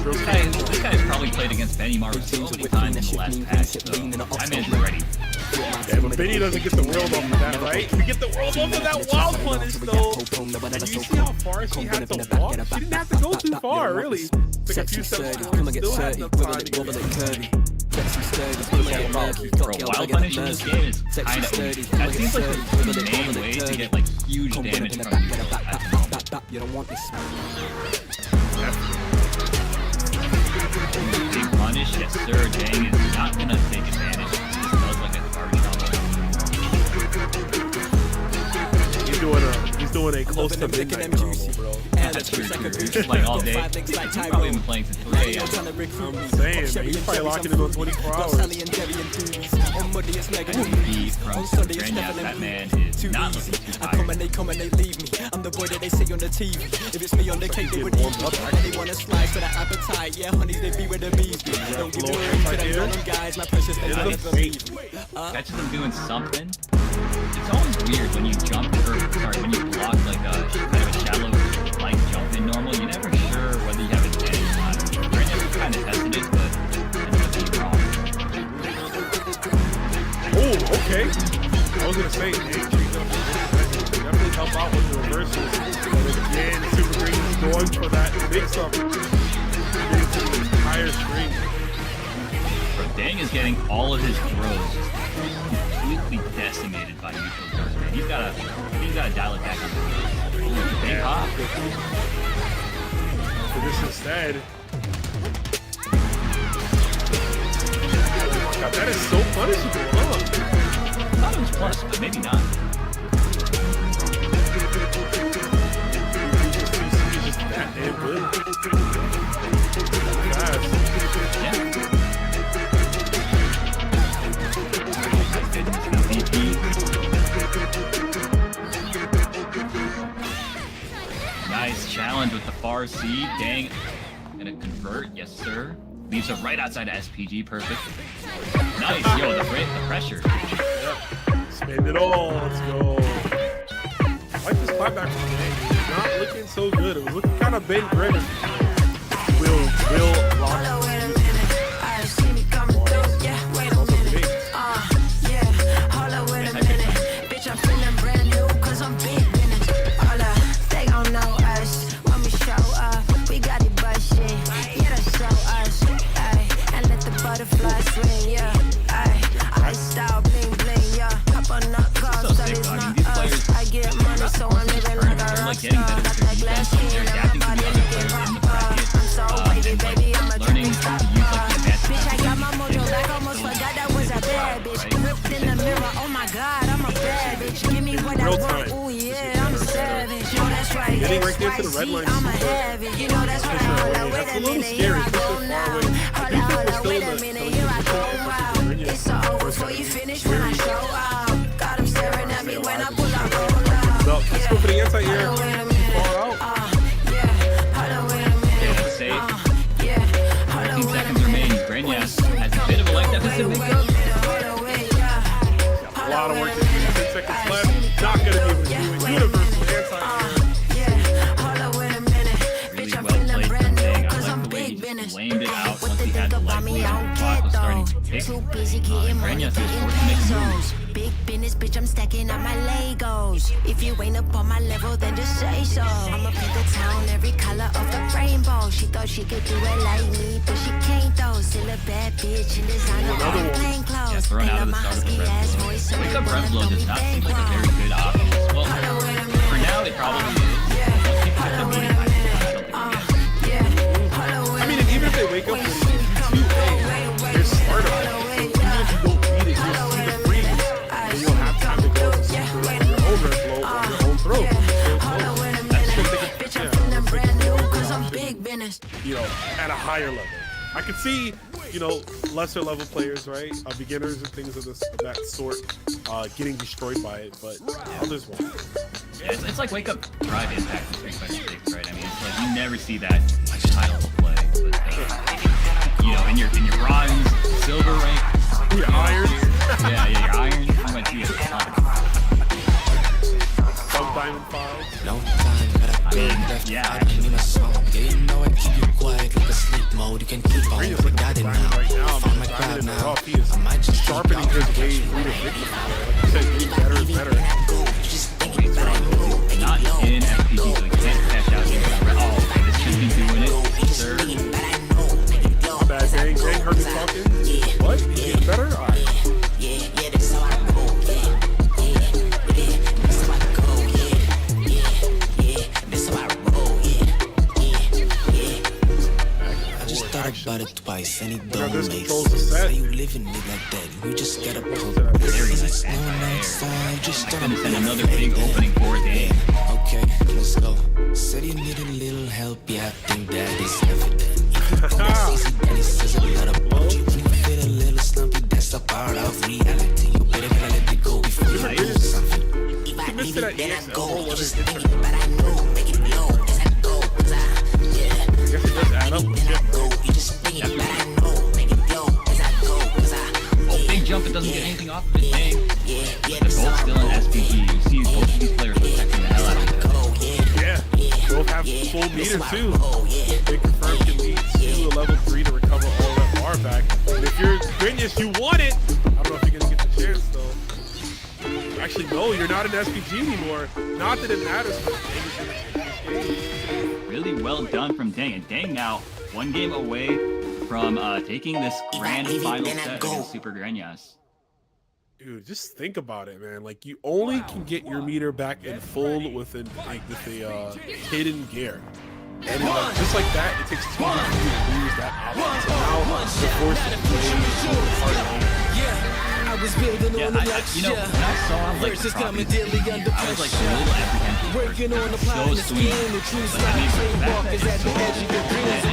This guy has probably played against Benny Maru so many times in the last patch, so that man's ready. Yeah, but Benny doesn't get the world off of that, right? We get the world off of that wild punish, though. And you see how far she had to walk? She didn't have to go too far, really. Took a few steps forward, still had enough time to get Bro, wild punish in this game is kind of that seems like the main way to get like huge damage from people at the moment. You don't want this. Big punish, yes sir. Dang is not gonna take advantage. He just does like a garbage He's doing a close to midnight combo, bro. That's true. He's playing all day. He's probably been playing since 3 a.m. I'm saying, man, he's probably locking in on 24 hours. Beat from Grenya. That man is not looking too tired. I'm the boy that they see on the TV. If it's me on the cake, they would eat me. And they wanna slice for that appetite. Yeah, honeys, they be where the bees be. Don't give me a ring to them random guys. My precious, they never believe me. Catches him doing something. It's always weird when you jump, when you block like a kind of a shallow like jump in normal. You're never sure whether you have advantage or not. Grenya kind of tested it, but ended up being wrong. Oh, okay. I was gonna say, definitely help out with the reversals. But again, Super Green is going for that mix-up. Higher screen. Bro, Dang is getting all of his throws just completely decimated by neutral throws, man. He's gotta dial it back on the throws. Big hop. For this instead. God, that is so punishable, huh? I thought it was plus, but maybe not. He's just that damn good. Fast. Nice challenge with the far C. Dang. Gonna convert. Yes, sir. Leaves it right outside of SPG. Perfect. Nice. Yo, the pressure. Spend it all. Let's go. I like this clapback from Dang. It's not looking so good. It was looking kind of Ben Grimmon. Will lock. I see me coming through, yeah, wait a minute. Yeah, hold up, wait a minute. fly swing, yeah. I style bling bling, yeah. Couple nut cars, that is not us. I get money, so I'm living like a rock star. Got that glass skin, and my body looking proper. I'm so wavy, baby, I'm a tripping stopper. Bitch, I got my mojo back, almost forgot that was a bad bitch. Ripped in the mirror, oh my god, I'm a bad bitch. Give me what I want, ooh yeah, I'm a savage. You know that's right, XYZ, I'm a heavy. You know that's right, hold up, wait a minute, here I go now. Hold up, wait a minute, here I go, wow. It's all over before you finish when I show out. Got him staring at me when I pull out, roll out. No, let's go for the anti-air. Far out. Safe. 15 seconds remain. Grenyas has a bit of a life deficit. A lot of work to do. 10 seconds left. Not going to be able to do it. Universal anti-air. Really well played from Dang. I like the way he just blamed it out once he had the life lead. The clock was starting to tick. Grenyas is forced to make moves. Big business, bitch, I'm stacking on my Legos. If you ain't up on my level, then just say so. I'ma paint the town every color of the rainbow. She thought she could do it like me, but she can't though. Still a bad bitch in designer all plain clothes. Yeah, thrown out of the start of the Revlo. Wake Up Revlo does not seem like a very good option. Well, for now it probably is. Once people get the meeting, I don't think we'll get it. I mean, and even if they wake up with 2A, there's start of it. Even if you don't beat it, you'll see the freeze. And you'll have time to go to your own Revlo or your own throw. That's what they can, you know, at a higher level. I could see, you know, lesser level players, right? Beginners and things of that sort getting destroyed by it, but others won't. Yeah, it's like Wake Up Drive Impact in Street Fighter 6, right? I mean, it's like you never see that high level play. But, you know, in your bronze, silver rank, your iron. Yeah, your iron. You might see it a ton. Some diamond files. No time, but I left out in my song. Yeah, you know I keep you quiet like a sleep mode. You can keep on, but got it now. Right now, Found my crowd now. He is I might just sharpening his way through the victory. Like you said, getting better and better. Not in FPG, so you can't cash out here. Oh, this should be doing it. Sir. My bad, Dang. Dang heard me talking. What? He's getting better? All right. About it twice, and it don't make sense. How you living it like that? You just gotta pump. It's no outside, just gonna send another big opening for Dang. Okay, let's go. Said you need a little help, yeah, I think that is evident. If you think that's easy, then it says a lot about you. When you feel a little slumpy, that's a part of reality. You better gotta let it go before you do something. If I leave it, then I go. You just think it, but I know, make it blow as I go. I guess it does add up. Big jump, it doesn't get anything off of it. Dang. They're both still in SPG. You see both of these players protecting the hell out of it. Yeah, both have full meter too. They confirm can lead to a level 3 to recover all that bar back. And if you're Grenyas, you want it. I don't know if you're gonna get the chance though. Actually, no, you're not an SPG anymore. Not that it matters. Really well done from Dang. And Dang now one game away from taking this grand final set against Super Grenyas. Dude, just think about it, man. Like, you only can get your meter back in full with a hidden gear. And just like that, it takes 2 minutes to lose that option. So now they're forced to play I was building on the you know, when I saw him like coming daily under I was like a little apprehensive. Working on the plot, the skin, the true style trademark is at the edge of your dreams.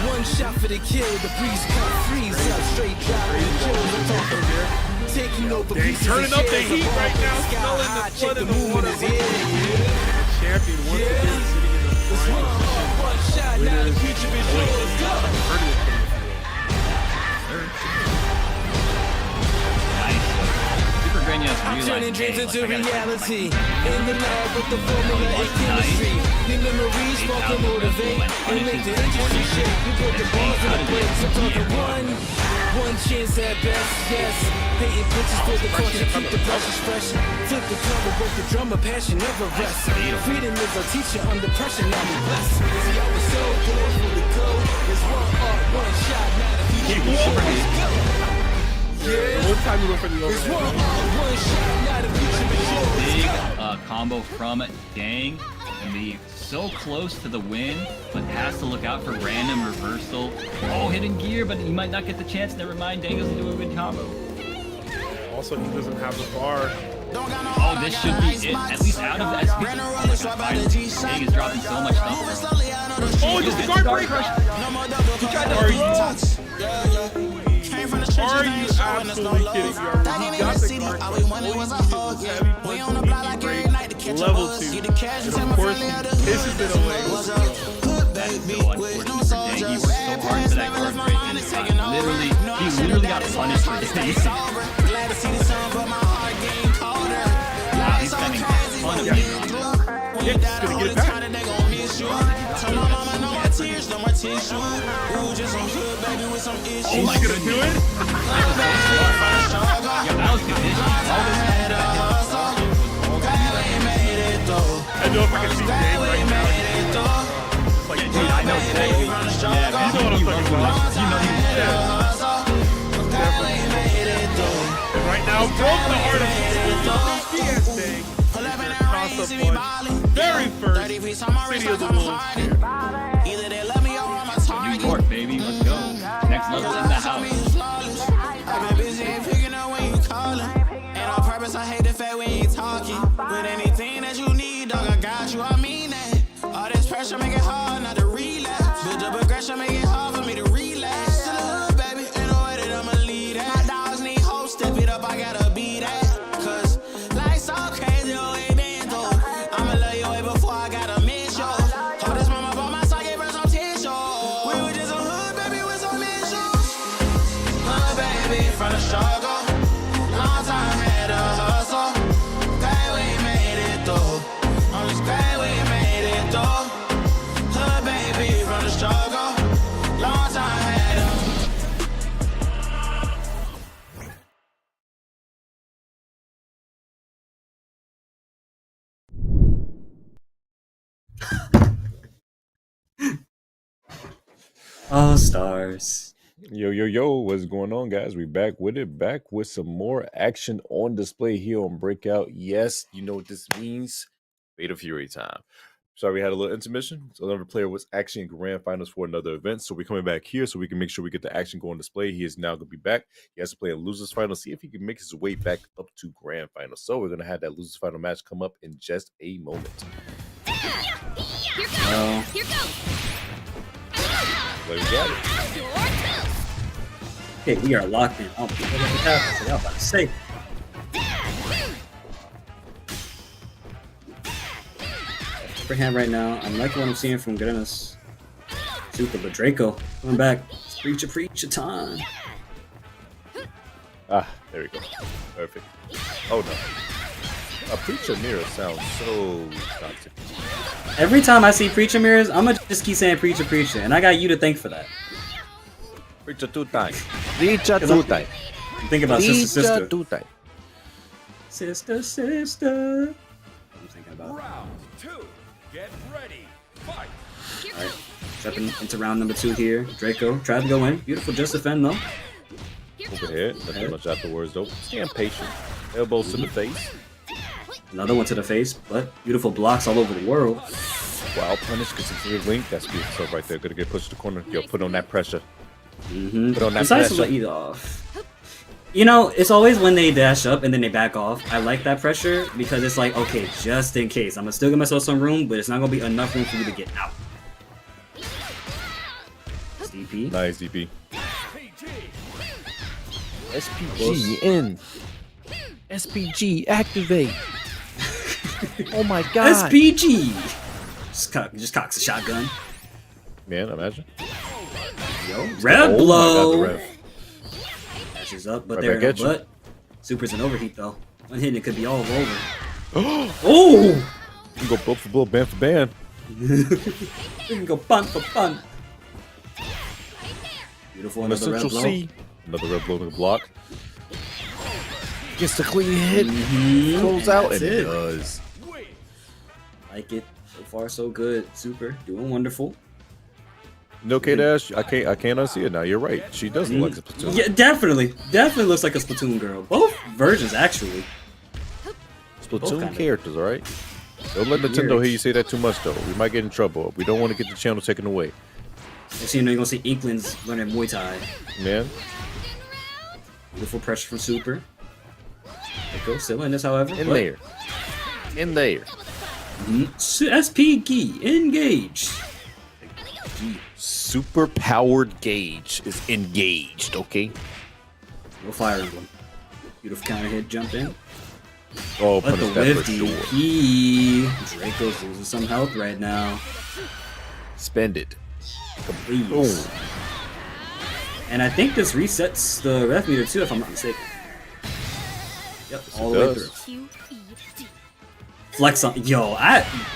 One shot for the kill, the breeze cut freeze up, straight driving the kills. I'm talking here. Taking over pieces turning up the heat right now, smelling the flood of the water. Champion once again sitting in the front. One shot, now the future is yours. Go! I'm turning dreams into reality. In the lab with the formula and chemistry. Your memories spark and motivate and make the industry shake. You put the balls in the brakes. I'm talking one chance at best, yes. Painting pictures for the culture, keep the brushes fresh. Flip the cover, work the drummer, passion never rests. Freedom is our teacher under pressure, now we blessed. See, I was so good for the code. There's one art, one shot, now the future. One time you went for the overhead. Big combo from Dang. And be so close to the win, but has to look out for random reversal. Oh, hidden gear, but he might not get the chance. Never mind, Dang doesn't do a good combo. Also, he doesn't have the bar. Oh, this should be it. At least out of the SP. Dang is dropping so much stuff. Oh, just the guard break! He tried to Are you absolutely kidding me? He got the guard break. Level 2. And of course, he pisses it away. That is so unfortunate for Dang. He worked so hard for that guard break, and he literally got punished for this. Wow, he's spending a ton of money on this. Nick's gonna get it back. Oh my goodness. Do it? That was conditioning. I know if I can see Dang right now. It's like, Dude, I know exactly. Yeah, you know what I'm talking about. You know he's And right now, broke the heart of the PS Dang. Toss up punch. Very first City of the Wolves here. New York, baby. Let's go. Next level in the house. I've been busy and picking up when you calling. And on purpose, I hate the fact when you talking. But anything that you need, dog, I got you, I mean that. All this pressure make it hard not to relapse. Build up aggression, make it hard for me to relax. To the hood, baby, ain't no way that I'ma lead that. My dogs need hoes, step it up, I gotta be that. Cause life's all crazy, oh, it been through. I'ma love you way before I gotta miss you. Hold this mama by my side, gave her some tissue. We were just a hood, baby, with some issues. Hood, baby, from the struggle. Long time had to hustle. Glad we made it through. I'm just glad we made it through. Hood, baby, from the struggle. Long time had to. All stars. Yo, what's going on, guys? We back with it, back with some more action on display here on Breakout. Yes, you know what this means. Beta Fury time. Sorry, we had a little intermission. So another player was actually in grand finals for another event. So we're coming back here so we can make sure we get the action going on display. He is now going to be back. He has to play a losers final, see if he can make his way back up to grand final. So we're going to have that losers final match come up in just a moment. Here goes. Here goes. There we got it. Okay, we are locked in. Oh, what I'm about to say. Upper hand right now. I'm liking what I'm seeing from Goodness. Super, but Draco coming back. It's preacher time. Ah, there we go. Perfect. Oh no. A preacher mirror sounds so toxic. Every time I see preacher mirrors, I'm gonna just keep saying preacher, and I got you to thank for that. Preacher two times. Preacher two times. Think about sister. Two times. Sister. I'm thinking about. Round 2. Get ready. Fight. Alright. Stepping into round number 2 here. Draco tried to go in. Beautiful, just defend though. Overhead. Nothing much afterwards though. Stand patient. Elbows to the face. Another one to the face, but beautiful blocks all over the world. Wild punish gets into the link. That's beautiful stuff right there. Gonna get pushed to the corner. Yo, put on that pressure. Put on that Besides pressure. let you off. You know, it's always when they dash up and then they back off. I like that pressure because it's like, okay, just in case. I'm gonna still give myself some room, but it's not gonna be enough room for you to get out. DP. Nice DP. SPG in. SPG activate. Oh my god. SPG. Just cocks a shotgun. Man, imagine. Yo, red blow. My God, the rev. Dashes up, but Right there. back at you. But Super's an overheat though. One hit and it could be all over. Oh! You can go blow for blow, band for band. We can go punt for punt. Beautiful, On the another red central blow. C. Another red blow to the block. Gets the clean hit. Goes out That's and it it. does. Like it. So far, so good. Super. Doing wonderful. No, K Dash, I can't unsee it now. You're right. She does look like a Splatoon. Yeah, definitely looks like a Splatoon girl. Both versions actually. Splatoon characters, all right. Don't let Nintendo hear you say that too much though. We might get in trouble. We don't want to get the channel taken away. Next thing you know, you're gonna see Inklings learning Muay Thai. Man. Beautiful pressure from Super. There goes still in this, however. In there. SP Gi engage. Super powered gauge is engaged, okay? No Fire Emblem. Beautiful counter hit, jump in. Oh, but the punish that for sure. Draco's losing some health right now. Spend it. Please. Boom. And I think this resets the ref meter too, if I'm not mistaken. Yep, all the way through. Flex on,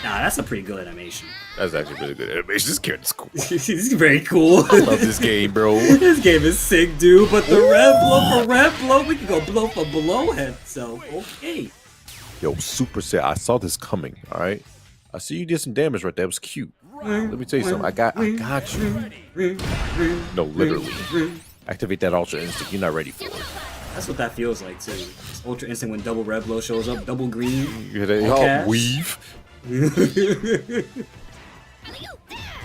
that's a pretty good animation. That's actually really good animation. This character's cool. This is very cool. I love this game, bro. This game is sick, dude. But the red blow for red blow, we can go blow for blow head. So okay. Yo, Super said I saw this coming. All right, I see you did some damage right there. It was cute. Let me tell you something. I got you. No, literally. Activate that Ultra Instinct. You're not ready for it. That's what that feels like too. It's Ultra Instinct when double red blow shows up, double green. You hit weave.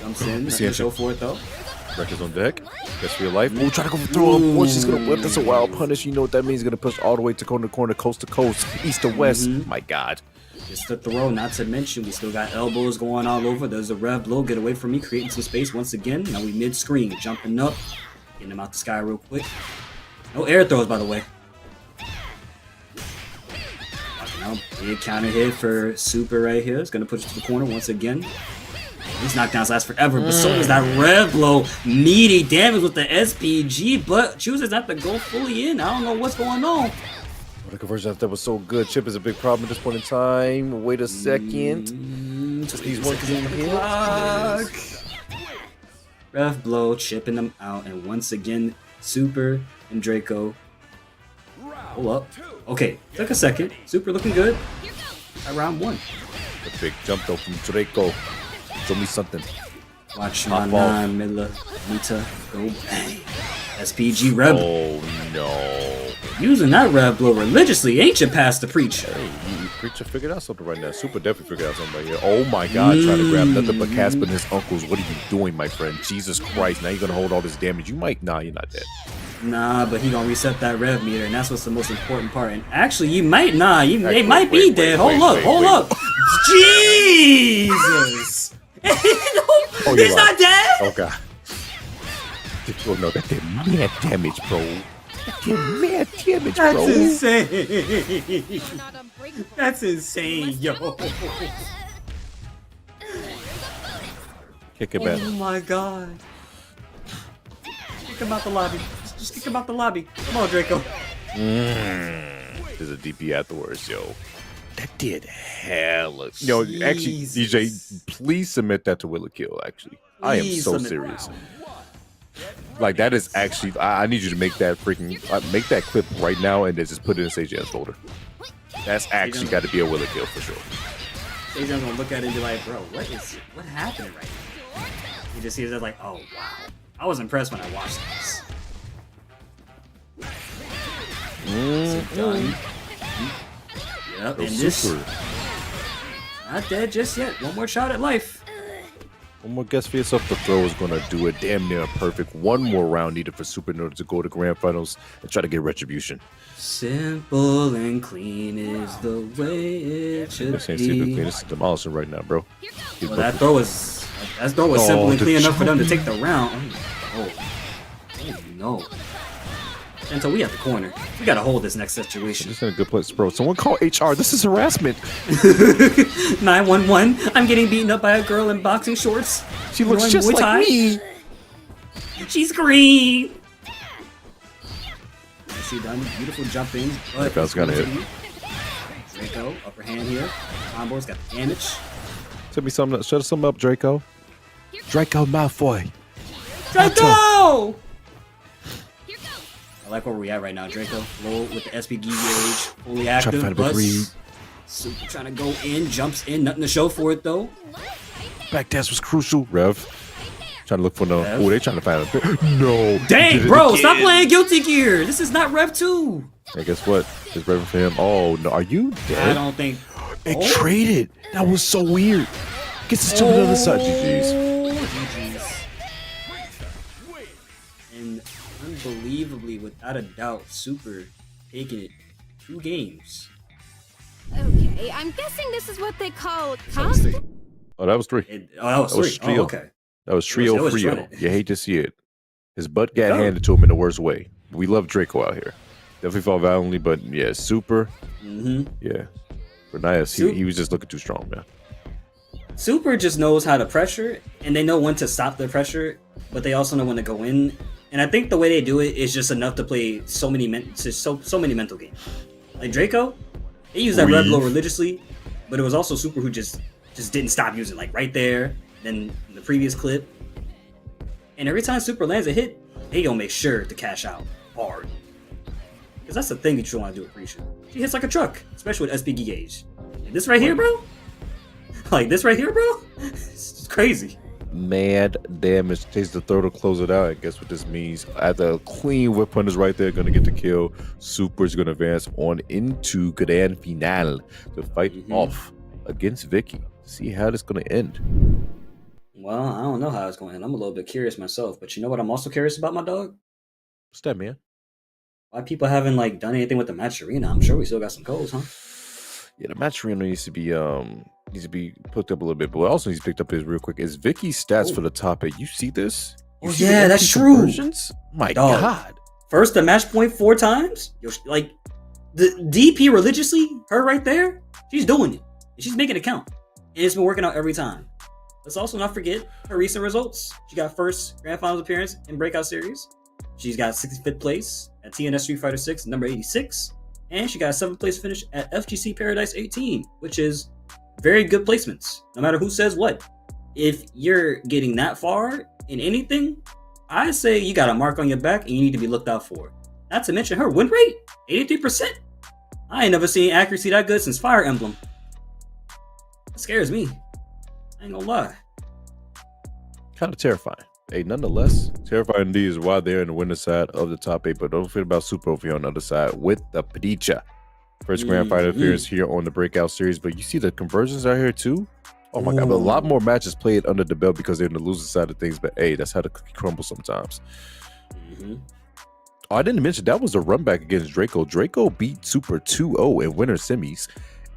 Jumps in. Show for it though. Records on deck. Guess real life. Ooh, try to go for throw him. Once he's gonna whip. That's a wild punish. You know what that means? He's gonna push all the way to corner to corner, coast to coast, east to west. My God. Just the throw, not to mention we still got elbows going all over. There's a red blow. Get away from me, creating some space once again. Now we mid-screen, jumping up, getting him out the sky real quick. No air throws, by the way. Now, big counter hit for Super right here. It's gonna push it to the corner once again. These knockdowns last forever, but so does that red blow. Meaty damage with the SPG, but chooses not to go fully in. I don't know what's going on. The conversion after that was so good. Chip is a big problem at this point in time. Wait a second. Just these one clock. Ref blow, chipping them out, and once again, Super and Draco pull up. Okay, took a second. Super looking good. At round one. A big jump though from Draco. Show me something. Watch my 9mm go bang. SPG Rebel. Oh no. Using that red blow religiously, ain't you past the preacher? Hey, you preacher figured out something right now. Super definitely figured out something right here. Oh my God, trying to grab nothing but Casper and his uncles. What are you doing, my friend? Jesus Christ, now you're gonna hold all this damage. You might, nah, you're not dead. Nah, but he gonna reset that rev meter, and that's what's the most important part. And actually, you might, they might be dead. Hold up. Jesus! Oh, he's not dead? Oh God. Oh no, that did mad damage, bro. That did mad damage, bro. That's insane. That's insane, yo. Kick it back. Oh my God. Kick him out the lobby. Just kick him out the lobby. Come on, Draco. There's a DP afterwards, yo. That did hella. Yo, actually, DJ, please submit that to Will It Kill, actually. I am so serious. Like, that is actually, I need you to make that freaking, make that clip right now and then just put it in SageJam's folder. That's actually got to be a Will It Kill for sure. SageJam's gonna look at it and be like, bro, what happened right now? He just sees it like, oh wow. I was impressed when I watched this. Done. Yep, and this not dead just yet. One more shot at life. One more guess for yourself. The throw is gonna do it damn near perfect. One more round needed for Super in order to go to grand finals and try to get retribution. Simple and clean is the way it should be. Simple and clean is demolishing right now, bro. Well, that throw was simple and clean enough for them to take the round. Oh no. And so we at the corner. We gotta hold this next situation. This is in a good place, bro. Someone call HR. This is harassment. 911. I'm getting beaten up by a girl in boxing shorts. She looks just like me. She's green. I see done. Beautiful jump in. Draco's got it. Draco, upper hand here. Combo's got the damage. Tell me something. Shut us up, Draco. Draco Malfoy. Draco! I like where we at right now, Draco. Low with the SPG gauge, fully active. But Super trying to go in, jumps in, nothing to show for it though. Back dash was crucial. Rev. Trying to look for the. Oh, they trying to find a. No. Dang, bro, stop playing Guilty Gear. This is not Rev 2. Hey, guess what? It's ready for him. Oh no, are you dead? I don't think. It traded. That was so weird. Gets us to the other side. GG's. And unbelievably, without a doubt, Super taking it 2 games. Okay, I'm guessing this is what they call cosplay. Oh, that was 3. That was 3. trio. Oh, okay. That was trio It was Frio. running. You hate to see it. His butt got handed to him in the worst way. We love Draco out here. Definitely fought valiantly, but yeah, Super. Yeah. For Nias, he was just looking too strong, man. Super just knows how to pressure, and they know when to stop the pressure, but they also know when to go in. And I think the way they do it is just enough to play so many mental games. Like Draco, they use that red blow religiously, but it was also Super who just didn't stop using, like right there, then in the previous clip. And every time Super lands a hit, he gonna make sure to cash out hard. Because that's the thing that you want to do with Risha. She hits like a truck, especially with SPG gauge. And this right here, bro? Like this right here, bro? It's just crazy. Mad damage. Takes the throw to close it out. And guess what this means? At the clean whip punters right there, gonna get the kill. Super's gonna advance on into Grand Finale to fight off against Vicky. See how this gonna end. Well, I don't know how it's going to end. I'm a little bit curious myself, but you know what I'm also curious about, my dog? What's that, man? Why people haven't like done anything with the match arena? I'm sure we still got some goals, huh? Yeah, the match arena needs to be picked up a little bit, but what also needs to be picked up is real quick is Vicky's stats for the top 8. You see this? You see yeah, the that's true. conversions? My Dog. God. First the match point 4 times. Yo, like the DP religiously, her right there, she's doing it. And she's making it count. And it's been working out every time. Let's also not forget her recent results. She got first Grand Finals appearance in Breakout Series. She's got 65th place at TNS Street Fighter 6, number 86. And she got a 7th place finish at FGC Paradise 18, which is very good placements, no matter who says what. If you're getting that far in anything, I say you got a mark on your back and you need to be looked out for. Not to mention her win rate, 83%. I ain't never seen accuracy that good since Fire Emblem. It scares me. I ain't gonna lie. Kind of terrifying. Hey, nonetheless, terrifying indeed is why they're in the winner's side of the top 8, but don't forget about Super over here on the other side with the Padicha. First Grand Final appearance here on the Breakout Series, but you see the conversions out here too? Oh my God, but a lot more matches played under the belt because they're in the losing side of things, but hey, that's how the cookie crumbles sometimes. Oh, I didn't mention, that was a run back against Draco. Draco beat Super 2-0 in winter semis,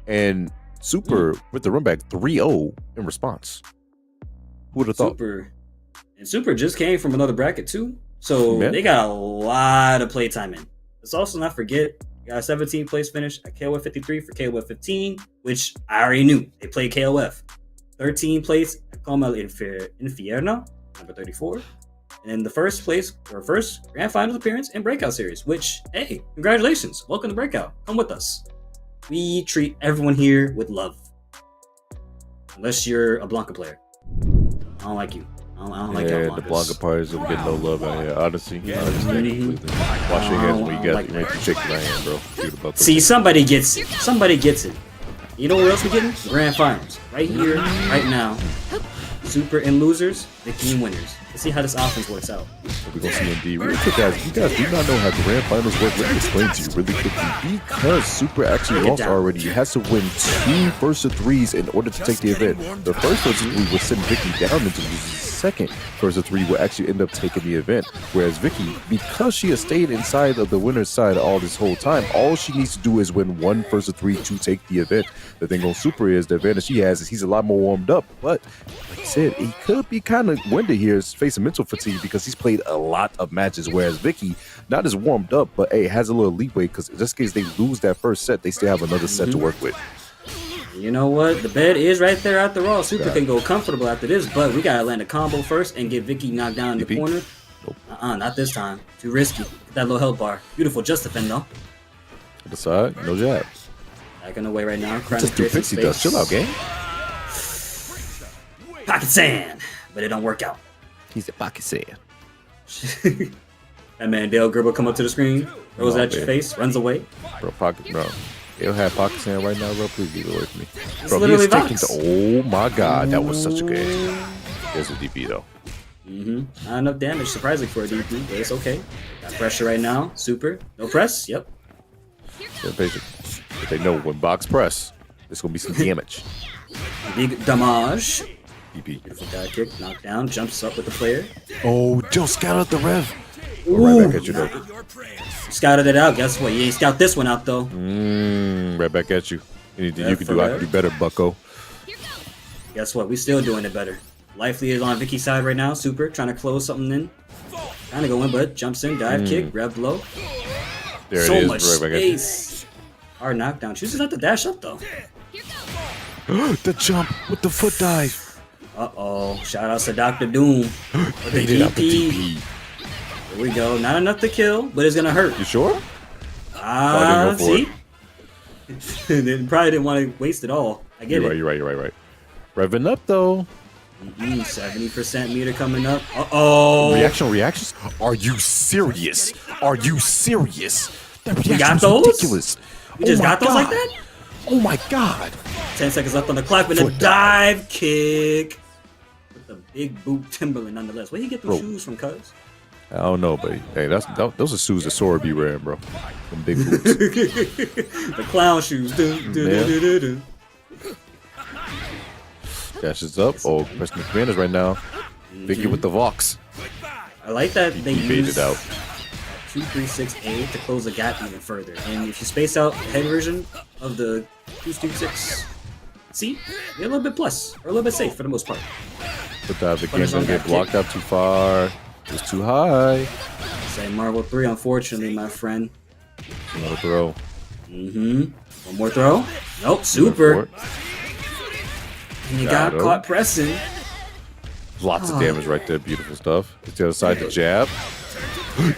and Super with the run back 3-0 in response. Who would have thought? Super just came from another bracket too, so they got a lot of playtime in. Let's also not forget, you got a 17th place finish at KOF 53 for KOF 15, which I already knew. They played KOF. 13th place at Como Infierno, number 34. And then the first place, or first Grand Finals appearance in Breakout Series, which, hey, congratulations. Welcome to Breakout. Come with us. We treat everyone here with love. Unless you're a Blanca player. I don't like you. I don't like y'all the Blanca players will get no love out here. Honestly, wash your hands when you got to shake your hand, bro. See, somebody gets it. Somebody gets it. You know what else we're getting? Grand Finals. Right here, right now. Super and losers, Vicky and winners. Let's see how this offense works out. We're going to see indeed. Really quick, guys, you guys do not know how Grand Finals work. Let me explain to you really quickly. Because Super actually lost already, he has to win 2 first of 3s in order to take the event. The first first of 3 will send Vicky down into losing. Second first of 3 will actually end up taking the event. Whereas Vicky, because she has stayed inside of the winner's side all this whole time, all she needs to do is win 1 first of 3 to take the event. The thing on Super is the advantage he has is he's a lot more warmed up. But like I said, he could be kind of winded here, facing mental fatigue because he's played a lot of matches. Whereas Vicky, not as warmed up, but hey, has a little leeway because just in case they lose that first set, they still have another set to work with. You know what? The bed is right there after all. Super can go comfortable after this, but we gotta land a combo first and get Vicky knocked down in the corner. Not this time. Too risky. Get that low health bar. Beautiful. Just defend though. The side, no jab. Back in the way right now. Just do pixie dust. Chill out, gang. Pocket sand, but it don't work out. He's a pocket sand. That man Dale Gerber come up to the screen, throws at your face, runs away. Bro, pocket, bro. He'll have pocket sand right now, bro. Please get away from me. It's Bro, he literally is taking Vox. oh my God, that was such a good. There's a DP though. Not enough damage, surprisingly, for a DP, but it's okay. Got pressure right now. Super. No press. Yep. They're patient. But they know when box press, there's gonna be some damage. Big damage. DP. Beautiful dive kick. Knockdown. Jumps up with the player. Oh, Joe scouted the rev. Ooh. Right back at you, though. Scouted it out. Guess what? You ain't scout this one out, though. Right back at you. Anything you can do, I can do better, bucko. Guess what? We still doing it better. Lively is on Vicky's side right now. Super. Trying to close something in. Trying to go in, but jumps in. Dive kick. Rev low. There So it is. much Right back at you. space. Hard knockdown. Chooses not to dash up, though. The jump with the foot dive. Uh-oh. Shout out to Dr. Doom. With the They did out the DP. DP. Here we go. Not enough to kill, but it's gonna hurt. You sure? Ah, go for see? They probably didn't want to waste it all. I get You're it. right. You're right. Revving up though. 70% meter coming up. Uh-oh. Reactions? Are you serious? That We got reaction those? is ridiculous. We just Oh my got those like God. that? Oh my God. 10 seconds left on the clock, but a Foot dive kick. With the big boot Timberland nonetheless. Where you get those Bro. shoes from, cuz? I don't know, but hey, those are shoes that Sora be wearing, bro. Them big boots. The clown shoes. Do. Dashes up. Oh, pressing the commanders right now. Vicky with the Vox. I like that they He baited use out. 2-3-6-8 to close the gap even further. And if you space out the head version of the 2-2-6, see, you're a little bit plus, or a little bit safe for the most part. But the Punish game's on gonna get that blocked kick. out too far. It's too high. Say Marvel 3, unfortunately, my friend. Another throw. One more throw. Nope, super. For it. And you Got got him. caught pressing. Lots of Oh. damage right there. Beautiful stuff. It's the other side, the jab.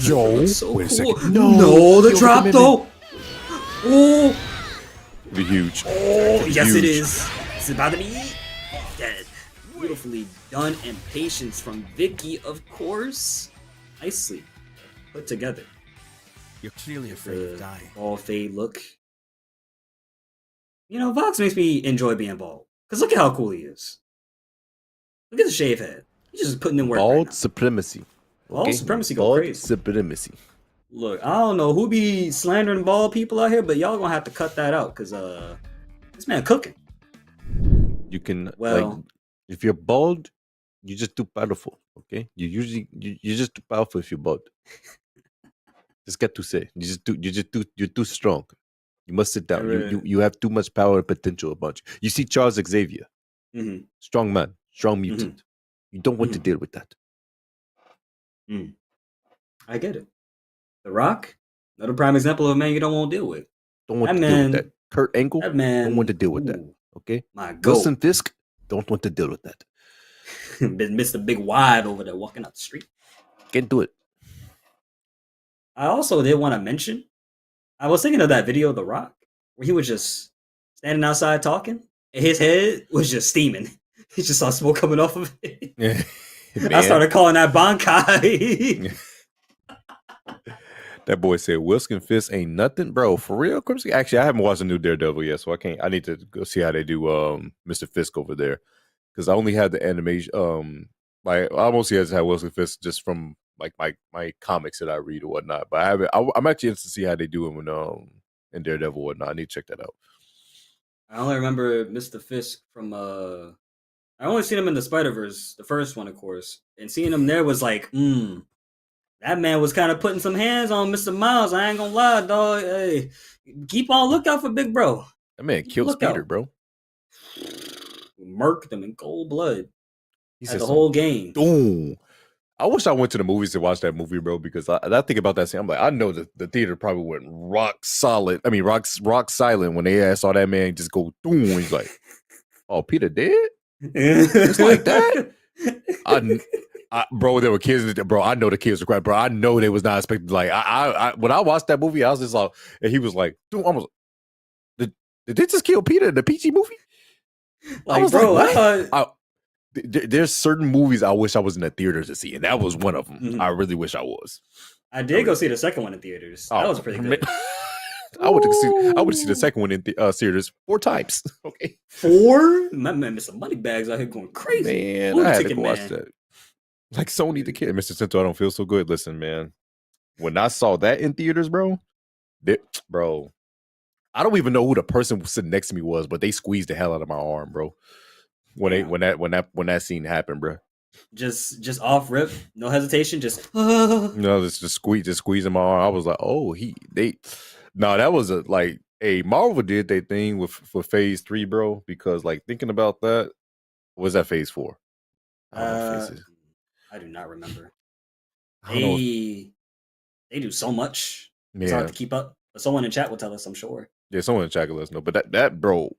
Yo, So wait a cool. second. No, the Yo, drop commitment. though. Oh, Be huge. oh, yes it Huge. is. It's about to be dead. Beautifully done and patience from Vicky, of course. Nicely put together. You're clearly afraid of dying. Ball fade look. You know, Vox makes me enjoy being bald. Because look at how cool he is. Look at the shave head. He's just putting in work. Bald right now. supremacy. Bald supremacy go Bald crazy. supremacy. Look, I don't know who be slandering bald people out here, but y'all gonna have to cut that out because this man cooking. You can Well- like if you're bald, you're just too powerful. Okay, you're just too powerful if you're bald. Just got to say, you're too strong. You must sit down. Right. You have too much power and potential about you. You see Charles Xavier, Mhm. strong man, strong mutant. You don't want to deal with that. I get it. The Rock, another prime example of a man you don't want to deal with. Don't want That to deal man- with that. Kurt Angle, that man- don't want to deal with that. ooh, Okay, My goat. Wilson Fisk, don't want to deal with that. Mr. Big Wide over there walking out the street. Can't do it. I also did want to mention, I was thinking of that video of The Rock, where he was just standing outside talking, and his head was just steaming. He just saw smoke coming off of it. I Man. started calling that Bankai. That boy said Wilson Fisk ain't nothing, bro. For real, Crimson. Actually, I haven't watched the new Daredevil yet, so I can't. I need to go see how they do Mr. Fisk over there because I only had the animation. I mostly had Wilson Fisk just from like my comics that I read or whatnot. But I haven't. I'm actually interested to see how they do him in Daredevil or whatnot. I need to check that out. I only remember Mr. Fisk from I only seen him in the Spider-Verse, the first one, of course. And seeing him there was like, that man was kind of putting some hands on Mr. Miles. I ain't gonna lie, dog. Hey, keep on lookout for Big Bro. That man killed Look Peter, out. bro. Murked him in cold blood. He At said the some- whole game. Boom. I wish I went to the movies to watch that movie, bro, because I think about that scene. I'm like, I know the theater probably went rock solid. I mean, rock silent when they saw that man just go boom. He's like, oh, Peter dead? Just like that? Bro, there were kids. Bro, I know the kids were crying. Bro, I know they was not expecting. Like, I when I watched that movie, I was just like, and he was like, dude, almost. Did they just kill Peter in the Peachy movie? Like, bro, I what? thought There's certain movies I wish I was in the theater to see, and that was one of them. Mhm. I really wish I was. I did go see the second one in theaters. That was pretty good. I would see the second one in theaters 4 times. Okay, 4? My man, Mr. Moneybags out here going crazy. man, Blue I had to ticket go watch man. that. Like Sony the kid, Mr. Cento, I don't feel so good. Listen, man. When I saw that in theaters, bro, bro, I don't even know who the person sitting next to me was, but they squeezed the hell out of my arm, bro. When that scene happened, bro. Just off rip, no hesitation, just No, just squeezing my arm. I was like, oh, that was Marvel did their thing for phase 3, bro, because like thinking about that, was that phase 4? I don't know what phase is. I do not remember. I don't know They do so much. It's Yeah. hard to keep up. But someone in chat will tell us, I'm sure. Yeah, someone in chat can let us know. But that bro,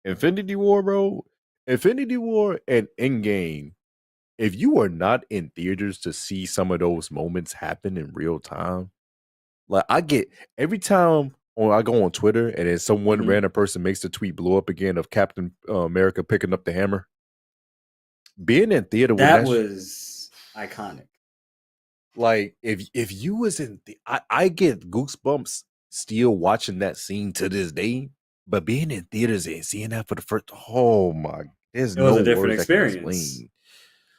Infinity War, bro, Infinity War and Endgame, if you are not in theaters to see some of those moments happen in real time, like I get every time I go on Twitter and then someone random person makes the tweet blow up again of Captain America picking up the hammer. Being in theater with That was iconic. Like if you was in I get goosebumps still watching that scene to this day, but being in theaters and seeing that for the first, oh my, there's It was no a different words that can experience. explain.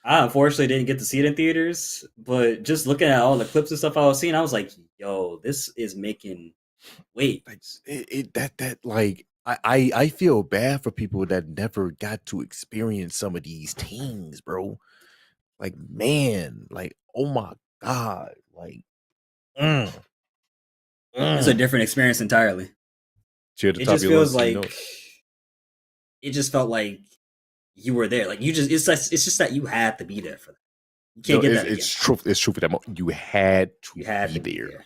I unfortunately didn't get to see it in theaters, but just looking at all the clips and stuff I was seeing, I was like, yo, this is making waves. I feel bad for people that never got to experience some of these things, bro. Like, man, like, oh my God. Like, It's a different experience entirely. Cheer at the It top just of your feels lungs, you like know. it just felt like you were there. Like it's just that you had to be there for that. You can't get that. It's true. It's true for that moment. You had to be be there.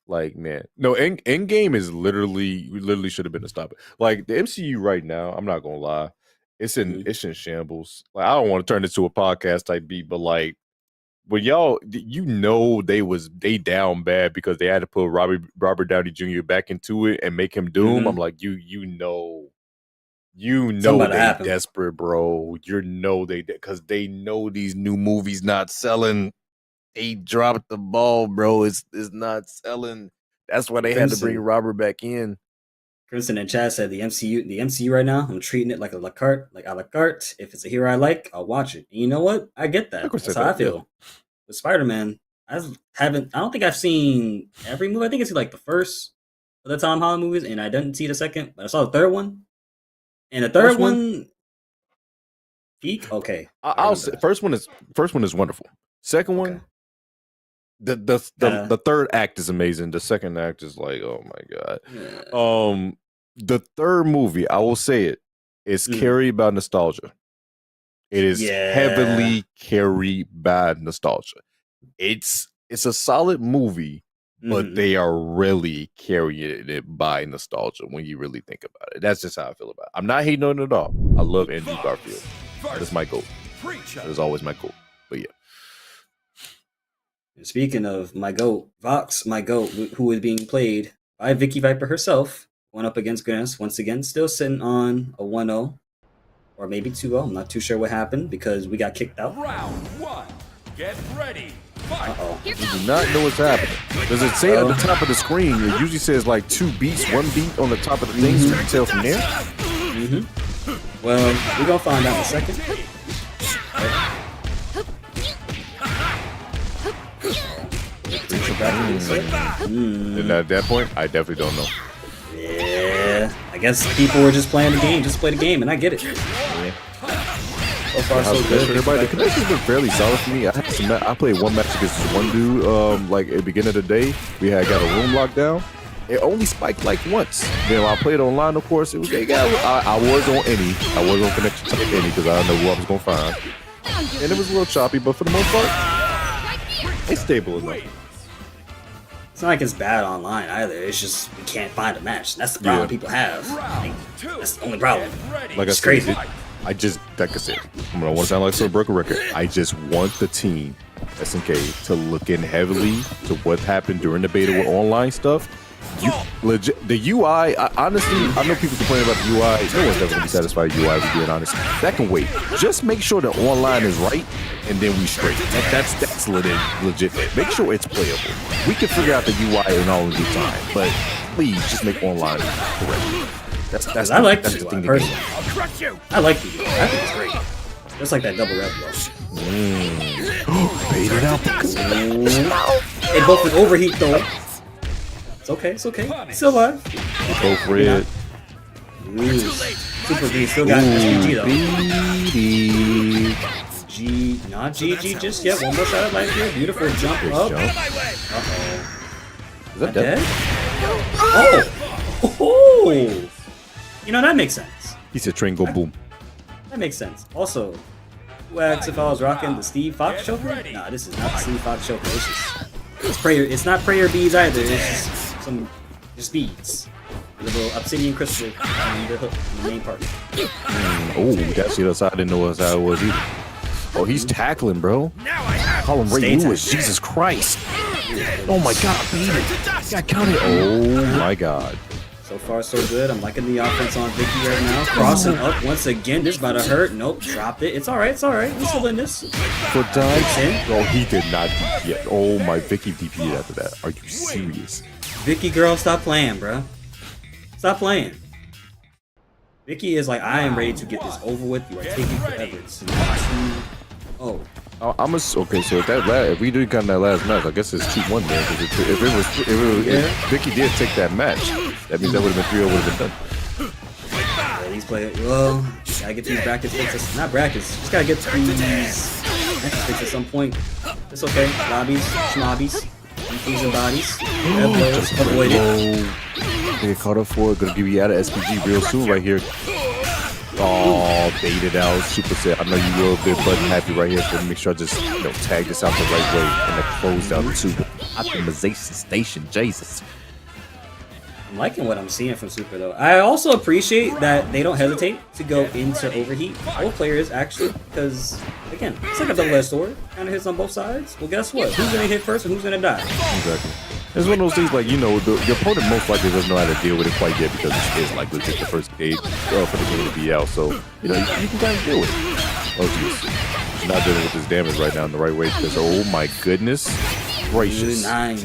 Like, man, no, Endgame is literally should have been to stop it. Like the MCU right now, I'm not gonna lie, it's in shambles. Like I don't want to turn this to a podcast type beat, but like, when y'all, they down bad because they had to put Robert Downey Jr. back into it and make him Doom. I'm like, you know Something they happened. desperate, bro. Because they know these new movies not selling. They dropped the ball, bro. It's not selling. That's why they had to bring Crimson. Robert back in. Crimson and Chad said the MCU right now, I'm treating it like a la carte. If it's a hero I like, I'll watch it. And you know what? I get that. That's how I feel. With Spider-Man, I don't think I've seen every movie. I think it's like the first of the Tom Holland movies, and I didn't see the second, but I saw the third one. And the third one, peak. Okay, I'll say first one is wonderful. Second one, the third act is amazing. The second act is like, oh my God. The third movie, I will say it, is carried by nostalgia. It is heavily carried by nostalgia. It's a solid movie, but they are really carrying it by nostalgia when you really think about it. That's just how I feel about it. I'm not hating on it at all. I love Andrew Garfield. That's my goal. That is always my goal. But yeah. And speaking of my goat, Vox, my goat, who is being played by Vicky Viper herself, went up against Grannis once again, still sitting on a 1-0 or maybe 2-0. I'm not too sure what happened because we got kicked out. Round one. Get ready. Fight. You do not know what's happening. Does it say at the top of the screen? It usually says like 2 beats, 1 beat on the top of the thing, so you can tell from there. Well, we're gonna find out in a second. And at that point, I definitely don't know. Yeah, I guess people were just playing the game, just play the game, and I get it. So far, so good. Everybody, the connection's been fairly solid for me. I played one match against this one dude. Like at the beginning of the day, we had got a room locked down. It only spiked like once. Then when I played online, of course, it was I was on any. I was on connection type any because I didn't know who I was gonna find. And it was a little choppy, but for the most part, it's stable enough. It's not like it's bad online either. It's just we can't find a match. That's the problem people have. Like, that's the only problem. Like I It's said, crazy. like I said, I'm gonna want to sound like some broken record. I just want the team, SNK, to look in heavily to what happened during the beta with online stuff. The UI, honestly, I know people complain about the UI. No one's ever gonna be satisfied with UI, if we're being honest. That can wait. Just make sure the online is right, and then we straight. That's legit. Make sure it's playable. We can figure out the UI in all in due time, but please just make online correct. I like the the UI thing. personally. I like the UI. I think it's great. Just like that double rev though. Bait it out. They both an overheat though. It's okay. It's okay. Still alive. Both red. Ooh. Super B still got SPG though. G, not GG just yet. One more shot of life here. Beautiful jump up. Uh-oh. Is that dead? Oh! You know, that makes sense. He said train go boom. That makes sense. Also, who asks if I was rocking the Steve Fox choker? Nah, this is not the Steve Fox choker. It's prayer. It's not prayer beads either. It's just beads. A little obsidian crystal on the hook, on the main part. Oh, that's the other side. I didn't know what side it was either. Oh, he's tackling, bro. Call him Ray Lewis. Jesus Christ. Oh my God, beat it. Got counted. Oh my God. So far, so good. I'm liking the offense on Vicky right now. Crossing up once again. This about to hurt. Nope, dropped it. It's all right. It's all right. We're still in this. Foot dive. Oh, he did not DP yet. Oh my, Vicky DP'd after that. Are you serious? Vicky girl, stop playing, bro. Stop playing. Vicky is like, I am ready to get this over with. You are taking forever. Oh. I'm okay. So if we do kind of that last match, I guess it's 2-1 there. Because if Vicky did take that match, that means that would have been 3-0. Would have been done. Yeah, these players. Well, gotta get these brackets fixed. Not brackets. Just gotta get these matches fixed at some point. It's okay. Lobbies, schmobbies, infusion bodies. Just avoid it. They get caught up for it. Gonna give you out of SPG real soon right here. Oh, baited out. Super set. I know you will be button happy right here. So make sure I just tag this out the right way and then close out to optimization station. Jesus. I'm liking what I'm seeing from Super though. I also appreciate that they don't hesitate to go into overheat. Both players actually, because again, it's like a double-edged sword. Kind of hits on both sides. Well, guess what? Who's gonna hit first and who's gonna die? Exactly. It's one of those things like, your opponent most likely doesn't know how to deal with it quite yet because it's like legit the first stage for the game to be out. So, you can kind of deal with it. Oh, jeez. He's not dealing with this damage right now in the right way because, oh my goodness gracious. 9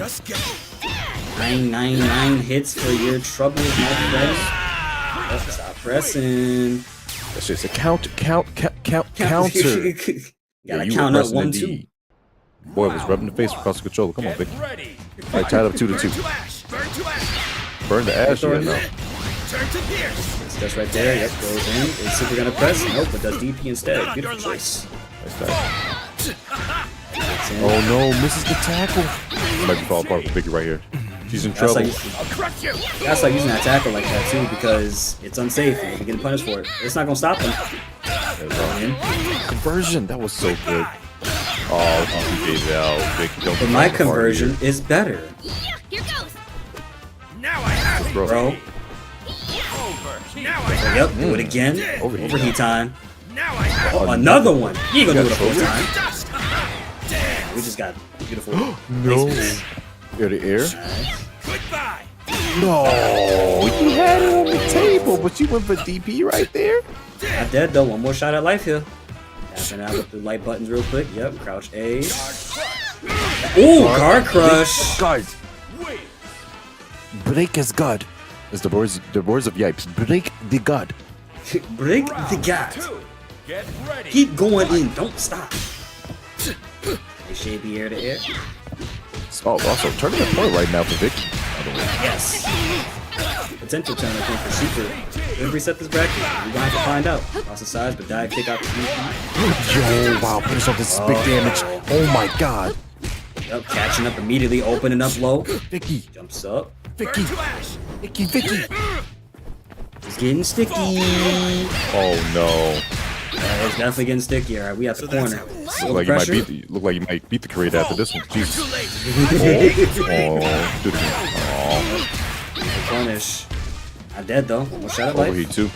hits for your troubles, my friend. Stop pressing. That's just a counter. Gotta count up 1, 2. Boy, was rubbing the face across the controller. Come on, Vic. Alright, tied up 2-2. Burn the ash right now. That's right there. Yep, goes in. Is Super gonna press? Nope, but does DP instead. Beautiful choice. Oh no, misses the tackle. Might be falling apart for Vicky right here. She's in trouble. That's like using that tackle like that too because it's unsafe and you're getting punished for it. It's not gonna stop them. Conversion. That was so good. Oh, he gave it out. Vicky, don't. But my conversion is better. Here goes. Now I have bro. Yep, do it again. Overheat time. Oh, another one. You ain't gonna do it a 4th time. We just got beautiful. No. Air to air. No, you had it on the table, but you went for DP right there. Not dead though. One more shot at life here. Tapping out with the light buttons real quick. Yep, crouch A. Ooh, guard crush. Guard. Break is God. It's the words of Yipes. Break the God. Break the God. Keep going in. Don't stop. Shady air to air. Oh, also tournament point right now for Vicky. Yes. Potential tournament point for Super. We'll reset this bracket. We're gonna have to find out. Cross the sides, but dive kick out the Yo, wow, punish off this big damage. Oh my God. Yep, catching up immediately, opening up low. Vicky. Jumps up. Vicky. It's getting sticky. Oh no. It's definitely getting sticky. All right, we have the corner. Look like you might beat the create after this one. Jesus. Do it again. Punish. Not dead though. One more shot at life. Overheat too.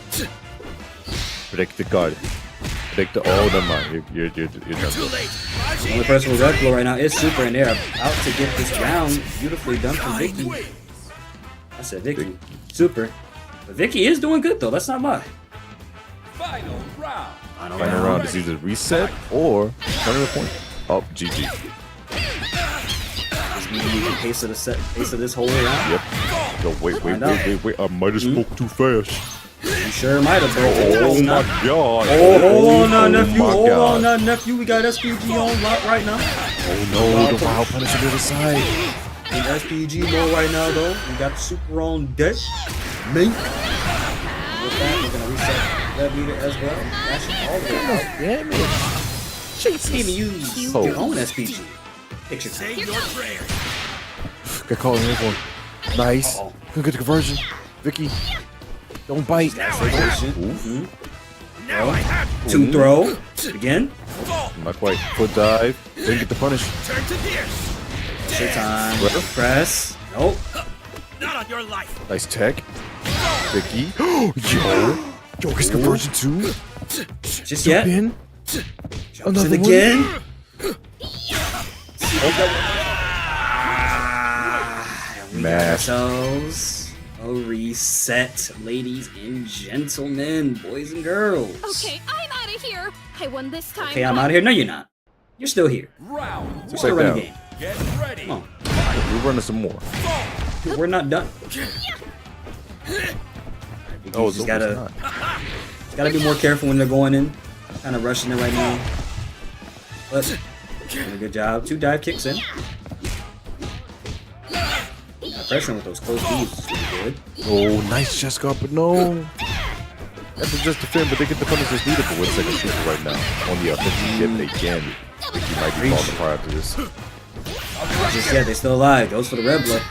Predict the guard. Predict the. Oh, never mind. You're done. The only person with red glow right now is Super, and they're about to get this round beautifully done from Vicky. I said Vicky. Super. But Vicky is doing good though. Let's not lie. Final round is either reset or tournament point. Oh, GG. Pace of this whole round. Yep. Yo, wait. I might have spoke too fast. You sure might have, bro. Oh my god. Oh, hold on now, nephew. my Hold God. on now, nephew. We got SPG on lock right now. Oh no, the wild punish on the other side. In SPG mode right now, though. We got the super on deck. Mink. With that, we're gonna reset that meter as well. That's all the way out. Damn it. Jesus. Even use your own SPG. Picture time. Got caught in this one. Nice. Good, good conversion. Vicky, don't bite. Mm-hmm. Two throw. Again. Not quite. Foot dive. Didn't get the punish. Pressure time. Press. Nope. Not on your life. Nice tech. Vicky. Yo, gets conversion too. Just yet. In. Another One. again. We got ourselves a reset, ladies and gentlemen, boys and girls. Okay, I'm out of here. I won this time. Okay, I'm out of here. No, you're not. You're still here. Round We're still running the game. Get ready. Come on. We're running some more. We're not done. Oh, You just gotta be more careful when they're going in. Kind of rushing it right now. But doing a good job. 2 dive kicks in. Pressuring with those close beats is really good. Oh, nice chest guard, but no. That's just defend, but they get the punish that's needed for 1 second super right now. On the offensive dip again. Vicky might be falling apart after this. Just yet, they still alive. Goes for the red blood.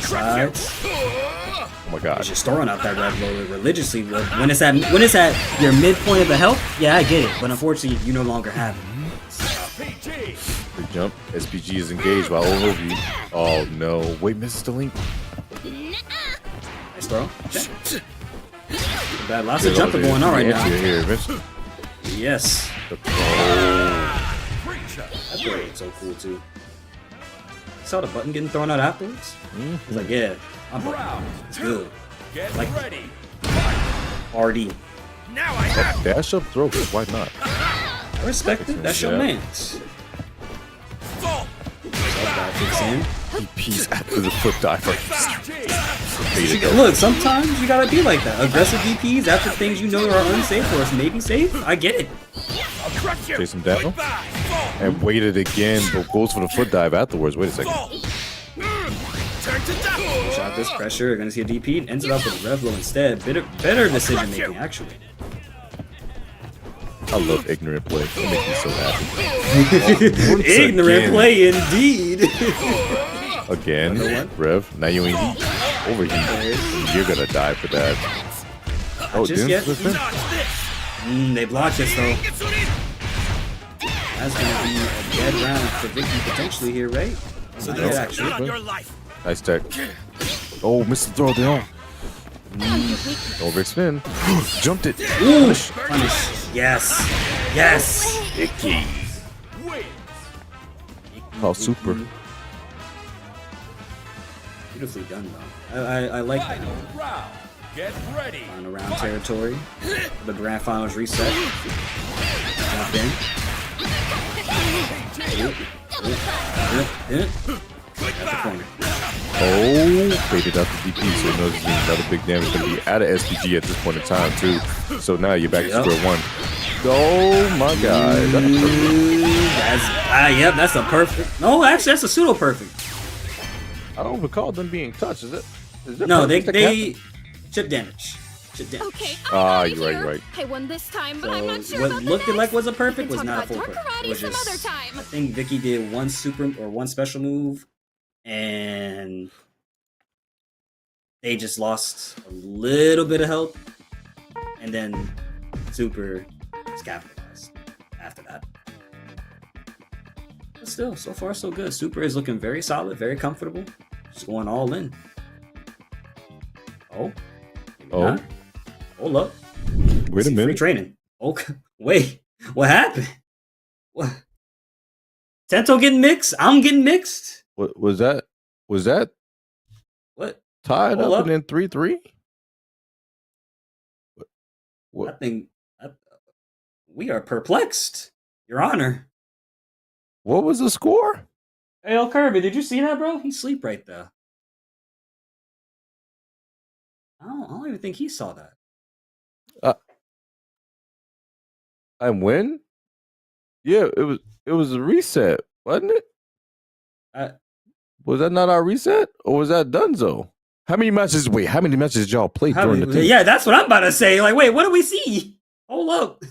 Sides. Oh my god. Just throwing out that red blood religiously. When it's at your midpoint of the health, yeah, I get it. But unfortunately, you no longer have it. Big jump. SPG is engaged while all over you. Oh no. Wait, misses the link. Nice throw. Bad. Lots of jumping going on right now. Here, Vince. Yes. The throw. That throw is so cool too. Saw the button getting thrown out afterwards. He's like, yeah, I'm button. It's good. Get like ready. RD. Now I have. Dash up throw. Why not? I respect it. That's your man's. DP's after the foot dive. Look, sometimes you gotta be like that. Aggressive DPs after things you know are unsafe or maybe safe. I get it. Chase him down. And waited again, but goes for the foot dive afterwards. Wait a second. Shot this pressure. Gonna see a DP. Ends it up with a rev blow instead. Better decision making, actually. I love ignorant play. It makes me so happy. Ignorant play indeed. Again, Rev. Now you ain't heat. Overheat. You're gonna die for that. Oh, just yet. They blocked this though. That's gonna be a dead round for Vicky potentially here, right? So yeah, actually. on your life. Nice tech. Oh, missed the throw there. Overextend. Jumped it. Ooh, punish. Yes. Yes. Icky. Oh, super. Beautifully done, though. I like that. Get ready. Final round territory. The grand finals reset. Jump in. At the corner. Oh, baited out the DP, so he knows he's doing another big damage. Gonna be out of SPG at this point in time, too. So now you're back to square one. Oh my god. Yep, that's a perfect. No, actually, that's a pseudo perfect. I don't recall them being touched. Is it no, they chip damage. Okay, you're right. I won this time, but So I'm not sure what about looked the like was a next. perfect We was can not a talk full about perfect. It was some just, other time. I think Vicky did one super or one special move, and they just lost a little bit of health, and then super is capitalized after that. But still, so far so good. Super is looking very solid, very comfortable. Just going all in. Oh. Oh. Hold up. Wait a minute. Free training. Okay. Wait. What happened? What? Tento getting mixed? I'm getting mixed? What was that? Was that What? tied Hold up up. and then 3-3? What? I think we are perplexed, Your Honor. What was the score? Hey, El Kirby, did you see that, bro? He sleep right there. I don't even think he saw that. And when? Yeah, it was a reset, wasn't it? Was that not our reset, or was that Dunzo? How many matches? Wait, how many matches did y'all play during the thing? Yeah, that's what I'm about to say. Like, wait, what do we see? Hold up.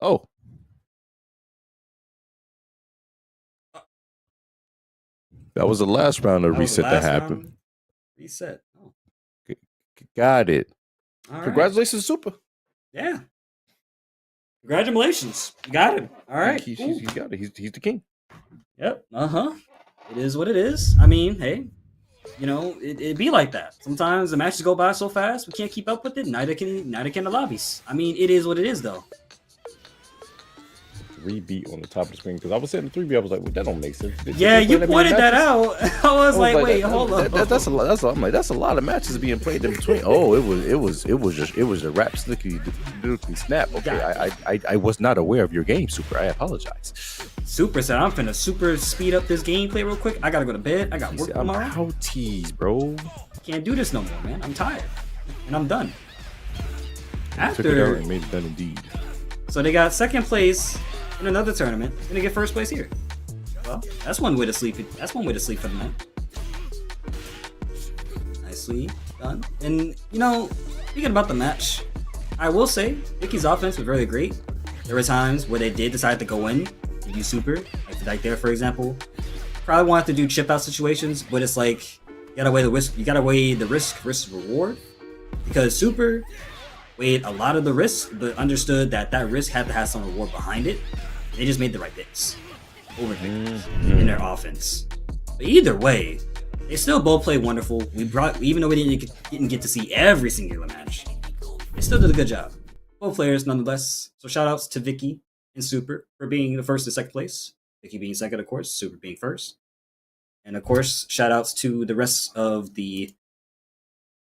Oh. That was the last round of reset that happened. Round? Reset. Oh. Got it. All right. Congratulations, Super. Yeah. Congratulations. You got him. All right. He got it. He's the king. Yep. It is what it is. I mean, hey, you know, it be like that. Sometimes the matches go by so fast we can't keep up with it. Neither can the lobbies. I mean, it is what it is, though. 3B on the top of the screen, because I was saying the 3B, I was like, well, that don't make sense. Yeah, you pointed that out. I was like, wait, hold up. That's a lot. I'm like, that's a lot of matches being played in between. Oh, it was a rap slickety snap. Okay, I was not aware of your game, Super. I apologize. Super said, I'm finna super speed up this gameplay real quick. I gotta go to bed. I got work tomorrow. I'm out tease, bro. Can't do this no more, man. I'm tired. And I'm done. Took it out and made it done indeed. So they got second place in another tournament. Gonna get first place here. Well, that's one way to sleep. That's one way to sleep for the night. Nicely done. And you know, speaking about the match, I will say Vicky's offense was really great. There were times where they did decide to go in and do super, like there, for example. Probably wanted to do chip out situations, but it's like you gotta weigh the risk. You gotta weigh the risk versus reward, because super weighed a lot of the risk, but understood that risk had to have some reward behind it. They just made the right picks over in their offense. But either way, they still both played wonderful. Even though we didn't get to see every singular match, they still did a good job. Both players, nonetheless. So shout outs to Vicky and Super for being the first and second place. Vicky being second, of course. Super being first. And of course, shout outs to the rest of the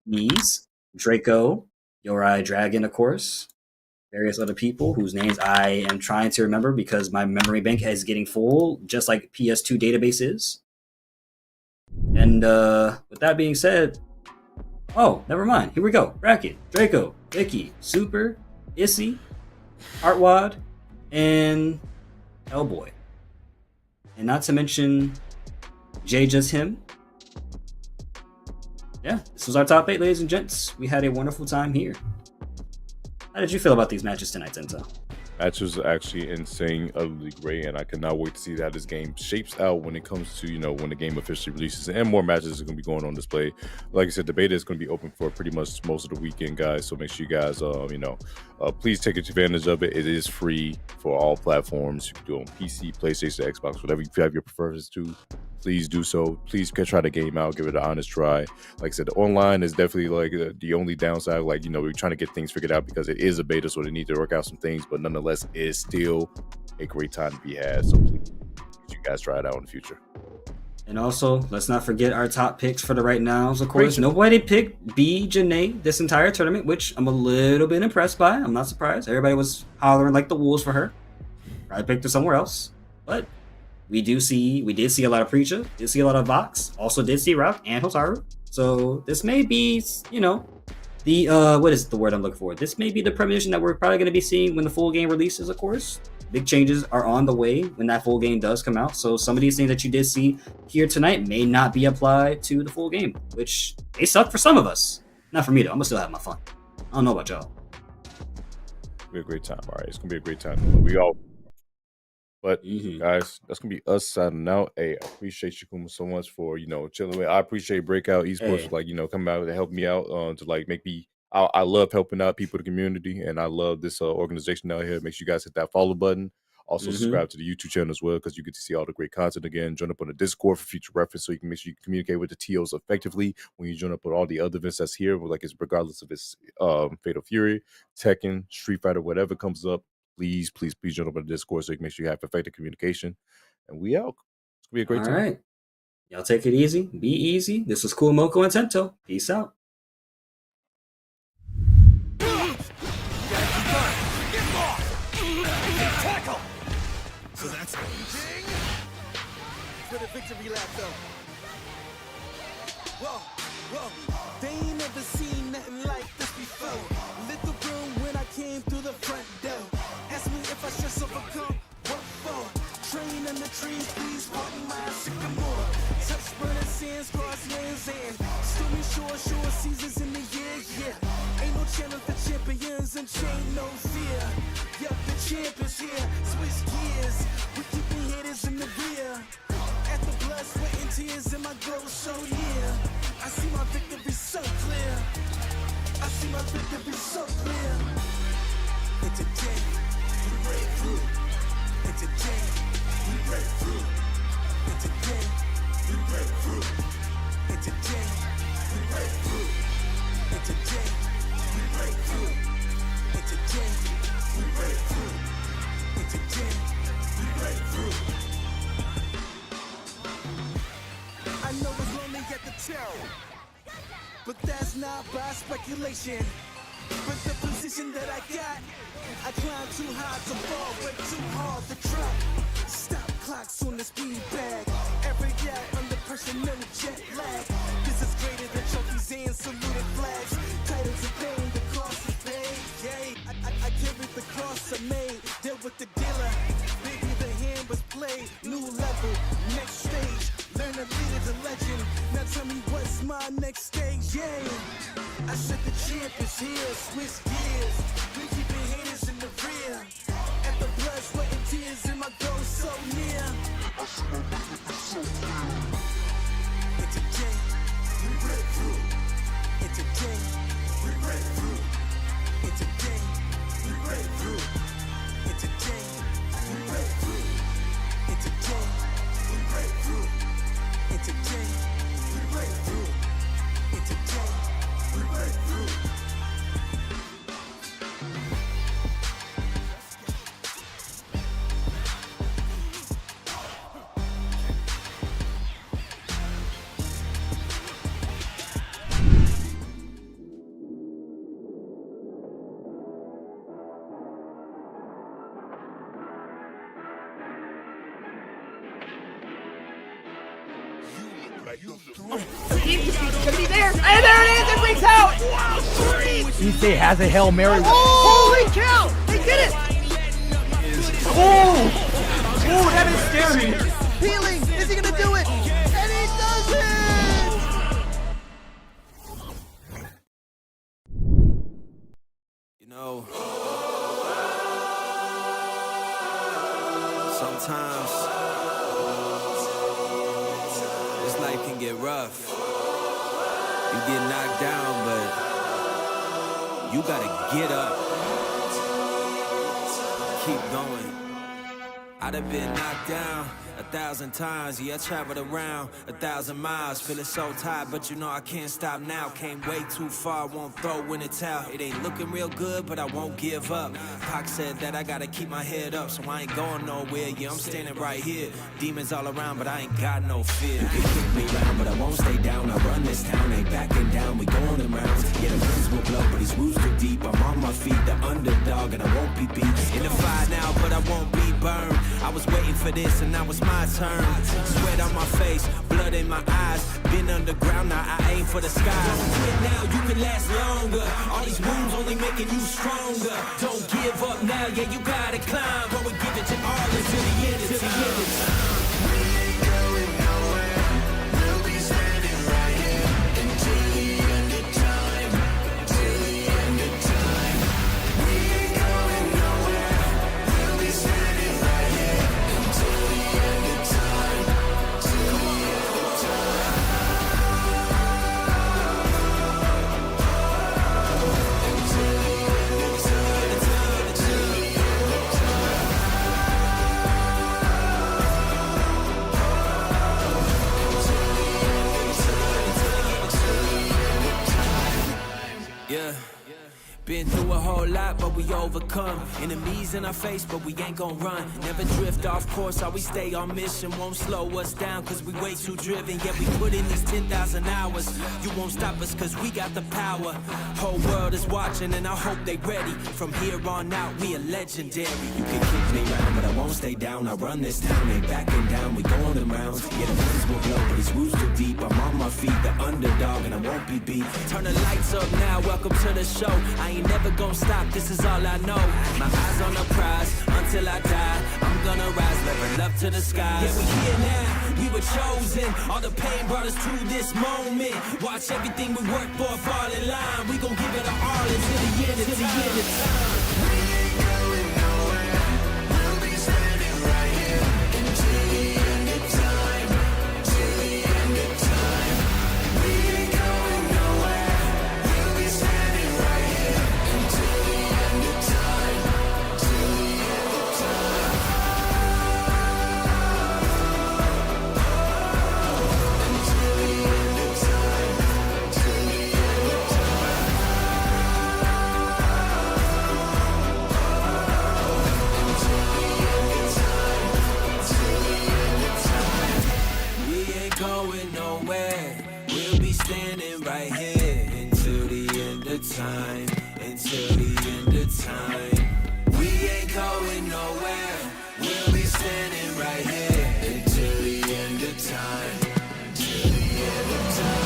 Mies, Draco, Yorai Dragon, of course. Various other people whose names I am trying to remember because my memory bank is getting full, just like PS2 database is. And with that being said, oh, never mind. Here we go. Bracket, Draco, Vicky, Super, Issy, Artwad, and Hellboy. And not to mention Jay Just Him. Yeah, this was our top 8, ladies and gents. We had a wonderful time here. How did you feel about these matches tonight, Tento? Match was actually insane, utterly great, and I cannot wait to see how this game shapes out when it comes to, you know, when the game officially releases, and more matches are going to be going on display. Like I said, the beta is going to be open for pretty much most of the weekend, guys, so make sure you guys, please take advantage of it. It is free for all platforms. You can do it on PC, PlayStation, Xbox, whatever you have your preferences to. Please do so. Please try the game out. Give it an honest try. Like I said, the online is definitely like the only downside. Like, you know, we're trying to get things figured out because it is a beta, so they need to work out some things. But nonetheless, it is still a great time to be had. So please, you guys try it out in the future. And also, let's not forget our top picks for the right nows. Of course, nobody picked B. Janae this entire tournament, which I'm a little bit impressed by. I'm not surprised. Everybody was hollering like the wolves for her. I picked her somewhere else, but we did see a lot of Preacher, did see a lot of Vox, also did see Rock and Hotaru. So this may be, you know, the what is the word I'm looking for? This may be the premonition that we're probably going to be seeing when the full game releases. Of course, big changes are on the way when that full game does come out. So some of these things that you did see here tonight may not be applied to the full game, which they suck for some of us. Not for me though. I'm gonna still have my fun. I don't know about y'all. It'll be a great time. All right, it's gonna be a great time. We all. But guys, that's gonna be us signing out. Hey, I appreciate you, Kuma, so much for, you know, chilling with. I appreciate Breakout Esports for, like, you know, coming out to help me out, to like make me. I love helping out people in the community, and I love this organization out here. Make sure you guys hit that follow button. Also subscribe to the YouTube channel as well, because you get to see all the great content again. Join up on the Discord for future reference, so you can make sure you communicate with the TOs effectively when you join up with all the other events that's here. Like, it's regardless of it's Fatal Fury, Tekken, Street Fighter, whatever comes up. Please join up on the Discord so you can make sure you have effective communication. And we out. It's gonna be a great time. All right. Y'all take it easy. Be easy. This was Cool Moko and Tento. Peace out. So that's where the victory lap though. They ain't never seen nothing like this before. Lit the room when I came through the front door. Ask me if I should overcome, what for? Train in the trees, please walk my sycamore. Touch burning sands, cross lands, and stormy shore seasons in the year, yeah. Ain't no challenge for champions and chain no fear. Yup, the champ is here, switch gears. We keeping haters in the rear. At the blood, sweat, and tears, and my goal so near. I see my victory so clear. I see my victory so clear. And today, we break through. And today, we break through. And today, we break through. And today, we break through. And today, we break through. And today, we break through. And today, we break through. I know it's lonely at the tail, but that's not by speculation. But the position that I got, I climb too high to fall, but too hard to drop. Stop clocks on the speed bag. Every day under pressure, no jet lag. This is greater than trophies and saluted flags. Titles of fame, the cost is paid. Yay, I carried the cross I made. Deal with the dealer. Baby, the hand was played. New level, next stage. Learn to lead as a legend. Now tell me what's my next stage, yeah. I said the champ is here, switch gears. We keeping haters in the rear. At the blood, sweat, and tears, and my goal so near. I see my victory so clear. And today, we break through. And today, we break through. And today, we break through. And today, we break through. And today, we break through. And today, we break through. And today, we break through. It's gonna be there. And there it is. It rings out. Issei has a Hail Mary. Holy cow! They did it. Oh, that is scary. Healing. Is he gonna do it? And he does it. You know, sometimes this life can get rough. You get knocked down, but you gotta get up. Keep going. I'd have been knocked down 1,000 times, yeah, I traveled around 1,000 miles, feeling so tired, but you know I can't stop now. Came way too far, won't throw in the towel. It ain't looking real good, but I won't give up. Pac said that I gotta keep my head up, so I ain't going nowhere. Yeah, I'm standing right here. Demons all around, but I ain't got no fear. You can kick me around, but I won't stay down. I run this town, ain't backing down. We going them rounds. Yeah, the winds will blow, but these roots too deep. I'm on my feet, the underdog, and I won't be beat. In the fire now, but I won't be burned. I was waiting for this, and now it's my turn. Sweat on my face, blood in my eyes. Been underground, now I aim for the sky. Don't quit now, you can last longer. All these wounds only making you stronger. Don't give up now, yeah, you gotta climb. Go and give it your all until the end, until the end of time. We ain't going nowhere. We'll be standing right here until the end of time. Till the end of time. We ain't going nowhere. We'll be standing right here until the end of time. Till the end of time. Until the end of time. Until the end of time. Yeah. Been through a whole lot, but we overcome. Enemies in our face, but we ain't gon' run. Never drift off course, always stay on mission. Won't slow us down, cause we way too driven. Yeah, we put in these 10,000 hours. You won't stop us, cause we got the power. Whole world is watching, and I hope they ready. From here on out, we are legendary. You can kick me around, but I won't stay down. I run this town, ain't backing down. We going them round. rounds. Yeah, the guns will blow, but these wounds too deep. I'm on my feet, the underdog, and I won't be beat. Turn the lights up now, welcome to the show. I ain't never gonna stop, this is all I know. My eyes on the prize, until I die. I'm gonna rise, level up to the skies. Yeah, we here now, we were chosen. All the pain brought us to this moment. Watch everything we work for fall in line. We gon' give it our all until the end of time. We ain't going nowhere. We'll be standing right here until the end of time. Till the end of time. We ain't going nowhere. We'll be standing right here until the end of time. Till the end of time. Until the end of time. Till the end of time. We ain't going nowhere. We'll be standing right here until the end of time. Until the end of time. We ain't going nowhere. We'll be standing right here until the end of time. Till the end of time.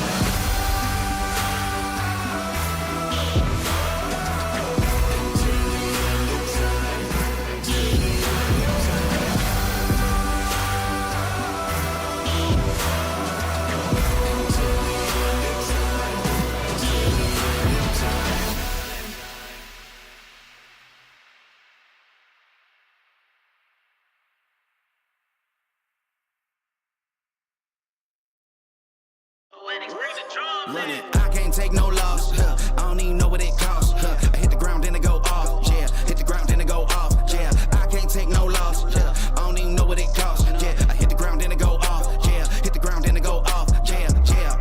Run it. I can't take no loss. I don't even know what it costs. I hit the ground, then it go off. Yeah, hit the ground, then it go off. Yeah, I can't take no loss. I don't even know what it costs. Yeah, I hit the ground, then it go off. Yeah, hit the ground, then it go off. Yeah,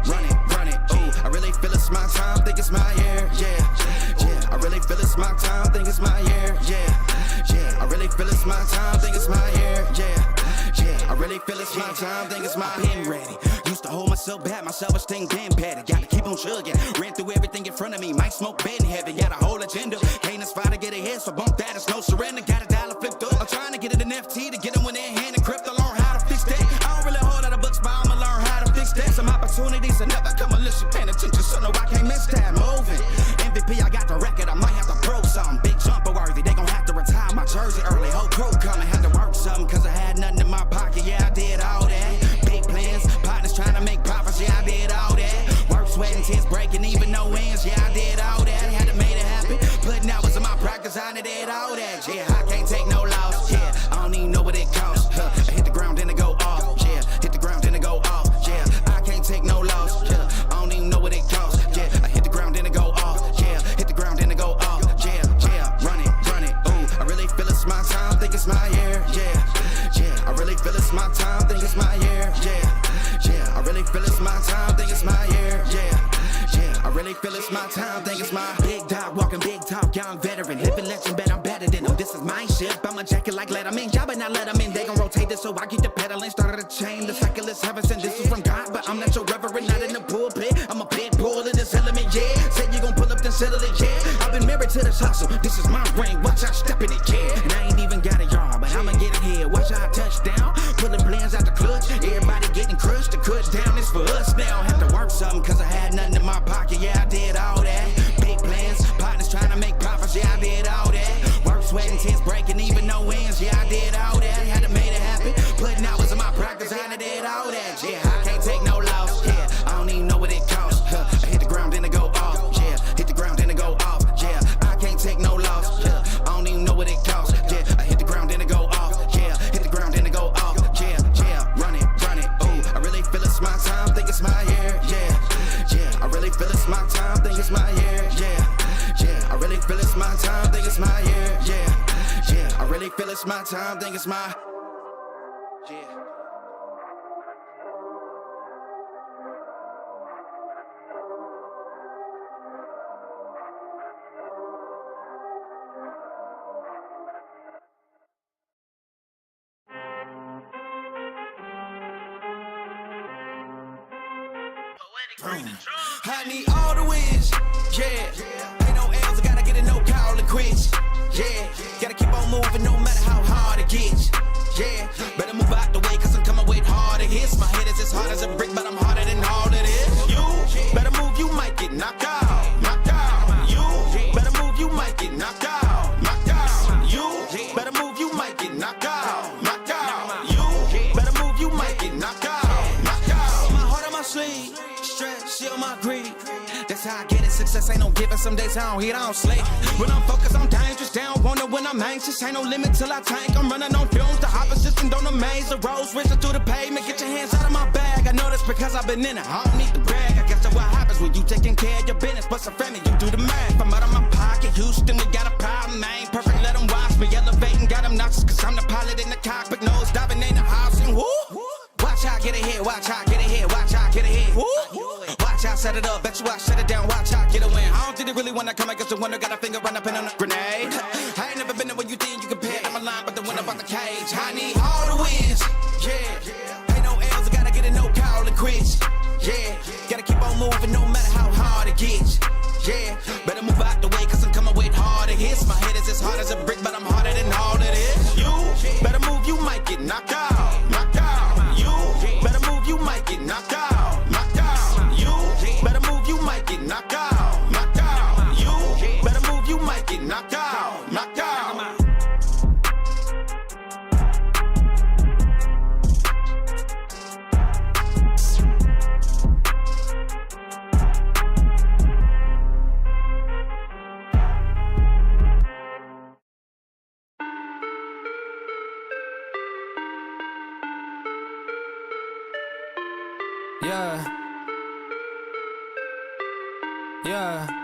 run it. Ooh, I really feel it's my time. Think it's my year. Yeah. I really feel it's my time. Think it's my year. Yeah. I really feel it's my time. Think it's my year. Yeah. I really feel it's my time. Think it's my pen ready. Used to hold myself back, my self-esteem been patted. Gotta keep on chugging. Ran through everything in front of me. Might smoke bed in heaven. Got a whole agenda. Can't aspire to get ahead, so bump that. It's no surrender. Got a dollar flipped up. I'm trying to get it in FT to get them when they're in hand and crypto. Learn how to fix that. I don't really hold out of books, but I'ma learn how to fix that. Some opportunities will never come unless you paying attention. So no, I can't miss that. Moving. MVP, I got the record. I might have to prove something. Big jumper worthy. They gon' have to retire my jersey early. Whole crew coming. Had to work something, cause I had nothing in my pocket. Yeah, I did all that. Big plans. Partners trying to make profits. Yeah, I did all that. Work, sweat, and tears breaking, even no wins. Yeah, I did all that. Had to make it happen. Putting hours in my practice, I did all that. Yeah, I can't take no loss. Yeah, I don't even know what it costs. I hit the ground, then it go off. Yeah, hit the ground, then it go off. Yeah, I can't take no loss. Yeah, I don't even know what it costs. Yeah, I hit the ground, then it go off. Yeah, hit the ground, then it go off. Yeah, run it. Ooh, I really feel it's my time. Think it's my year. Yeah, I really feel it's my time. Think it's my year. Yeah, I really feel it's my time. Think it's my year. Yeah, I really feel it's my time. Think it's my big dog walking big talk, young veteran, living legend. Bet I'm better than them. This is my ship. I'ma jack it like Letterman. Y'all better not let them in. They gon' rotate this, so I keep the pedaling. Started a chain. The cycle is heaven sent. This is from God, but I'm not your reverend. Not in the pulpit. I'm a pit bull in this element. Yeah, said you gon' pull up, then settle it. Yeah, I've been married to this hustle. This is my ring. Watch out, step in it. Yeah, and I ain't even got a yard, but I'ma get it here. Watch out, touchdown. Pulling plans out the clutch. Everybody getting crushed. The cut down is for us now. Have to work something, cause I had nothing in my pocket. Yeah, I did all that. Big plans. Partners trying to make profits. Yeah, I did all that. Work, sweat, and tears breaking, even no wins. Yeah, I did all that. Had to make it happen. Putting hours in my practice. I did all that. Yeah, I can't take no loss. Yeah, I don't even know what it costs. I hit the ground, then it go off. Yeah, hit the ground, then it go off. Yeah, I can't take no loss. Yeah, I don't even know what it costs. Yeah, I hit the ground, then it go off. Yeah, hit the ground, then it go off. Yeah, run it. Ooh, I really feel it's my time. Think it's my year. Yeah, I really feel it's my time. Think it's my year. Yeah, I really feel it's my time. Think it's my year. Yeah, I really feel it's my time. Think it's my. Yeah. I need all the wins, yeah. Ain't no L's, I gotta get it, no call it quits, yeah. Gotta keep on moving no matter how hard it gets, yeah. Better move out the way, cause I'm coming with harder hits. my greed. That's how I get it. Success ain't no giving. Some days I don't hit, I don't sleep. When I'm focused, I'm dangerous. They don't want it when I'm anxious. Ain't no limit till I tank. I'm running on fumes. The opposition don't amaze. The roads racing through the pavement. Get your hands out of my bag. I know that's because I've been in it. I don't need to brag. I guess that's what happens when you taking care of your business. But some family, you do the math. I'm out of my pocket. Houston, we got a problem. I ain't perfect. Let them watch me elevating. Got them nauseous. Cause I'm the pilot in the cockpit. Nose diving in the house. And woo. Watch out, get ahead. Watch out, get ahead. Watch out, get ahead. Woo. Watch out, set it up. Bet you I shut it down. Watch out, get a win. I don't think they really wanna come against the winner. Got a finger run up in on a grenade. I ain't never been there when you think you compare. I'm a line, but the winner about the cage. I need all the wins. Yeah. Ain't no L's, I gotta get a no call and quits. Yeah. Gotta keep on moving no matter how hard it gets. Yeah. Better move out the way, cause I'm coming with harder hits. My head is as hard as a brick, but I'm harder than all it is. You better move, you might get knocked out. Knocked out. You better move, you might get knocked out. Knocked out. You better move, you might get knocked out. Knocked out. You better move, you might get knocked out. Knocked out. Yeah. Yeah.